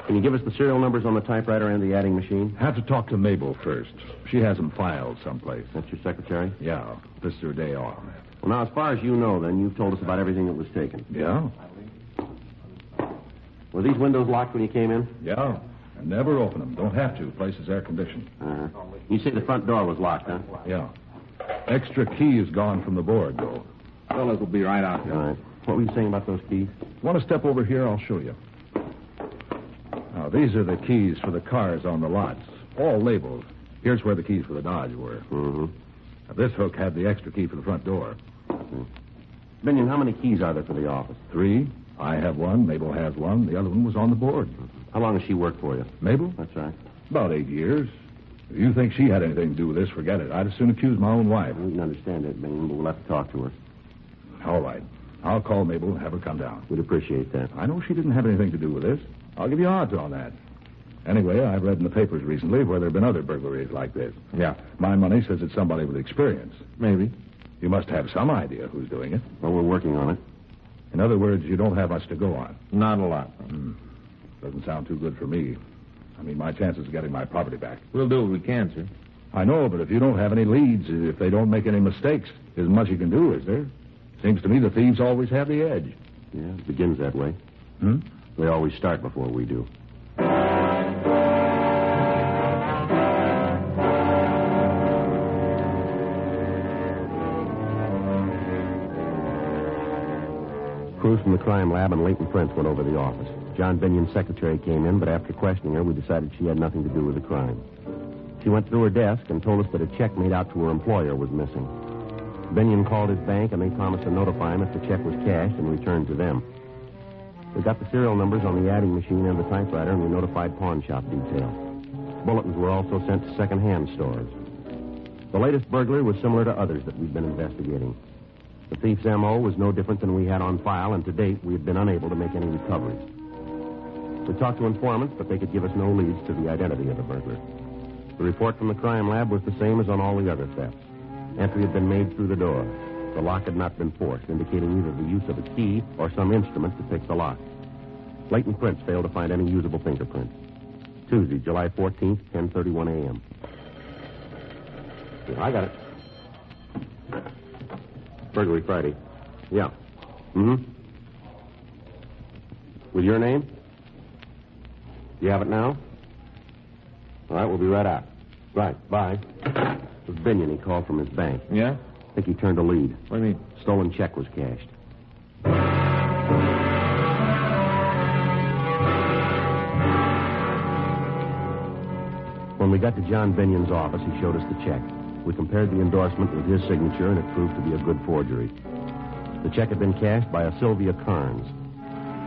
D: Can you give us the serial numbers on the typewriter and the adding machine?
P: Have to talk to Mabel first. She has them filed someplace.
D: That's your secretary?
P: Yeah. This is her day off.
D: Well, now, as far as you know, then, you've told us about everything that was taken.
P: Yeah?
D: Were these windows locked when you came in?
P: Yeah. And never open them. Don't have to. Place is air conditioned.
D: Uh-huh. You say the front door was locked, huh?
P: Yeah. Extra key is gone from the board, though.
O: Fellas will be right out here.
D: All right. What were you saying about those keys?
P: Want to step over here? I'll show you. Now, these are the keys for the cars on the lots. All labeled. Here's where the keys for the Dodge were.
D: Mm-hmm.
P: Now, this hook had the extra key for the front door.
D: Binion, how many keys are there for the office?
P: 3. I have one. Mabel has one. The other one was on the board.
D: How long has she worked for you?
P: Mabel?
D: That's right.
P: About 8 years. If you think she had anything to do with this, forget it. I'd as soon accuse my own wife.
D: We can understand that, Binion, but we'll have to talk to her.
P: All right. I'll call Mabel and have her come down.
D: We'd appreciate that.
P: I know she didn't have anything to do with this. I'll give you odds on that.
U: Anyway, I've read in the papers recently where there have been other burglaries like this.
V: Yeah.
U: My money says it's somebody with experience.
V: Maybe.
U: You must have some idea who's doing it.
D: Well, we're working on it.
U: In other words, you don't have much to go on.
V: Not a lot.
U: Doesn't sound too good for me. I mean, my chances of getting my property back.
V: We'll do what we can, sir.
U: I know, but if you don't have any leads, if they don't make any mistakes, isn't much you can do, is there? Seems to me the thieves always have the edge.
D: Yeah, it begins that way. They always start before we do. Crews from the crime lab and Leighton Prince went over to the office. John Binion's secretary came in, but after questioning her, we decided she had nothing to do with the crime. She went through her desk and told us that a check made out to her employer was missing. Binion called his bank, and they promised to notify him if the check was cashed and returned to them. We got the serial numbers on the adding machine and the typewriter, and we notified pawn shop detail. Bulletins were also sent to second-hand stores. The latest burglary was similar to others that we'd been investigating. The thief's M.O. was no different than we had on file, and to date, we had been unable to make any recoveries. We talked to informants, but they could give us no leads to the identity of the burglar. The report from the crime lab was the same as on all the other thefts. Entry had been made through the door. The lock had not been forced, indicating either the use of a key or some instrument to pick the lock. Leighton Prince failed to find any usable fingerprints. Tuesday, July 14th, 10:31 a.m. Yeah, I got it. Burglary Friday. Yeah. With your name? Do you have it now? All right, we'll be right out. Right, bye. It was Binion. He called from his bank.
V: Yeah?
D: I think he turned a lead.
V: What do you mean?
D: Stolen check was cashed. When we got to John Binion's office, he showed us the check. We compared the endorsement with his signature, and it proved to be a good forgery. The check had been cashed by a Sylvia Carnes.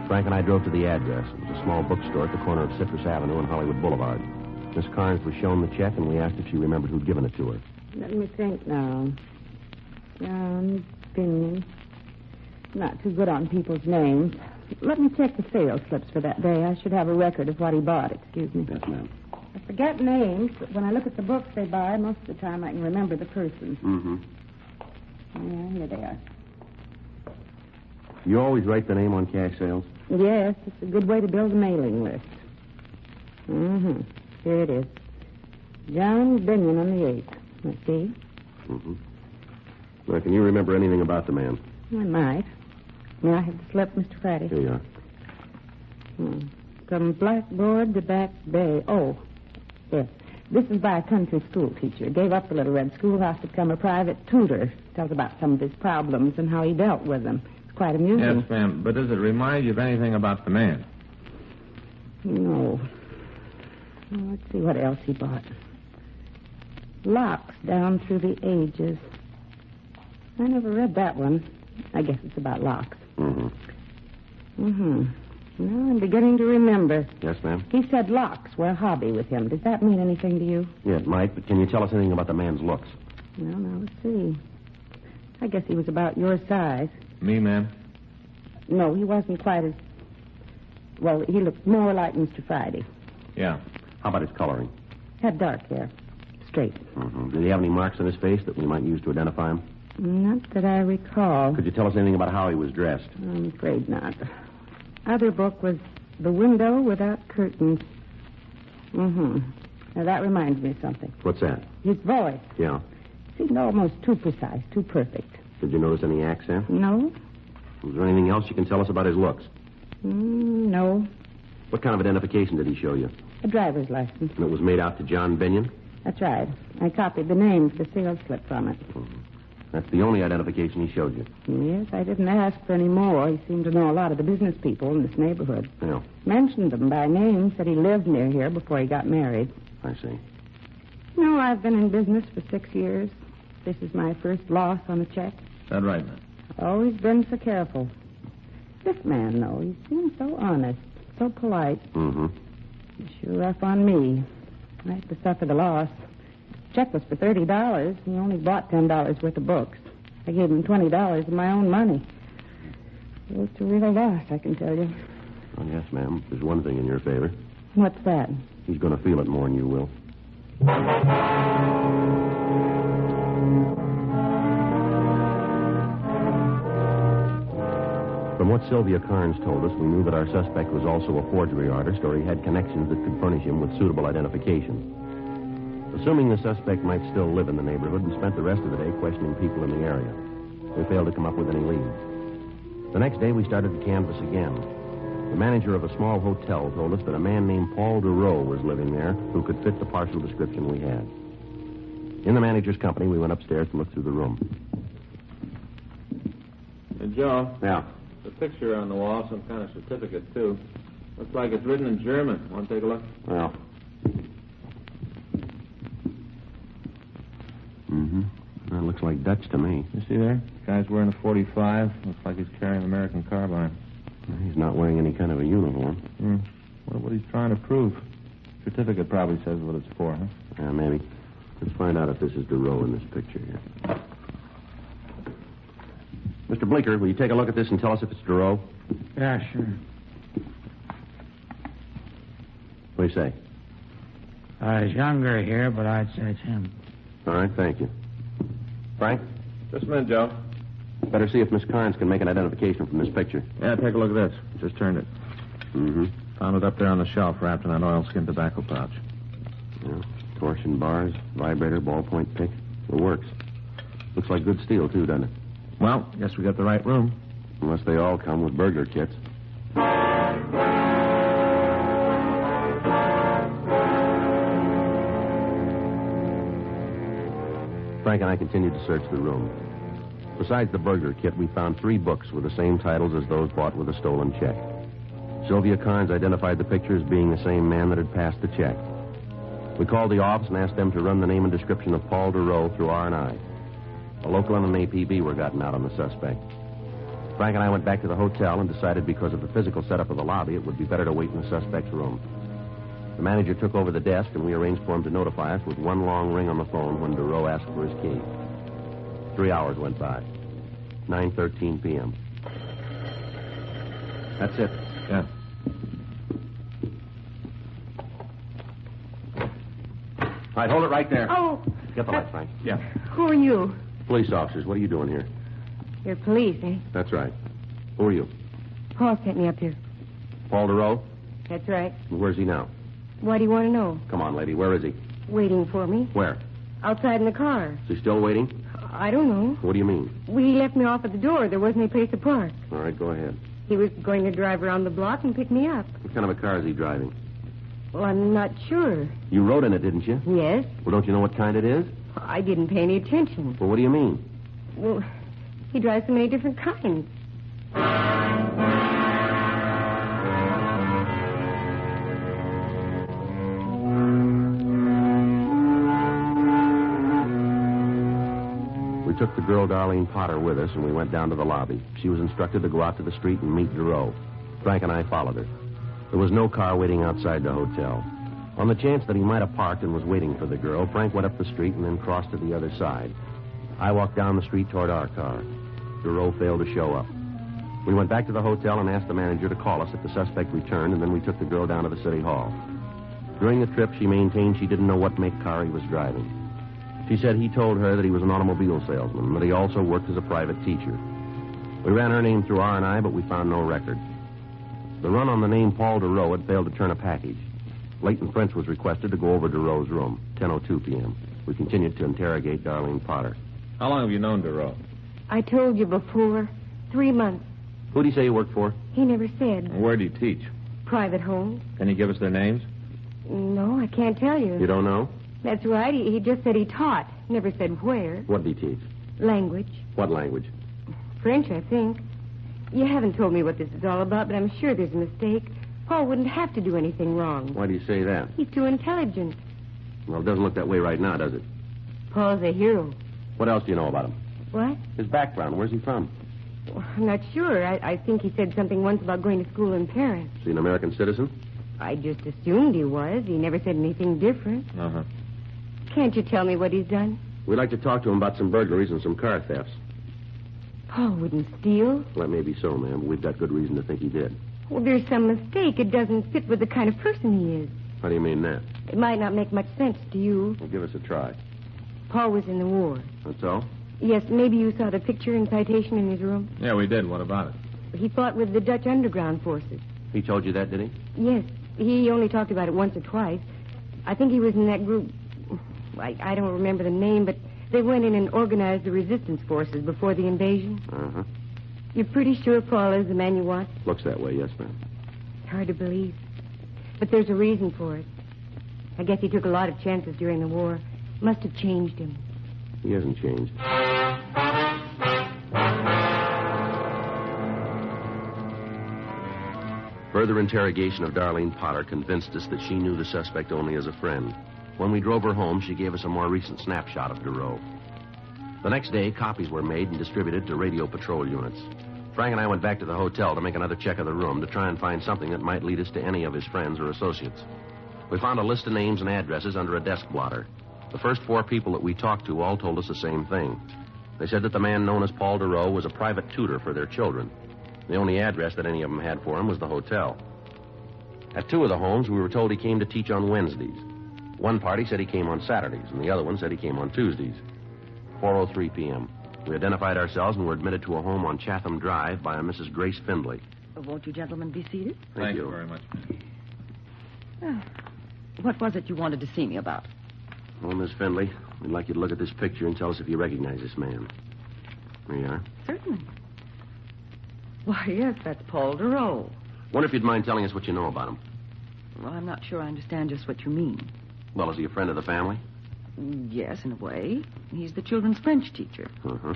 D: Frank and I drove to the address. It was a small bookstore at the corner of Citrus Avenue and Hollywood Boulevard. Miss Carnes was shown the check, and we asked if she remembered who'd given it to her.
I: Let me think now. John Binion. Not too good on people's names. Let me check the sales slips for that day. I should have a record of what he bought. Excuse me.
D: Yes, ma'am.
I: I forget names, but when I look at the books they buy, most of the time I can remember the person. Yeah, here they are.
D: You always write the name on cash sales?
I: Yes, it's a good way to build a mailing list. Here it is. John Binion on the 8th. Let's see.
D: Now, can you remember anything about the man?
I: I might. May I have the slip, Mr. Friday?
D: Here you are.
I: From Blackboard to Back Bay. Oh, yes. This is by a country school teacher. Gave up the Little Red Schoolhouse to become a private tutor. Tells about some of his problems and how he dealt with them. It's quite amusing.
V: Yes, ma'am. But does it remind you of anything about the man?
I: No. Well, let's see what else he bought. Locks down through the ages. I never read that one. I guess it's about locks. Now I'm beginning to remember.
D: Yes, ma'am?
I: He said locks were a hobby with him. Does that mean anything to you?
D: Yeah, it might, but can you tell us anything about the man's looks?
I: Well, now, let's see. I guess he was about your size.
V: Me, ma'am?
I: No, he wasn't quite as... Well, he looked more like Mr. Friday.
V: Yeah.
D: How about his coloring?
I: Had dark hair. Straight.
D: Did he have any marks on his face that we might use to identify him?
I: Not that I recall.
D: Could you tell us anything about how he was dressed?
I: I'm afraid not. Other book was The Window Without Curtains. Now, that reminds me of something.
D: What's that?
I: His voice.
D: Yeah.
I: Seemed almost too precise, too perfect.
D: Did you notice any accent?
I: No.
D: Was there anything else you can tell us about his looks?
I: No.
D: What kind of identification did he show you?
I: A driver's license.
D: And it was made out to John Binion?
I: That's right. I copied the name for the sales slip from it.
D: That's the only identification he showed you?
I: Yes, I didn't ask for any more. He seemed to know a lot of the business people in this neighborhood.
D: Yeah.
I: Mentioned them by name, said he lived near here before he got married.
D: I see.
I: No, I've been in business for 6 years. This is my first loss on a check.
V: Is that right, ma'am?
I: Always been so careful. This man, though, he seems so honest, so polite. He's sure rough on me. I have to suffer the loss. Check was for $30. He only bought $10 worth of books. I gave him $20 of my own money. It was a real loss, I can tell you.
D: Oh, yes, ma'am. There's one thing in your favor.
I: What's that?
D: He's going to feel it more than you will. From what Sylvia Carnes told us, we knew that our suspect was also a forgery artist, or he had connections that could furnish him with suitable identification. Assuming the suspect might still live in the neighborhood, we spent the rest of the day questioning people in the area. We failed to come up with any leads. The next day, we started to canvass again. The manager of a small hotel told us that a man named Paul DeRoe was living there who could fit the partial description we had. In the manager's company, we went upstairs to look through the room.
V: Hey, Joe.
D: Yeah.
V: The picture on the wall, some kind of certificate, too. Looks like it's written in German. Want to take a look?
D: Well. Mm-hmm. That looks like Dutch to me.
V: You see there? Guy's wearing a 45. Looks like he's carrying an American carbine.
D: He's not wearing any kind of a uniform.
V: Wonder what he's trying to prove. Certificate probably says what it's for, huh?
D: Yeah, maybe. Let's find out if this is DeRoe in this picture here. Mr. Bleeker, will you take a look at this and tell us if it's DeRoe?
A: Yeah, sure.
D: What do you say?
A: He's younger here, but I'd say it's him.
D: All right, thank you. Frank?
V: Just a minute, Joe.
D: Better see if Miss Carnes can make an identification from this picture.
V: Yeah, take a look at this. Just turned it.
D: Mm-hmm.
V: Found it up there on the shelf, wrapped in that oilskin tobacco pouch.
D: Yeah. Torsion bars, vibrator, ballpoint pick. It works. Looks like good steel, too, doesn't it?
V: Well, guess we got the right room.
D: Unless they all come with burglar kits. Frank and I continued to search the room. Besides the burglar kit, we found 3 books with the same titles as those bought with a stolen check. Sylvia Carnes identified the picture as being the same man that had passed the check. We called the office and asked them to run the name and description of Paul DeRoe through R&I. A local and an APB were gotten out on the suspect. Frank and I went back to the hotel and decided because of the physical setup of the lobby, it would be better to wait in the suspect's room. The manager took over the desk, and we arranged for him to notify us with one long ring on the phone when DeRoe asked for his key. 3 hours went by. 9:13 p.m. That's it.
V: Yeah.
D: All right, hold it right there.
I: Oh.
D: Get the light, Frank.
V: Yeah.
I: Who are you?
D: Police officers, what are you doing here?
I: You're police, eh?
D: That's right. Who are you?
I: Paul sent me up here.
D: Paul DeRoe?
I: That's right.
D: Where's he now?
I: Why do you want to know?
D: Come on, lady. Where is he?
I: Waiting for me.
D: Where?
I: Outside in the car.
D: Is he still waiting?
I: I don't know.
D: What do you mean?
I: Well, he left me off at the door. There wasn't any place to park.
D: All right, go ahead.
I: He was going to drive around the block and pick me up.
D: What kind of a car is he driving?
I: Well, I'm not sure.
D: You rode in it, didn't you?
I: Yes.
D: Well, don't you know what kind it is?
I: I didn't pay any attention.
D: Well, what do you mean?
I: Well, he drives so many different kinds.
D: We took the girl, Darlene Potter, with us, and we went down to the lobby. She was instructed to go out to the street and meet DeRoe. Frank and I followed her. There was no car waiting outside the hotel. On the chance that he might have parked and was waiting for the girl, Frank went up the street and then crossed to the other side. I walked down the street toward our car. DeRoe failed to show up. We went back to the hotel and asked the manager to call us if the suspect returned, and then we took the girl down to the city hall. During the trip, she maintained she didn't know what make car he was driving. She said he told her that he was an automobile salesman, and that he also worked as a private teacher. We ran her name through R&I, but we found no record. The run on the name Paul DeRoe had failed to turn a package. Leighton French was requested to go over to DeRoe's room, 10:02 p.m. We continued to interrogate Darlene Potter.
V: How long have you known DeRoe?
I: I told you before. 3 months.
D: Who'd he say he worked for?
I: He never said.
V: Where'd he teach?
I: Private homes.
V: Can you give us their names?
I: No, I can't tell you.
D: You don't know?
I: That's right. He just said he taught. Never said where.
D: What did he teach?
I: Language.
D: What language?
I: French, I think. You haven't told me what this is all about, but I'm sure there's a mistake. Paul wouldn't have to do anything wrong.
D: Why do you say that?
I: He's too intelligent.
D: Well, it doesn't look that way right now, does it?
I: Paul's a hero.
D: What else do you know about him?
I: What?
D: His background. Where's he from?
I: Well, I'm not sure. I think he said something once about going to school in Paris.
D: Is he an American citizen?
I: I just assumed he was. He never said anything different.
V: Uh-huh.
I: Can't you tell me what he's done?
D: We'd like to talk to him about some burglaries and some car thefts.
I: Paul wouldn't steal.
D: Well, that may be so, ma'am, but we've got good reason to think he did.
I: Well, there's some mistake. It doesn't fit with the kind of person he is.
D: How do you mean that?
I: It might not make much sense to you.
D: Well, give us a try.
I: Paul was in the war.
D: That's all?
I: Yes, maybe you saw the picture and citation in his room.
V: Yeah, we did. What about it?
I: He fought with the Dutch underground forces.
D: He told you that, did he?
I: Yes, he only talked about it once or twice. I think he was in that group. I don't remember the name, but they went in and organized the resistance forces before the invasion.
D: Uh-huh.
I: You're pretty sure Paul is the man you want?
D: Looks that way, yes, ma'am.
I: It's hard to believe. But there's a reason for it. I guess he took a lot of chances during the war. Must have changed him.
D: He hasn't changed. Further interrogation of Darlene Potter convinced us that she knew the suspect only as a friend. When we drove her home, she gave us a more recent snapshot of Duro. The next day, copies were made and distributed to radio patrol units. Frank and I went back to the hotel to make another check of the room to try and find something that might lead us to any of his friends or associates. We found a list of names and addresses under a desk blotter. The first 4 people that we talked to all told us the same thing. They said that the man known as Paul Duro was a private tutor for their children. The only address that any of them had for him was the hotel. At 2 of the homes, we were told he came to teach on Wednesdays. One party said he came on Saturdays, and the other one said he came on Tuesdays. 4:03 p.m. We identified ourselves and were admitted to a home on Chatham Drive by a Mrs. Grace Findlay.
G: Won't you gentlemen be seated?
V: Thank you very much.
G: What was it you wanted to see me about?
D: Well, Miss Findlay, we'd like you to look at this picture and tell us if you recognize this man. There you are.
G: Certainly. Why, yes, that's Paul Duro.
D: Wonder if you'd mind telling us what you know about him.
G: Well, I'm not sure I understand just what you mean.
D: Well, is he a friend of the family?
G: Yes, in a way. He's the children's French teacher.
D: Uh-huh.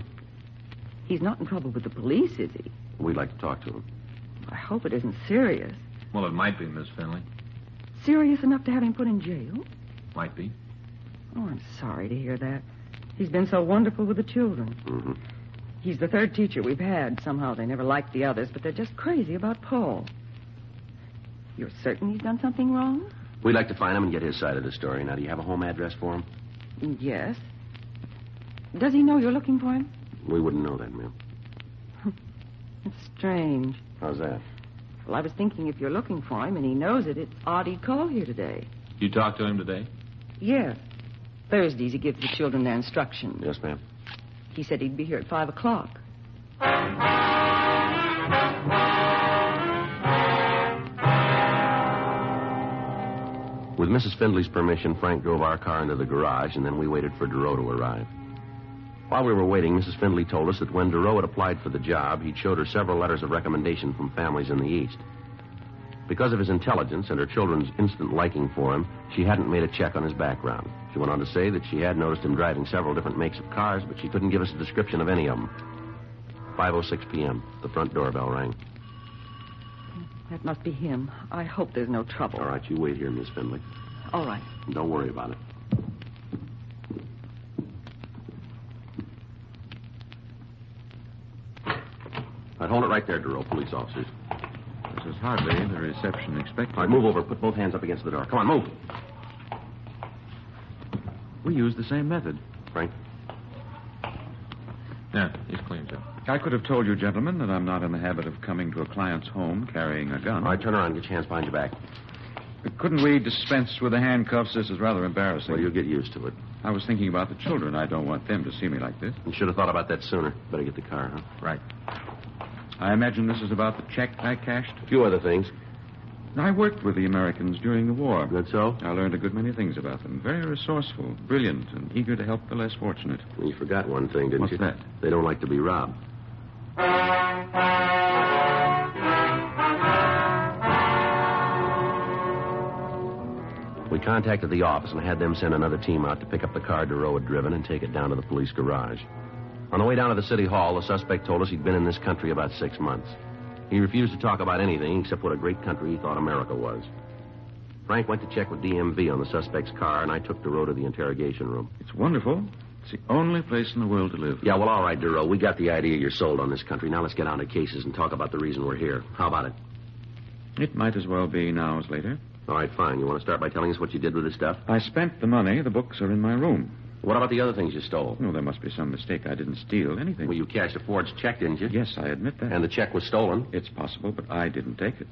G: He's not in trouble with the police, is he?
D: We'd like to talk to him.
G: I hope it isn't serious.
V: Well, it might be, Miss Finley.
G: Serious enough to have him put in jail?
V: Might be.
G: Oh, I'm sorry to hear that. He's been so wonderful with the children.
D: Mm-hmm.
G: He's the 3rd teacher we've had. Somehow they never liked the others, but they're just crazy about Paul. You're certain he's done something wrong?
D: We'd like to find him and get his side of the story. Now, do you have a home address for him?
G: Yes. Does he know you're looking for him?
D: We wouldn't know that, ma'am.
G: It's strange.
D: How's that?
G: Well, I was thinking if you're looking for him and he knows it, it's odd he'd call here today.
V: You talked to him today?
G: Yes. Thursdays he gives the children their instructions.
D: Yes, ma'am.
G: He said he'd be here at 5 o'clock.
D: With Mrs. Findlay's permission, Frank drove our car into the garage, and then we waited for Duro to arrive. While we were waiting, Mrs. Findlay told us that when Duro had applied for the job, he'd showed her several letters of recommendation from families in the East. Because of his intelligence and her children's instant liking for him, she hadn't made a check on his background. She went on to say that she had noticed him driving several different makes of cars, but she couldn't give us a description of any of them. 5:06 p.m. The front doorbell rang.
G: That must be him. I hope there's no trouble.
D: All right, you wait here, Miss Findlay.
G: All right.
D: Don't worry about it. All right, hold it right there, Duro, police officers.
E: This is hardly the reception expected.
D: All right, move over. Put both hands up against the door. Come on, move.
E: We use the same method.
D: Frank?
V: Yeah, he's clean, Joe.
E: I could have told you, gentlemen, that I'm not in the habit of coming to a client's home carrying a gun.
D: All right, turn around. Get your hands behind your back.
E: Couldn't we dispense with the handcuffs? This is rather embarrassing.
D: Well, you'll get used to it.
E: I was thinking about the children. I don't want them to see me like this.
D: You should have thought about that sooner. Better get the car, huh?
E: Right. I imagine this is about the check I cashed?
D: A few other things.
E: I worked with the Americans during the war.
D: Good so?
E: I learned a good many things about them. Very resourceful, brilliant, and eager to help the less fortunate.
D: Well, you forgot one thing, didn't
E: What's
D: you?
E: that?
D: They don't like to be robbed. We contacted the office and had them send another team out to pick up the car Duro had driven and take it down to the police garage. On the way down to the city hall, the suspect told us he'd been in this country about 6 months. He refused to talk about anything except what a great country he thought America was. Frank went to check with DMV on the suspect's car, and I took Duro to the interrogation room.
E: It's wonderful. It's the only place in the world to live.
D: Yeah, well, all right, Duro. We got the idea you're sold on this country. Now let's get on to cases and talk about the reason we're here. How about it?
E: It might as well be now as later.
D: All right, fine. You want to start by telling us what you did with this stuff?
E: I spent the money. The books are in my room.
D: What about the other things you stole?
E: No, there must be some mistake. I didn't steal anything.
D: Well, you cashed a forged check, didn't you?
E: Yes, I admit that.
D: And the check was stolen?
E: It's possible, but I didn't take it.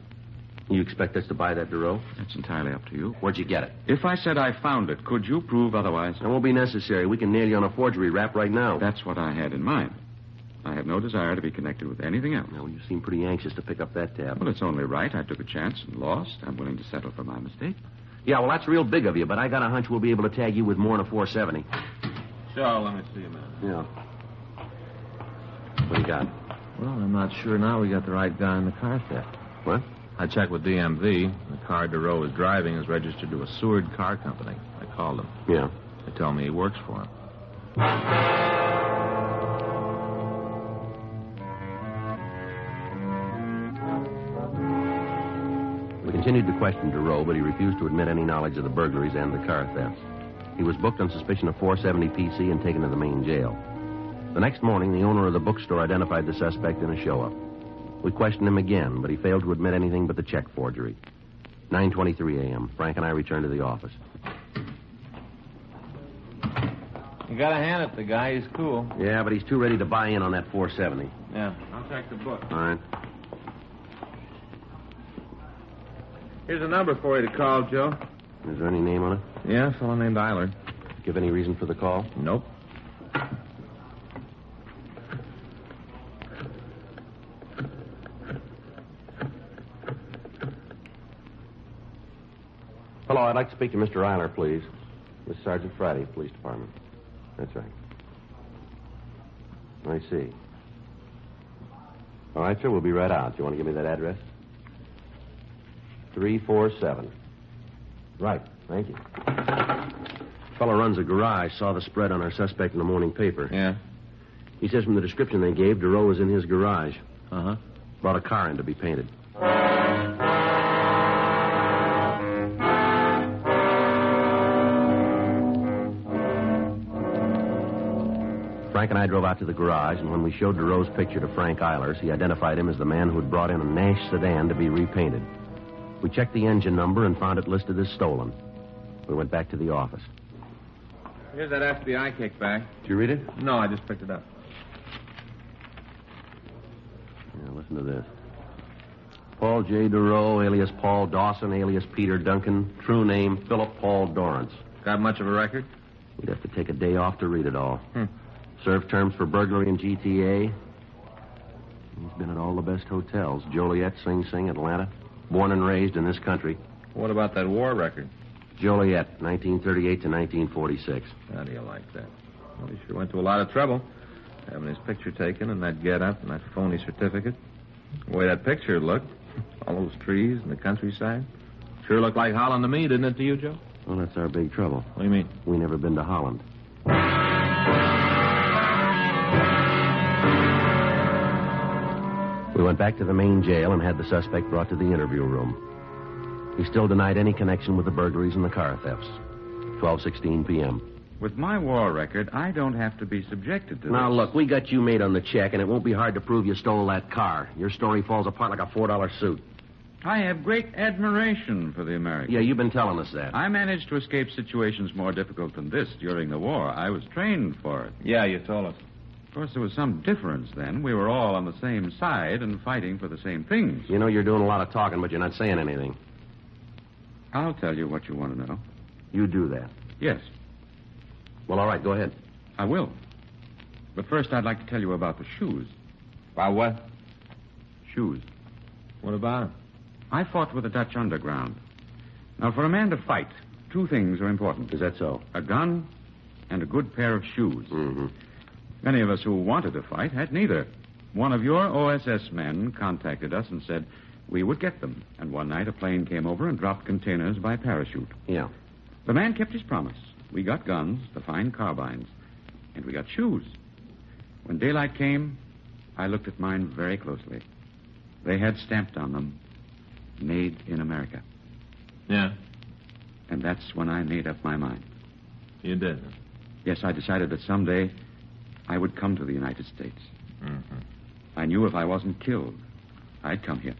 D: You expect us to buy that Duro?
H: That's entirely up to you.
D: Where'd you get it?
H: If I said I found it, could you prove otherwise?
D: It won't be necessary. We can nail you on a forgery rap right now.
H: That's what I had in mind. I have no desire to be connected with anything else.
D: Well, you seem pretty anxious to pick up that tab.
H: Well, it's only right. I took a chance and lost. I'm willing to settle for my mistake.
D: Yeah, well, that's real big of you, but I got a hunch we'll be able to tag you with more than a 470.
V: Sure, let me see a minute.
D: Yeah. What do you got?
V: Well, I'm not sure now we got the right guy in the car theft.
D: What?
V: I checked with DMV. The car DeRoe is driving is registered to a Seward car company. I called him.
D: Yeah.
V: They tell me he works for him.
D: We continued to question DeRoe, but he refused to admit any knowledge of the burglaries and the car thefts. He was booked on suspicion of 470 PC and taken to the main jail. The next morning, the owner of the bookstore identified the suspect in a show-up. We questioned him again, but he failed to admit anything but the check forgery. 9:23 a.m. Frank and I returned to the office.
V: You gotta hand it to the guy. He's cool.
D: Yeah, but he's too ready to buy in on that 470.
V: Yeah, I'll check the book.
D: All right.
V: Here's a number for you to call, Joe.
D: Is there any name on it?
V: Yeah, a fellow named Eiler.
D: Give any reason for the call?
V: Nope.
D: Hello, I'd like to speak to Mr. Eiler, please. This is Sergeant Friday, Police Department. That's right. I see. All right, sir, we'll be right out. You want to give me that address? 347. Right, thank you. Fellow runs a garage, saw the spread on our suspect in the morning paper.
V: Yeah?
D: He says from the description they gave, DeRoe was in his garage.
V: Uh-huh.
D: Brought a car in to be painted. Frank and I drove out to the garage, and when we showed DeRoe's picture to Frank Eilers, he identified him as the man who had brought in a Nash sedan to be repainted. We checked the engine number and found it listed as stolen. We went back to the office.
V: Here's that FBI kickback.
D: Did you read it?
V: No, I just picked it up.
D: Yeah, listen to this. Paul J. DeRoe, alias Paul Dawson, alias Peter Duncan. True name, Philip Paul Dorrance.
V: Got much of a record?
D: We'd have to take a day off to read it all. Served terms for burglary in GTA. He's been at all the best hotels. Joliet, Sing Sing, Atlanta. Born and raised in this country.
V: What about that war record?
D: Joliet, 1938 to 1946.
V: How do you like that? Well, he sure went to a lot of trouble. Having his picture taken and that get-up and that phony certificate. The way that picture looked. All those trees and the countryside. Sure looked like Holland to me, didn't it to you, Joe?
D: Well, that's our big trouble.
V: What do you mean?
D: We never been to Holland. We went back to the main jail and had the suspect brought to the interview room. He still denied any connection with the burglaries and the car thefts. 12:16 p.m.
H: With my war record, I don't have to be subjected to
D: Now,
H: this.
D: look, we got you made on the check, and it won't be hard to prove you stole that car. Your story falls apart like a $4 suit.
H: I have great admiration for the Americans.
D: Yeah, you've been telling us that.
H: I managed to escape situations more difficult than this during the war. I was trained for it.
V: Yeah, you told us.
H: Of course, there was some difference then. We were all on the same side and fighting for the same things.
D: You know you're doing a lot of talking, but you're not saying anything.
H: I'll tell you what you want to know.
D: You do that.
H: Yes,
D: Well, all right, go ahead.
H: I will. But first, I'd like to tell you about the shoes.
V: About what?
H: Shoes.
V: What about him?
H: I fought with the Dutch underground. Now, for a man to fight, two things are important.
D: Is that so?
H: A gun and a good pair of shoes.
D: Mm-hmm.
H: Many of us who wanted to fight had neither. One of your OSS men contacted us and said we would get them. And one night a plane came over and dropped containers by parachute.
D: Yeah.
H: The man kept his promise. We got guns, the fine carbines, and we got shoes. When daylight came, I looked at mine very closely. They had stamped on them, made in America.
V: Yeah.
H: And that's when I made up my mind.
V: You did?
H: Yes, I decided that someday I would come to the United States.
V: Mm-hmm.
H: I knew if I wasn't killed, I'd come here.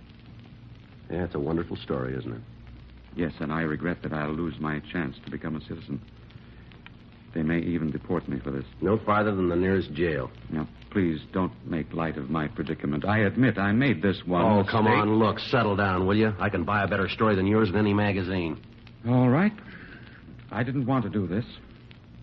D: Yeah, it's a wonderful story, isn't it?
H: Yes, and I regret that I'll lose my chance to become a citizen. They may even deport me for this.
D: No farther than the nearest jail.
H: No. please don't make light of my predicament. I admit I made this one
D: Oh,
H: mistake.
D: come on, look, settle down, will you? I can buy a better story than yours in any magazine.
H: All right. I didn't want to do this,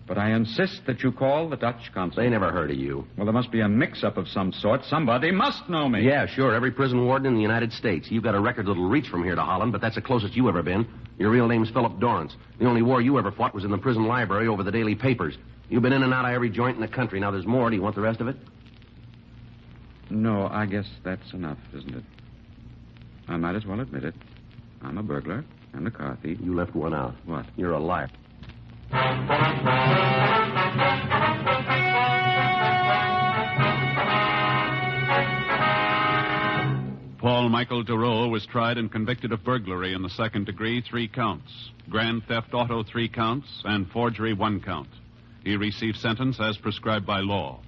H: but I insist that you call the Dutch consul.
D: They never heard of you.
H: Well, there must be a mix-up of some sort. Somebody must know me.
D: Yeah, sure, every prison warden in the United States. You've got a record that'll reach from here to Holland, but that's the closest you ever been. Your real name's Philip Dorrance. The only war you ever fought was in the prison library over the daily papers. You've been in and out of every joint in the country. Now there's more. Do you want the rest of it?
H: No, I guess that's enough, isn't it? I might as well admit it. I'm a burglar and a car thief.
D: You left one out.
H: What?
D: You're a liar.
L: Paul Michael Dureau was tried and convicted of burglary in the second degree, 3 counts, grand theft auto, 3 counts, and forgery, 1 count. He received sentence as prescribed by law.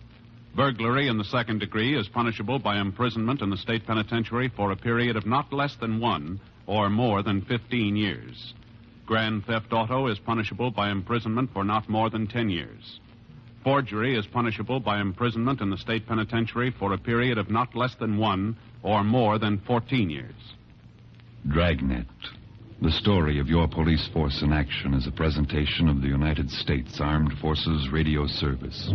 L: Burglary in the second degree is punishable by imprisonment in the state penitentiary for a period of not less than 1 or more than 15 years. Grand theft auto is punishable by imprisonment for not more than 10 years. Forgery is punishable by imprisonment in the state penitentiary for a period of not less than 1 or more than 14 years.
M: Dragnet. The story of your police force in action is a presentation of the United States Armed Forces Radio Service.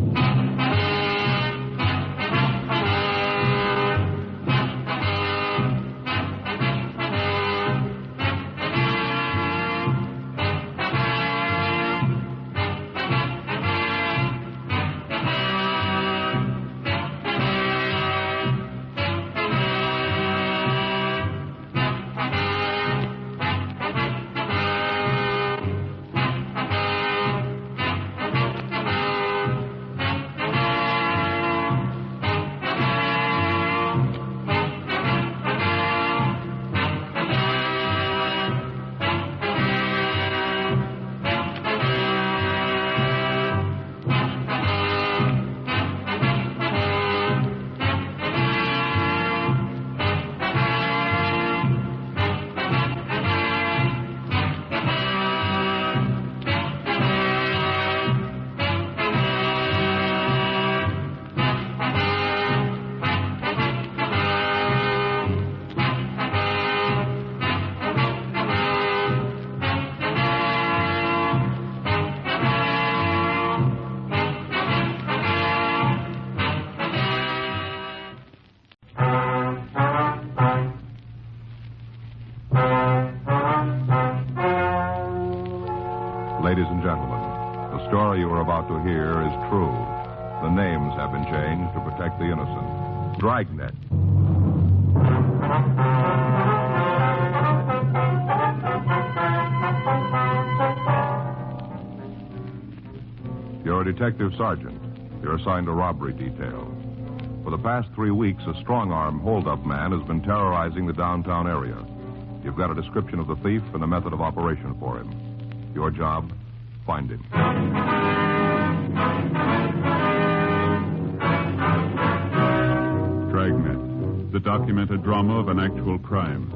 B: Ladies and gentlemen, the story you are about to hear is true. The names have been changed to protect the innocent. Dragnet. You're a detective sergeant. You're assigned a robbery detail. For the past 3 weeks, a strong-arm hold-up man has been terrorizing the downtown area. You've got a description of the thief and a method of operation for him. Your job, find him.
L: Dragnet, the documented drama of an actual crime.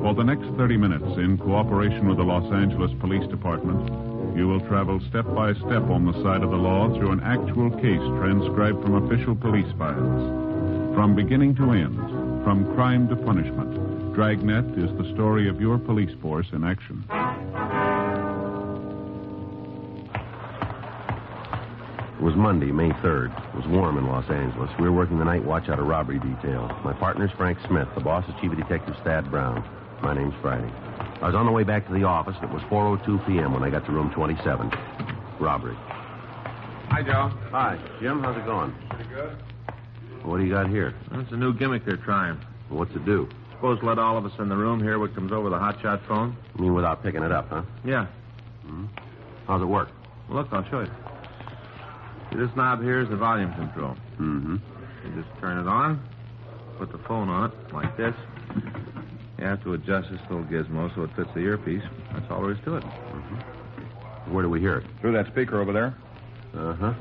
L: For the next 30 minutes, in cooperation with the Los Angeles Police Department, you will travel step by step on the side of the law through an actual case transcribed from official police files. From beginning to end, from crime to punishment, Dragnet is the story of your police force in action.
D: It was Monday, May 3rd. It was warm in Los Angeles. We were working the night watch out of robbery detail. My partner's Frank Smith. The boss is Chief of Detectives Thad Brown. My name's Friday. I was on the way back to the office, and it was 4:02 p.m. when I got to room 27. Robbery.
V: Hi, Joe.
D: Hi. Jim, how's it going?
V: Pretty good.
D: What do you got here?
V: Well, it's a new gimmick they're trying.
D: Well, what's it do?
V: Suppose let all of us in the room hear what comes over the hotshot phone.
D: You mean without picking it up, huh?
V: Yeah.
D: Mm-hmm. How's it work?
V: Well, look, I'll show you. See, this knob here is the volume control.
D: Mm-hmm.
V: You just turn it on, put the phone on it, like this. You have to adjust this little gizmo so it fits the earpiece. That's all there is to it.
D: Mm-hmm. Where do we hear it?
V: Through that speaker over there.
D: Uh-huh.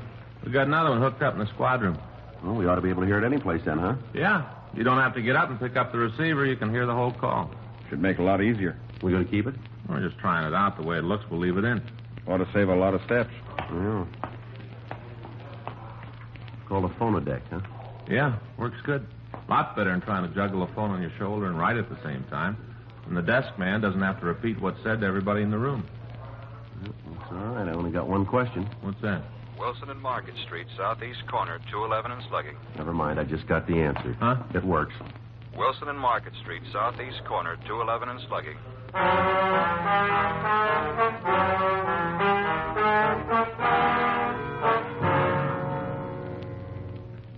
V: We got another one hooked up in the squad room.
D: Well, we ought to be able to hear it any place then, huh?
V: Yeah. You don't have to get up and pick up the receiver. You can hear the whole call.
U: Should make it a lot easier.
D: We going to keep it?
V: We're just trying it out. The way it looks, we'll leave it in.
U: Ought to save a lot of steps.
D: Yeah. called a phonodeck, huh?
V: Yeah, works good. Lot better than trying to juggle a phone on your shoulder and write at the same time. And the desk man doesn't have to repeat what's said to everybody in the room.
D: That's all right. I only got one question.
V: What's that?
E: Wilson and Market Street, southeast corner, 211 and Slugging.
D: Never mind. I just got the answer.
V: Huh?
D: It works.
E: Wilson and Market Street, southeast corner, 211 and Slugging.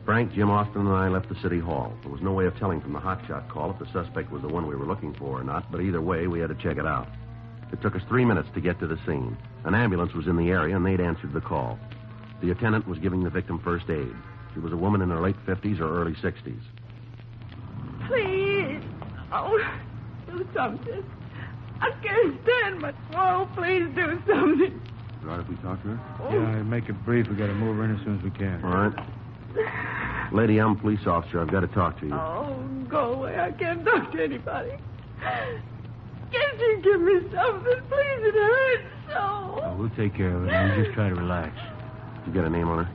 D: Frank, Jim Austin, and I left the city hall. There was no way of telling from the hotshot call if the suspect was the one we were looking for or not, but either way, we had to check it out. It took us 3 minutes to get to the scene. An ambulance was in the area, and they'd answered the call. The attendant was giving the victim first aid. She was a woman in her late 50s or early 60s.
C: Please. Oh, do something. I can't stand much more. Please do something.
D: All right if we talk to her?
A: Yeah, make it brief. We got to move her in as soon as we can.
D: All right. Lady, I'm a police officer. I've got to talk to you.
C: Oh, go away. I can't talk to anybody. Can't you give me something? Please, it hurts so.
A: We'll take care of it. You just try to relax.
D: You got a name on her?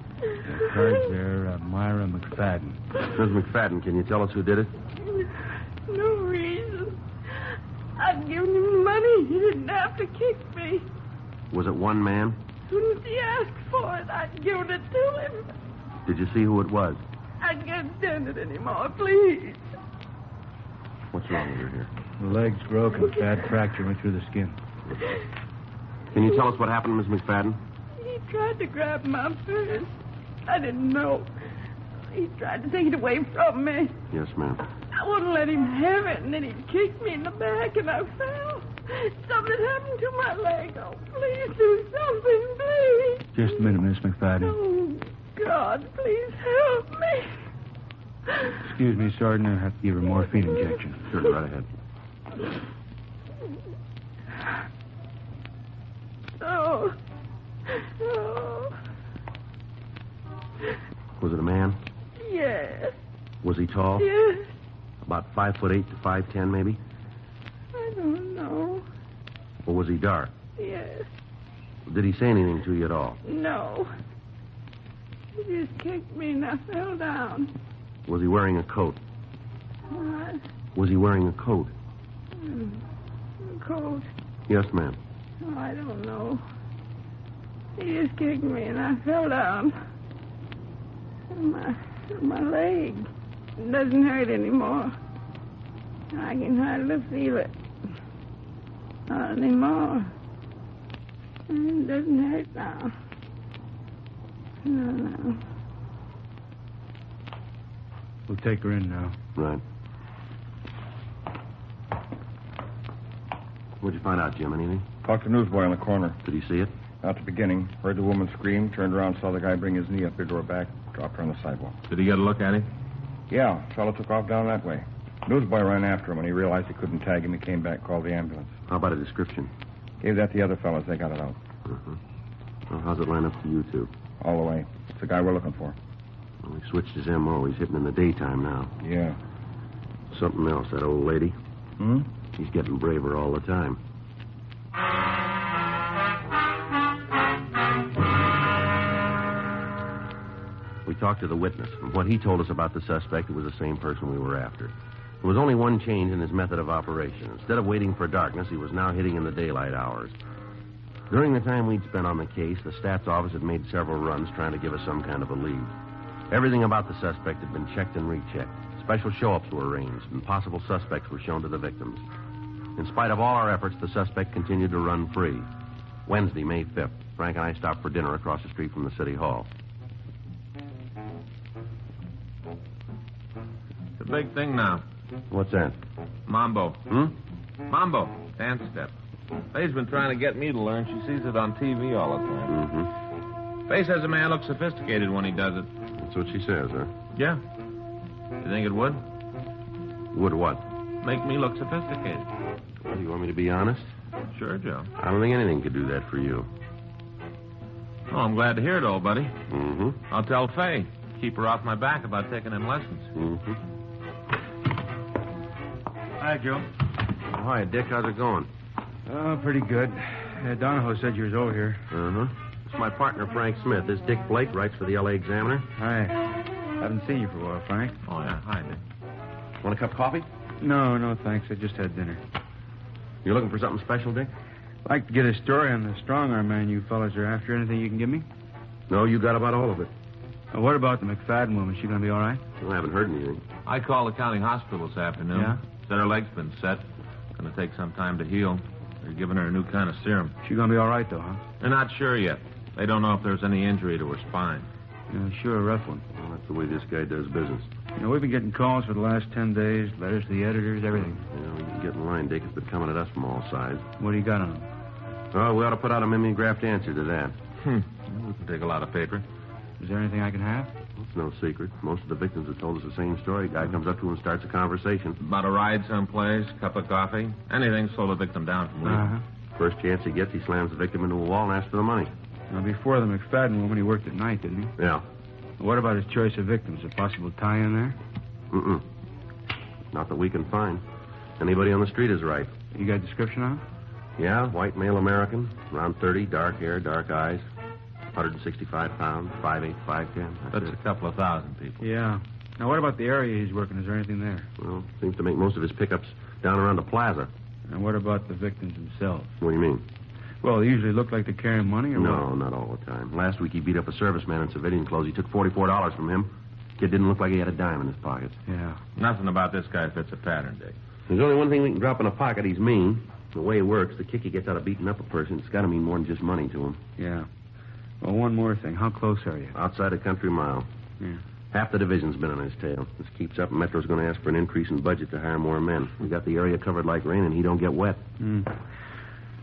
A: Cards there, Myra McFadden.
D: Miss McFadden, can you tell us who did it?
C: No reason. I'd given him money. He didn't have to kick me.
D: Was it one man?
C: As soon as he asked for it, I'd given it to him.
D: Did you see who it was?
C: I can't stand it anymore, please.
D: What's wrong with her here?
A: The leg's broken. Bad fracture went through the skin.
D: Can you tell us what happened, Miss McFadden?
C: He tried to grab my purse. I didn't know. He tried to take it away from me.
D: Yes, ma'am.
C: I wouldn't let him have it, and then he kicked me in the back, and I fell. Something happened to my leg. Oh, please do something, please.
A: Just a minute, Miss McFadden.
C: Oh, God, please help me.
A: Excuse me, Sergeant. I have to give her a morphine injection.
D: Sure, right ahead.
C: Oh.
D: Was it a man?
C: Yes.
D: Was he tall?
C: Yes.
D: About 5'8" to 5'10", maybe?
C: I don't know.
D: Or was he dark?
C: Yes.
D: Did he say anything to you at all?
C: No. He just kicked me and I fell down.
D: Was he wearing a coat?
C: What?
D: Was he wearing a coat?
C: Cold.
D: Yes, ma'am.
C: Oh, I don't know. He just kicked me and I fell down. My leg doesn't hurt anymore. I can hardly feel it. Not anymore. It doesn't hurt now. No.
A: We'll take her in now.
D: Right. What'd you find out, Jim? Anything?
K: Talked to the newsboy on the corner.
D: Did he see it?
K: Not the beginning. Heard the woman scream, turned around, saw the guy bring his knee up into her back, dropped her on the sidewalk.
V: Did he get a look at him?
K: Yeah, fellow took off down that way. Newsboy ran after him. When he realized he couldn't tag him, he came back, called the ambulance.
D: How about a description?
K: Gave that to the other fellows. They got it out.
D: Uh-huh. Well, how's it line up to you two?
K: All the way. It's the guy we're looking for.
D: Well, he switched his M.O. He's hitting in the daytime now.
K: Yeah.
D: Something else, that old lady.
K: Hmm?
D: She's getting braver all the time. We talked to the witness. From what he told us about the suspect, it was the same person we were after. There was only one change in his method of operation. Instead of waiting for darkness, he was now hitting in the daylight hours. During the time we'd spent on the case, the stats office had made several runs trying to give us some kind of a lead. Everything about the suspect had been checked and rechecked. Special show-ups were arranged, and possible suspects were shown to the victims. In spite of all our efforts, the suspect continued to run free. Wednesday, May 5th, Frank and I stopped for dinner across the street from the city hall.
V: It's a big thing now.
D: What's that?
V: Mambo.
D: Hmm?
V: Mambo. Dance step. Faye's been trying to get me to learn. She sees it on TV all the time.
D: Mm-hmm.
V: Faye says a man looks sophisticated when he does it.
D: That's what she says, huh?
V: Yeah. You think it would?
D: Would what?
V: Make me look sophisticated.
D: Well, you want me to be honest?
V: Sure, Joe.
D: I don't think anything could do that for you.
V: Oh, I'm glad to hear it, old buddy.
D: Mm-hmm.
V: I'll tell Faye. Keep her off my back about taking them lessons.
D: Mm-hmm.
A: Hi, Joe.
D: Oh, hi, Dick. How's it going?
A: Oh, pretty good. Donahoe said you was over here.
D: Uh-huh. It's my partner, Frank Smith. This Dick Blake writes for the L.A. Examiner.
A: Hi.
E: Haven't seen you for a while, Frank.
V: Oh, yeah. Hi, Dick.
D: Want a cup of coffee?
E: No, thanks. I just had dinner.
D: You looking for something special, Dick?
E: I'd like to get a story on the strong-arm man you fellas are after. Anything you can give me?
D: No, you got about all of it.
E: What about the McFadden woman? She going to be all right?
D: I haven't heard anything.
V: I called the county hospital this afternoon.
E: Yeah?
V: Said her leg's been set. Going to take some time to heal. They're giving her a new kind of serum.
E: She going to be all right, though, huh?
V: They're not sure yet. They don't know if there's any injury to her spine.
E: Yeah, sure, a rough one.
D: Well, that's the way this guy does business.
E: We've been getting calls for the last 10 days, letters to the editors, everything.
D: You can get in line, Dick. It's been coming at us from all sides.
E: What do you got on them?
D: Oh, we ought to put out a mimeographed answer to that.
V: We can take a lot of paper.
E: Is there anything I can have?
D: It's no secret. Most of the victims have told us the same story. Guy comes up to him and starts a conversation.
V: About a ride someplace, cup of coffee, anything to slow the victim down from leaving.
E: Uh-huh.
D: First chance he gets, he slams the victim into a wall and asks for the money.
E: Now, before the McFadden woman, he worked at night, didn't he?
D: Yeah.
E: What about his choice of victims? A possible tie-in there?
D: Mm-mm. Not that we can find. Anybody on the street is right.
E: You got a description on him?
D: Yeah, white male American, around 30, dark hair, dark eyes, 165 pounds, 5'8", 5'10".
V: That's a couple of thousand people.
E: Yeah. Now, what about the area he's working? Is there anything there?
D: Well, seems to make most of his pickups down around the plaza.
E: And what about the victims themselves?
D: What do you mean?
E: Well, they usually look like they're carrying money, or
D: No,
E: what?
D: not all the time. Last week he beat up a serviceman in civilian clothes. He took $44 from him. Kid didn't look like he had a dime in his pocket.
E: Yeah.
V: Nothing about this guy fits a pattern, Dick.
D: There's only one thing we can drop in a pocket. He's mean. The way it works, the kick he gets out of beating up a person, it's got to mean more than just money to him.
E: Yeah. Well, one more thing. How close are you?
D: Outside a country mile.
E: Yeah.
D: Half the division's been on his tail. This keeps up, and Metro's going to ask for an increase in budget to hire more men. We got the area covered like rain, and he don't get wet.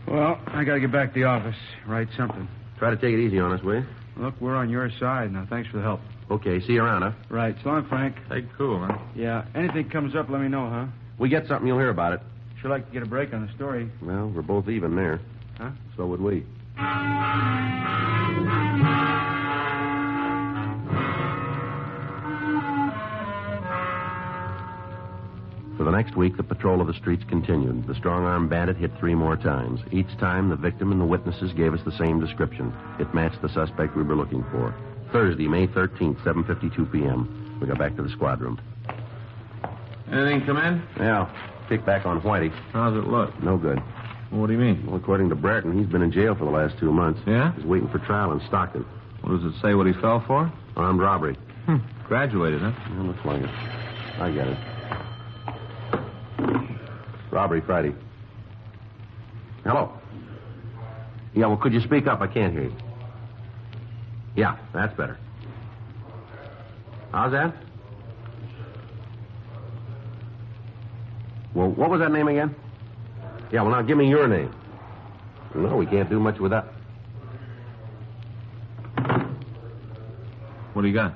E: Well, I got to get back to the office. Write something.
D: Try to take it easy on us, will you?
E: Look, we're on your side. Now, thanks for the help.
D: Okay, see you around, huh?
E: Right. So long, Frank.
V: Take it cool, man.
E: Yeah. Anything comes up, let me know, huh?
D: We get something, you'll hear about it.
E: Sure like to get a break on the story.
D: Well, we're both even there.
E: Huh?
D: So would we. For the next week, the patrol of the streets continued. The strong-arm bandit hit 3 more times. Each time, the victim and the witnesses gave us the same description. It matched the suspect we were looking for. Thursday, May 13th, 7:52 p.m. We got back to the squad room.
V: Anything come in?
D: Yeah, kick back on Whitey.
V: How's it look?
D: No good.
V: Well, what do you mean?
D: Well, according to Brereton, he's been in jail for the last 2 months.
V: Yeah?
D: He's waiting for trial in Stockton.
V: What does it say what he fell for?
D: Armed robbery.
V: Graduated, huh?
D: Yeah, looks like it. I get it. Robbery Friday. Hello. Yeah, well, could you speak up? I can't hear you. Yeah, that's better. How's that? Well, what was that name again? Yeah, well, now give me your name. No, we can't do much with that.
V: What do you got?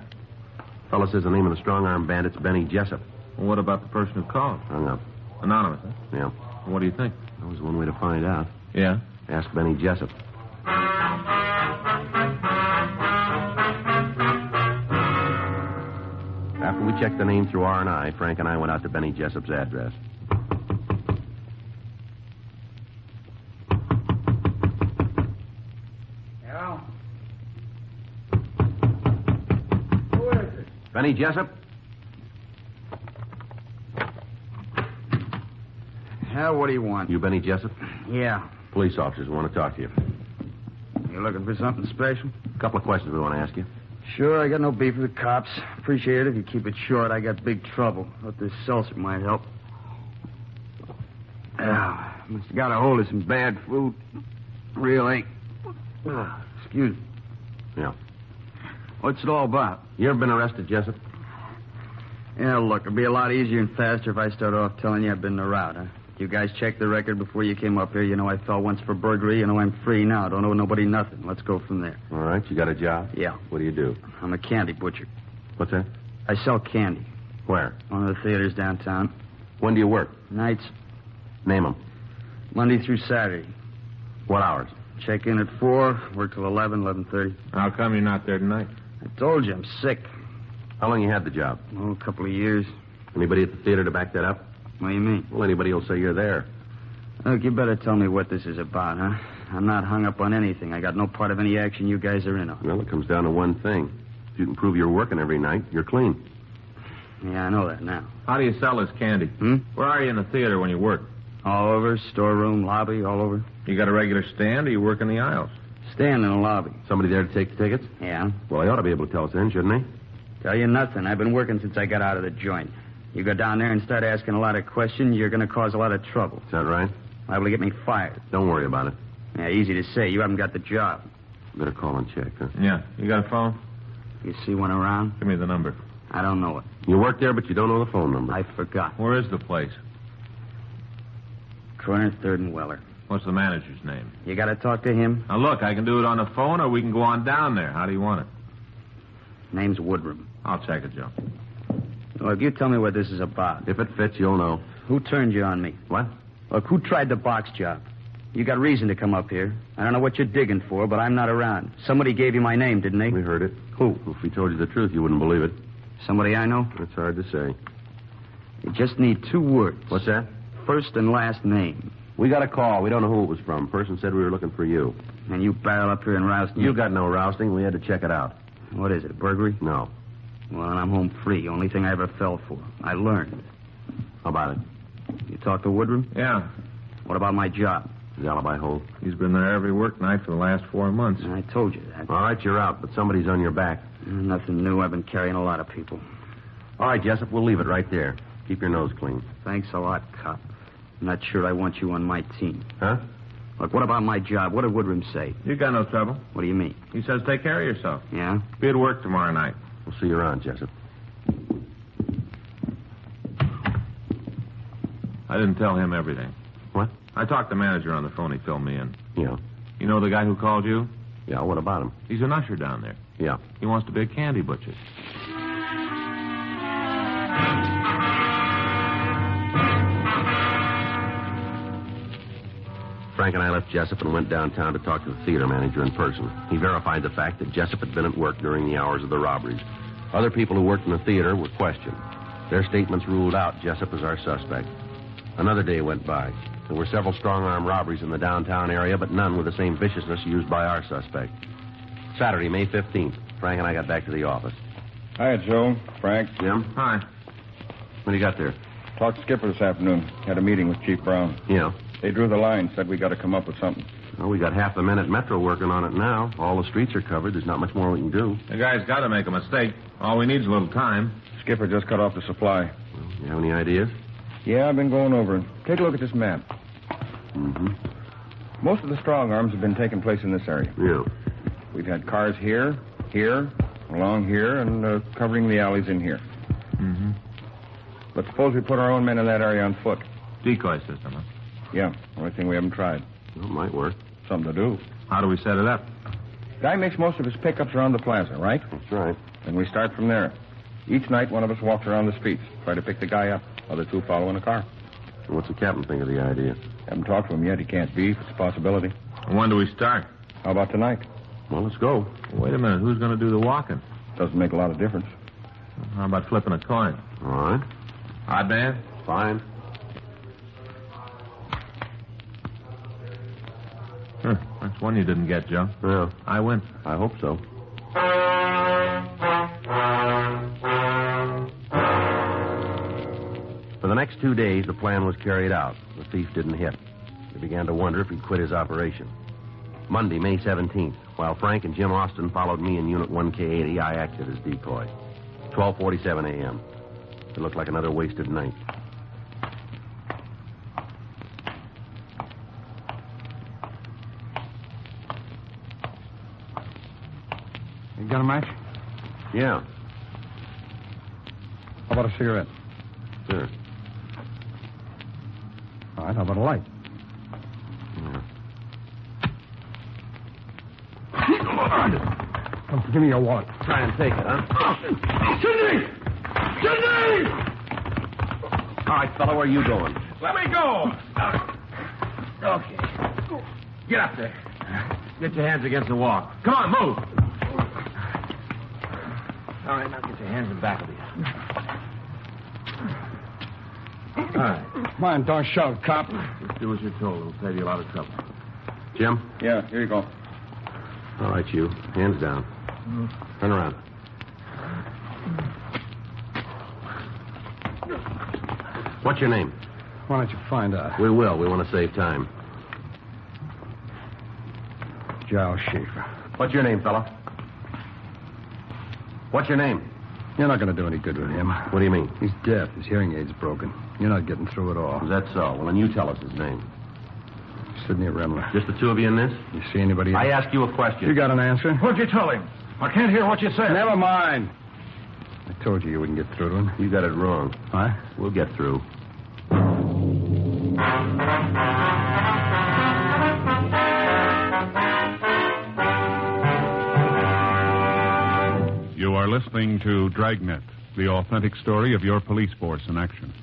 D: Fellow says the name of the strong-arm bandit's Benny Jessup.
V: Well, what about the person who called?
D: Hung up.
V: Anonymous, huh?
D: Yeah.
V: What do you think?
D: That was one way to find out.
V: Yeah?
D: Ask Benny Jessup. After we checked the name through R&I, Frank and I went out to Benny Jessup's address.
A: Hello? Who is it?
D: Benny Jessup?
A: Hell, what do you want?
D: You Benny Jessup?
A: Yeah.
D: Police officers want to talk to you.
A: You looking for something special?
D: A couple of questions we want to ask you.
A: Sure, I got no beef with the cops. Appreciate it if you keep it short. I got big trouble. Thought this seltzer might help. Must have got a hold of some bad food. Real ache. Excuse me.
D: Yeah.
A: What's it all about?
D: You ever been arrested, Jessup?
A: Yeah, look, it'd be a lot easier and faster if I start off telling you I've been in the route, huh? You guys checked the record before you came up here. You know I fell once for burglary. You know I'm free now. Don't owe nobody nothing. Let's go from there.
D: All right, you got a job?
A: Yeah.
D: What do you do?
A: I'm a candy butcher.
D: What's that?
A: I sell candy.
D: Where?
A: One of the theaters downtown.
D: When do you work?
A: Nights.
D: Name them.
A: Monday through Saturday.
D: What hours?
A: Check in at 4, work till 11, 11:30.
V: How come you're not there tonight?
A: I told you I'm sick.
D: How long you had the job?
A: Oh, a couple of years.
D: Anybody at the theater to back that up?
A: What do you mean?
D: Well, anybody will say you're there.
A: Look, you better tell me what this is about, huh? I'm not hung up on anything. I got no part of any action you guys are in on.
D: Well, it comes down to one thing. If you can prove you're working every night, you're clean.
A: Yeah, I know that now.
V: How do you sell this candy? Where are you in the theater when you work?
A: All over, storeroom, lobby, all over.
V: You got a regular stand, or you work in the aisles?
A: Stand in the lobby.
D: Somebody there to take the tickets?
A: Yeah.
D: Well, he ought to be able to tell us then, shouldn't he?
A: Tell you nothing. I've been working since I got out of the joint. You go down there and start asking a lot of questions, you're going to cause a lot of trouble.
D: Is that right?
A: Liable to get me fired.
D: Don't worry about it.
A: Yeah, easy to say. You haven't got the job.
D: Better call and check, huh?
V: Yeah. You got a phone?
A: You see one around?
V: Give me the number.
A: I don't know it.
D: You work there, but you don't know the phone number.
A: I forgot.
V: Where is the place?
A: Corner 3rd and Weller.
V: What's the manager's name?
A: You got to talk to him?
V: Now, look, I can do it on the phone, or we can go on down there. How do you want it?
A: Name's Woodrum.
V: I'll check it, Joe.
A: Look, you tell me what this is about.
D: If it fits, you'll know.
A: Who turned you on me?
D: What?
A: Look, who tried the box job? You got reason to come up here. I don't know what you're digging for, but I'm not around. Somebody gave you my name, didn't they?
D: We heard it.
A: Who?
D: If we told you the truth, you wouldn't believe it.
A: Somebody I know?
D: It's hard to say.
A: You just need 2 words.
D: What's that?
A: First and last name.
D: We got a call. We don't know who it was from. Person said we were looking for you.
A: And you barrel up here and roust me?
D: You got no rousting. We had to check it out.
A: What is it, burglary?
D: No.
A: Well, then I'm home free. Only thing I ever fell for. I learned.
D: How about it?
A: You talk to Woodrum?
V: Yeah.
A: What about my job?
D: The alibi hold.
V: He's been there every work night for the last 4 months.
A: I told you that.
D: All right, you're out, but somebody's on your back.
A: Nothing new. I've been carrying a lot of people.
D: All right, Jessup, we'll leave it right there. Keep your nose clean.
A: Thanks a lot, cop. I'm not sure I want you on my team.
D: Huh?
A: Look, what about my job? What did Woodrum say?
V: You got no trouble.
A: What do you mean?
V: He says take care of yourself.
A: Yeah?
V: Be at work tomorrow night.
D: We'll see you around, Jessup.
V: I didn't tell him everything.
D: What?
V: I talked to the manager on the phone. He filled me in.
D: Yeah.
V: You know the guy who called you?
D: Yeah, what about him?
V: He's an usher down there.
D: Yeah.
V: He wants to be a candy butcher.
D: Frank and I left Jessup and went downtown to talk to the theater manager in person. He verified the fact that Jessup had been at work during the hours of the robberies. Other people who worked in the theater were questioned. Their statements ruled out Jessup as our suspect. Another day went by. There were several strong-arm robberies in the downtown area, but none with the same viciousness used by our suspect. Saturday, May 15th, Frank and I got back to the office.
K: Hi, Joe. Frank.
D: Jim?
V: Hi.
D: What do you got there?
K: Talked to Skipper this afternoon. Had a meeting with Chief Brown.
D: Yeah.
K: They drew the line, said we got to come up with something.
D: Well, we got half the men at Metro working on it now. All the streets are covered. There's not much more we can do.
V: The guy's got to make a mistake. All we need is a little time.
K: Skipper just cut off the supply.
D: Well, you have any ideas?
K: Yeah, I've been going over it. Take a look at this map.
D: Mm-hmm.
K: Most of the strong arms have been taking place in this area.
D: Yeah.
K: We've had cars here, along here, and covering the alleys in here.
V: Mm-hmm.
K: But suppose we put our own men in that area on foot.
V: Decoy system, huh?
K: Yeah, only thing we haven't tried.
D: Well, it might work.
K: Something to do.
V: How do we set it up?
K: Guy makes most of his pickups around the plaza, right?
D: That's right.
K: And we start from there. Each night, one of us walks around the streets, try to pick the guy up. Other 2 follow in a car.
D: And what's the captain think of the idea?
K: Haven't talked to him yet. He can't beef. It's a possibility.
V: And when do we start?
K: How about tonight?
D: Well, let's go.
V: Wait a minute. Who's going to do the walking?
K: Doesn't make a lot of difference.
V: How about flipping a coin?
D: All right.
V: Odd man?
D: Fine.
V: Huh, that's one you didn't get, Joe.
D: Yeah.
V: I win.
D: I hope so. For the next 2 days, the plan was carried out. The thief didn't hit. We began to wonder if he'd quit his operation. Monday, May 17th, while Frank and Jim Austin followed me in Unit 1K80, I acted as decoy. 12:47 a.m. It looked like another wasted night.
K: You got a match?
D: Yeah.
K: How about a cigarette?
D: Sure.
K: All right, how about a light?
D: Yeah.
K: Come, give me your wallet.
D: Try and take it, huh?
K: Sidney! Sidney!
D: All right, fella, where are you going?
K: Let me go!
V: Okay. Get up there. Get your hands against the wall. Come on, move. All right, now get your hands in back of you. All right.
K: Come on, don't shove, cop.
V: Just do as you're told. It'll save you a lot of trouble.
D: Jim?
K: Yeah, here you go.
D: All right, you. Hands down. Turn around. What's your name?
J: Why don't you find out?
D: We will. We want to save time.
J: Giles Schaefer.
D: What's your name, fella? What's your name?
J: You're not going to do any good with him.
D: What do you mean?
J: He's deaf. His hearing aid's broken. You're not getting through at all.
D: Is that so? Well, then you tell us his name.
J: Sidney Remler.
D: Just the two of you in this?
J: You see anybody else?
D: I ask you a question.
J: You got an answer?
U: What'd you tell him? I can't hear what you said.
J: Never mind. I told you wouldn't get through to him.
D: You got it wrong.
J: Huh?
D: We'll get through.
L: You are listening to Dragnet, the authentic story of your police force in action.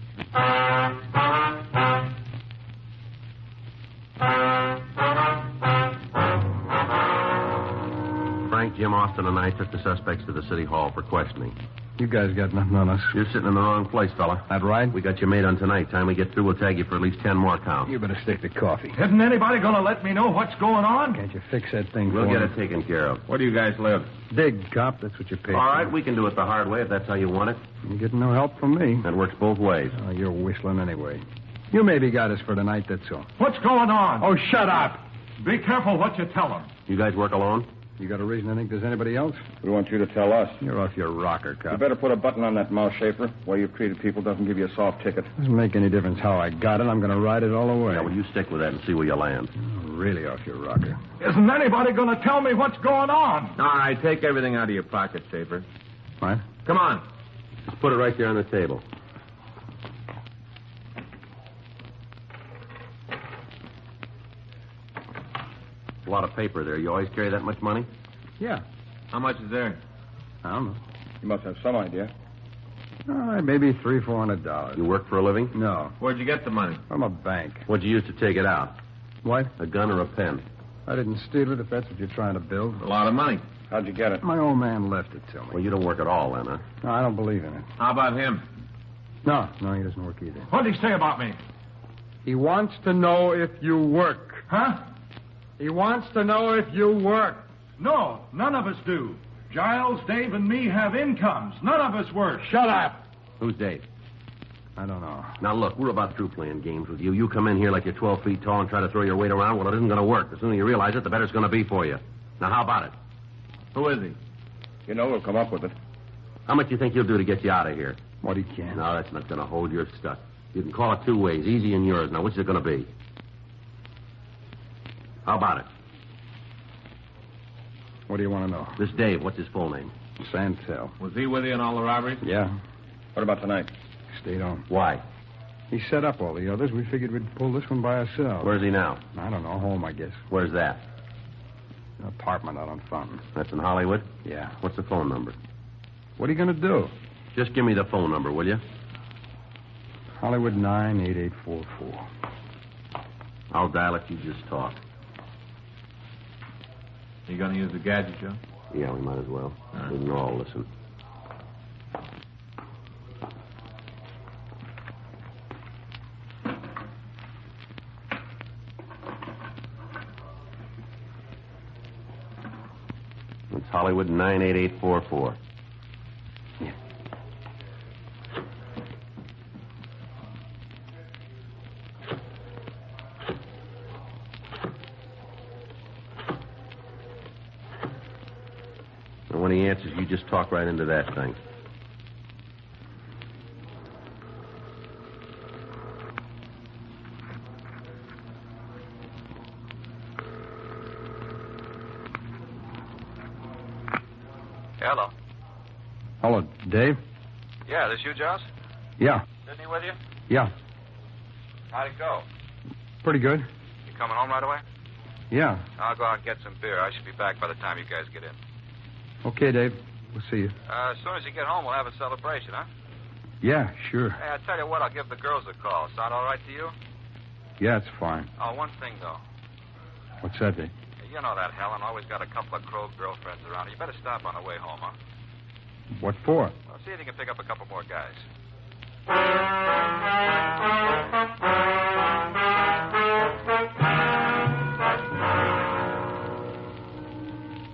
D: Frank, Jim Austin, and I took the suspects to the city hall for questioning.
J: You guys got nothing on us.
D: You're sitting in the wrong place, fella.
J: That right?
D: We got you made on tonight. Time we get through, we'll tag you for at least 10 more counts.
J: You better stick to coffee.
U: Isn't anybody going to let me know what's going on?
J: Can't you fix that thing
D: We'll
J: for
D: get
J: me?
D: it taken care of.
V: Where do you guys live?
J: Dig, cop. That's what you pay
D: All
J: for.
D: right, we can do it the hard way if that's how you want it.
J: You're getting no help from me.
D: That works both ways.
J: Oh, you're whistling anyway. You maybe got us for tonight, that's all.
U: What's going on?
J: Oh, shut up!
U: Be careful what you tell them.
D: You guys work alone?
J: You got a reason to think there's anybody else?
K: We want you to tell us.
J: You're off your rocker, cop.
K: You better put a button on that mouth, Schaefer. The way you've treated people doesn't give you a soft ticket.
J: Doesn't make any difference how I got it. I'm going to ride it all the way.
D: Yeah, well, you stick with that and see where you land.
J: You're really off your rocker.
U: Isn't anybody going to tell me what's going on?
V: All right, take everything out of your pocket, Schaefer.
J: What?
V: Come on.
D: Just put it right there on the table. A lot of paper there. You always carry that much money?
J: Yeah.
V: How much is there?
J: I don't know.
K: You must have some idea.
J: All right, maybe $300-400.
D: You work for a living?
J: No.
V: Where'd you get the money?
J: From a bank.
D: What'd you use to take it out?
J: What?
D: A gun or a pen?
J: I didn't steal it, if that's what you're trying to build.
V: A lot of money.
K: How'd you get it?
J: My old man left it to me.
D: Well, you don't work at all then, huh?
J: No, I don't believe in it.
V: How about him?
J: No, he doesn't work either.
U: What'd he say about me?
J: He wants to know if you work.
U: Huh?
J: He wants to know if you work.
U: No, none of us do. Giles, Dave, and me have incomes. None of us work.
J: Shut up!
D: Who's Dave?
J: I don't know.
D: Now, look, we're about through playing games with you. You come in here like you're 12 feet tall and try to throw your weight around. Well, it isn't going to work. The sooner you realize it, the better it's going to be for you. Now, how about it?
V: Who is he?
K: You know we'll come up with it.
D: How much do you think you'll do to get you out of here?
J: What he can.
D: No, that's not going to hold. You're stuck. You can call it two ways, easy and yours. Now, which is it going to be? How about it?
J: What do you want to know?
D: This Dave, what's his full name?
J: Santel.
V: Was he with you in all the robberies?
J: Yeah.
K: What about tonight?
J: Stayed on.
D: Why?
J: He set up all the others. We figured we'd pull this one by ourselves.
D: Where's he now?
J: I don't know. Home, I guess.
D: Where's that?
J: An apartment out on Fountain.
D: That's in Hollywood?
J: Yeah.
D: What's the phone number?
J: What are you going to do?
D: Just give me the phone number, will you?
J: Hollywood 98844.
D: I'll dial it. You just talk.
V: You going to use the gadget, Joe?
D: Yeah, we might as well. We can all listen. It's Hollywood 98844.
J: Yeah.
D: And when he answers, you just talk right into that thing.
R: Hello.
J: Hello, Dave?
R: Yeah, this you, Joss?
J: Yeah.
R: Sydney with you?
J: Yeah.
R: How'd it go?
J: Pretty good.
R: You coming home right away?
J: Yeah.
R: I'll go out and get some beer. I should be back by the time you guys get in.
J: Okay, Dave. We'll see you.
R: As soon as you get home, we'll have a celebration, huh?
J: Yeah, sure.
R: Hey, I tell you what, I'll give the girls a call. Sound all right to you?
J: Yeah, it's fine.
R: Oh, one thing, though.
J: What's that, Dave?
R: You know that Helen always got a couple of crow girlfriends around. You better stop on the way home, huh?
J: What for?
R: Well, see if you can pick up a couple more guys.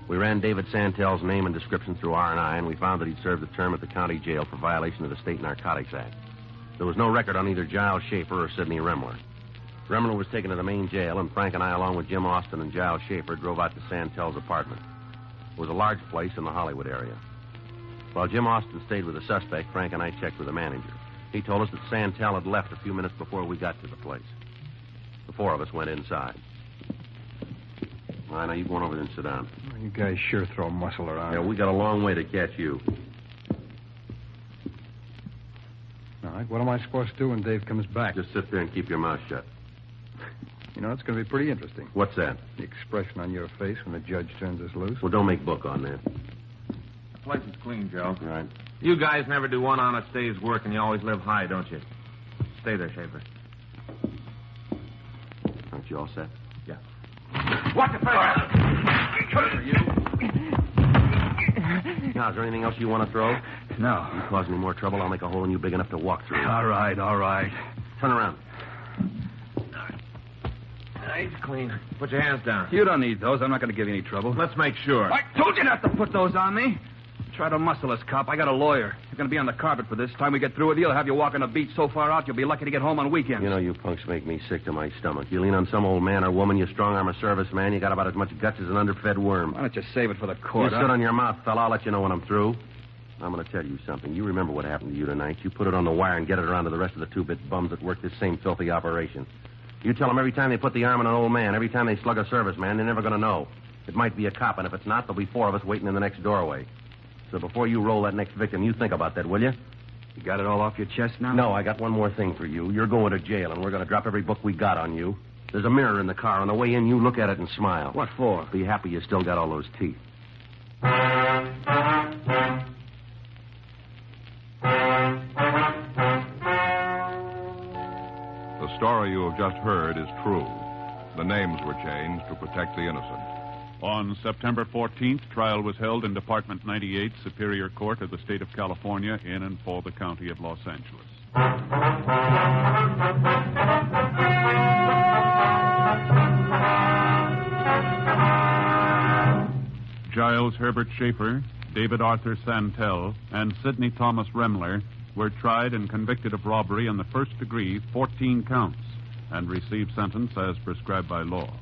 D: We ran David Santel's name and description through R&I, and we found that he'd served a term at the county jail for violation of the State Narcotics Act. There was no record on either Giles Schaefer or Sidney Remler. Remler was taken to the main jail, and Frank and I, along with Jim Austin and Giles Schaefer, drove out to Santel's apartment. It was a large place in the Hollywood area. While Jim Austin stayed with the suspect, Frank and I checked with the manager. He told us that Santel had left a few minutes before we got to the place. The four of us went inside. All right, now you go on over there and sit down.
K: You guys sure throw muscle around.
D: Yeah, we got a long way to catch you.
K: All right, what am I supposed to do when Dave comes back?
D: Just sit there and keep your mouth shut.
K: You know, it's going to be pretty interesting.
D: What's that?
K: The expression on your face when the judge turns us loose.
D: Well, don't make book on that.
V: The place is clean, Joe.
D: Right.
V: You guys never do one honest day's work, and you always live high, don't you? Stay there, Schaefer.
D: Aren't you all set?
V: Yeah.
D: What the fuck? Now, is there anything else you want to throw?
E: No.
D: You cause me more trouble, I'll make a hole in you big enough to walk through.
E: All right.
D: Turn around.
V: He's clean. Put your hands down.
E: You don't need those. I'm not going to give you any trouble.
V: Let's make sure.
E: I told you not to put those on me. Try to muscle us, cop. I got a lawyer. You're going to be on the carpet for this. Time we get through with you, I'll have you walking the beat so far out, you'll be lucky to get home on weekends.
D: You know, you punks make me sick to my stomach. You lean on some old man or woman, you strong-arm a serviceman, you got about as much guts as an underfed worm.
E: Why don't you save it for the court,
D: You sit on your mouth, fella. I'll let you know when I'm through. I'm going to tell you something. You remember what happened to you tonight. You put it on the wire and get it around to the rest of the two-bit bums that work this same filthy operation. You tell them every time they put the arm on an old man, every time they slug a serviceman, they're never going to know. It might be a cop, and if it's not, there'll be four of us waiting in the next doorway. So before you roll that next victim, you think about that, will you?
E: You got it all off your chest now?
D: No, I got one more thing for you. You're going to jail, and we're going to drop every book we got on you. There's a mirror in the car. On the way in, you look at it and smile.
E: What for?
D: Be happy you still got all those teeth.
B: The story you have just heard is true. The names were changed to protect the innocent.
L: On September 14th, trial was held in Department 98, Superior Court of the State of California, in and for the County of Los Angeles. Giles Herbert Schaefer, David Arthur Santel, and Sidney Thomas Remler were tried and convicted of robbery in the first degree, 14 counts, and received sentence as prescribed by law.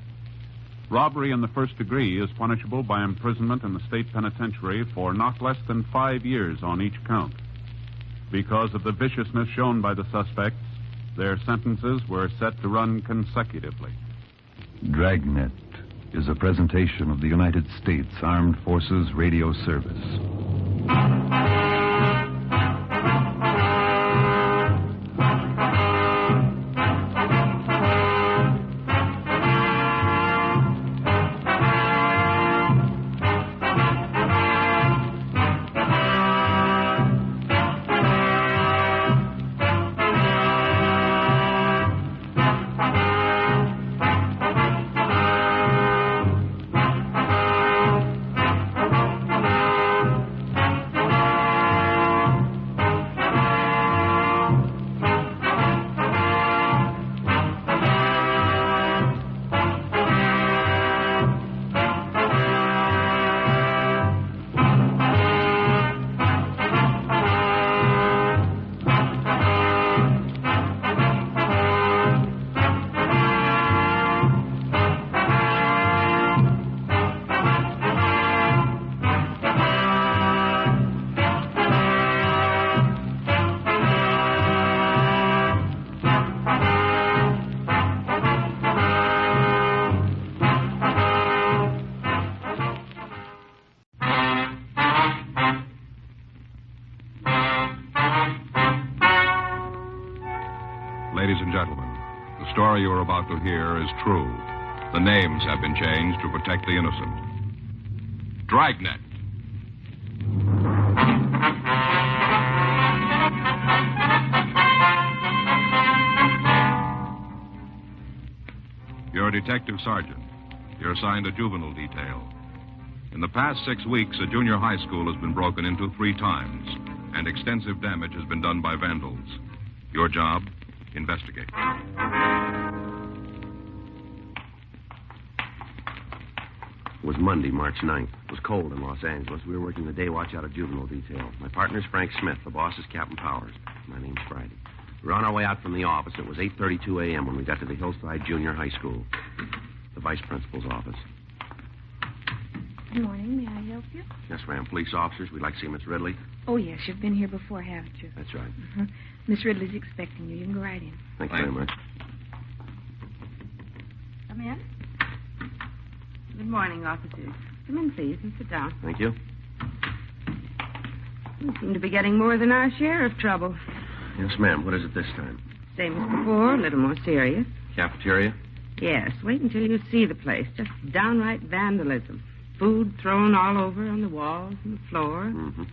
L: Robbery in the first degree is punishable by imprisonment in the state penitentiary for not less than 5 years on each count. Because of the viciousness shown by the suspects, their sentences were set to run consecutively.
M: Dragnet is a presentation of the United States Armed Forces Radio Service.
B: Ladies and gentlemen, the story you are about to hear is true. The names have been changed to protect the innocent. Dragnet. You're a detective sergeant. You're assigned a juvenile detail. In the past 6 weeks, a junior high school has been broken into 3 times, and extensive damage has been done by vandals. Your job? Investigate.
D: It was Monday, March 9th. It was cold in Los Angeles. We were working the day watch out of juvenile detail. My partner's Frank Smith. The boss is Captain Powers. My name's Friday. We were on our way out from the office. It was 8:32 a.m. when we got to the Hillside Junior High School, the vice principal's office.
N: Good morning. May I help you?
D: Yes, ma'am. Police officers. We'd like to see Miss Ridley.
N: Oh, yes. You've been here before, haven't you?
D: That's right.
N: Uh-huh. Miss Ridley's expecting you. You can go right in.
D: Thank you very much.
G: Come in. Good morning, officers. Come in, please, and sit down.
D: Thank you.
G: We seem to be getting more than our share of trouble.
D: Yes, ma'am. What is it this time?
G: Same as before, a little more serious.
D: Cafeteria?
G: Yes, wait until you see the place. Just downright vandalism. Food thrown all over on the walls and the floor.
D: Mm-hmm.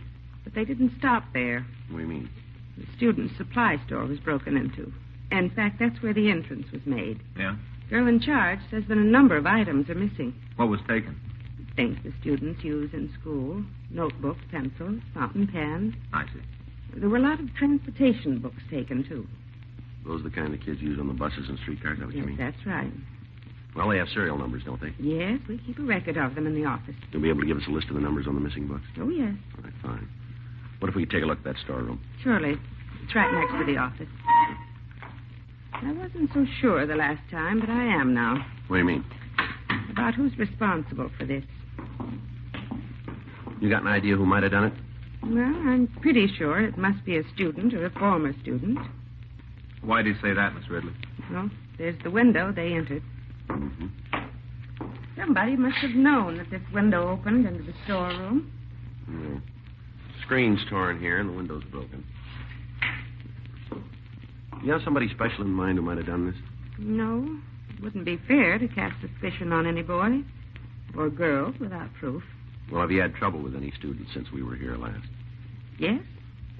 G: But they didn't stop there.
D: What do you mean?
G: The student's supply store was broken into. In fact, that's where the entrance was made.
V: Yeah?
G: Girl in charge says that a number of items are missing.
V: What was taken?
G: Things the students use in school. Notebooks, pencils, fountain pens.
V: I see.
G: There were a lot of transportation books taken, too.
D: Those are the kind the kids use on the buses and streetcars, is that what you
G: Yes,
D: mean?
G: that's right.
D: Well, they have serial numbers, don't they?
G: Yes, we keep a record of them in the office.
D: You'll be able to give us a list of the numbers on the missing books?
G: Oh, yes.
D: All right, fine. What if we take a look at that storeroom?
G: Surely. It's right next to the office. I wasn't so sure the last time, but I am now.
D: What do you mean?
G: About who's responsible for this.
D: You got an idea who might have done it?
G: Well, I'm pretty sure it must be a student or a former student.
V: Why do you say that, Miss Ridley?
G: Well, there's the window they entered.
D: Mm-hmm.
G: Somebody must have known that this window opened into the storeroom.
D: Yeah. Screen's torn here and the window's broken. You have somebody special in mind who might have done this?
G: No, it wouldn't be fair to cast suspicion on any boy or girl without proof.
D: Well, have you had trouble with any students since we were here last?
G: Yes?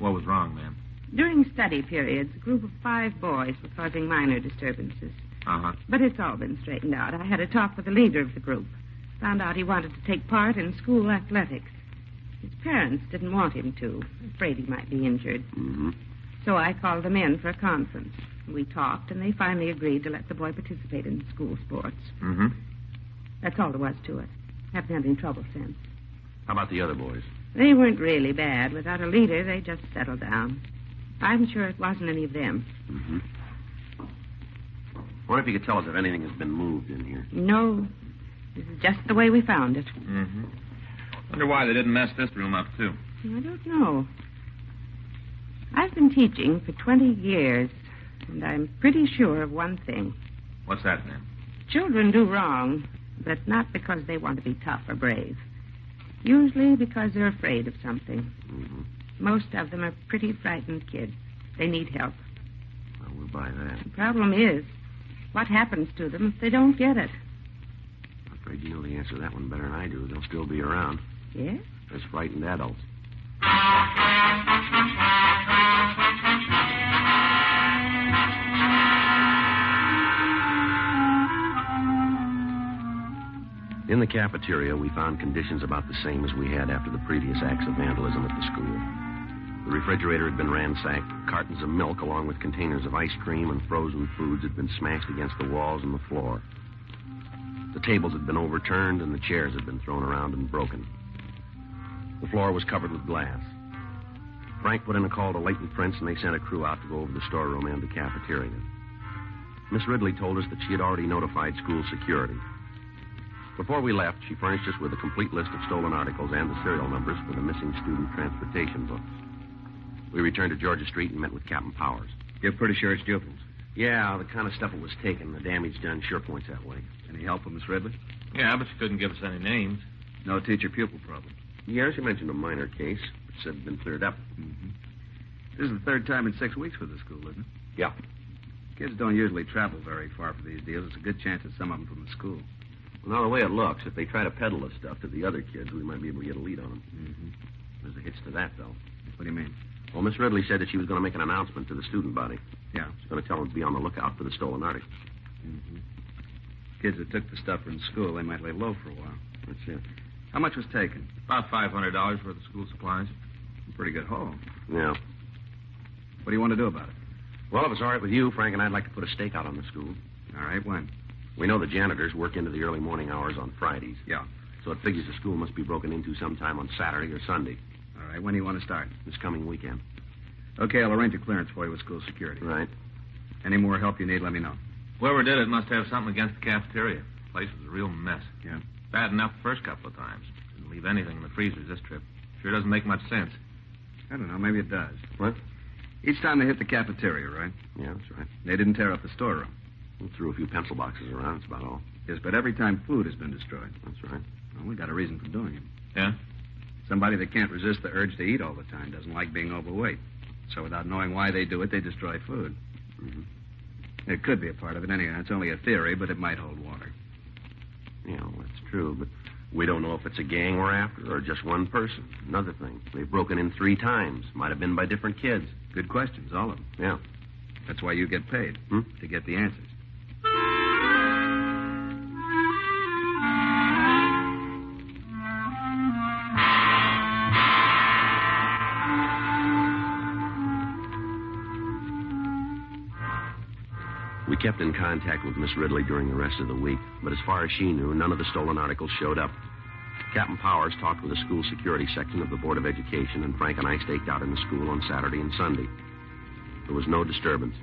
V: What was wrong, ma'am?
G: During study periods, a group of 5 boys were causing minor disturbances.
V: Uh-huh.
G: But it's all been straightened out. I had a talk with the leader of the group. Found out he wanted to take part in school athletics. His parents didn't want him to, afraid he might be injured.
D: Mm-hmm.
G: So I called them in for a conference. We talked, and they finally agreed to let the boy participate in school sports.
V: Mm-hmm.
G: That's all there was to it. Haven't had any trouble since.
D: How about the other boys?
G: They weren't really bad. Without a leader, they just settled down. I'm sure it wasn't any of them.
D: Mm-hmm. Wonder if you could tell us if anything has been moved in here.
G: No. This is just the way we found it.
V: Mm-hmm. Wonder why they didn't mess this room up, too.
G: I don't know. I've been teaching for 20 years, and I'm pretty sure of one thing.
V: What's that, ma'am?
G: Children do wrong, but not because they want to be tough or brave. Usually because they're afraid of something.
D: Mm-hmm.
G: Most of them are pretty frightened kids. They need help.
D: Well, we'll buy that.
G: The problem is, what happens to them if they don't get it?
D: I'm afraid you know the answer to that one better than I do. They'll still be around.
G: Yes?
D: As frightened adults. In the cafeteria, we found conditions about the same as we had after the previous acts of vandalism at the school. The refrigerator had been ransacked. Cartons of milk, along with containers of ice cream and frozen foods, had been smashed against the walls and the floor. The tables had been overturned, and the chairs had been thrown around and broken. The floor was covered with glass. Frank put in a call to Leighton Prince, and they sent a crew out to go over the storeroom and the cafeteria. Miss Ridley told us that she had already notified school security. Before we left, she furnished us with a complete list of stolen articles and the serial numbers for the missing student transportation books. We returned to Georgia Street and met with Captain Powers.
E: You're pretty sure it's juveniles.
D: Yeah, the kind of stuff that was taken. The damage done sure points that way.
E: Any help from Miss Ridley?
V: Yeah, but she couldn't give us any names.
E: No teacher-pupil problem.
D: Yeah, she mentioned a minor case, which said had been cleared up.
E: Mm-hmm. This is the third time in 6 weeks for the school, isn't it?
D: Yeah.
E: Kids don't usually travel very far for these deals. It's a good chance that some of them from the school.
D: Well, now, the way it looks, if they try to peddle this stuff to the other kids, we might be able to get a lead on them.
E: Mm-hmm.
D: There's a hitch to that, though.
E: What do you mean?
D: Well, Miss Ridley said that she was going to make an announcement to the student body.
E: Yeah.
D: She's going to tell them to be on the lookout for the stolen articles.
E: Mm-hmm. Kids that took the stuff from school, they might lay low for a while.
D: That's it.
E: How much was taken?
V: About $500 for the school supplies.
E: A pretty good haul.
D: Yeah.
E: What do you want to do about it?
D: Well, if it's all right with you, Frank and I'd like to put a stake out on the school.
E: All right, when?
D: We know the janitors work into the early morning hours on Fridays.
E: Yeah.
D: So it figures the school must be broken into sometime on Saturday or Sunday.
E: All right, when do you want to start?
D: This coming weekend.
A: Okay, I'll arrange a clearance for you with school security.
D: Right.
A: Any more help you need, let me know.
V: Whoever did it must have something against the cafeteria. The place was a real mess.
A: Yeah?
V: Bad enough the first couple of times. Didn't leave anything in the freezers this trip. Sure doesn't make much sense.
A: I don't know, maybe it does.
D: What?
A: Each time they hit the cafeteria, right?
D: Yeah, that's right.
A: They didn't tear up the storeroom.
D: We threw a few pencil boxes around, that's about all.
A: Yes, but every time food has been destroyed.
D: That's right.
A: Well, we got a reason for doing it.
V: Yeah?
A: Somebody that can't resist the urge to eat all the time doesn't like being overweight. So without knowing why they do it, they destroy food.
D: Mm-hmm.
A: It could be a part of it anyway. It's only a theory, but it might hold water.
D: Yeah, well, that's true, but we don't know if it's a gang we're after or just one person. Another thing, they've broken in 3 times. Might have been by different kids.
A: Good questions, all of them.
D: Yeah.
A: That's why you get paid, to get the answers.
D: We kept in contact with Miss Ridley during the rest of the week, but as far as she knew, none of the stolen articles showed up. Captain Powers talked with the school security section of the Board of Education, and Frank and I staked out in the school on Saturday and Sunday. There was no disturbance.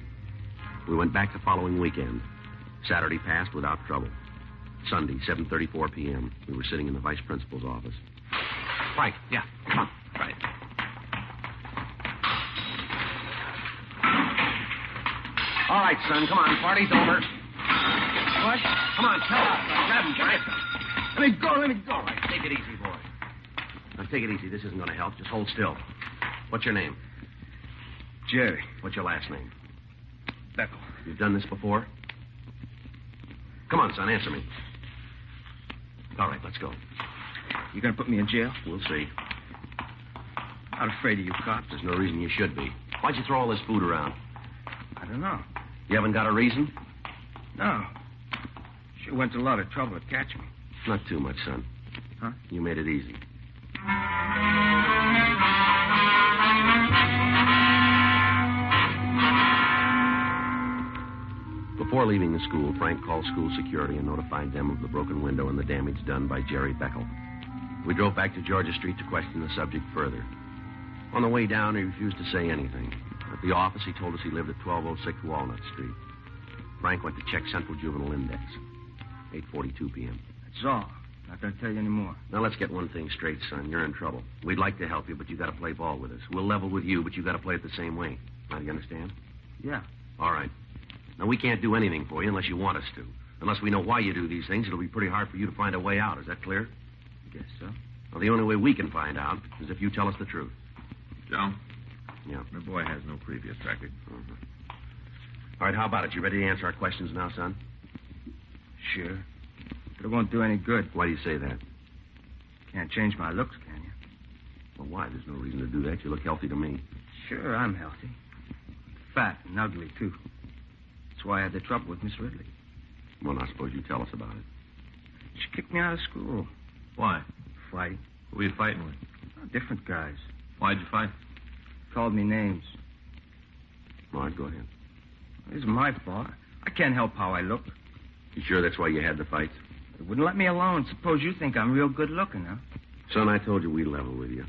D: We went back the following weekend. Saturday passed without trouble. Sunday, 7:34 p.m., we were sitting in the vice principal's office.
V: Frank, yeah. Come on. Right.
D: All right, son, come on. Party's over.
S: What?
D: Come on, tell us. Grab him, Frank.
S: Let me go, let me go.
D: All right, take it easy, boy. Now, take it easy. This isn't going to help. Just hold still. What's your name?
S: Jerry.
D: What's your last name?
S: Beckel.
D: You've done this before? Come on, son, answer me. All right, let's go.
S: You gonna put me in jail?
D: We'll see.
S: Not afraid of you cops.
D: There's no reason you should be. Why'd you throw all this food around?
S: I don't know.
D: You haven't got a reason?
S: No. Sure went to a lot of trouble to catch me.
D: Not too much, son.
S: Huh?
D: You made it easy. Before leaving the school, Frank called school security and notified them of the broken window and the damage done by Jerry Beckel. We drove back to Georgia Street to question the subject further. On the way down, he refused to say anything. At the office, he told us he lived at 1206 Walnut Street. Frank went to check Central Juvenile Index. 8:42 p.m.
S: That's all. Not gonna tell you any more.
D: Now, let's get one thing straight, son. You're in trouble. We'd like to help you, but you got to play ball with us. We'll level with you, but you got to play it the same way. Now, do you understand?
S: Yeah.
D: All right. Now, we can't do anything for you unless you want us to. Unless we know why you do these things, it'll be pretty hard for you to find a way out. Is that clear?
S: Guess so.
D: Well, the only way we can find out is if you tell us the truth.
V: Joe?
D: Yeah.
V: The boy has no previous record.
D: All right, how about it? You ready to answer our questions now, son?
S: Sure. But it won't do any good.
D: Why do you say that?
S: Can't change my looks, can you?
D: Well, why? There's no reason to do that. You look healthy to me.
S: Sure, I'm healthy. Fat and ugly, too. That's why I had the trouble with Miss Ridley.
D: Well, now, suppose you tell us about it.
S: She kicked me out of school.
V: Why?
S: Fighting.
V: Who were you fighting with?
S: Different guys.
V: Why'd you fight?
S: Called me names.
D: All right, go ahead.
S: It isn't my fault. I can't help how I look.
D: You sure that's why you had the fights?
S: They wouldn't let me alone. Suppose you think I'm real good looking, huh?
D: Son, I told you we'd level with you.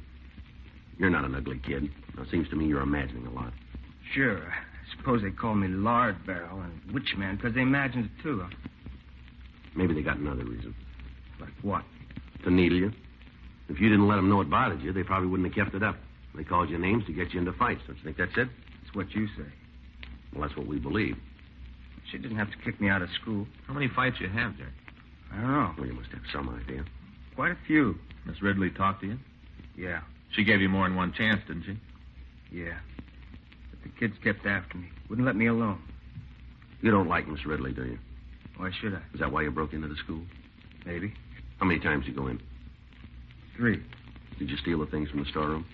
D: You're not an ugly kid. Now, it seems to me you're imagining a lot.
S: Sure. I suppose they call me Lard Barrel and Witchman because they imagined it, too, huh?
D: Maybe they got another reason.
S: Like what?
D: To needle you. If you didn't let them know it bothered you, they probably wouldn't have kept it up. They called you names to get you into fights. Don't you think that's it?
S: That's what you say.
D: Well, that's what we believe.
S: She didn't have to kick me out of school.
V: How many fights you have, Jerry?
S: I don't know.
D: Well, you must have some idea.
S: Quite a few.
V: Miss Ridley talked to you?
S: Yeah.
V: She gave you more than one chance, didn't she?
S: Yeah. But the kids kept after me. Wouldn't let me alone.
D: You don't like Miss Ridley, do you?
S: Why should I?
D: Is that why you broke into the school?
S: Maybe.
D: How many times did you go in?
S: 3.
D: Did you steal the things from the storeroom?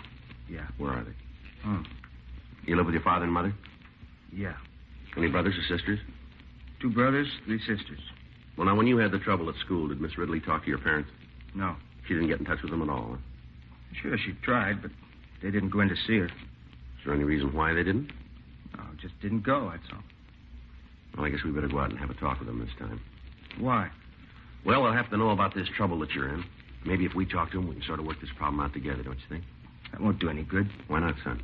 S: Yeah.
D: Where are they?
S: Oh.
D: You live with your father and mother?
S: Yeah.
D: Any brothers or sisters?
S: 2 brothers, 3 sisters.
D: Well, now, when you had the trouble at school, did Miss Ridley talk to your parents?
S: No.
D: She didn't get in touch with them at all, huh?
S: Sure, she tried, but they didn't go in to see her.
D: Is there any reason why they didn't?
S: No, just didn't go, that's all.
D: Well, I guess we better go out and have a talk with them this time.
S: Why?
D: Well, they'll have to know about this trouble that you're in. Maybe if we talk to them, we can sort of work this problem out together, don't you think?
S: That won't do any good.
D: Why not, son?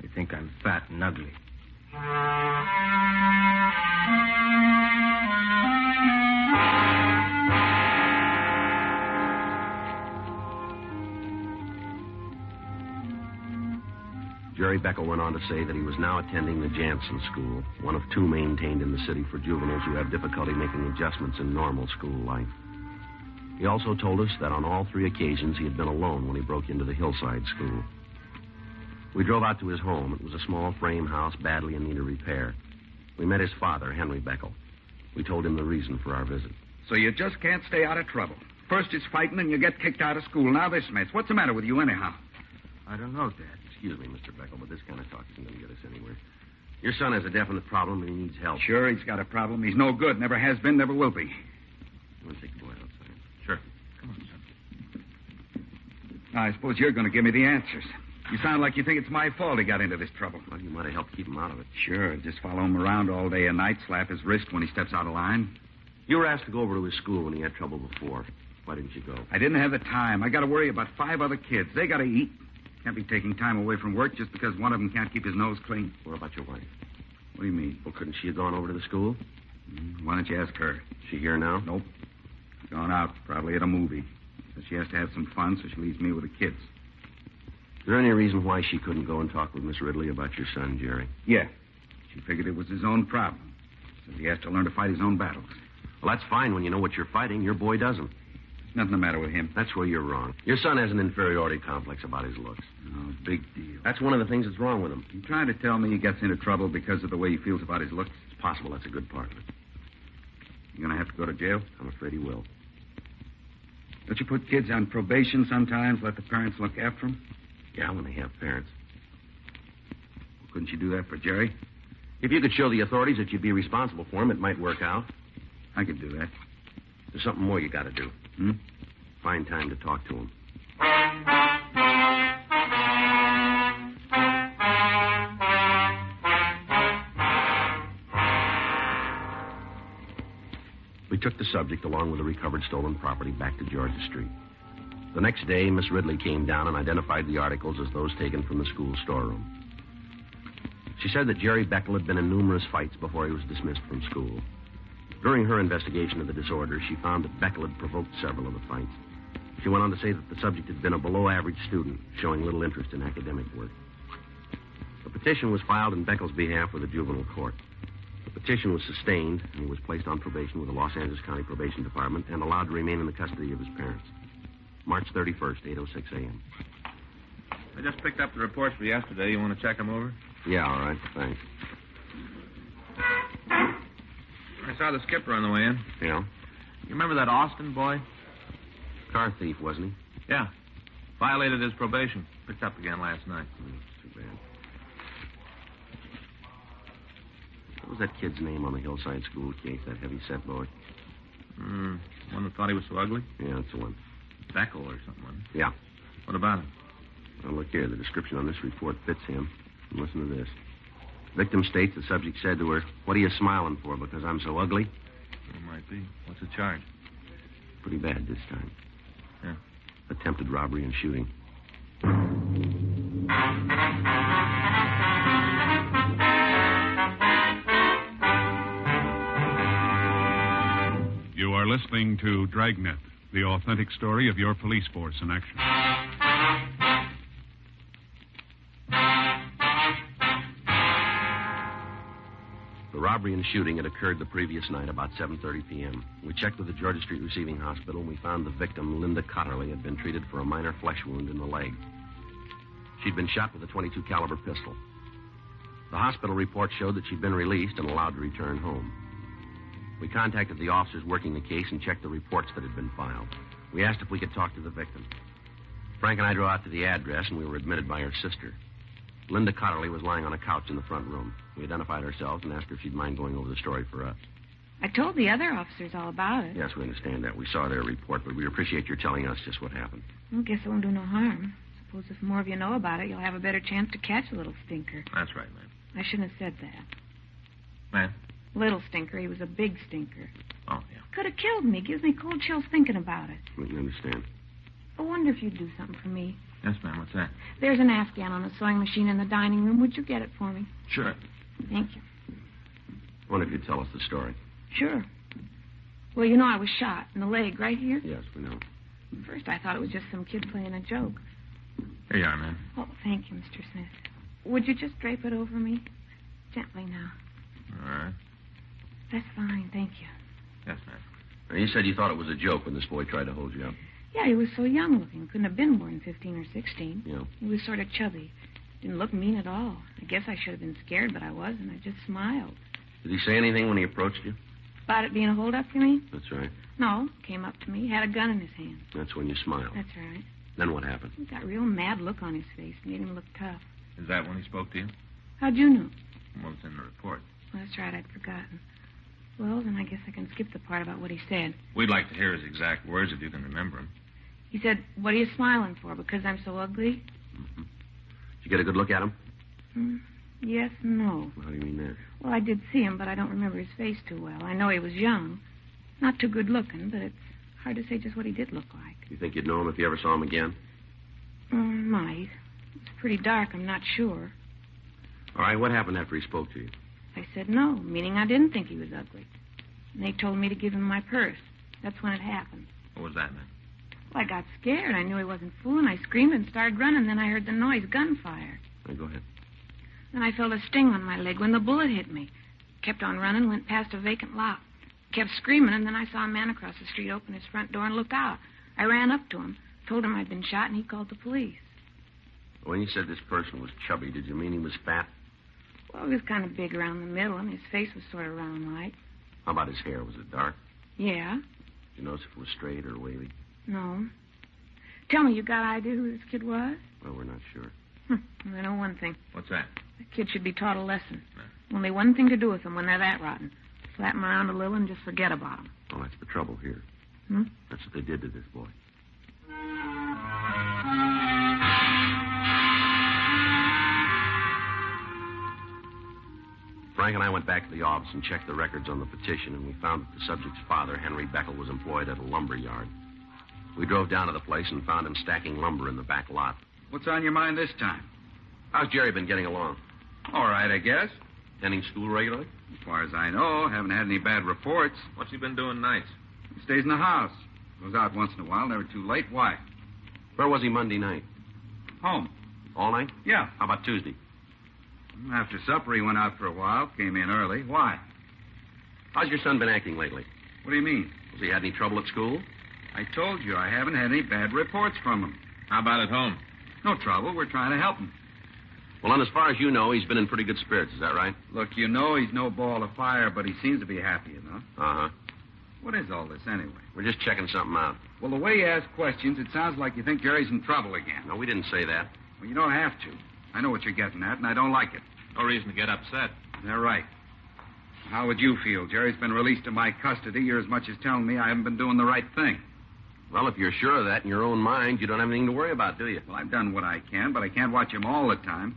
S: They think I'm fat and ugly.
D: Jerry Beckel went on to say that he was now attending the Jansen School, one of two maintained in the city for juveniles who have difficulty making adjustments in normal school life. He also told us that on all three occasions he had been alone when he broke into the Hillside School. We drove out to his home. It was a small frame house badly in need of repair. We met his father, Henry Beckel. We told him the reason for our visit.
E: So you just can't stay out of trouble. First it's fighting and you get kicked out of school. Now this mess. What's the matter with you anyhow?
S: I don't know, Dad.
D: Excuse me, Mr. Beckel, but this kind of talk isn't going to get us anywhere. Your son has a definite problem and he needs help.
E: Sure, he's got a problem. He's no good. Never has been, never will be.
D: You want to take the boy outside?
E: Sure. Come on, son. Now, I suppose you're going to give me the answers. You sound like you think it's my fault he got into this trouble.
D: Well, you might have helped keep him out of it.
E: Sure, just follow him around all day and night, slap his wrist when he steps out of line.
D: You were asked to go over to his school when he had trouble before. Why didn't you go?
E: I didn't have the time. I got to worry about 5 other kids. They got to eat. Can't be taking time away from work just because one of them can't keep his nose clean.
D: What about your wife?
E: What do you mean?
D: Well, couldn't she have gone over to the school?
E: Why don't you ask her?
D: Is she here now?
E: Nope. Gone out, probably at a movie. Says she has to have some fun, so she leaves me with the kids.
D: Is there any reason why she couldn't go and talk with Miss Ridley about your son, Jerry?
E: Yeah. She figured it was his own problem. Says he has to learn to fight his own battles.
D: Well, that's fine when you know what you're fighting. Your boy doesn't.
E: There's nothing the matter with him.
D: That's where you're wrong. Your son has an inferiority complex about his looks.
E: Oh, big deal.
D: That's one of the things that's wrong with him.
E: You trying to tell me he gets into trouble because of the way he feels about his looks?
D: It's possible that's a good part of it.
E: You gonna have to go to jail?
D: I'm afraid he will.
E: Don't you put kids on probation sometimes, let the parents look after them?
D: Yeah, when they have parents.
E: Well, couldn't you do that for Jerry?
D: If you could show the authorities that you'd be responsible for him, it might work out.
E: I could do that.
D: There's something more you got to do. Find time to talk to him. We took the subject along with the recovered stolen property back to Georgia Street. The next day, Miss Ridley came down and identified the articles as those taken from the school storeroom. She said that Jerry Beckel had been in numerous fights before he was dismissed from school. During her investigation of the disorder, she found that Beckel had provoked several of the fights. She went on to say that the subject had been a below-average student, showing little interest in academic work. A petition was filed in Beckel's behalf with the juvenile court. The petition was sustained, and he was placed on probation with the Los Angeles County Probation Department and allowed to remain in the custody of his parents. March 31st, 8:06 a.m.
V: I just picked up the reports for yesterday. You want to check them over?
D: Yeah, all right. Thanks.
V: I saw the skipper on the way in.
D: Yeah?
V: You remember that Austin boy?
D: Car thief, wasn't he?
V: Yeah. Violated his probation. Picked up again last night.
D: Too bad. What was that kid's name on the Hillside School case, that heavy-set boy?
V: One that thought he was so ugly?
D: Yeah, that's the one.
V: Beckel or something.
D: Yeah.
V: What about him?
D: Well, look here. The description on this report fits him. And listen to this. Victim states the subject said to her, "What are you smiling for, because I'm so ugly?"
V: It might be. What's the charge?
D: Pretty bad this time.
V: Yeah.
D: Attempted robbery and shooting.
L: You are listening to Dragnet, the authentic story of your police force in action.
D: The robbery and shooting had occurred the previous night about 7:30 p.m. We checked with the Georgia Street Receiving Hospital, and we found the victim, Linda Cotterly, had been treated for a minor flesh wound in the leg. She'd been shot with a .22 caliber pistol. The hospital report showed that she'd been released and allowed to return home. We contacted the officers working the case and checked the reports that had been filed. We asked if we could talk to the victim. Frank and I drove out to the address, and we were admitted by her sister. Linda Cotterly was lying on a couch in the front room. We identified ourselves and asked her if she'd mind going over the story for us.
N: I told the other officers all about it.
D: Yes, we understand that. We saw their report, but we appreciate your telling us just what happened.
N: I guess it won't do no harm. Suppose if more of you know about it, you'll have a better chance to catch a little stinker.
V: That's right, ma'am.
N: I shouldn't have said that.
V: Ma'am?
N: Little stinker. He was a big stinker.
V: Oh, yeah.
N: Could have killed me. Gives me cold chills thinking about it.
D: We can understand.
N: I wonder if you'd do something for me.
V: Yes, ma'am. What's that?
N: There's an Afghan on the sewing machine in the dining room. Would you get it for me?
V: Sure.
N: Thank you.
D: I wonder if you'd tell us the story.
N: Sure. Well, you know I was shot in the leg right here.
D: Yes, we know.
N: At first, I thought it was just some kid playing a joke.
V: Here you are, ma'am.
N: Oh, thank you, Mr. Smith. Would you just drape it over me? Gently now.
V: All right.
N: That's fine, thank you.
V: Yes, ma'am.
D: Now, you said you thought it was a joke when this boy tried to hold you up.
N: Yeah, he was so young looking. Couldn't have been more than 15 or 16.
D: Yeah.
N: He was sort of chubby. Didn't look mean at all. I guess I should have been scared, but I wasn't. I just smiled.
D: Did he say anything when he approached you?
N: About it being a holdup, you mean?
D: That's right.
N: No. Came up to me, had a gun in his hand.
D: That's when you smiled.
N: That's right.
D: Then what happened?
N: He got a real mad look on his face. Made him look tough.
V: Is that when he spoke to you?
N: How'd you know?
V: Well, it's in the report.
N: Well, that's right. I'd forgotten. Well, then I guess I can skip the part about what he said.
V: We'd like to hear his exact words if you can remember them.
N: He said, "What are you smiling for? Because I'm so ugly?"
D: Mm-hmm. Did you get a good look at him?
N: Yes, no.
D: How do you mean that?
N: Well, I did see him, but I don't remember his face too well. I know he was young. Not too good looking, but it's hard to say just what he did look like.
D: You think you'd know him if you ever saw him again?
N: Might. It's pretty dark. I'm not sure.
D: All right, what happened after he spoke to you?
N: I said no, meaning I didn't think he was ugly. And they told me to give him my purse. That's when it happened.
V: What was that, man?
N: Well, I got scared. I knew he wasn't fooling. I screamed and started running. Then I heard the noise, gunfire.
D: Right, go ahead.
N: Then I felt a sting on my leg when the bullet hit me. Kept on running, went past a vacant lot. Kept screaming, and then I saw a man across the street open his front door and look out. I ran up to him, told him I'd been shot, and he called the police.
D: When you said this person was chubby, did you mean he was fat?
N: Well, he was kind of big around the middle, and his face was sort of round-like.
D: How about his hair? Was it dark?
N: Yeah.
D: Did you notice if it was straight or wavy?
N: No. Tell me, you got an idea who this kid was?
D: Well, we're not sure.
N: Well, I know one thing.
V: What's that?
N: The kid should be taught a lesson. Only one thing to do with them when they're that rotten. Slap them around a little and just forget about them.
D: Well, that's the trouble here. That's what they did to this boy. Frank and I went back to the office and checked the records on the petition, and we found that the subject's father, Henry Beckel, was employed at a lumber yard. We drove down to the place and found him stacking lumber in the back lot.
E: What's on your mind this time?
D: How's Jerry been getting along?
E: All right, I guess.
D: Attending school regularly?
E: As far as I know, haven't had any bad reports.
V: What's he been doing nights?
E: He stays in the house. Goes out once in a while, never too late. Why?
D: Where was he Monday night?
E: Home.
D: All night?
E: Yeah.
D: How about Tuesday?
E: After supper, he went out for a while, came in early. Why?
D: How's your son been acting lately?
E: What do you mean?
D: Has he had any trouble at school?
E: I told you I haven't had any bad reports from him.
V: How about at home?
E: No trouble. We're trying to help him.
D: Well, and as far as you know, he's been in pretty good spirits. Is that right?
E: Look, you know he's no ball of fire, but he seems to be happy enough.
D: Uh-huh.
E: What is all this, anyway?
D: We're just checking something out.
E: Well, the way you ask questions, it sounds like you think Jerry's in trouble again.
D: No, we didn't say that.
E: Well, you don't have to. I know what you're getting at, and I don't like it.
V: No reason to get upset.
E: They're right. How would you feel? Jerry's been released to my custody. You're as much as telling me I haven't been doing the right thing.
D: Well, if you're sure of that in your own mind, you don't have anything to worry about, do you?
E: Well, I've done what I can, but I can't watch him all the time.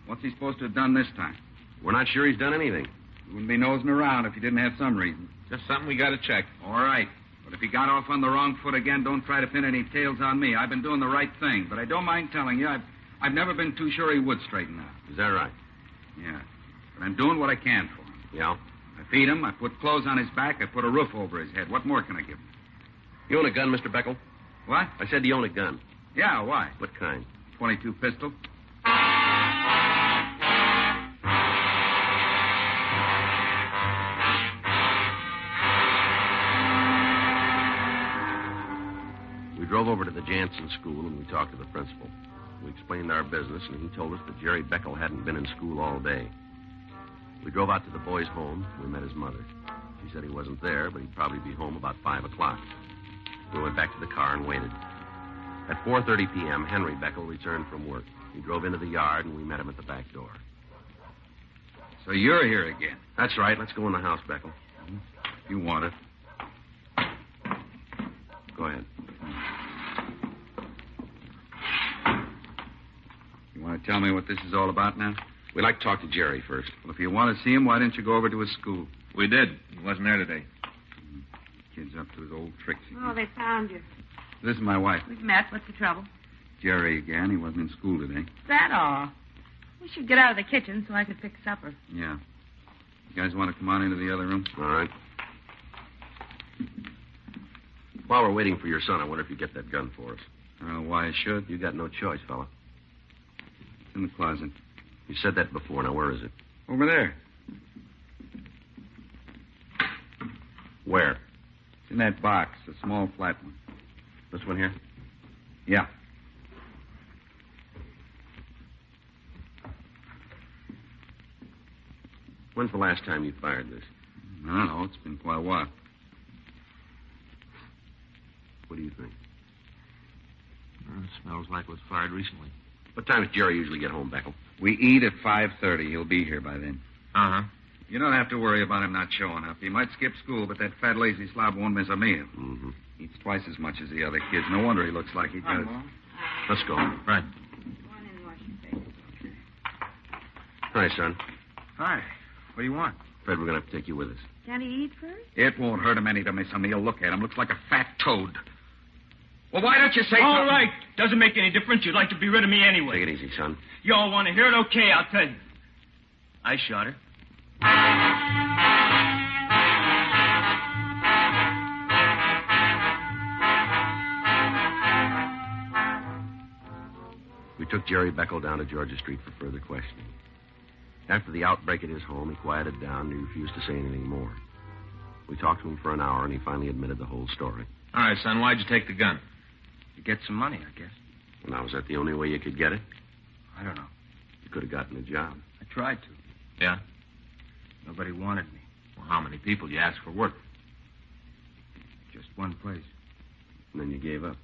E: What's he supposed to have done this time?
D: We're not sure he's done anything.
E: He wouldn't be nosing around if he didn't have some reason.
V: Just something we got to check.
E: All right. But if he got off on the wrong foot again, don't try to pin any tails on me. I've been doing the right thing. But I don't mind telling you, I've never been too sure he would straighten out.
D: Is that right?
E: Yeah. But I'm doing what I can for him.
D: Yeah?
E: I feed him, I put clothes on his back, I put a roof over his head. What more can I give him?
D: You own a gun, Mr. Beckel?
E: What?
D: I said you own a gun.
E: Yeah, why?
D: What kind?
E: .22 pistol.
D: We drove over to the Jansen school and we talked to the principal. We explained our business, and he told us that Jerry Beckel hadn't been in school all day. We drove out to the boy's home. We met his mother. She said he wasn't there, but he'd probably be home about 5 o'clock. We went back to the car and waited. At 4:30 p.m., Henry Beckel returned from work. He drove into the yard, and we met him at the back door.
E: So you're here again?
D: That's right. Let's go in the house, Beckel.
E: You want it.
D: Go ahead.
E: You want to tell me what this is all about now?
D: We'd like to talk to Jerry first.
E: Well, if you want to see him, why didn't you go over to his school?
V: We did. He wasn't there today.
E: Kid's up to his old tricks again.
G: Oh, they found you.
E: This is my wife.
G: We've met. What's the trouble?
R: Jerry again. He wasn't in school today.
G: Is that all? We should get out of the kitchen so I could fix supper.
R: Yeah. You guys want to come on into the other room?
D: All right. While we're waiting for your son, I wonder if you get that gun for us.
R: I don't know why I should.
D: You got no choice, fella.
R: It's in the closet.
D: You said that before. Now, where is it?
R: Over there.
D: Where?
R: It's in that box, a small flat one.
D: This one here?
R: Yeah.
D: When's the last time you fired this?
R: I don't know. It's been quite a while.
D: What do you think?
V: It smells like it was fired recently.
D: What time does Jerry usually get home, Beckel?
R: We eat at 5:30. He'll be here by then.
V: Uh-huh.
R: You don't have to worry about him not showing up. He might skip school, but that fat, lazy slob won't miss a meal.
D: Mm-hmm.
R: Eats twice as much as the other kids. No wonder he looks like he does.
D: Let's go.
V: Right.
D: Hi, son.
S: Hi. What do you want?
D: Fred, we're going to have to take you with us.
G: Can he eat first?
R: It won't hurt him any to miss a meal. Look at him. Looks like a fat toad. Well, why don't you say
F: All
R: something?
F: right. Doesn't make any difference. You'd like to be rid of me anyway.
D: Take it easy, son.
F: You all want to hear it? Okay, I'll tell you. I shot her.
D: We took Jerry Beckel down to Georgia Street for further questioning. After the outbreak at his home, he quieted down and he refused to say anything more. We talked to him for an hour, and he finally admitted the whole story.
V: All right, son, why'd you take the gun?
S: To get some money, I guess.
D: And now, was that the only way you could get it?
S: I don't know.
D: You could have gotten a job.
S: I tried to.
V: Yeah?
S: Nobody wanted me.
V: Well, how many people you asked for work?
S: Just one place.
D: And then you gave up.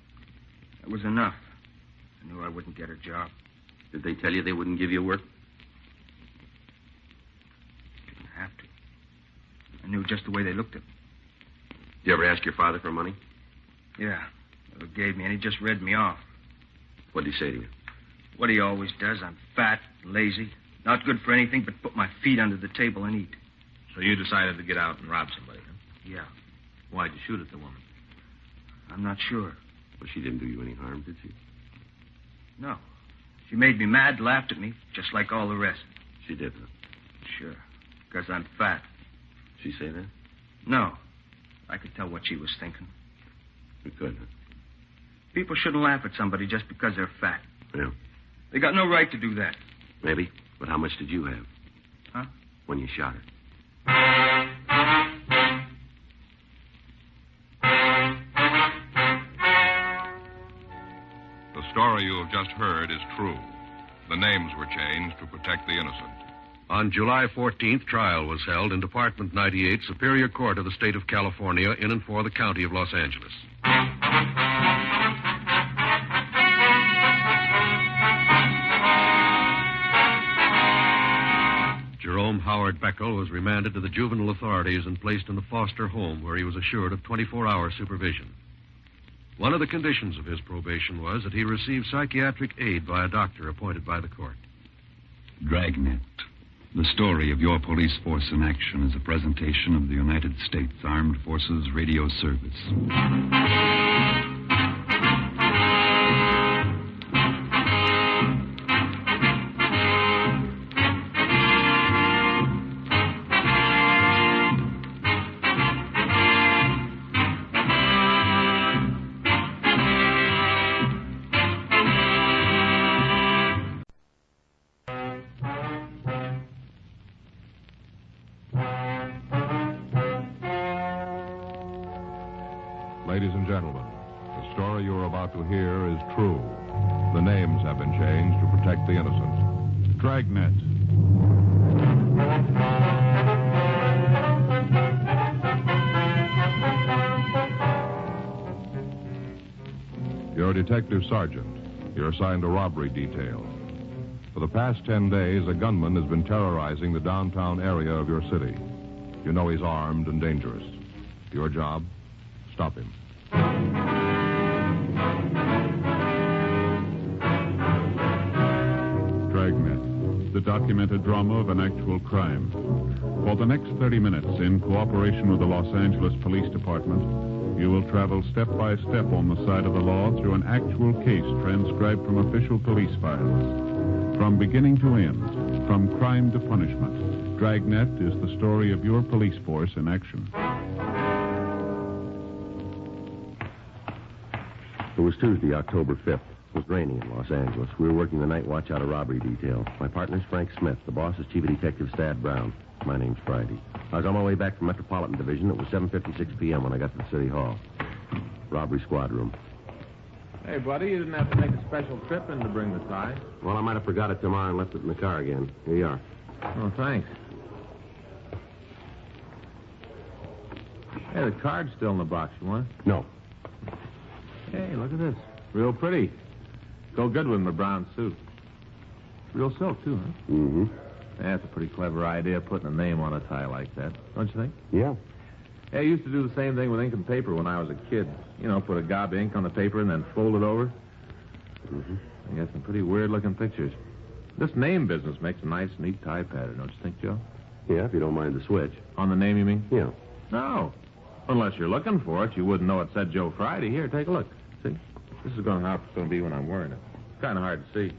S: That was enough. I knew I wouldn't get a job.
D: Did they tell you they wouldn't give you work?
S: Didn't have to. I knew just the way they looked at me.
D: Did you ever ask your father for money?
S: Yeah. Never gave me, and he just read me off.
D: What did he say to you?
S: What he always does. I'm fat, lazy, not good for anything but put my feet under the table and eat.
V: So you decided to get out and rob somebody, huh?
S: Yeah.
V: Why'd you shoot at the woman?
S: I'm not sure.
D: Well, she didn't do you any harm, did she?
S: No. She made me mad, laughed at me, just like all the rest.
D: She did, huh?
S: Sure. Because I'm fat.
D: She say that?
S: No. I could tell what she was thinking.
D: You could, huh?
S: People shouldn't laugh at somebody just because they're fat.
D: Yeah.
S: They got no right to do that.
D: Maybe. But how much did you have?
S: Huh?
D: When you shot her?
T: The story you have just heard is true. The names were changed to protect the innocent.
B: On July 14th, trial was held in Department 98, Superior Court of the State of California, in and for the County of Los Angeles. Jerome Howard Beckel was remanded to the juvenile authorities and placed in the foster home, where he was assured of 24-hour supervision. One of the conditions of his probation was that he receive psychiatric aid by a doctor appointed by the court.
M: Dragnet. The story of your police force in action is a presentation of the United States Armed Forces Radio Service.
B: Ladies and gentlemen, the story you're about to hear is true. The names have been changed to protect the innocent.
L: Dragnet.
B: You're a detective sergeant. You're assigned a robbery detail. For the past 10 days, a gunman has been terrorizing the downtown area of your city. You know he's armed and dangerous. Your job? Stop him.
L: Dragnet, the documented drama of an actual crime. For the next 30 minutes, in cooperation with the Los Angeles Police Department, You will travel step by step on the side of the law through an actual case transcribed from official police files. From beginning to end, from crime to punishment, Dragnet is the story of your police force in action.
D: It was Tuesday, October 5th. It was raining in Los Angeles. We were working the night watch out of robbery detail. My partner's Frank Smith. The boss is Chief of Detective Stad Brown. My name's Friday. I was on my way back from Metropolitan Division. It was 7:56 p.m. when I got to the city hall. Robbery squad room.
V: Hey, buddy, you didn't have to make a special trip in to bring the tie.
D: Well, I might have forgot it tomorrow and left it in the car again. Here you are.
V: Oh, thanks. Hey, the card's still in the box. You want it?
D: No.
V: Hey, look at this. Real pretty. Go good with my brown suit. Real silk, too, huh?
D: Mm-hmm.
V: That's a pretty clever idea, putting a name on a tie like that. Don't you think?
D: Yeah.
V: Hey, I used to do the same thing with ink and paper when I was a kid. You know, put a gob of ink on the paper and then fold it over.
D: Mm-hmm.
V: I got some pretty weird-looking pictures. This name business makes a nice, neat tie pattern, don't you think, Joe?
D: Yeah, if you don't mind the switch.
V: On the name, you mean?
D: Yeah.
V: No. Unless you're looking for it, you wouldn't know it said Joe Friday. Here, take a look. See? This is how it's going to be when I'm wearing it. It's kind of hard to see.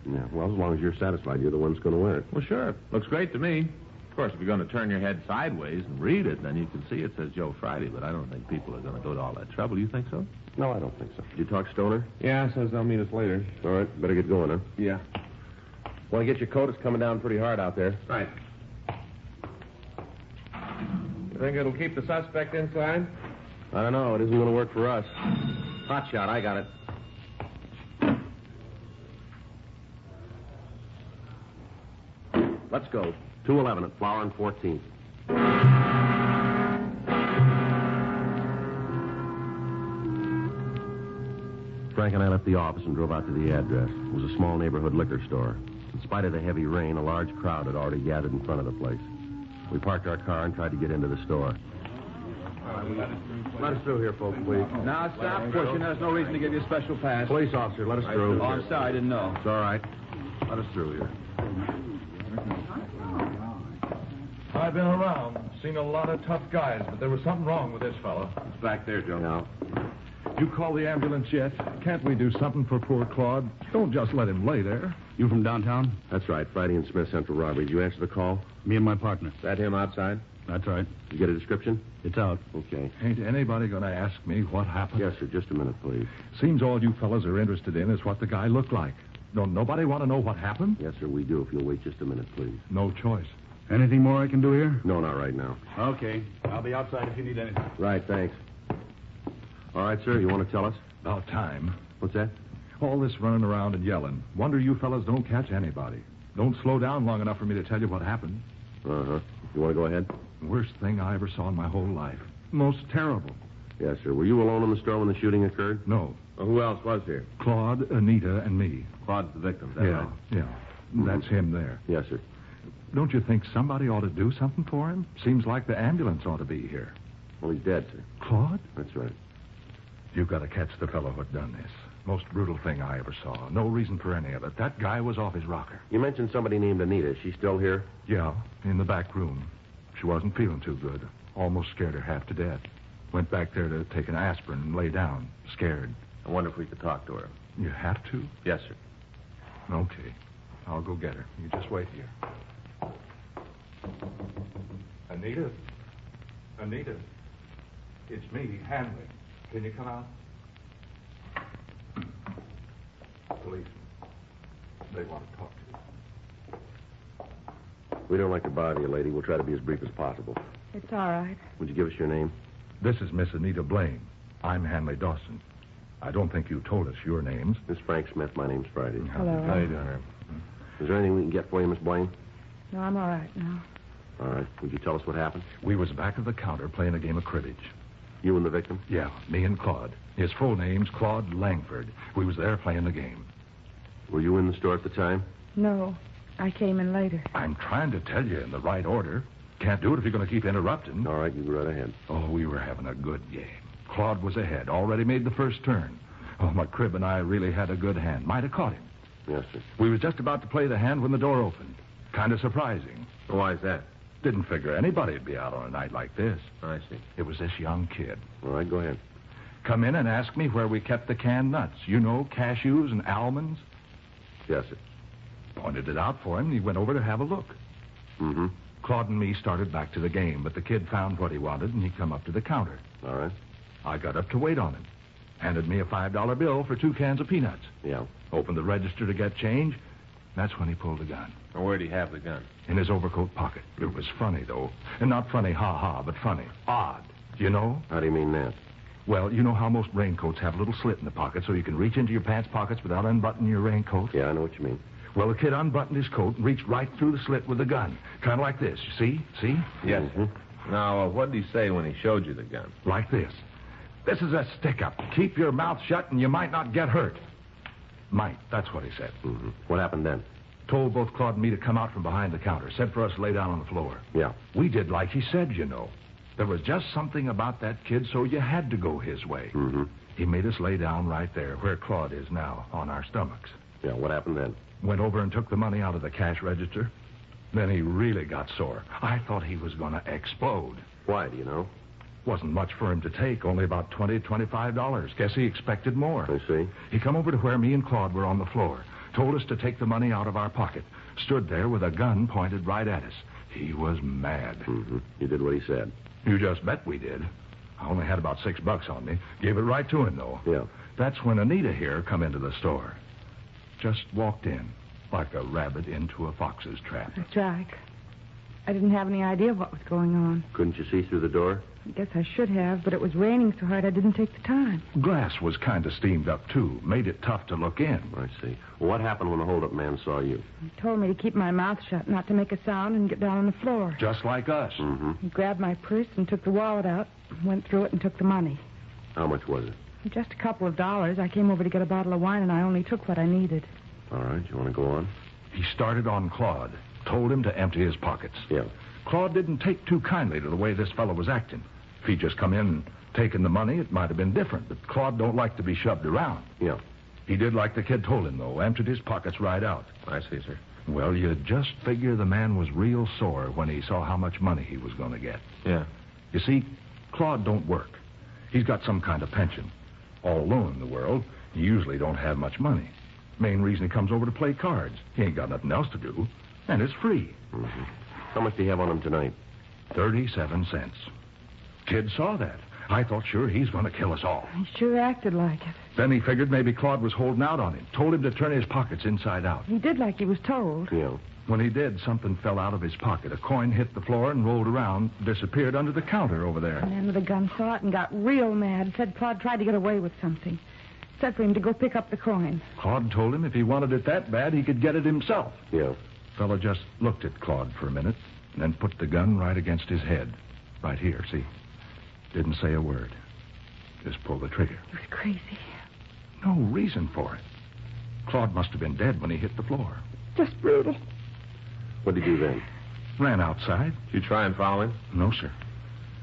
D: Yeah, well, as long as you're satisfied, you're the one that's going to wear it.
V: Well, sure. Looks great to me. Of course, if you're going to turn your head sideways and read it, then you can see it says Joe Friday, but I don't think people are going to go to all that trouble. You think so?
D: No, I don't think so. Did you talk Stoner?
V: Yeah, says they'll meet us later.
D: All right, better get going, huh?
V: Yeah.
D: Want to get your coat? It's coming down pretty hard out there.
V: Right. You think it'll keep the suspect inside?
D: I don't know. It isn't going to work for us. Hot shot, I got it. Let's go. 211 at Flower and 14th. Frank and I left the office and drove out to the address. It was a small neighborhood liquor store. In spite of the heavy rain, a large crowd had already gathered in front of the place. We parked our car and tried to get into the store. Let us through here, folks, please.
E: Now, stop pushing. There's no reason to give you a special pass.
D: Police officer, let us through.
E: Oh, I'm sorry. I didn't know.
D: It's all right. Let us through here.
K: I've been around, seen a lot of tough guys, but there was something wrong with this fellow.
V: It's back there, Joe.
D: Now,
U: You call the ambulance yet? Can't we do something for poor Claude? Don't just let him lay there.
A: You from downtown?
D: that's right. Friday and Smith Central Robbery. Did you answer the call?
A: Me and my partner.
D: Is that him outside?
A: That's right.
D: You get a description?
A: It's out.
D: Okay.
U: Ain't anybody going to ask me what happened?
D: Yes, sir. Just a minute, please.
U: Seems all you fellas are interested in is what the guy looked like. Don't nobody want to know what happened?
D: Yes, sir, we do. If you'll wait just a minute, please.
U: No choice.
A: Anything more I can do here?
D: No, not right now.
A: Okay. I'll be outside if you need anything.
D: Right, thanks. All right, sir, you want to tell us?
U: About time.
D: What's that?
U: All this running around and yelling. Wonder you fellas don't catch anybody. Don't slow down long enough for me to tell you what happened.
D: Uh-huh. You want to go ahead?
U: Worst thing I ever saw in my whole life. Most terrible.
D: Yes, sir. Were you alone in the store when the shooting occurred?
U: No.
V: Well, who else was here?
U: Claude, Anita, and me.
V: Claude's the victim, is that
U: Yeah,
V: right?
U: yeah. That's him there.
D: Yes, sir.
U: Don't you think somebody ought to do something for him? Seems like the ambulance ought to be here.
D: Well, he's dead, sir.
U: Claude?
D: That's right.
U: You've got to catch the fellow who done this. Most brutal thing I ever saw. No reason for any of it. That guy was off his rocker.
D: You mentioned somebody named Anita. Is she still here?
U: Yeah, in the back room. She wasn't feeling too good. Almost scared her half to death. Went back there to take an aspirin and lay down, scared.
V: I wonder if we could talk to her.
U: You have to?
V: Yes, sir.
U: Okay. I'll go get her. You just wait here. Anita? Anita? It's me, Hanley. Can you come out? Policeman. They want to talk to you.
D: We don't like to bother you, lady. We'll try to be as brief as possible.
I: It's all right.
D: Would you give us your name?
U: This is Miss Anita Blaine. I'm Hanley Dawson. I don't think you told us your names.
D: Miss Frank Smith. My name's Friday.
I: Hello.
V: How you doing, Herb?
D: Is there anything we can get for you, Miss Blaine?
I: No, I'm all right now.
D: All right. Would you tell us what happened?
U: We was back of the counter playing a game of cribbage.
D: You and the victim?
U: Yeah, me and Claude. His full name's Claude Langford. We was there playing the game.
D: Were you in the store at the time?
I: No, I came in later.
U: I'm trying to tell you in the right order. Can't do it if you're going to keep interrupting.
D: All right, you go right ahead.
U: Oh, we were having a good game. Claude was ahead, already made the first turn. Oh, my crib and I really had a good hand. Might have caught him.
D: Yes, sir.
U: We was just about to play the hand when the door opened. Kind of surprising.
V: Why is that?
U: Didn't figure anybody'd be out on a night like this.
D: I see.
U: It was this young kid.
D: All right, go ahead.
U: Come in and ask me where we kept the canned nuts. You know, cashews and almonds.
D: Yes, sir.
U: Pointed it out for him, and he went over to have a look.
D: Mm-hmm.
U: Claude and me started back to the game, but the kid found what he wanted, and he come up to the counter.
D: All right.
U: I got up to wait on him. Handed me a $5 bill for 2 cans of peanuts.
D: Yeah.
U: Opened the register to get change. That's when he pulled the gun.
V: Well, where'd he have the gun?
U: In his overcoat pocket. It was funny, though. And not funny, ha-ha, but funny. Odd. You know?
D: How do you mean that?
U: Well, you know how most raincoats have a little slit in the pocket so you can reach into your pants pockets without unbuttoning your raincoat?
D: Yeah, I know what you mean.
U: Well, the kid unbuttoned his coat and reached right through the slit with the gun. Kind of like this. You see? See?
V: Yes. Now, what did he say when he showed you the gun?
U: Like this. This is a stick-up. Keep your mouth shut and you might not get hurt. Might. That's what he said.
D: Mm-hmm. What happened then?
U: Told both Claude and me to come out from behind the counter. Said for us to lay down on the floor.
D: Yeah.
U: We did like he said, you know. There was just something about that kid, so you had to go his way.
D: Mm-hmm.
U: He made us lay down right there, where Claude is now, on our stomachs.
D: Yeah, what happened then?
U: Went over and took the money out of the cash register. Then he really got sore. I thought he was going to explode.
D: Why, do you know?
U: Wasn't much for him to take, only about $25. Guess he expected more.
D: I see.
U: He come over to where me and Claude were on the floor. Told us to take the money out of our pocket. Stood there with a gun pointed right at us. He was mad.
D: Mm-hmm. You did what he said.
U: You just bet we did. I only had about $6 on me. Gave it right to him, though.
D: Yeah.
U: That's when Anita here come into the store. Just walked in, like a rabbit into a fox's trap.
I: That's right. I didn't have any idea what was going on.
D: Couldn't you see through the door?
I: I guess I should have, but it was raining so hard I didn't take the time.
U: Glass was kind of steamed up, too. Made it tough to look in.
D: I see. Well, what happened when the hold-up man saw you?
I: He told me to keep my mouth shut, not to make a sound, and get down on the floor.
U: Just like us.
D: Mm-hmm.
I: He grabbed my purse and took the wallet out, went through it and took the money.
D: How much was it?
I: Just a couple of dollars. I came over to get a bottle of wine, and I only took what I needed.
D: All right, you want to go on?
U: He started on Claude. Told him to empty his pockets.
D: Yeah.
U: Claude didn't take too kindly to the way this fellow was acting. If he'd just come in and taken the money, it might have been different. But Claude don't like to be shoved around.
D: Yeah.
U: He did like the kid told him, though. Emptied his pockets right out.
V: I see, sir.
U: Well, you'd just figure the man was real sore when he saw how much money he was going to get.
V: Yeah.
U: You see, Claude don't work. He's got some kind of pension. All alone in the world, he usually don't have much money. Main reason he comes over to play cards. He ain't got nothing else to do. And it's free.
D: Mm-hmm. How much do you have on him tonight?
U: 37 cents. Kid saw that. I thought sure he's going to kill us all.
I: He sure acted like it.
U: Then he figured maybe Claude was holding out on him. Told him to turn his pockets inside out.
I: He did like he was told.
D: Yeah.
U: When he did, something fell out of his pocket. A coin hit the floor and rolled around, disappeared under the counter over there.
I: The man with the gun saw it and got real mad. Said Claude tried to get away with something. Said for him to go pick up the coin.
U: Claude told him if he wanted it that bad, he could get it himself.
D: Yeah.
U: Fella just looked at Claude for a minute and then put the gun right against his head. Right here, see? Didn't say a word. Just pulled the trigger.
I: He was crazy.
U: No reason for it. Claude must have been dead when he hit the floor.
I: Just brutal.
D: What did he do then?
U: Ran outside.
V: Did you try and follow him?
U: No, sir.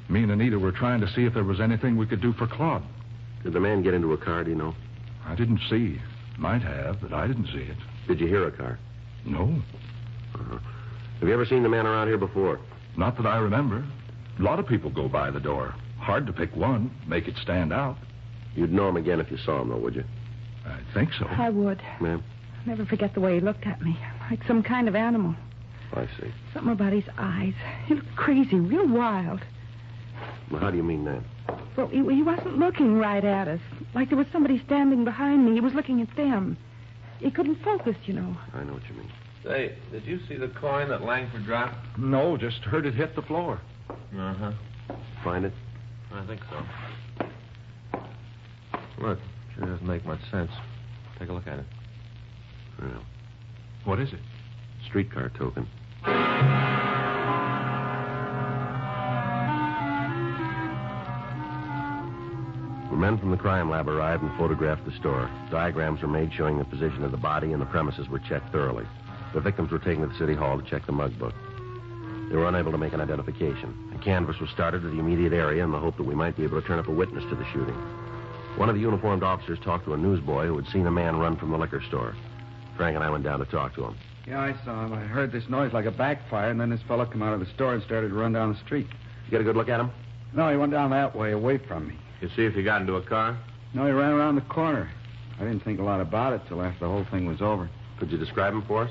U: Me and Anita were trying to see if there was anything we could do for Claude.
D: Did the man get into a car, do you know?
U: I didn't see. Might have, but I didn't see it.
D: Did you hear a car?
U: No.
D: Uh-huh. Have you ever seen the man around here before?
U: Not that I remember. A lot of people go by the door. Hard to pick one, make it stand out.
D: You'd know him again if you saw him, though, would you?
U: I think so.
I: I would.
D: Ma'am?
I: I'll never forget the way he looked at me. Like some kind of animal.
D: I see.
I: Something about his eyes. He looked crazy, real wild.
D: Well, how do you mean that?
I: Well, he wasn't looking right at us. Like there was somebody standing behind me. He was looking at them. He couldn't focus, you know.
D: I know what you mean.
V: Say, did you see the coin that Langford dropped?
U: No, just heard it hit the floor.
V: Uh-huh.
D: Find it?
V: I think so. Look, sure doesn't make much sense. Take a look at it.
D: Well,
U: what is it?
D: streetcar token. The men from the crime lab arrived and photographed the store. Diagrams were made showing the position of the body, and the premises were checked thoroughly. The victims were taken to the city hall to check the mug book. They were unable to make an identification. A canvass was started to the immediate area in the hope that we might be able to turn up a witness to the shooting. One of the uniformed officers talked to a newsboy who had seen a man run from the liquor store. Frank and I went down to talk to him.
A: Yeah, I saw him. I heard this noise like a backfire, and then this fella come out of the store and started to run down the street.
D: You get a good look at him?
A: No, he went down that way, away from me.
V: You see if he got into a car?
A: No, he ran around the corner. I didn't think a lot about it till after the whole thing was over.
D: Could you describe him for us?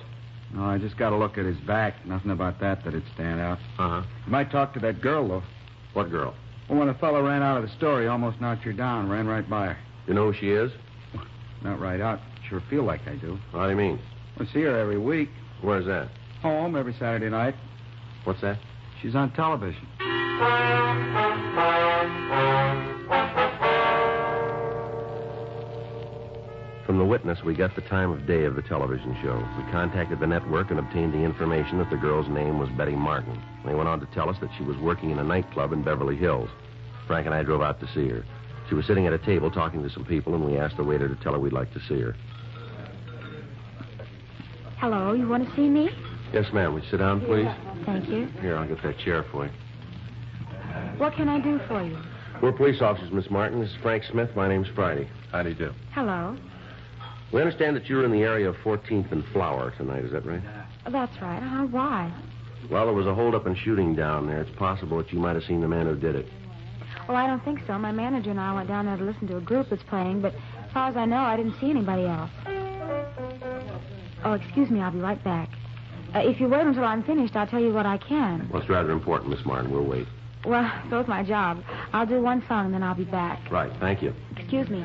A: No, I just got to look at his back. Nothing about that'd stand out.
V: Uh-huh.
A: You might talk to that girl, though.
D: What girl?
A: Well, when the fellow ran out of the store, he almost knocked her down, ran right by her.
D: You know who she is?
A: Not right out. Sure feel like I do.
D: What do you mean?
A: I see her every week.
D: Where's that?
A: Home every Saturday night.
D: What's that?
A: She's on television.
D: From the witness, we got the time of day of the television show. We contacted the network and obtained the information that the girl's name was Betty Martin. They went on to tell us that she was working in a nightclub in Beverly Hills. Frank and I drove out to see her. She was sitting at a table talking to some people, and we asked the waiter to tell her we'd like to see her.
O: Hello, you want to see me?
D: Yes, ma'am. Would you sit down, please?
O: Thank you.
D: Here, I'll get that chair for you.
O: What can I do for you?
D: We're police officers, Miss Martin. This is Frank Smith. My name's Friday. How do you do?
O: Hello.
D: We understand that you're in the area of 14th and Flower tonight. Is that right?
O: That's right. Why?
D: Well, there was a hold-up and shooting down there. It's possible that you might have seen the man who did it.
O: Well, I don't think so. My manager and I went down there to listen to a group that's playing, but as far as I know, I didn't see anybody else. Oh, excuse me. I'll be right back. If you wait until I'm finished, I'll tell you what I can.
D: Well, it's rather important, Miss Martin. We'll wait.
O: Well, so's my job. I'll do one song, and then I'll be back.
D: Right. Thank you.
O: Excuse me.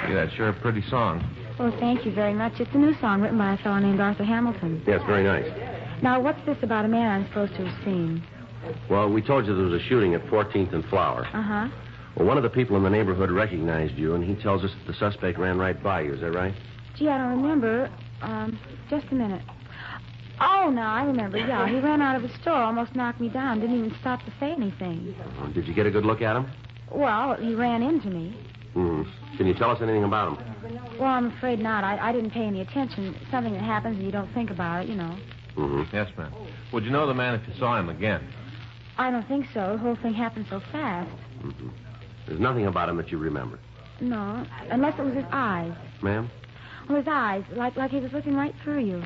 V: That's sure a pretty song.
O: Well, thank you very much. It's a new song written by a fellow named Arthur Hamilton.
D: Yes, very nice.
O: Now, what's this about a man I'm supposed to have seen?
D: Well, we told you there was a shooting at 14th and Flower.
O: Uh-huh.
D: Well, one of the people in the neighborhood recognized you, and he tells us that the suspect ran right by you. Is that right?
O: Gee, I don't remember. Just a minute. Oh, no, I remember. Yeah, he ran out of the store, almost knocked me down, didn't even stop to say anything.
D: Did you get a good look at him?
O: Well, he ran into me.
D: Can you tell us anything about him?
O: Well, I'm afraid not. I didn't pay any attention. It's something that happens and you don't think about it, you know.
V: Yes, ma'am. Would you know the man if you saw him again?
O: I don't think so. The whole thing happened so fast.
D: There's nothing about him that you remember.
O: No, unless it was his eyes.
D: Ma'am?
O: Well, his eyes, like he was looking right through you.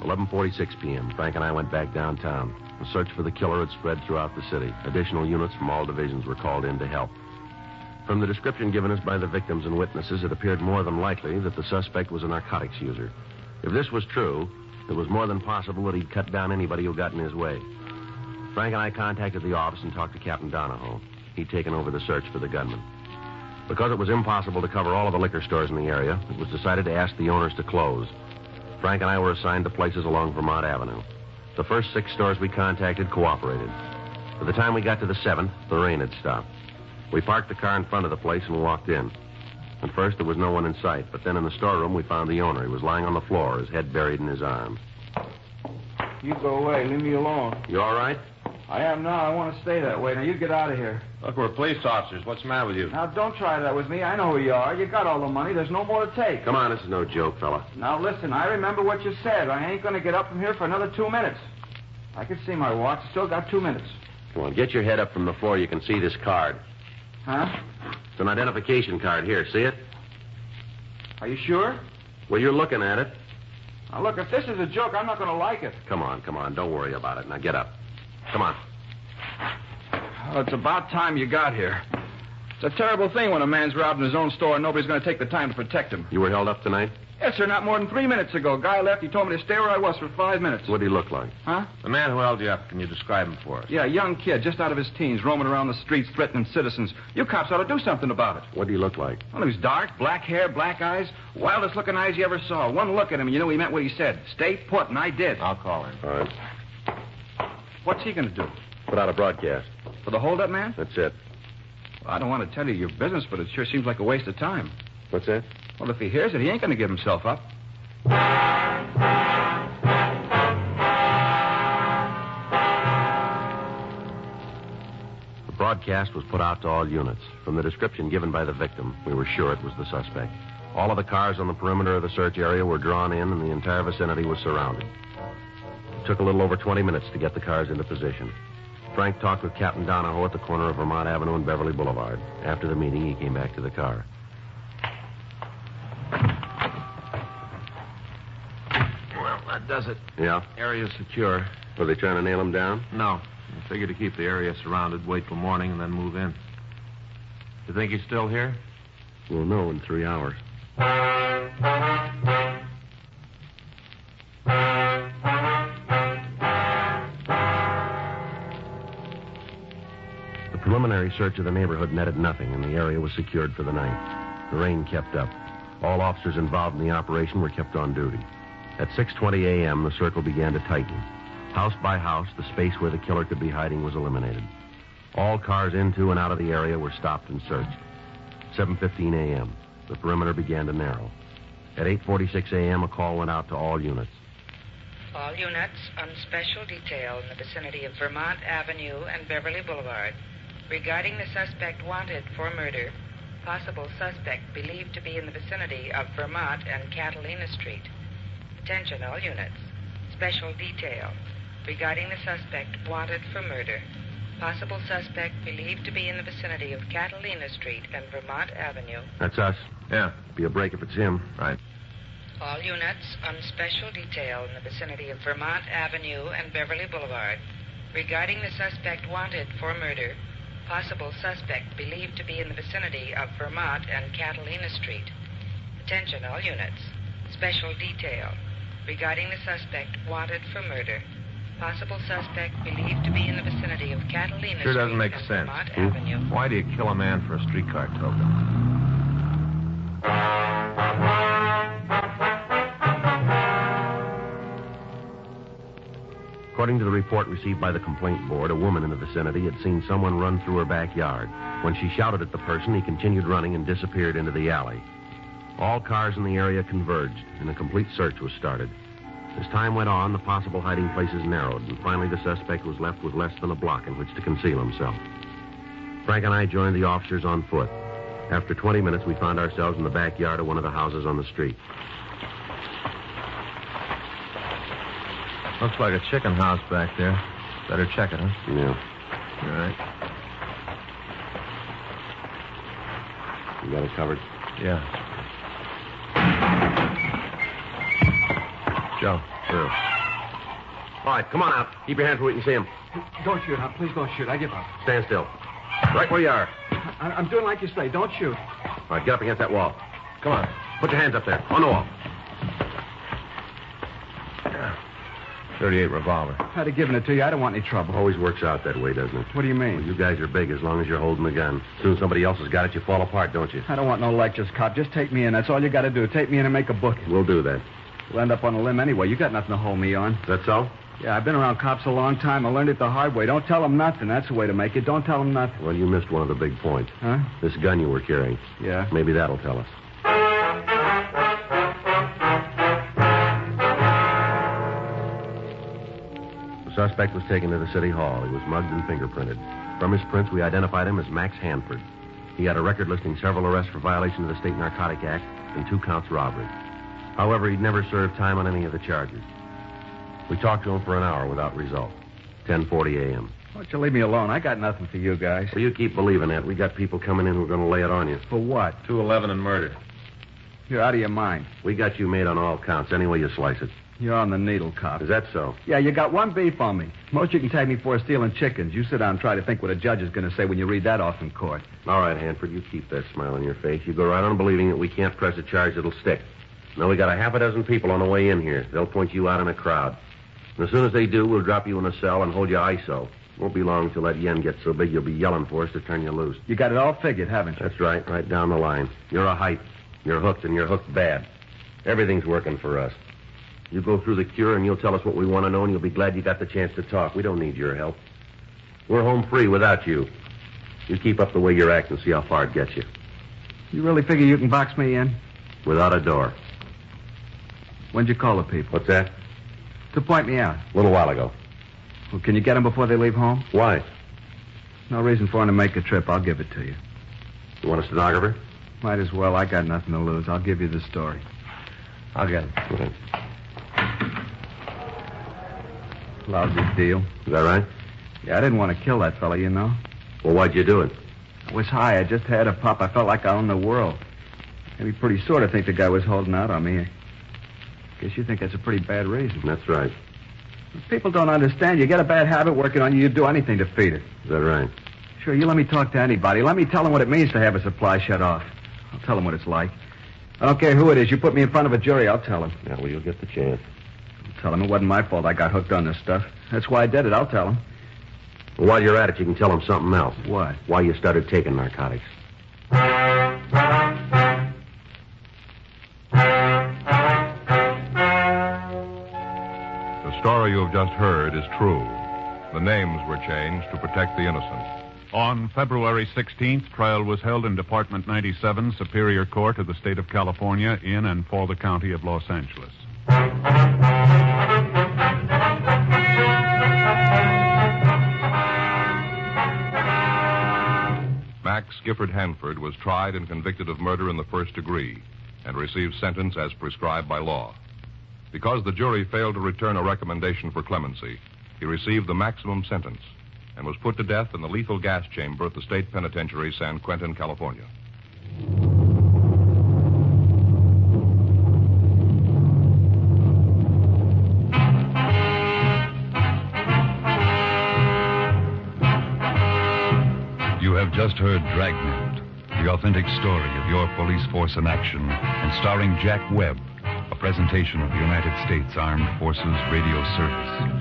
D: 11:46 p.m. Frank and I went back downtown. The search for the killer had spread throughout the city. Additional units from all divisions were called in to help. From the description given us by the victims and witnesses, it appeared more than likely that the suspect was a narcotics user. If this was true, it was more than possible that he'd cut down anybody who got in his way. Frank and I contacted the office and talked to Captain Donahoe. He'd taken over the search for the gunman. Because it was impossible to cover all of the liquor stores in the area, it was decided to ask the owners to close. Frank and I were assigned to places along Vermont Avenue. The first 6 stores we contacted cooperated. By the time we got to the 7th, the rain had stopped. We parked the car in front of the place and walked in. At first, there was no one in sight, but then in the storeroom, we found the owner. He was lying on the floor, his head buried in his arms.
E: You go away. Leave me alone.
D: You all right?
E: I am now. I want to stay that way. Now, you get out of here.
V: Look, we're police officers. What's the matter with you?
E: Now, don't try that with me. I know who you are. You got all the money. There's no more to take.
D: Come on, this is no joke, fella.
E: Now, listen. I remember what you said. I ain't going to get up from here for another 2 minutes. I can see my watch. Still got 2 minutes.
D: Come on, get your head up from the floor. You can see this card.
E: Huh?
D: It's an identification card. Here, see it?
E: Are you sure?
D: Well, you're looking at it.
E: Now, look, if this is a joke, I'm not going to like it.
D: Come on. Don't worry about it. Now, get up. Come on.
E: Oh, it's about time you got here. It's a terrible thing when a man's robbed in his own store and nobody's going to take the time to protect him.
D: You were held up tonight?
E: Yes, sir, not more than 3 minutes ago. Guy left. He told me to stay where I was for 5 minutes.
D: What did he look like?
E: Huh?
V: The man who held you up, can you describe him for us?
E: Yeah, a young kid, just out of his teens, roaming around the streets, threatening citizens. You cops ought to do something about it.
D: What did he look like?
E: Well, he was dark, black hair, black eyes, wildest looking eyes you ever saw. One look at him, and you knew he meant what he said. Stay put, and I did.
V: I'll call him.
D: All right.
E: What's he going to do?
D: Put out a broadcast.
E: For the holdup man?
D: That's it.
E: Well, I don't want to tell you your business, but it sure seems like a waste of time.
D: What's that?
E: Well, if he hears it, he ain't going to give himself up.
D: The broadcast was put out to all units. From the description given by the victim, we were sure it was the suspect. All of the cars on the perimeter of the search area were drawn in, and the entire vicinity was surrounded. It took a little over 20 minutes to get the cars into position. Frank talked with Captain Donahoe at the corner of Vermont Avenue and Beverly Boulevard. After the meeting, he came back to the car.
V: Well, that does it.
D: Yeah?
V: Area's secure.
D: Were they trying to nail him down?
V: No. I figured to keep the area surrounded, wait till morning, and then move in. You think he's still here?
D: We'll know in 3 hours. The preliminary search of the neighborhood netted nothing, and the area was secured for the night. The rain kept up. All officers involved in the operation were kept on duty. At 6:20 a.m., the circle began to tighten. House by house, the space where the killer could be hiding was eliminated. All cars into and out of the area were stopped and searched. 7:15 a.m., the perimeter began to narrow. At 8:46 a.m., a call went out to all units.
G: All units on special detail in the vicinity of Vermont Avenue and Beverly Boulevard. Regarding the suspect wanted for murder, possible suspect believed to be in the vicinity of Vermont and Catalina Street. Attention all units. Special detail. Regarding the suspect wanted for murder, possible suspect believed to be in the vicinity of Catalina Street and Vermont Avenue.
D: That's us.
V: Yeah.
D: Be a break if it's him.
V: Right.
G: All units on special detail in the vicinity of Vermont Avenue and Beverly Boulevard. Regarding the suspect wanted for murder, possible suspect believed to be in the vicinity of Vermont and Catalina Street. Attention all units. Special detail. Regarding the suspect wanted for murder, possible suspect believed to be in the vicinity of Catalina
V: Sure
G: Street
V: doesn't make
G: and
V: sense.
G: Vermont Avenue.
V: Why do you kill a man for a streetcar token?
D: According to the report received by the complaint board, a woman in the vicinity had seen someone run through her backyard. When she shouted at the person, he continued running and disappeared into the alley. All cars in the area converged, and a complete search was started. As time went on, the possible hiding places narrowed, and finally the suspect was left with less than a block in which to conceal himself. Frank and I joined the officers on foot. After 20 minutes, we found ourselves in the backyard of one of the houses on the street.
V: Looks like a chicken house back there. Better check it, huh?
D: Yeah.
V: All right.
D: You got it covered?
V: Yeah. Joe, through.
D: All right, come on out. Keep your hands where we can see him.
J: Don't shoot, huh? Please don't shoot. I give up.
D: Stand still. Right where you are.
J: I'm doing like you say. Don't shoot.
D: All right, get up against that wall. Come on. Put your hands up there. On the wall.
V: 38 revolver.
J: I'd have given it to you. I don't want any trouble.
D: Always works out that way, doesn't it?
J: What do you mean?
D: Well, you guys are big as long as you're holding the gun. As soon as somebody else has got it, you fall apart, don't you?
J: I don't want no lectures, cop. Just take me in. That's all you got to do. Take me in and make a booking.
D: We'll do that.
J: We'll end up on a limb anyway. You got nothing to hold me on.
D: Is that so?
J: Yeah, I've been around cops a long time. I learned it the hard way. Don't tell them nothing. That's the way to make it. Don't tell them nothing.
D: Well, you missed one of the big points.
J: Huh?
D: This gun you were carrying.
J: Yeah.
D: Maybe that'll tell us. The suspect was taken to the city hall. He was mugged and fingerprinted. From his prints, we identified him as Max Hanford. He had a record listing several arrests for violation of the State Narcotic Act and 2 counts robbery. However, he'd never served time on any of the charges. We talked to him for an hour without result. 10:40 a.m.
J: Why don't you leave me alone? I got nothing for you guys.
D: Well, you keep believing that. We got people coming in who are going to lay it on you.
J: For what?
V: 211 and murder.
J: You're out of your mind.
D: We got you made on all counts, any way you slice it.
J: You're on the needle, cop.
D: Is that so?
J: Yeah, you got one beef on me. Most you can tag me for is stealing chickens. You sit down and try to think what a judge is going to say when you read that off in court.
D: All right, Hanford, you keep that smile on your face. You go right on believing that we can't press a charge that'll stick. Now, we got a half a dozen people on the way in here. They'll point you out in a crowd. And as soon as they do, we'll drop you in a cell and hold you ISO. Won't be long till that yen gets so big you'll be yelling for us to turn you loose.
J: You got it all figured, haven't you?
D: That's right down the line. You're a hype. You're hooked, and you're hooked bad. Everything's working for us. You go through the cure, and you'll tell us what we want to know, and you'll be glad you got the chance to talk. We don't need your help. We're home free without you. You keep up the way you're acting, see how far it gets you.
J: You really figure you can box me in?
D: Without a door.
J: When'd you call the people?
D: What's that?
J: To point me out.
D: A little while ago.
J: Well, can you get them before they leave home?
D: Why?
J: No reason for them to make a trip. I'll give it to you.
D: You want a stenographer?
J: Might as well. I got nothing to lose. I'll give you the story.
D: I'll get it. Okay.
J: Lousy deal.
D: Is that right?
J: Yeah, I didn't want to kill that fella, you know.
D: Well, why'd you do it?
J: I was high. I just had a pop. I felt like I owned the world. Maybe pretty sore to think the guy was holding out on me. I guess you think that's a pretty bad reason.
D: That's right.
J: People don't understand. You get a bad habit working on you, you'd do anything to feed it.
D: Is that right?
J: Sure, you let me talk to anybody. Let me tell them what it means to have a supply shut off. I'll tell them what it's like. I don't care who it is. You put me in front of a jury, I'll tell them.
D: Yeah, well, you'll get the chance.
J: I'll tell them it wasn't my fault I got hooked on this stuff. That's why I did it. I'll tell them.
D: Well, while you're at it, you can tell them something else.
J: What?
D: Why you started taking narcotics.
B: The story you have just heard is true. The names were changed to protect the innocent.
L: On February 16th, trial was held in Department 97, Superior Court of the State of California, in and for the County of Los Angeles.
B: Max Gifford Hanford was tried and convicted of murder in the first degree and received sentence as prescribed by law. Because the jury failed to return a recommendation for clemency, he received the maximum sentence and was put to death in the lethal gas chamber at the State Penitentiary, San Quentin, California.
M: You have just heard Dragnet, the authentic story of your police force in action, and starring Jack Webb, a presentation of the United States Armed Forces Radio Service.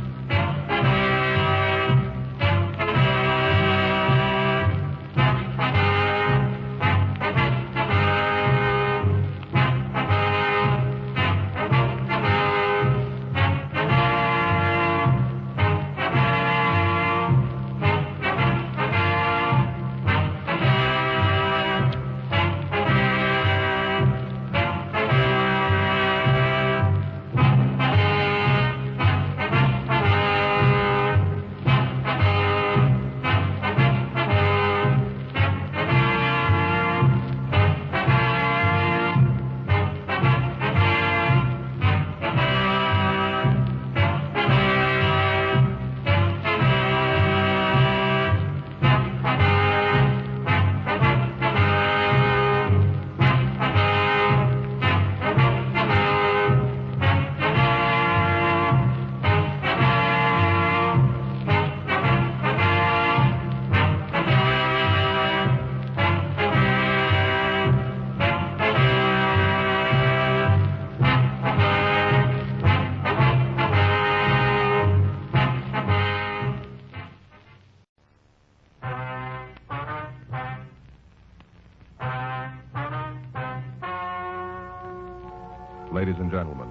B: Ladies and gentlemen,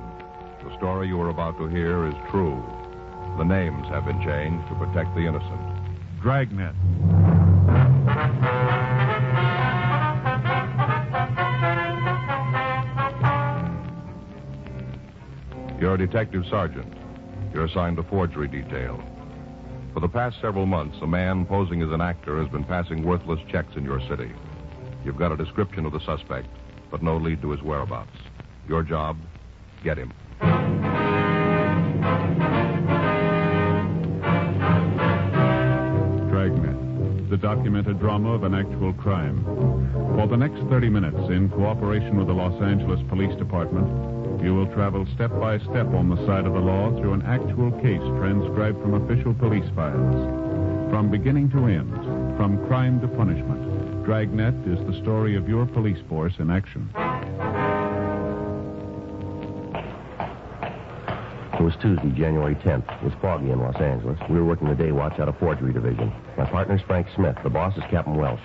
B: the story you are about to hear is true. The names have been changed to protect the innocent.
L: Dragnet.
B: You're a detective sergeant. You're assigned to forgery detail. For the past several months, a man posing as an actor has been passing worthless checks in your city. You've got a description of the suspect, but no lead to his whereabouts. Your job, get him.
L: Dragnet, the documented drama of an actual crime. For the next 30 minutes, in cooperation with the Los Angeles Police Department, you will travel step by step on the side of the law through an actual case transcribed from official police files. From beginning to end, from crime to punishment, Dragnet is the story of your police force in action.
D: It was Tuesday, January 10th. It was foggy in Los Angeles. We were working the day watch out of Forgery Division. My partner's Frank Smith. The boss is Captain Welsh.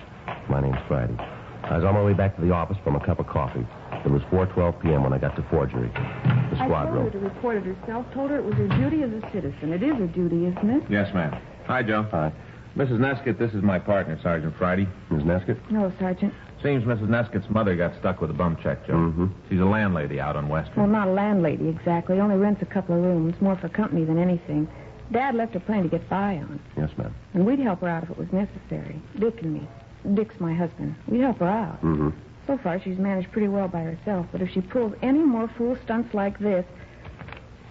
D: My name's Friday. I was on my way back to the office from a cup of coffee. It was 4:12 p.m. when I got to Forgery. The squad
I: I told
D: room.
I: her to report it herself. Told her it was her duty as a citizen. It is her duty, isn't it?
V: Yes, ma'am. Hi, Joe.
D: Hi.
V: Mrs. Neskett, this is my partner, Sergeant Friday.
D: Ms. Neskett?
I: No, Sergeant.
V: Seems Mrs. Neskett's mother got stuck with a bum check, Joe.
D: Mm-hmm.
V: She's a landlady out on Western.
I: Well, not a landlady exactly. Only rents a couple of rooms. More for company than anything. Dad left her plenty to get by on.
D: Yes, ma'am.
I: And we'd help her out if it was necessary. Dick and me. Dick's my husband. We'd help her out.
D: Mm-hmm.
I: So far, she's managed pretty well by herself. But if she pulls any more fool stunts like this...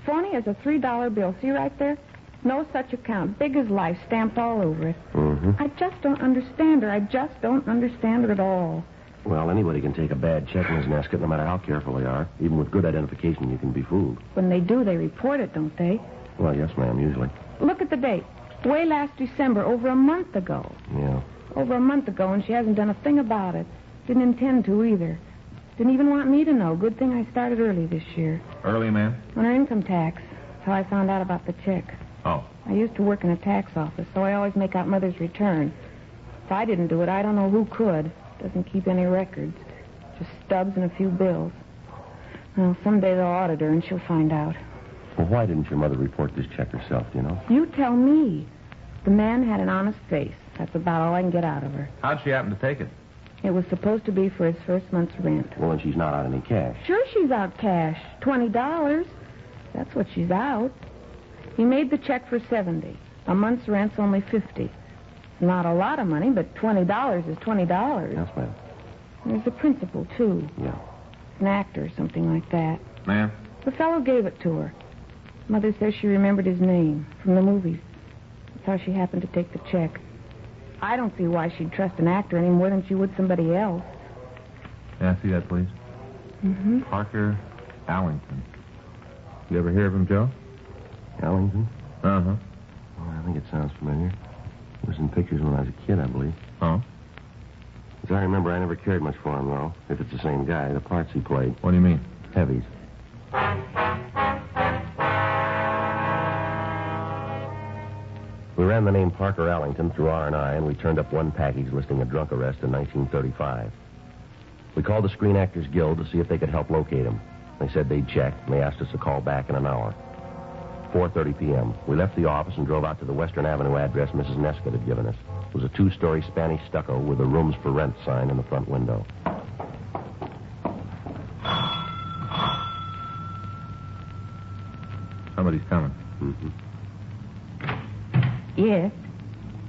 I: Phony as a $3 bill. See right there? No such account. Big as life, stamped all over it.
D: Mm-hmm.
I: I just don't understand her. I just don't understand her at all.
D: Well, anybody can take a bad check, Ms. Neskett, no matter how careful they are. Even with good identification, you can be fooled.
I: When they do, they report it, don't they?
D: Well, yes, ma'am, usually.
I: Look at the date. Way last December, over a month ago.
D: Yeah.
I: Over a month ago, and she hasn't done a thing about it. Didn't intend to either. Didn't even want me to know. Good thing I started early this year.
V: Early, ma'am?
I: On her income tax. That's how I found out about the check.
V: Oh.
I: I used to work in a tax office, so I always make out Mother's return. If I didn't do it, I don't know who could. Doesn't keep any records. Just stubs and a few bills. Well, someday they'll audit her, and she'll find out.
D: Well, why didn't your mother report this check herself, do you know?
I: You tell me. The man had an honest face. That's about all I can get out of her.
V: How'd she happen to take it?
I: It was supposed to be for his first month's rent.
D: Well, and she's not out any cash.
I: Sure she's out cash. $20. That's what she's out. He made the check for $70. A month's rent's only $50. Not a lot of money, but $20 is $20.
D: Yes, ma'am.
I: There's the principal, too.
D: Yeah.
I: An actor or something like that.
V: Ma'am?
I: The fellow gave it to her. Mother says she remembered his name from the movies. That's how she happened to take the check. I don't see why she'd trust an actor any more than she would somebody else.
V: May I see that, please?
I: Mm-hmm.
V: Parker Allington. You ever hear of him, Joe?
D: Allington?
V: Uh-huh.
D: Well, I think it sounds familiar. He was in pictures when I was a kid, I believe.
V: Oh?
D: As I remember, I never cared much for him, though. If it's the same guy, the parts he played.
V: What do you mean?
D: Heavies. We ran the name Parker Allington through R&I, and we turned up one package listing a drunk arrest in 1935. We called the Screen Actors Guild to see if they could help locate him. They said they'd check, and they asked us to call back in an hour. 4:30 p.m. We left the office and drove out to the Western Avenue address Mrs. Neskett had given us. It was a 2-story Spanish stucco with a rooms for rent sign in the front window.
V: Somebody's coming.
D: Mm-hmm.
I: Yes.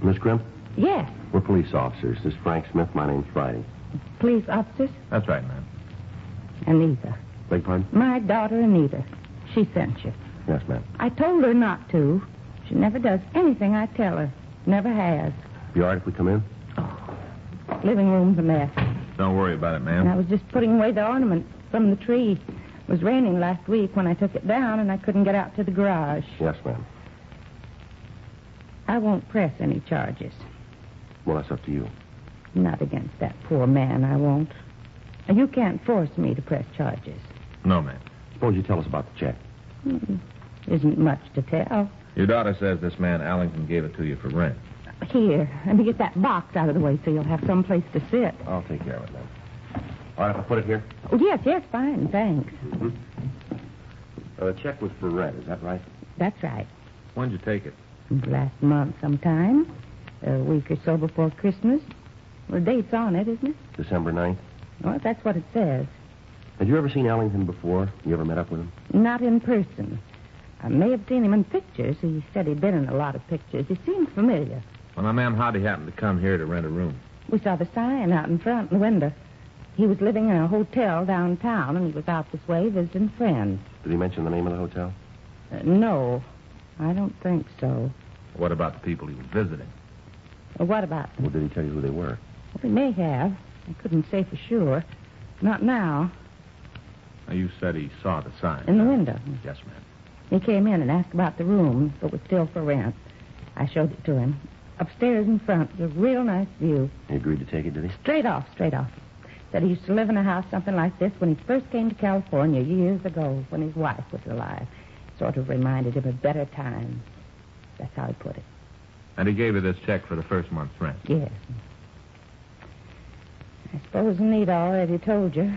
D: Miss Grimp?
I: Yes.
D: We're police officers. This is Frank Smith. My name's Friday.
I: Police officers?
V: That's right, ma'am.
I: Anita.
D: Beg pardon?
I: My daughter, Anita. She sent you.
D: Yes, ma'am.
I: I told her not to. She never does anything I tell her. Never has.
D: You all right if we come in?
I: Living room's a mess.
V: Don't worry about it,
I: And
V: ma'am.
I: I was just putting away the ornament from the tree. It was raining last week when I took it down, and I couldn't get out to the garage.
D: Yes, ma'am.
I: I won't press any charges.
D: Well, that's up to you.
I: Not against that poor man, I won't. You can't force me to press charges.
V: No, ma'am.
D: Suppose you tell us about the check.
I: Isn't much to tell.
V: Your daughter says this man Allington gave it to you for rent.
I: Here, let me get that box out of the way so you'll have some place to sit.
D: I'll take care of it then. All right, if I put it here?
I: Oh, yes, fine, thanks.
D: Mm-hmm. The check was for rent, is that right?
I: That's right.
V: When'd you take it?
I: Last month sometime. A week or so before Christmas. Well, the date's on it, isn't it?
D: December 9th?
I: Well, that's what it says.
D: Had you ever seen Ellington before? You ever met up with him?
I: Not in person. I may have seen him in pictures. He said he'd been in a lot of pictures. He seemed familiar.
V: Well, now, ma'am, how'd he happen to come here to rent a room?
I: We saw the sign out in front in the window. He was living in a hotel downtown, and he was out this way visiting friends.
D: Did he mention the name of the hotel?
I: No, I don't think so.
V: What about the people he was visiting?
I: Well, what about them?
D: Well, did he tell you who they were?
I: Well, he may have. I couldn't say for sure. Not now.
V: Now, you said he saw the sign.
I: In the window.
V: Yes, ma'am.
I: He came in and asked about the room, but was still for rent. I showed it to him. Upstairs in front, a real nice view.
D: He agreed to take it, did he?
I: Straight off. Said he used to live in a house something like this when he first came to California years ago, when his wife was alive. Sort of reminded him of better times. That's how he put it.
V: And he gave you this check for the first month's rent?
I: Yes. I suppose Anita already told you.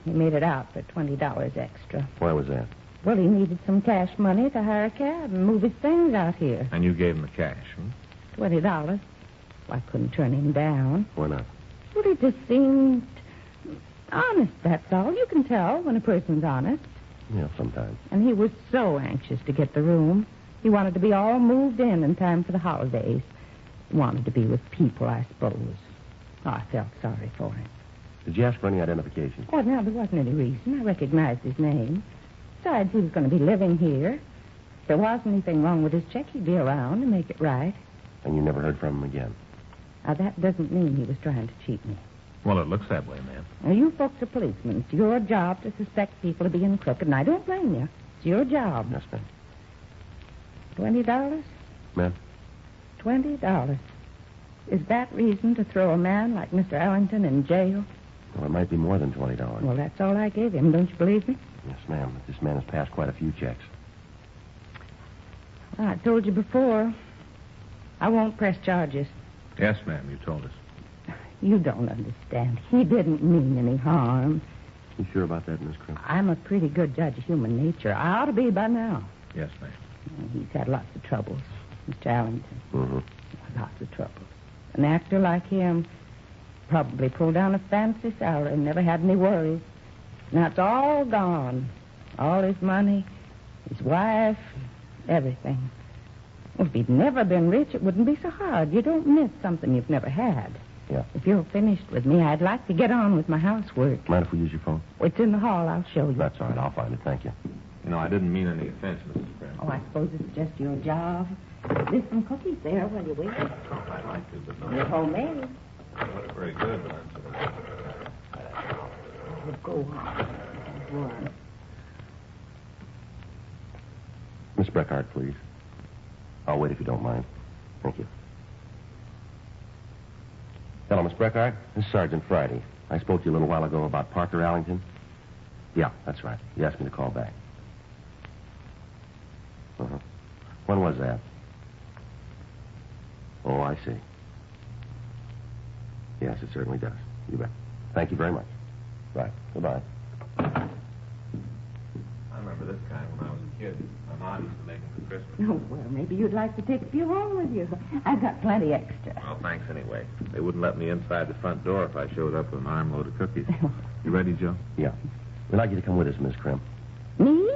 I: He made it out for $20 extra.
D: Why was that?
I: Well, he needed some cash money to hire a cab and move his things out here.
V: And you gave him the cash,
I: $20. Well, I couldn't turn him down.
D: Why not?
I: Well, he just seemed honest, that's all. You can tell when a person's honest.
D: Yeah, sometimes.
I: And he was so anxious to get the room. He wanted to be all moved in time for the holidays. He wanted to be with people, I suppose. Oh, I felt sorry for him.
D: Did you ask for any identification?
I: Oh, no, there wasn't any reason. I recognized his name. Besides, he was going to be living here. If there wasn't anything wrong with his check, he'd be around to make it right.
D: And you never heard from him again?
I: Now, that doesn't mean he was trying to cheat me.
V: Well, it looks that way, ma'am.
I: Now, you folks are policemen. It's your job to suspect people of being crooked, and I don't blame you. It's your job.
D: Yes, ma'am.
I: $20?
D: Ma'am?
I: $20. Is that reason to throw a man like Mr. Ellington in jail?
D: Well, it might be more than $20.
I: Well, that's all I gave him. Don't you believe me?
D: Yes, ma'am. This man has passed quite a few checks.
I: Well, I told you before. I won't press charges.
V: Yes, ma'am, you told us.
I: You don't understand. He didn't mean any harm.
D: You sure about that, Miss Crimp?
I: I'm a pretty good judge of human nature. I ought to be by now.
V: Yes, ma'am.
I: He's had lots of troubles, Mr. Ellington.
D: Mm-hmm.
I: Lots of troubles. An actor like him probably pulled down a fancy salary and never had any worries. Now it's all gone. All his money, his wife, everything. Well, if he'd never been rich, it wouldn't be so hard. You don't miss something you've never had.
D: Yeah.
I: If you're finished with me, I'd like to get on with my housework.
D: Mind if we use your phone?
I: It's in the hall. I'll show you.
D: That's all right. I'll find it. Thank you.
V: You know, I didn't mean any offense, Mrs. Brent.
I: Oh, I suppose it's just your job. There's some cookies there while you wait.
V: I'd like to, but no.
I: They're homemade.
V: Not very good, but
I: We'll go on.
D: Miss Breckhart, please. I'll wait if you don't mind. Thank you. Hello, Miss Breckhart. This is Sergeant Friday. I spoke to you a little while ago about Parker Allington. Yeah, that's right. You asked me to call back. Uh-huh. When was that? Oh, I see. Yes, it certainly does. You bet. Thank you very much. Right. Goodbye.
V: I remember this kind when I was a kid. My mom used to make them for Christmas.
I: Oh, well, maybe you'd like to take a few home with you. I've got plenty extra.
V: Well, thanks anyway. They wouldn't let me inside the front door if I showed up with an armload of cookies. You ready, Joe?
D: Yeah. We'd like you to come with us, Miss Crimp.
I: Me?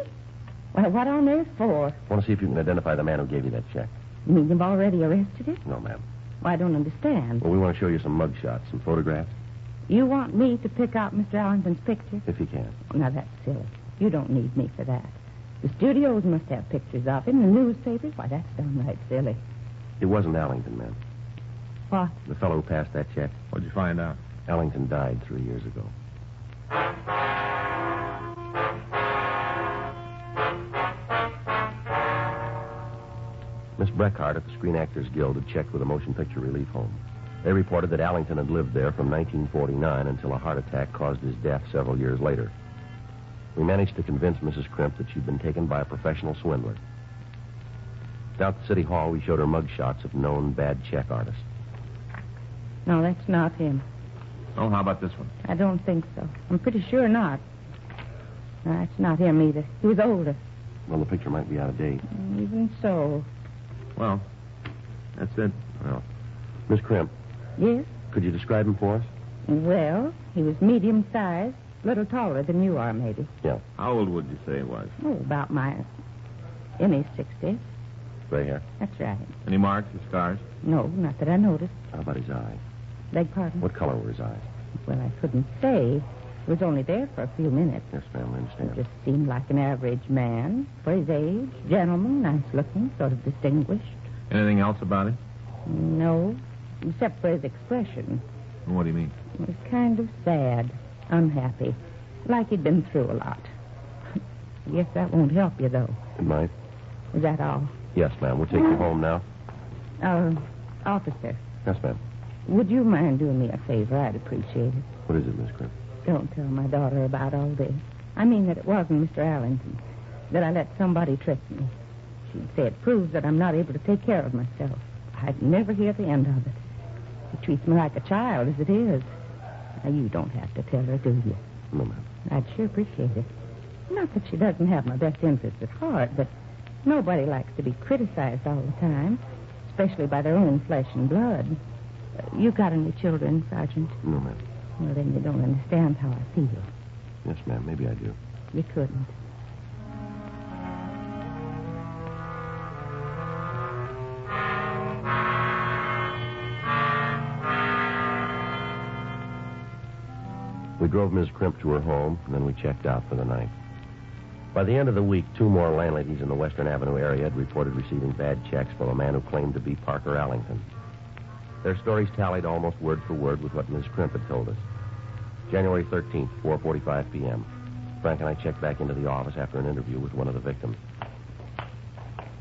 I: Well, what on earth for?
D: I want to see if you can identify the man who gave you that check.
I: You mean you've already arrested him?
D: No, ma'am.
I: Well, I don't understand.
D: Well, we want to show you some mug shots, some photographs.
I: You want me to pick out Mr. Ellington's picture?
D: If you can.
I: Now, that's silly. You don't need me for that. The studios must have pictures of him. The newspapers, why, that's downright silly.
D: It wasn't Allington, ma'am.
I: What?
D: The fellow who passed that check.
V: What'd you find out?
D: Allington died 3 years ago. Miss Breckhart at the Screen Actors Guild had checked with a motion picture relief home. They reported that Allington had lived there from 1949 until a heart attack caused his death several years later. We managed to convince Mrs. Crimp that she'd been taken by a professional swindler. Down at the City Hall, we showed her mug shots of known bad check artists.
I: No, that's not him.
V: Oh, how about this one?
I: I don't think so. I'm pretty sure not. No, that's not him either. He was older.
D: Well, the picture might be out of date.
I: Even so.
V: Well, that's it.
D: Well, Miss Crimp.
I: Yes?
D: Could you describe him for us?
I: Well, he was medium-sized, a little taller than you are, maybe.
D: Yeah.
V: How old would you say he was?
I: Oh, about in his 60s.
D: Gray hair.
I: That's right.
V: Any marks or scars?
I: No, not that I noticed.
D: How about his eye?
I: Beg pardon?
D: What color were his eyes?
I: Well, I couldn't say. He was only there for a few minutes.
D: Yes, ma'am, I understand.
I: He just seemed like an average man. For his age, gentleman, nice-looking, sort of distinguished.
V: Anything else about him?
I: No, except for his expression.
V: What do you mean?
I: He was kind of sad, unhappy, like he'd been through a lot. I guess that won't help you, though.
D: It might.
I: Is that all?
D: Yes, ma'am. We'll take you home now.
I: Officer,
D: Yes, ma'am.
I: would you mind doing me a favor? I'd appreciate it.
D: What is it, Miss Crimp?
I: Don't tell my daughter about all this. I mean that it wasn't Mr. Allington, that I let somebody trick me. She'd say it proves that I'm not able to take care of myself. I'd never hear the end of it. He treats me like a child, as it is. Now, you don't have to tell her, do you?
D: No, ma'am.
I: I'd sure appreciate it. Not that she doesn't have my best interests at heart, but nobody likes to be criticized all the time, especially by their own flesh and blood. You got any children, Sergeant?
D: No, ma'am.
I: Well, then you don't understand how I feel.
D: Yes, ma'am. Maybe I do.
I: You couldn't.
D: We drove Ms. Crimp to her home, and then we checked out for the night. By the end of the week, 2 more landladies in the Western Avenue area had reported receiving bad checks from a man who claimed to be Parker Allington. Their stories tallied almost word for word with what Ms. Crimp had told us. January 13th, 4:45 p.m. Frank and I checked back into the office after an interview with one of the victims.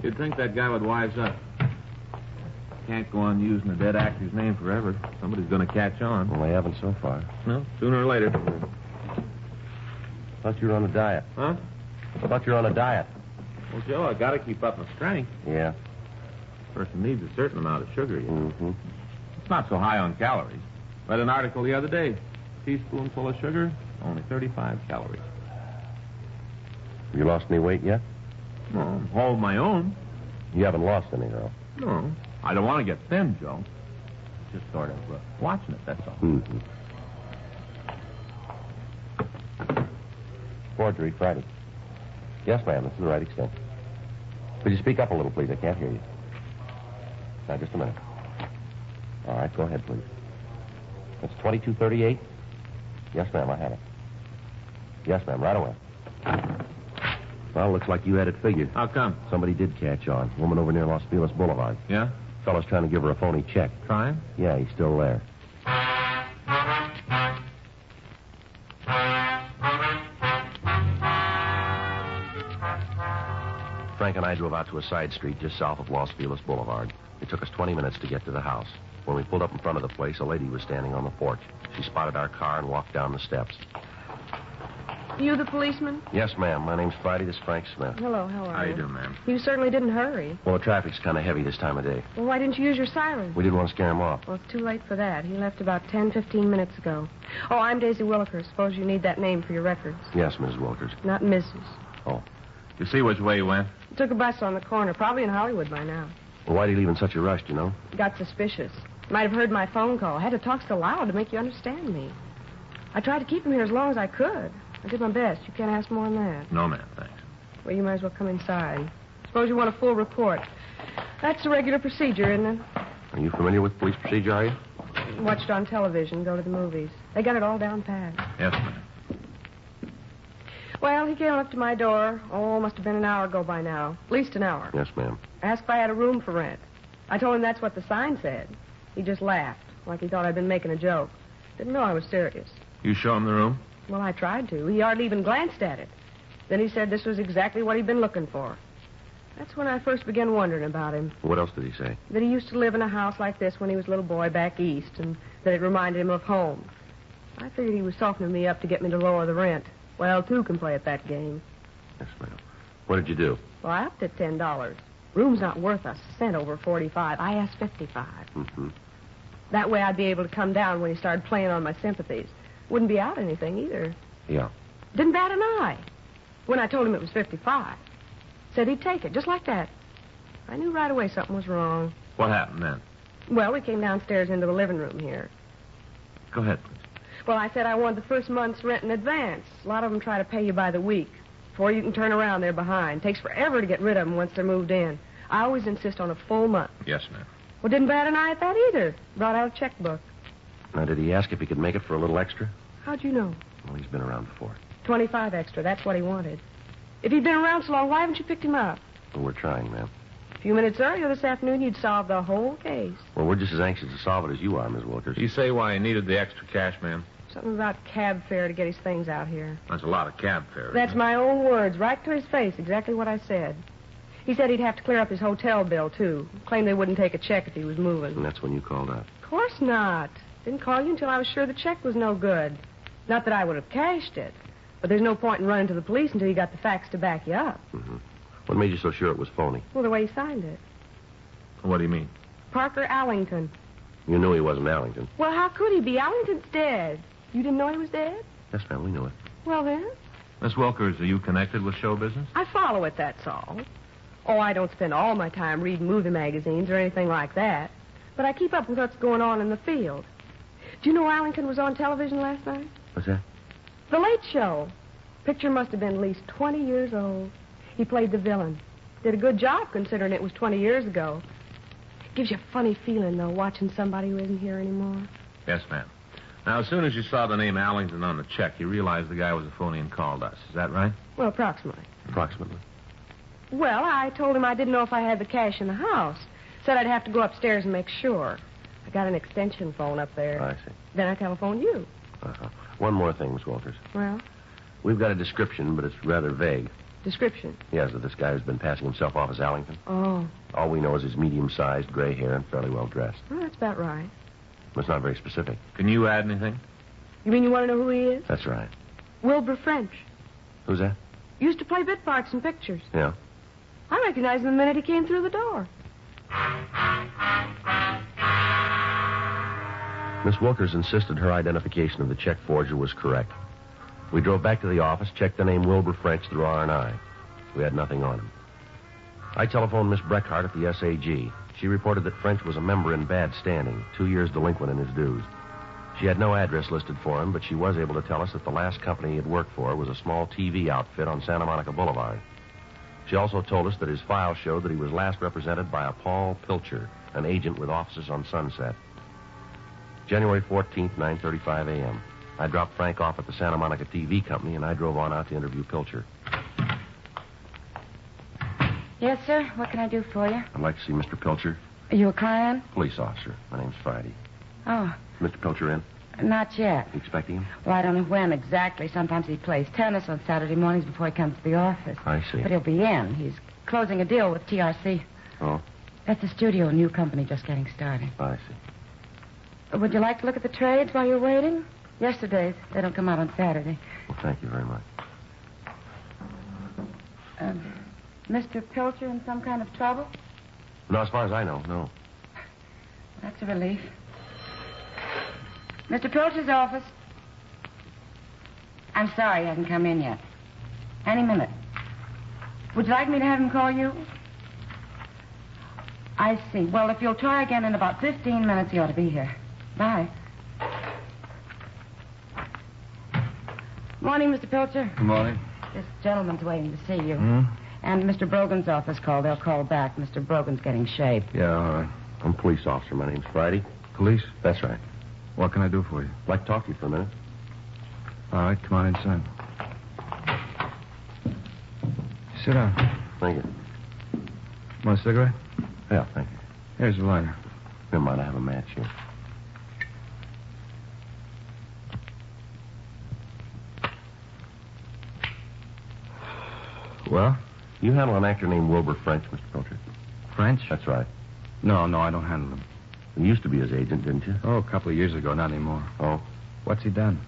V: You'd think that guy would wise up. Can't go on using a dead actor's name forever. Somebody's going to catch on.
D: Well, they haven't so far.
V: No, sooner or later.
D: Thought you were on a diet.
V: Huh?
D: I thought you were on a diet.
V: Well, Joe, I got to keep up my strength.
D: Yeah.
V: Person needs a certain amount of sugar, you know.
D: Mm-hmm.
V: It's not so high on calories. Read an article the other day. Teaspoonful of sugar, only 35 calories.
D: You lost any weight yet?
V: No, I'm holding my own.
D: You haven't lost any, Earl.
V: No, I don't want to get thin, Joe. Just sort of watching it, that's all.
D: Mm-hmm. Forgery, Friday. Yes, ma'am, this is the right extent. Could you speak up a little, please? I can't hear you. Now, just a minute. All right, go ahead, please. It's 2238? Yes, ma'am, I have it. Yes, ma'am, right away. Well, looks like you had it figured.
V: How come?
D: Somebody did catch on. Woman over near Los Feliz Boulevard.
V: Yeah?
D: Fellow's trying to give her a phony check.
V: Trying?
D: Yeah, he's still there. Frank and I drove out to a side street just south of Los Feliz Boulevard. It took us 20 minutes to get to the house. When we pulled up in front of the place, a lady was standing on the porch. She spotted our car and walked down the steps.
P: You the policeman?
D: Yes, ma'am. My name's Friday. This is Frank Smith.
P: Hello, how are
V: How
P: you?
V: you doing, ma'am?
P: You certainly didn't hurry.
D: Well, the traffic's kind of heavy this time of day.
P: Well, why didn't you use your siren?
D: We didn't want to scare him off.
P: Well, it's too late for that. He left about 10-15 minutes ago. Oh, I'm Daisy Williker. Suppose you need that name for your records.
D: Yes, Mrs. Wilkers.
P: Not Mrs.
D: Oh.
V: You see which way he went?
P: Took a bus on the corner, probably in Hollywood by now.
D: Well, why did he leave in such a rush, do you know?
P: Got suspicious. Might have heard my phone call. Had to talk so loud to make you understand me. I tried to keep him here as long as I could. I did my best. You can't ask more than that.
V: No, ma'am, thanks.
P: Well, you might as well come inside. Suppose you want a full report. That's the regular procedure, isn't it?
D: Are you familiar with police procedure, are you?
P: Watched on television, go to the movies. They got it all down pat.
V: Yes, ma'am.
P: Well, he came up to my door. Oh, must have been an hour ago by now. At least an hour.
D: Yes, ma'am.
P: Asked if I had a room for rent. I told him that's what the sign said. He just laughed, like he thought I'd been making a joke. Didn't know I was serious.
V: You show him the room?
P: Well, I tried to. He hardly even glanced at it. Then he said this was exactly what he'd been looking for. That's when I first began wondering about him.
D: What else did he say?
P: That he used to live in a house like this when he was a little boy back east, and that it reminded him of home. I figured he was softening me up to get me to lower the rent. Well, two can play at that game.
D: Yes, ma'am. What did you do?
P: Well, I upped it $10. Room's not worth a cent over 45. I asked 55.
D: Mm-hmm.
P: That way I'd be able to come down when he started playing on my sympathies. Wouldn't be out anything either.
D: Yeah.
P: Didn't bat an eye when I told him it was 55. Said he'd take it, just like that. I knew right away something was wrong.
D: What happened then?
P: Well, we came downstairs into the living room here.
D: Go ahead.
P: Well, I said I wanted the first month's rent in advance. A lot of them try to pay you by the week. Before you can turn around, they're behind. Takes forever to get rid of them once they're moved in. I always insist on a full month.
V: Yes, ma'am.
P: Well, didn't bat an eye at that either. Brought out a checkbook.
D: Now, did he ask if he could make it for a little extra?
P: How'd you know?
D: Well, he's been around before.
P: 25 extra. That's what he wanted. If he'd been around so long, why haven't you picked him up?
D: Well, we're trying, ma'am.
P: A few minutes earlier this afternoon, you'd solved the whole case.
D: Well, we're just as anxious to solve it as you are, Miss Wilkers.
V: Did you say why he needed the extra cash, ma'am?
P: Something about cab fare to get his things out here.
V: That's a lot of cab fare.
P: That's my own words, right to his face, exactly what I said. He said he'd have to clear up his hotel bill, too. Claimed they wouldn't take a check if he was moving.
D: And that's when you called up.
P: Of course not. Didn't call you until I was sure the check was no good. Not that I would have cashed it, but there's no point in running to the police until you got the facts to back you up.
D: Mm-hmm. What made you so sure it was phony?
P: Well, the way he signed it.
V: What do you mean?
P: Parker Allington.
D: You knew he wasn't Allington.
P: Well, how could he be? Allington's dead. You didn't know he was dead?
D: Yes, ma'am, we knew it.
P: Well, then.
V: Miss Wilkers, are you connected with show business?
P: I follow it, that's all. Oh, I don't spend all my time reading movie magazines or anything like that. But I keep up with what's going on in the field. Do you know Allington was on television last night?
D: What's that?
P: The Late Show. Picture must have been at least 20 years old. He played the villain. Did a good job considering it was 20 years ago. Gives you a funny feeling, though, watching somebody who isn't here anymore.
V: Yes, ma'am. Now, as soon as you saw the name Allington on the check, you realized the guy was a phony and called us. Is that right?
P: Well, approximately.
D: Approximately.
P: Well, I told him I didn't know if I had the cash in the house. Said I'd have to go upstairs and make sure. I got an extension phone up there.
D: I see.
P: Then I telephoned you.
D: Uh-huh. One more thing, Miss Walters.
P: Well?
D: We've got a description, but it's rather vague.
P: Description?
D: Yes, of this guy who's been passing himself off as Allington.
P: Oh.
D: All we know is he's medium-sized, gray hair, and fairly well-dressed.
P: Well, that's about right.
D: But it's not very specific.
V: Can you add anything?
P: You mean you want to know who he is?
D: That's right.
P: Wilbur French.
D: Who's that?
P: Used to play bit parts in pictures.
D: Yeah.
P: I recognized him the minute he came through the door.
D: Miss Wilkers insisted her identification of the check forger was correct. We drove back to the office, checked the name Wilbur French through R&I. We had nothing on him. I telephoned Miss Breckhart at the SAG. She reported that French was a member in bad standing, 2 years delinquent in his dues. She had no address listed for him, but she was able to tell us that the last company he had worked for was a small TV outfit on Santa Monica Boulevard. She also told us that his file showed that he was last represented by a Paul Pilcher, an agent with offices on Sunset. January 14th, 9:35 a.m. I dropped Frank off at the Santa Monica TV company, and I drove on out to interview Pilcher.
I: Yes, sir. What can I do for you?
D: I'd like to see Mr. Pilcher.
I: Are you a client?
D: Police officer. My name's Friday.
I: Oh,
D: Is Mr. Pilcher in?
I: not yet.
D: You expecting him?
I: Well, I don't know when exactly. Sometimes he plays tennis on Saturday mornings before he comes to the office.
D: I see.
I: But he'll be in. He's closing a deal with TRC.
D: Oh,
I: That's a studio, a new company just getting started.
D: I see.
I: Would you like to look at the trades while you're waiting? Yesterday's. They don't come out on Saturday.
D: Well, thank you very much.
I: Mr. Pilcher in some kind of trouble?
D: No, as far as I know, no.
I: That's a relief. Mr. Pilcher's office. I'm sorry he hasn't come in yet. Any minute. Would you like me to have him call you? I see. Well, if you'll try again in about 15 minutes, he ought to be here. Bye. Morning, Mr. Pilcher.
V: Good morning.
I: This gentleman's waiting to see you. And Mr. Brogan's office called. They'll call back. Mr. Brogan's getting shaved.
V: Yeah, all right.
D: I'm a police officer. My name's Friday.
V: Police?
D: That's right.
V: What can I do for you?
D: I'd like to talk to you for a minute.
V: All right, come on inside. Sit down.
D: Thank you.
V: Want a cigarette?
D: Yeah, thank you.
V: Here's the lighter.
D: Never mind, I have a match here.
V: Well?
D: You handle an actor named Wilbur French, Mr. Pilcher.
V: French?
D: That's right.
V: No, I don't handle him.
D: You used to be his agent, didn't you?
V: Oh, a couple of years ago, not anymore.
D: Oh?
V: What's he done?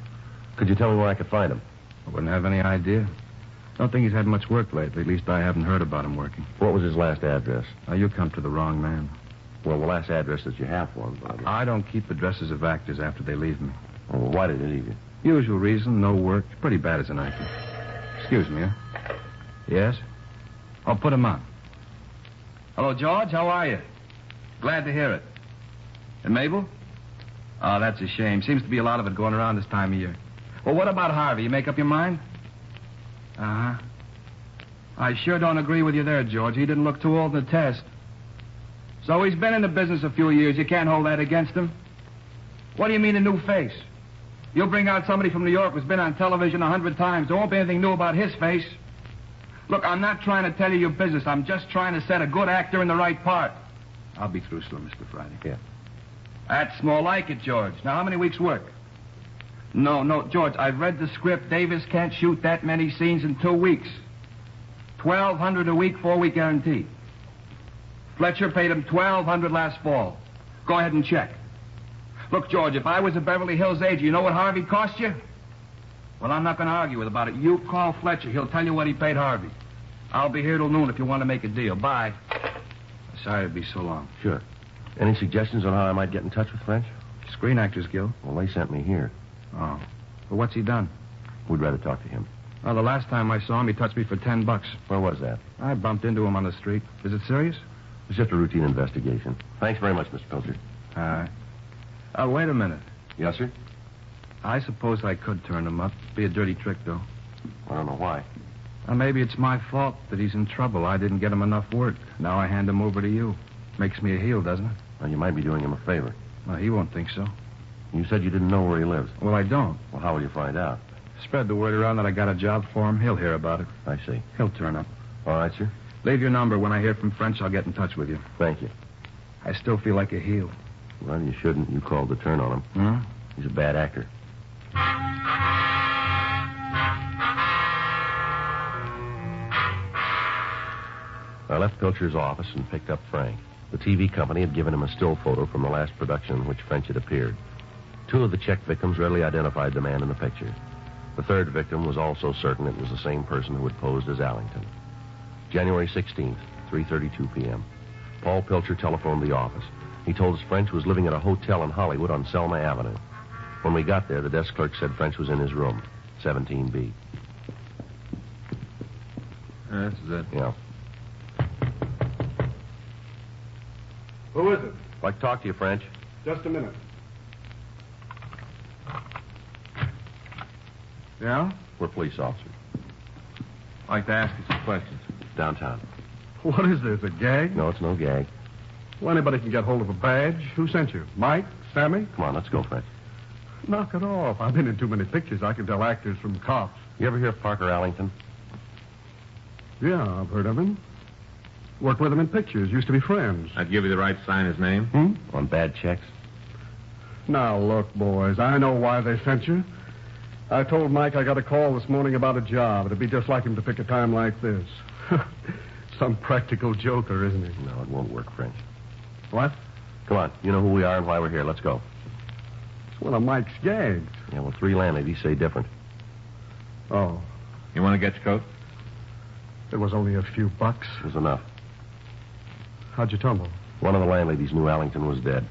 D: Could you tell me where I could find him?
V: I wouldn't have any idea. Don't think he's had much work lately. At least I haven't heard about him working.
D: What was his last address?
V: Now, you come to the wrong man.
D: Well, the last address that you have for him. But
V: I don't keep addresses of actors after they leave me.
D: Oh, well, why did he leave you?
V: Usual reason, no work. Pretty bad as an actor. Excuse me, huh? Yes?
E: Oh, put him on. Hello, George. How are you? Glad to hear it. And Mabel? Oh, that's a shame. Seems to be a lot of it going around this time of year. Well, what about Harvey? You make up your mind? Uh-huh. I sure don't agree with you there, George. He didn't look too old in the test. So he's been in the business a few years. You can't hold that against him. What do you mean a new face? You'll bring out somebody from New York who's been on television 100 times. There won't be anything new about his face. Look, I'm not trying to tell you your business. I'm just trying to set a good actor in the right part. I'll be through soon, Mr. Friday.
D: Yeah.
E: That's more like it, George. Now, how many weeks' work? No, George, I've read the script. Davis can't shoot that many scenes in 2 weeks. $1,200 a week, 4-week guarantee. Fletcher paid him $1,200 last fall. Go ahead and check. Look, George, if I was a Beverly Hills agent, you know what Harvey cost you? Well, I'm not going to argue about it. You call Fletcher. He'll tell you what he paid Harvey. I'll be here till noon if you want to make a deal. Bye. Sorry it'd be so long.
D: Sure. Any suggestions on how I might get in touch with French?
E: Screen Actors Guild.
D: Well, they sent me here.
E: Oh. Well, what's he done?
D: We'd rather talk to him.
E: Well, the last time I saw him, he touched me for $10.
D: Where was that?
E: I bumped into him on the street. Is it serious?
D: It's just a routine investigation. Thanks very much, Mr. Pilcher.
E: All right. Wait a minute.
D: Yes, sir?
E: I suppose I could turn him up. Be a dirty trick, though.
D: I don't know why.
E: Maybe it's my fault that he's in trouble. I didn't get him enough work. Now I hand him over to you. Makes me a heel, doesn't it?
D: Well, you might be doing him a favor.
E: Well, he won't think so.
D: You said you didn't know where he lives.
E: Well, I don't.
D: Well, how will you find out?
E: Spread the word around that I got a job for him. He'll hear about it.
D: I see.
E: He'll turn up.
D: All right, sir.
E: Leave your number. When I hear from French, I'll get in touch with you.
D: Thank you.
E: I still feel like a heel.
D: Well, you shouldn't. You called the turn on him.
E: Hmm?
D: He's a bad actor. I left Pilcher's office and picked up Frank. The TV company had given him a still photo from the last production in which French had appeared. 2 of the check victims readily identified the man in the picture. The 3rd victim was also certain it was the same person who had posed as Allington. January 16th, 3:32 p.m. Paul Pilcher telephoned the office. He told us French was living at a hotel in Hollywood on Selma Avenue. When we got there, the desk clerk said French was in his room, 17B.
V: This is it.
D: Yeah.
H: Who is it?
D: I'd like to talk to you, French.
H: Just a minute.
E: Yeah?
D: We're police officers.
V: I'd like to ask you some questions.
D: Downtown.
H: What is this, a gag?
D: No, it's no gag.
H: Well, anybody can get hold of a badge. Who sent you? Mike? Sammy?
D: Come on, let's go, French.
H: Knock it off. I've been in too many pictures. I can tell actors from cops.
D: You ever hear of Parker Allington?
H: Yeah, I've heard of him. Worked with him in pictures. Used to be friends.
V: I'd give you the right to sign his name.
D: On bad checks?
H: Now, look, boys, I know why they sent you. I told Mike I got a call this morning about a job. It'd be just like him to pick a time like this. Some practical joker, isn't he?
D: No, it won't work, French.
H: What?
D: Come on. You know who we are and why we're here. Let's go.
H: It's one of Mike's gags.
D: Yeah, well, 3 landladies say different.
H: Oh.
V: You want to get your coat?
H: It was only a few bucks.
D: It was enough.
H: How'd you tumble?
D: One of the landladies knew Allington was dead.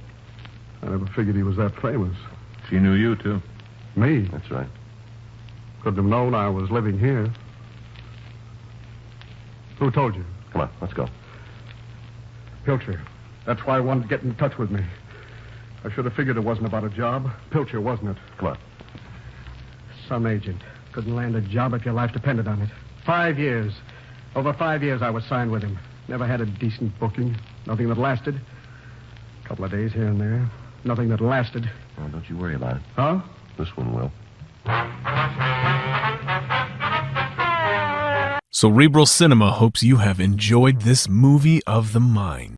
H: I never figured he was that famous.
V: She knew you, too.
H: Me?
D: That's right.
H: Couldn't have known I was living here. Who told you?
D: Come on, let's go.
H: Pilcher. That's why I wanted to get in touch with me. I should have figured it wasn't about a job. Pilcher, wasn't it?
D: Come on.
H: Some agent. Couldn't land a job if your life depended on it. 5 years. Over 5 years I was signed with him. Never had a decent booking. Nothing that lasted. A couple of days here and there. Nothing that lasted.
D: Well, don't you worry about it.
H: Huh?
D: This one will.
Q: Cerebral Cinema hopes you have enjoyed this movie of the mind.